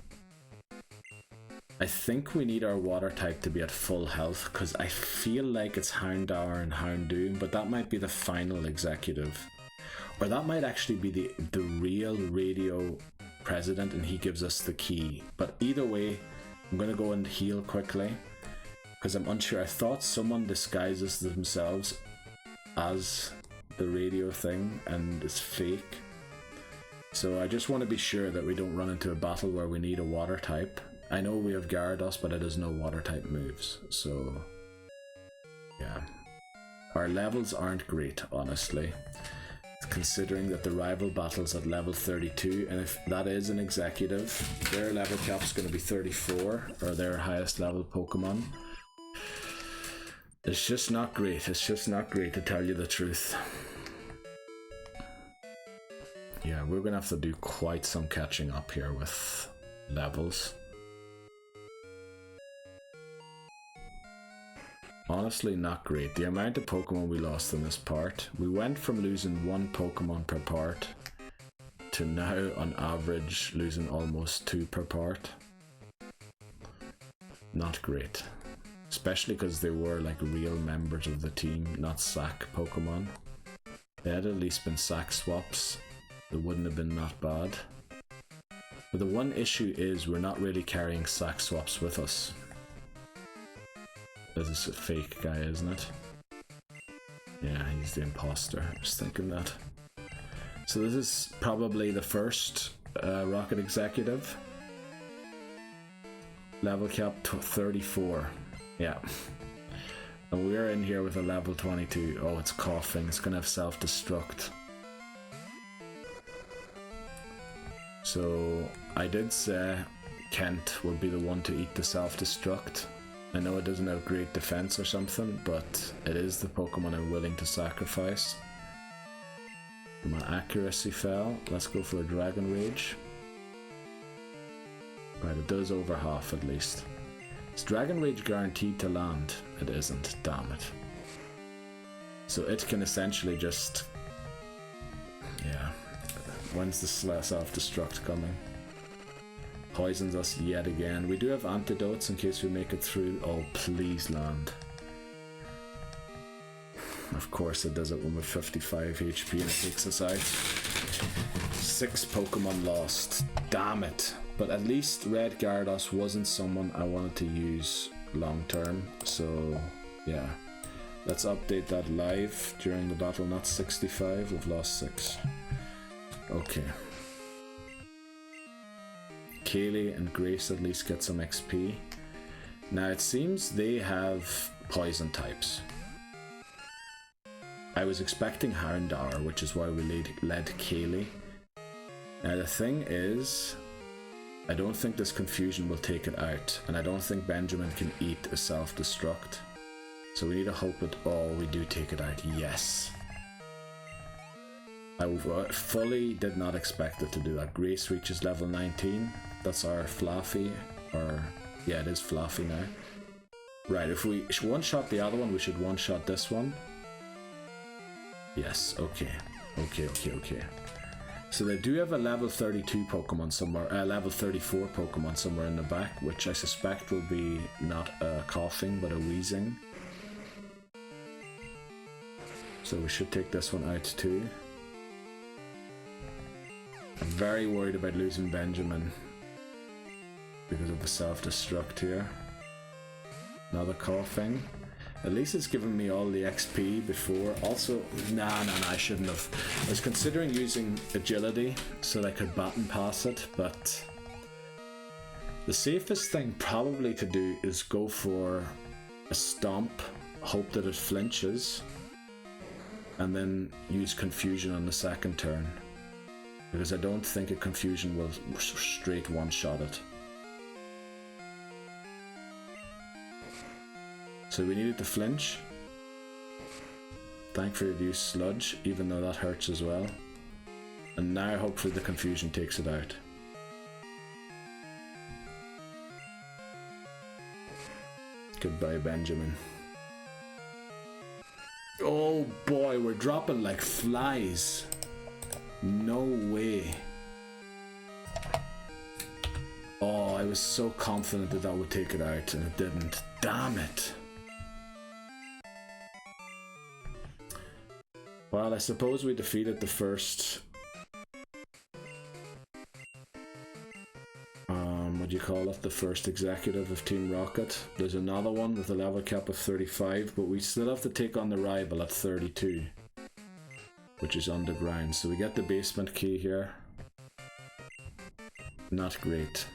I think we need our water type to be at full health, because I feel like it's Houndour and Houndoom, but that might be the final executive. Or that might actually be the real radio president and he gives us the key. But either way, I'm going to go and heal quickly, because I'm unsure. I thought someone disguises themselves as the radio thing and it's fake. So I just want to be sure that we don't run into a battle where we need a water type. I know we have Gyarados, but it has no water type moves. So yeah. Our levels aren't great, honestly, considering that the rival battle's at level 32, and if that is an executive, their level cap's going to be 34, or their highest level Pokemon. It's just not great. It's just not great, to tell you the truth. Yeah, we're going to have to do quite some catching up here with levels. Honestly, not great. The amount of Pokemon we lost in this part. We went from losing 1 Pokemon per part to now, on average, losing almost 2 per part. Not great. Especially because they were like real members of the team, not sack Pokemon. They had at least been sack swaps. It wouldn't have been that bad. But the one issue is we're not really carrying sack swaps with us. This is a fake guy, isn't it? Yeah, he's the imposter. I was thinking that. So this is probably the first Rocket Executive. Level cap 34. Yeah. And we're in here with a level 22. Oh, it's coughing. It's gonna have self-destruct. So I did say Kent would be the one to eat the self-destruct. I know it doesn't have great defense or something, but it is the Pokemon I'm willing to sacrifice. My accuracy fell. Let's go for a Dragon Rage. Right, it does over half at least. Is Dragon Rage guaranteed to land? It isn't, damn it. So it can essentially just... yeah. When's the self-destruct coming? Poisons us yet again. We do have antidotes in case we make it through. Oh, please land. Of course it does it when we're 55 HP and it takes us out. 6 Pokemon lost. Damn it. But at least Red Gyarados wasn't someone I wanted to use long term. So yeah. Let's update that live during the battle. Not 65. We've lost 6. Okay. Kaylee and Grace at least get some XP. Now it seems they have poison types. I was expecting Houndour, which is why we led Kaylee. Now the thing is, I don't think this confusion will take it out, and I don't think Benjamin can eat a self-destruct. So we need to hope that, oh, we do take it out, yes. I fully did not expect it to do that. Grace reaches level 19. That's our Fluffy, or yeah, it is Fluffy now. Right, if we one-shot the other one, we should one-shot this one. Yes, okay. Okay. So they do have a level 32 Pokemon somewhere, level 34 Pokemon somewhere in the back, which I suspect will be not a coughing, but a wheezing. So we should take this one out too. I'm very worried about losing Benjamin because of the self-destruct here. Another coughing. At least it's given me all the XP before. Also, nah, I shouldn't have. I was considering using agility so that I could baton pass it, but The safest thing probably to do is go for a stomp, hope that it flinches, and then use confusion on the second turn. Because I don't think a confusion will straight one-shot it. So we needed to flinch. Thankfully it used sludge, even though that hurts as well. And now hopefully the confusion takes it out. Goodbye, Benjamin. Oh boy, we're dropping like flies. No way. Oh, I was so confident that that would take it out and it didn't. Damn it. Well, I suppose we defeated the first... what do you call it? The first executive of Team Rocket. There's another one with a level cap of 35, but we still have to take on the rival at 32. Which is underground. So we get the basement key here. Not great.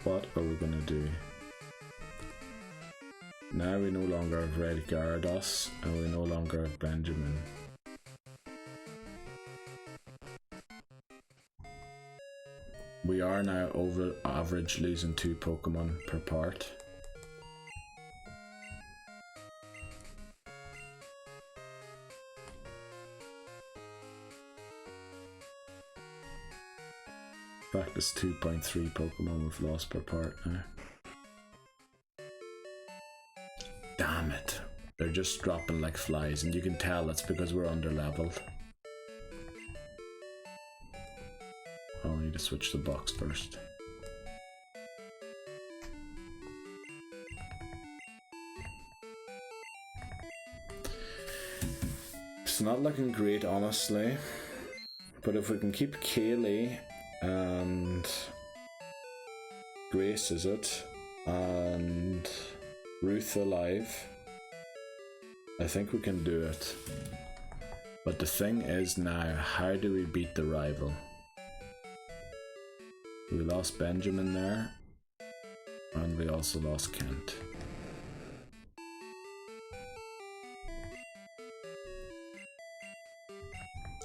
What are we gonna do? Now we no longer have Red Gyarados and we no longer have Benjamin. We are now over average losing 2 Pokemon per part. In fact, it's 2.3 Pokemon we've lost per part now. Damn it. They're just dropping like flies, and you can tell it's because we're under-leveled. Oh, I need to switch the box first. It's not looking great, honestly. But if we can keep Kaylee and Grace, is it, and Ruth alive, I think we can do it. But the thing is now, how do we beat the rival? We lost Benjamin there, and we also lost Kent.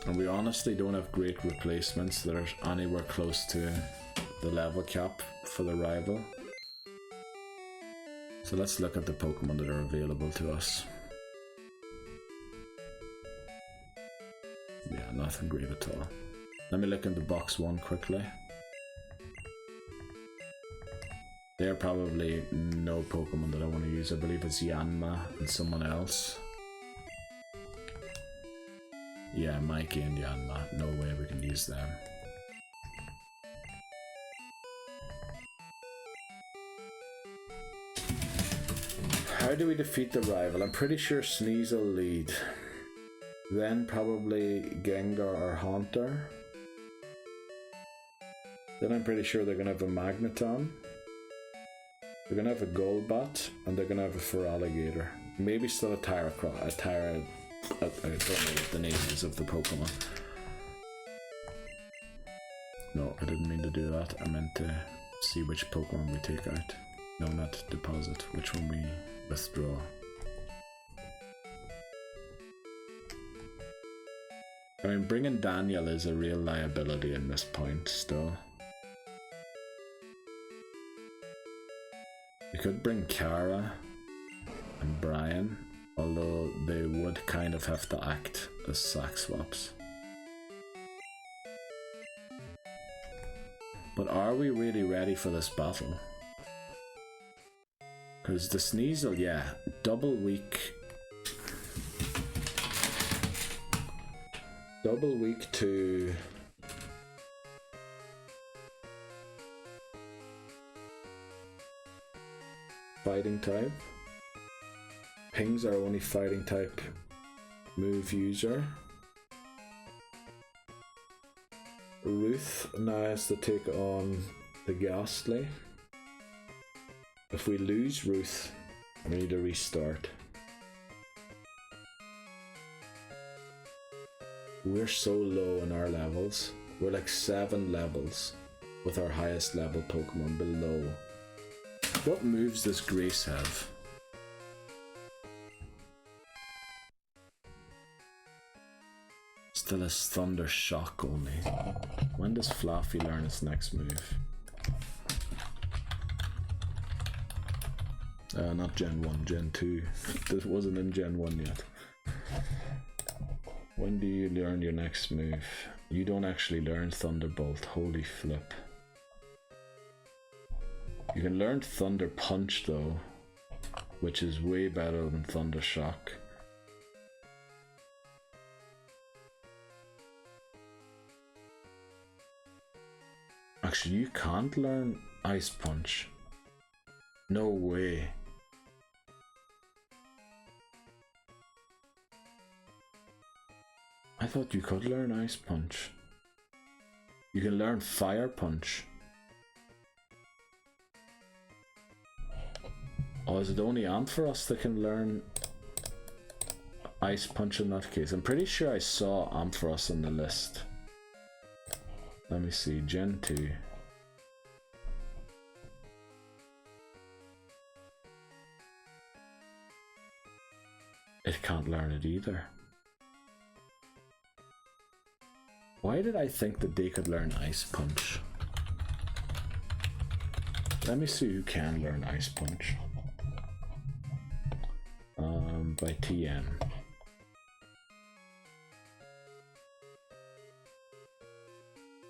And we honestly don't have great replacements that are anywhere close to the level cap for the rival. So let's look at the Pokemon that are available to us. Yeah, nothing great at all. Let me look into box 1 quickly. They're probably no Pokemon that I want to use. I believe it's Yanma and someone else. Yeah, Mikey and Yanma. No way we can use them. How do we defeat the rival? I'm pretty sure Sneasel will lead. Then probably Gengar or Haunter. Then I'm pretty sure they're going to have a Magneton. They're going to have a Golbat. And they're going to have a Feraligatr. Maybe still a Tyra. I don't know what the name is of the Pokemon. No, I didn't mean to do that. I meant to see which Pokemon we take out. No, not deposit. Which one we withdraw. I mean, bringing Daniel is a real liability in this point still. We could bring Kara and Brian, although they would kind of have to act as sack swaps. But are we really ready for this battle? Because the Sneasel, yeah, double weak to fighting type. Ping's our only fighting type move user. Ruth now has to take on the Ghastly. If we lose Ruth, we need to restart. We're so low in our levels. We're like 7 levels with our highest level Pokemon below. What moves does Grace have? Still has Thunder Shock only. When does Fluffy learn its next move? Not Gen 1, Gen 2. This wasn't in Gen 1 yet. When do you learn your next move? You don't actually learn Thunderbolt, holy flip. You can learn Thunder Punch though, which is way better than Thunder Shock. Actually, you can't learn Ice Punch. No way. I thought you could learn Ice Punch. You can learn Fire Punch. Oh, is it only Ampharos that can learn Ice Punch in that case? I'm pretty sure I saw Ampharos on the list. Let me see, Gen 2. It can't learn it either. Why did I think that they could learn Ice Punch? Let me see who can learn Ice Punch. By TM.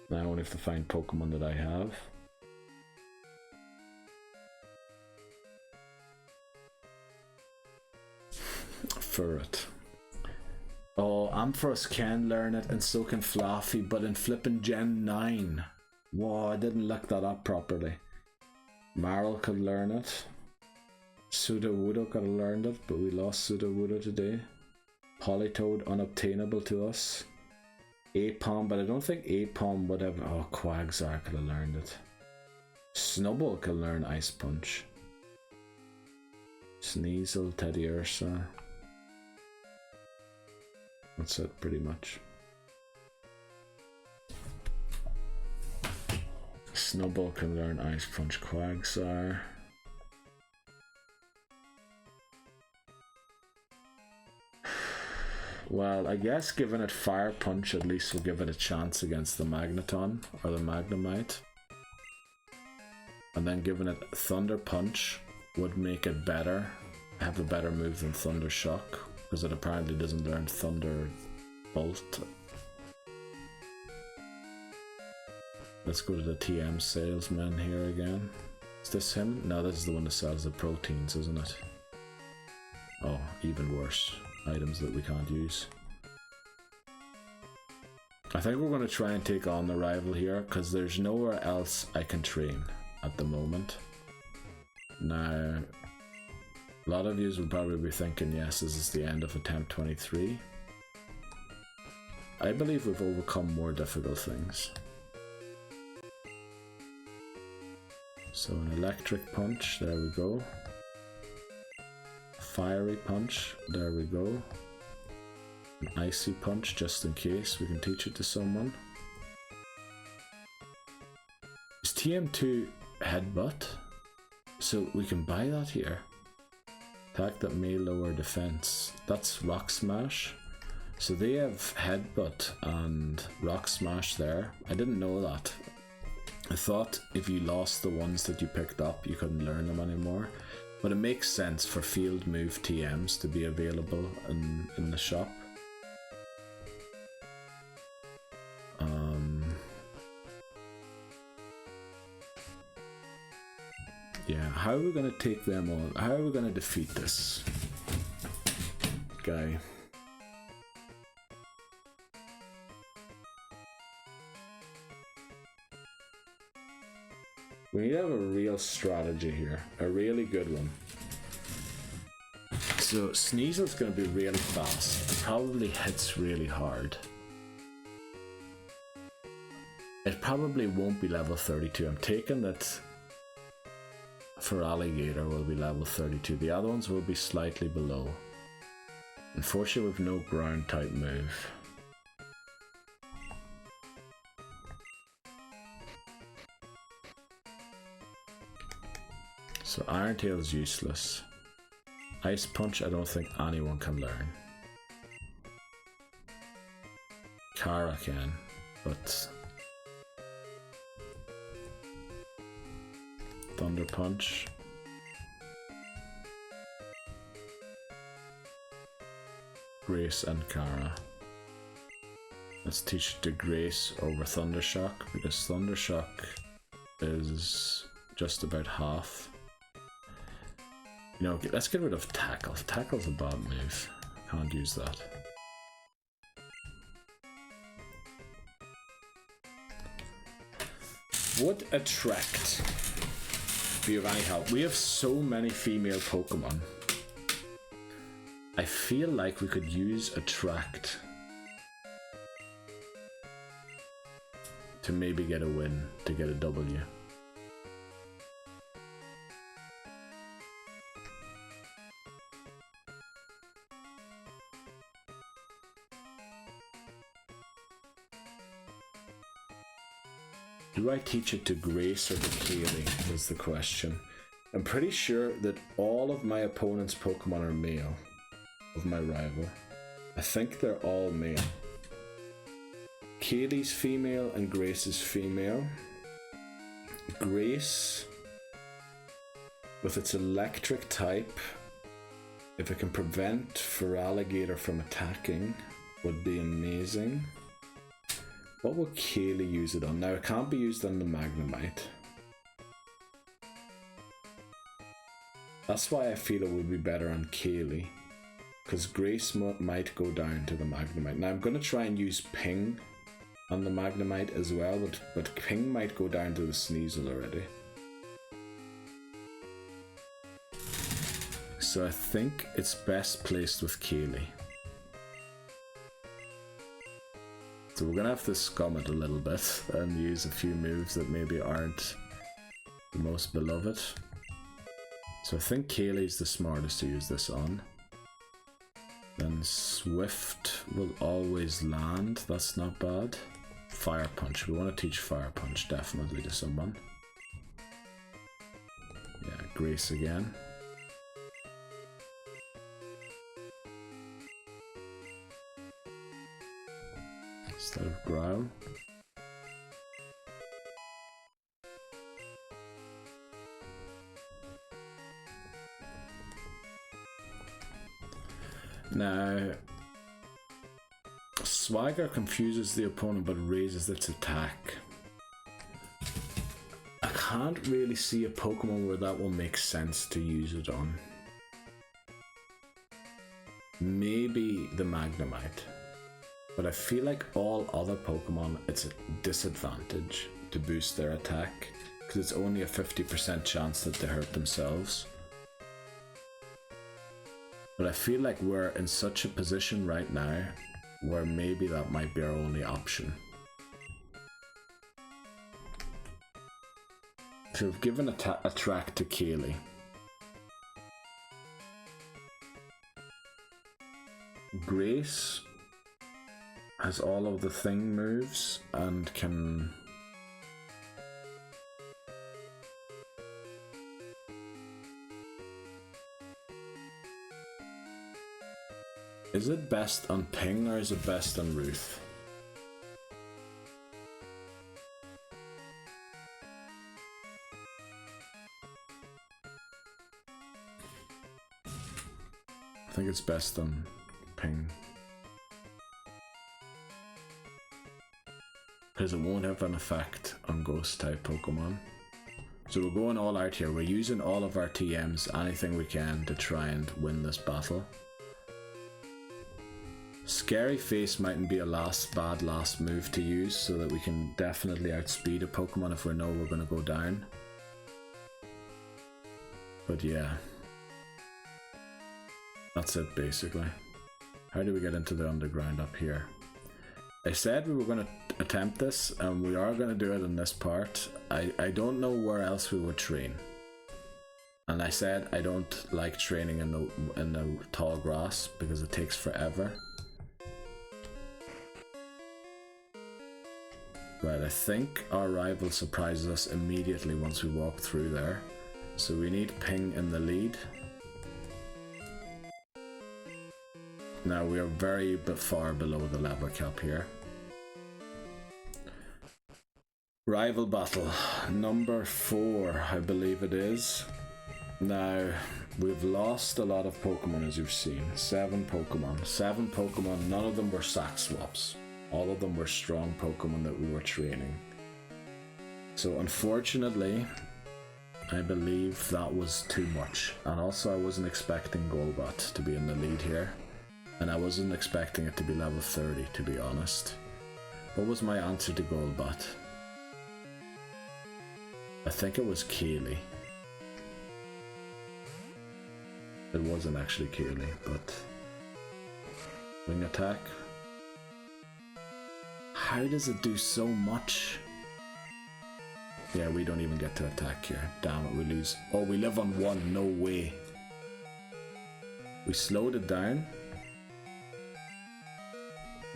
Now I only have to find Pokemon that I have. Ferret. Oh, Ampharos can learn it, and so can Fluffy, but in flipping Gen 9. Whoa, I didn't look that up properly. Marill could learn it. Sudowoodo could have learned it, but we lost Sudowoodo today. Politoed unobtainable to us. Apom, but I don't think Apom would have. Oh, Quagsire could have learned it. Snubbull could learn Ice Punch. Sneasel, Teddiursa. That's it, pretty much. Snubbull can learn Ice Punch. Quagsire. Well, I guess giving it Fire Punch at least will give it a chance against the Magneton or the Magnemite. And then giving it Thunder Punch would make it better, have a better move than Thunder Shock, because it apparently doesn't learn Thunder Bolt. Let's go to the TM salesman here again. Is this him? No, this is the one that sells the proteins, isn't it? Oh, even worse. Items that we can't use. I think we're going to try and take on the rival here, because there's nowhere else I can train at the moment. Now, a lot of you will probably be thinking, yes, this is the end of attempt 23. I believe we've overcome more difficult things. So an Electric Punch, there we go. Fiery Punch, there we go. An Icy Punch, just in case we can teach it to someone. Is TM2 Headbutt? So we can buy that here. Attack that may lower defense. That's Rock Smash. So they have Headbutt and Rock Smash there. I didn't know that. I thought if you lost the ones that you picked up, you couldn't learn them anymore. But it makes sense for field move TMs to be available in the shop. Yeah, how are we going to take them on? How are we going to defeat this guy? We need to have a real strategy here, a really good one. So Sneasel's going to be really fast. It probably hits really hard. It probably won't be level 32. I'm taking that. for Alligator will be level 32. The other ones will be slightly below. Unfortunately, with no ground type move. So Iron Tail is useless. Ice Punch, I don't think anyone can learn. Kara can, but Thunder Punch. Grace and Kara. Let's teach it to Grace over Thundershock, because Thundershock is just about half. You know, let's get rid of Tackle. Tackle's a bad move. Can't use that. Would attract. Do you have any help? We have so many female Pokemon. I feel like we could use attract to maybe get a win, to get a W. Do I teach it to Grace or to Kaylee is the question. I'm pretty sure that all of my opponent's Pokemon are male, of my rival. I think they're all male. Kaylee's female and Grace is female. Grace, with its electric type, if it can prevent Feraligatr from attacking, would be amazing. What will Kaylee use it on? Now, it can't be used on the Magnemite. That's why I feel it would be better on Kaylee, because Grace might go down to the Magnemite. Now, I'm going to try and use Ping on the Magnemite as well, but Ping might go down to the Sneasel already. So I think it's best placed with Kaylee. So we're gonna have to scum it a little bit and use a few moves that maybe aren't the most beloved. So I think Kaylee's the smartest to use this on. Then Swift will always land, that's not bad. Fire Punch, we want to teach Fire Punch definitely to someone. Yeah, Grace again. Instead of Growl. Now, Swagger confuses the opponent but raises its attack. I can't really see a Pokemon where that will make sense to use it on. Maybe the Magnemite. But I feel like all other Pokemon, it's a disadvantage to boost their attack, because it's only a 50% chance that they hurt themselves. But I feel like we're in such a position right now where maybe that might be our only option. So we've given a track to Kaylee. Grace has all of the thing moves and can Is it best on Ping or is it best on Ruth? I think it's best on Ping. Because it won't have an effect on ghost type Pokemon. So we're going all out here. We're using all of our TMs, anything we can, to try and win this battle. Scary Face mightn't be a bad last move to use, so that we can definitely outspeed a Pokemon if we know we're going to go down. But yeah. That's it basically. How do we get into the underground up here? I said we were going to attempt this, and we are going to do it in this part. I don't know where else we would train. And I said I don't like training in the tall grass because it takes forever. Right, I think our rival surprises us immediately once we walk through there. So we need Ping in the lead. Now we are very far below the level cap here. Rival battle number 4, I believe it is. Now we've lost a lot of Pokemon, as you've seen. 7 Pokemon, none of them were sack swaps. All of them were strong Pokemon that we were training. So unfortunately, I believe that was too much. And also I wasn't expecting Golbat to be in the lead here. And I wasn't expecting it to be level 30, to be honest. What was my answer to Golbat? I think it was Kaylee. It wasn't actually Kaylee, but... Wing attack. How does it do so much? Yeah, we don't even get to attack here. Damn it, we lose. Oh, we live on 1, no way. We slowed it down.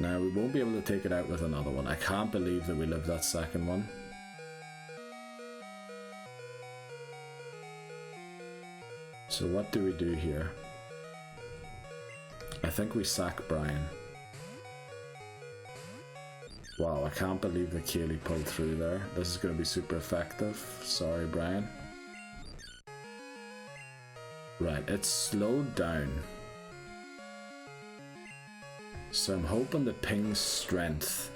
Now, we won't be able to take it out with another one. I can't believe that we lived that second one. So what do we do here? I think we sack Brian. Wow, I can't believe that Kaylee pulled through there. This is going to be super effective. Sorry, Brian. Right, it's slowed down. So I'm hoping that Ping's strength.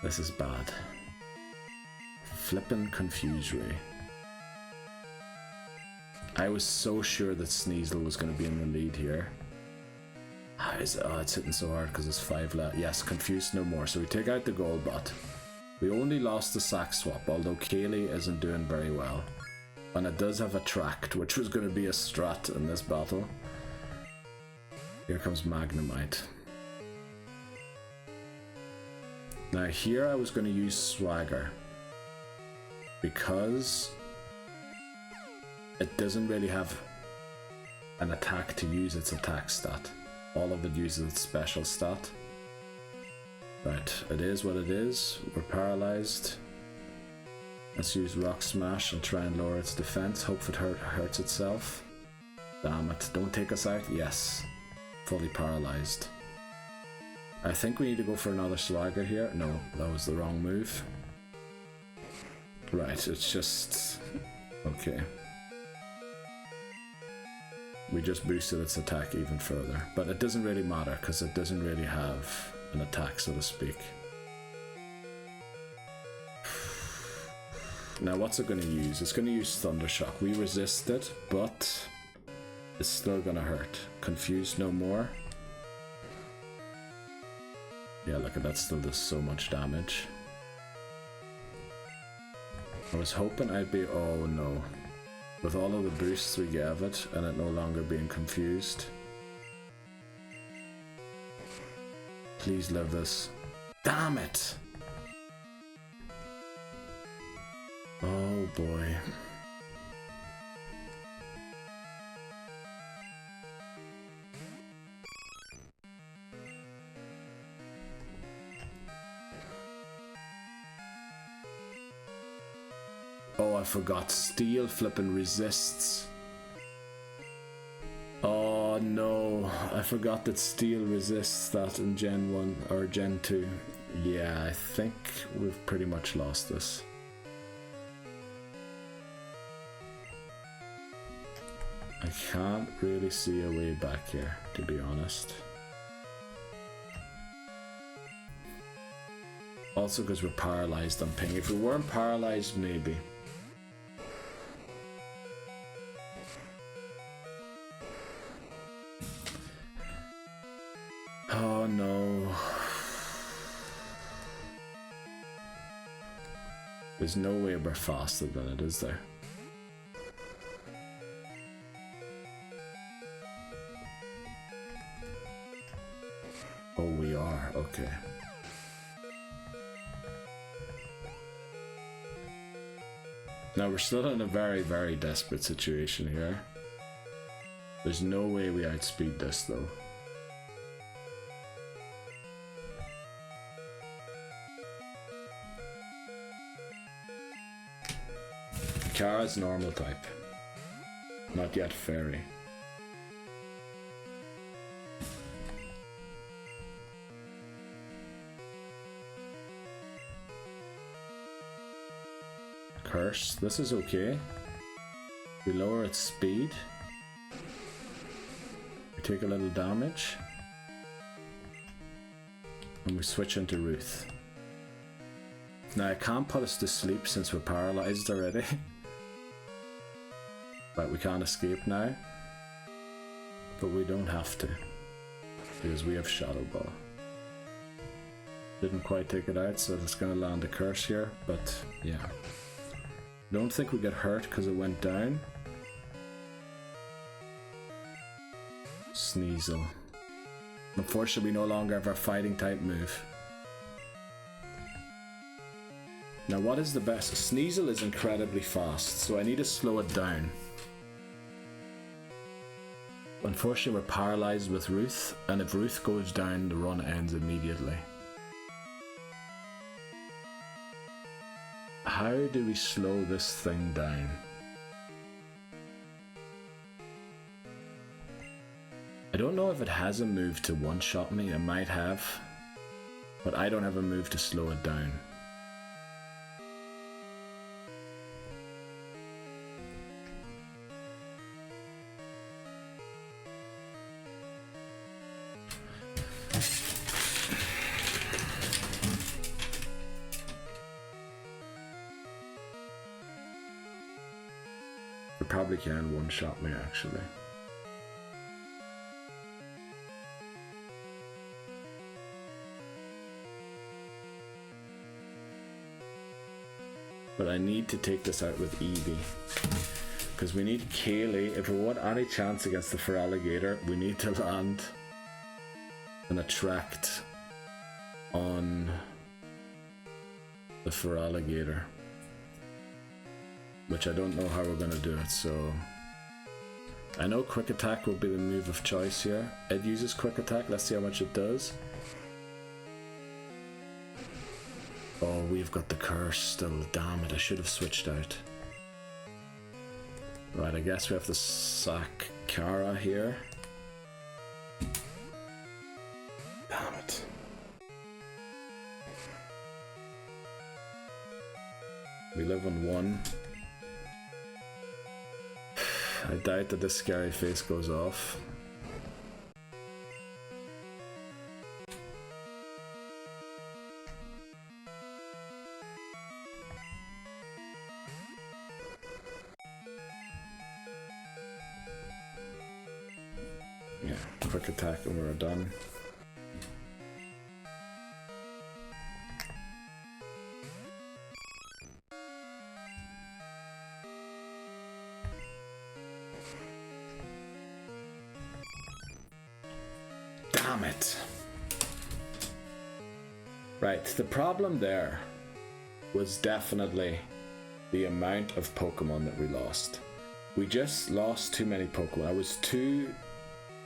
This is bad. Flippin' Confuse Ray. I was so sure that Sneasel was going to be in the lead here. How is it? Oh, it's hitting so hard because it's 5 left. Yes, Confuse no more. So we take out the Golbat. We only lost the sack swap, although Kaylee isn't doing very well. And it does have Attract, which was going to be a strat in this battle. Here comes Magnemite. Now here I was going to use Swagger. Because it doesn't really have an attack to use its attack stat. All of it uses its special stat. Right, it is what it is. We're paralyzed. Let's use Rock Smash and try and lower its defense. Hope it hurts itself. Damn it, don't take us out. Yes, fully paralyzed. I think we need to go for another Swagger here. No, that was the wrong move. Right, it's just... okay. We just boosted its attack even further. But it doesn't really matter, because it doesn't really have an attack, so to speak. Now what's it going to use? It's going to use Thunder Shock. We resist it, but it's still going to hurt. Confuse no more. Yeah, look at that, still does so much damage. I was hoping I'd be... oh no. With all of the boosts we gave it, and it no longer being confused. Please live this. Damn it! Oh boy. Oh, I forgot. Steel flippin' resists. Oh no, I forgot that Steel resists that in Gen 1 or Gen 2. Yeah, I think we've pretty much lost this. I can't really see a way back here, to be honest. Also because we're paralyzed on Ping. If we weren't paralyzed, maybe. Oh no. There's no way we're faster than it, is there? Oh, we are, okay. Now we're still in a very, very desperate situation here. There's no way we outspeed this though. Kara's normal type. Not yet fairy. Curse. This is okay. We lower its speed. We take a little damage. And we switch into Ruth. Now I can't put us to sleep since we're paralyzed already. But we can't escape now. But we don't have to. Because we have Shadow Ball. Didn't quite take it out, so it's gonna land a curse here, but yeah. Don't think we get hurt because it went down. Sneasel. Unfortunately, we no longer have our fighting type move. Now, what is the best? Sneasel is incredibly fast, so I need to slow it down. Unfortunately, we're paralyzed with Ruth, and if Ruth goes down, the run ends immediately. How do we slow this thing down? I don't know if it has a move to one-shot me, it might have, but I don't have a move to slow it down. Probably can one-shot me actually. But I need to take this out with Eevee. Because we need Kaylee. If we want any chance against the Feraligatr, we need to land an attract on the Feraligatr. Which I don't know how we're going to do it, so... I know Quick Attack will be the move of choice here. It uses Quick Attack, let's see how much it does. Oh, we've got the curse still, damn it, I should have switched out. Right, I guess we have to sack Kara here. Damn it. We live on 1. I doubt that this scary face goes off. Yeah, quick attack and we're done. Damn it. Right, the problem there was definitely the amount of Pokemon that we lost. We just lost too many Pokemon.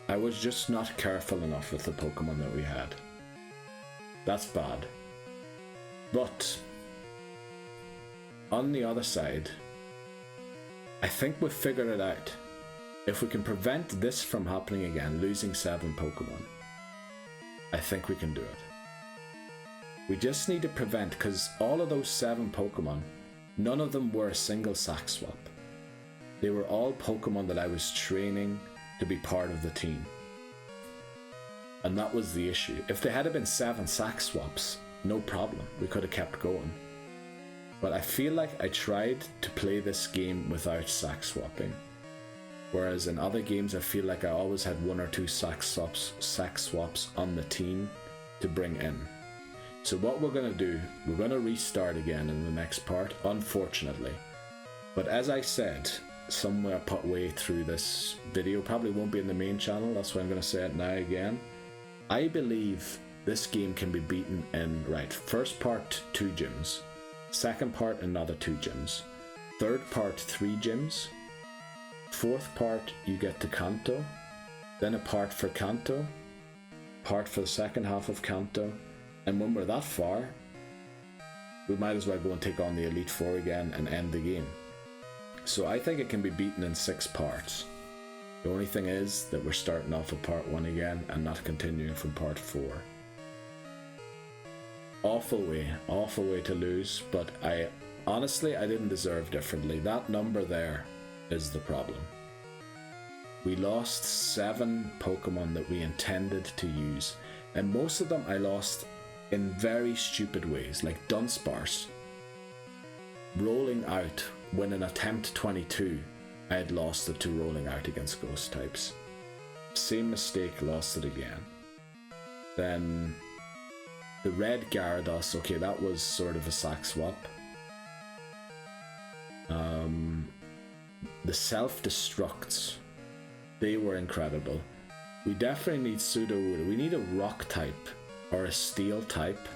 I was just not careful enough with the Pokemon that we had. That's bad. But on the other side, I think we've figured it out. If we can prevent this from happening again, losing 7 Pokemon, I think we can do it. We just need to prevent, because all of those 7 Pokemon, none of them were a single sack swap. They were all Pokemon that I was training to be part of the team. And that was the issue. If there had been 7 sack swaps, no problem. We could have kept going. But I feel like I tried to play this game without sack swapping. Whereas in other games, I feel like I always had 1 or 2 sack swaps on the team to bring in. So what we're going to do, we're going to restart again in the next part, unfortunately. But as I said, somewhere partway through this video, probably won't be in the main channel, that's why I'm going to say it now again. I believe this game can be beaten in, right, first part 2 gyms, second part another 2 gyms, third part 3 gyms, fourth part you get to Kanto, then a part for Kanto, part for the second half of Kanto, and when we're that far, we might as well go and take on the Elite Four again and end the game. So I think it can be beaten in 6 parts. The only thing is that we're starting off with part 1 again and not continuing from part 4. Awful way to lose, but honestly I didn't deserve differently. That number there is the problem. We lost 7 Pokemon that we intended to use, and most of them I lost in very stupid ways, like Dunsparce rolling out when in attempt 22 I had lost it to rolling out against ghost types. Same mistake, lost it again. Then the red Gyarados, okay, that was sort of a sack swap. The self-destructs, they were incredible. We definitely need Sudowoodo. We need a rock type or a steel type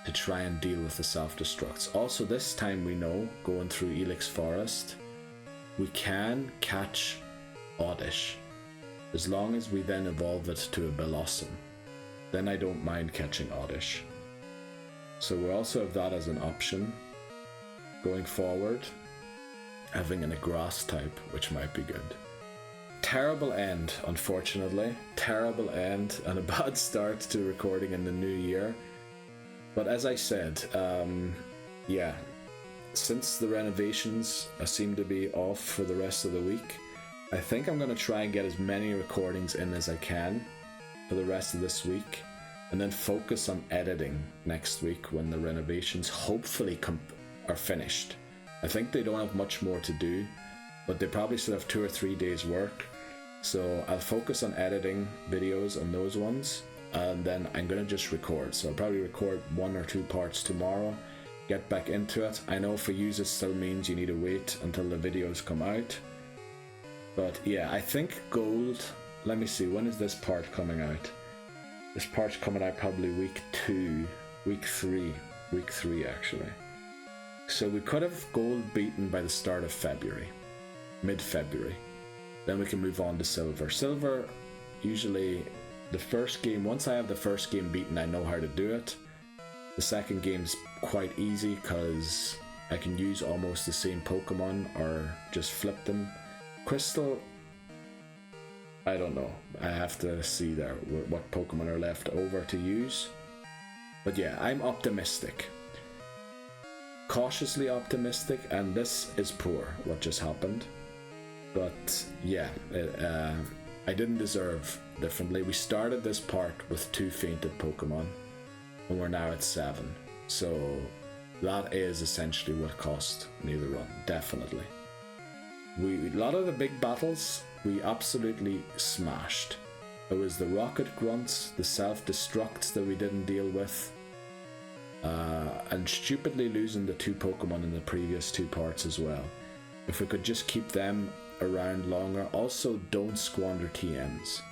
to try and deal with the self-destructs. Also, this time we know, going through Elix Forest, we can catch Oddish, as long as we then evolve it to a Blossom. Then I don't mind catching Oddish. So we also have that as an option. Going forward, having a grass type, which might be good. Terrible end, unfortunately. Terrible end and a bad start to recording in the new year. But as I said, yeah, since the renovations seem to be off for the rest of the week, I think I'm going to try and get as many recordings in as I can for the rest of this week, and then focus on editing next week when the renovations hopefully are finished. I think they don't have much more to do, but they probably still have 2 or 3 days work. So I'll focus on editing videos on those ones, and then I'm going to just record. So I'll probably record 1 or 2 parts tomorrow, get back into it. I know for you it still means you need to wait until the videos come out. But yeah, I think gold, let me see, when is this part coming out? This part's coming out probably week 3 actually. So we could have gold beaten by the start of February, mid-February. Then we can move on to silver. Silver, usually the first game, once I have the first game beaten, I know how to do it. The second game's quite easy because I can use almost the same Pokemon or just flip them. Crystal, I don't know. I have to see there what Pokemon are left over to use. But yeah, I'm optimistic. Cautiously optimistic, and this is poor, what just happened. But yeah, I didn't deserve differently. We started this part with 2 fainted Pokemon, and we're now at 7. So that is essentially what cost me the run, definitely. A lot of the big battles, we absolutely smashed. It was the rocket grunts, the self-destructs that we didn't deal with, and stupidly losing the 2 Pokemon in the previous 2 parts as well. If we could just keep them around longer. Also, don't squander TMs.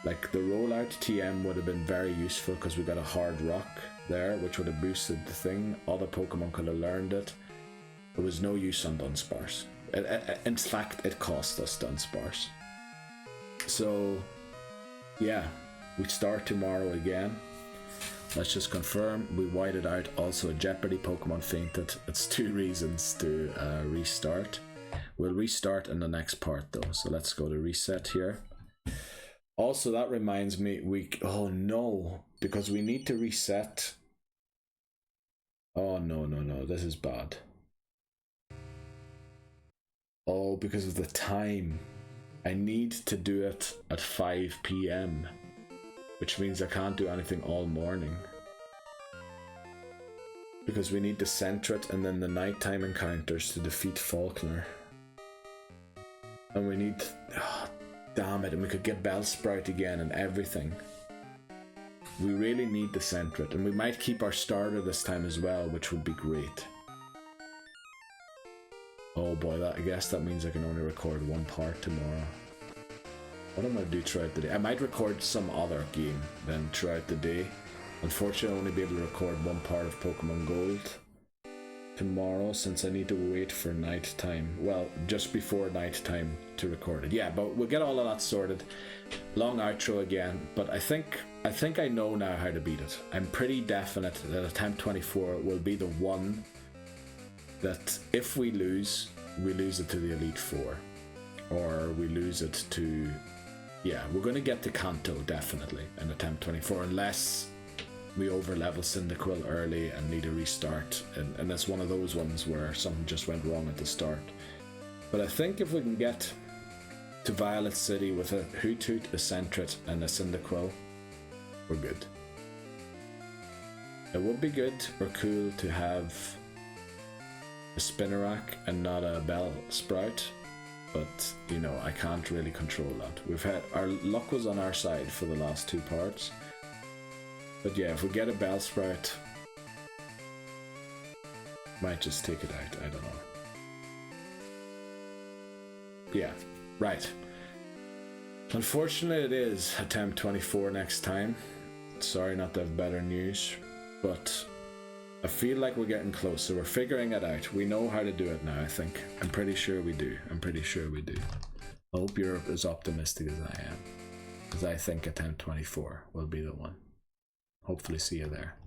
Like, the rollout TM would have been very useful because we got a hard rock there, which would have boosted the thing. Other Pokemon could have learned it. There was no use on Dunsparce. In fact, it cost us Dunsparce. So, yeah, we start tomorrow again. Let's just confirm we whited out. Also, a Jeopardy Pokemon fainted. It's 2 reasons to restart. We'll restart in the next part though, so let's go to reset here. Also, that reminds me, oh no, because we need to reset. Oh no, this is bad. Oh, because of the time. I need to do it at 5 PM, which means I can't do anything all morning. Because we need to center it and then the nighttime encounters to defeat Faulkner. And we need... Oh, damn it, and we could get Bellsprout again and everything. We really need to center it, and we might keep our starter this time as well, which would be great. Oh boy, I guess that means I can only record 1 part tomorrow. What am I going to do throughout the day? I might record some other game then throughout the day. Unfortunately, I'll only be able to record one part of Pokemon Gold tomorrow since I need to wait for night time. Well, just before night time to record it. Yeah, but we'll get all of that sorted. Long outro again, but I think I know now how to beat it. I'm pretty definite that attempt 24 will be the one that if we lose it to the Elite Four. Or we lose it to... Yeah, we're going to get to Kanto, definitely, in attempt 24, unless we overlevel Cyndaquil early and need a restart. And that's one of those ones where something just went wrong at the start. But I think if we can get to Violet City with a Hoothoot, a Sentret, and a Cyndaquil, we're good. It would be good or cool to have a Spinarak and not a Bellsprout. But, you know, I can't really control that. Our luck was on our side for the last two parts. But yeah, if we get a Bellsprout, might just take it out, I don't know. Yeah, right. Unfortunately, it is attempt 24 next time. Sorry not to have better news, but I feel like we're getting closer. We're figuring it out. We know how to do it now, I think. I'm pretty sure we do. I hope you're as optimistic as I am, because I think attempt 24 will be the one. Hopefully see you there.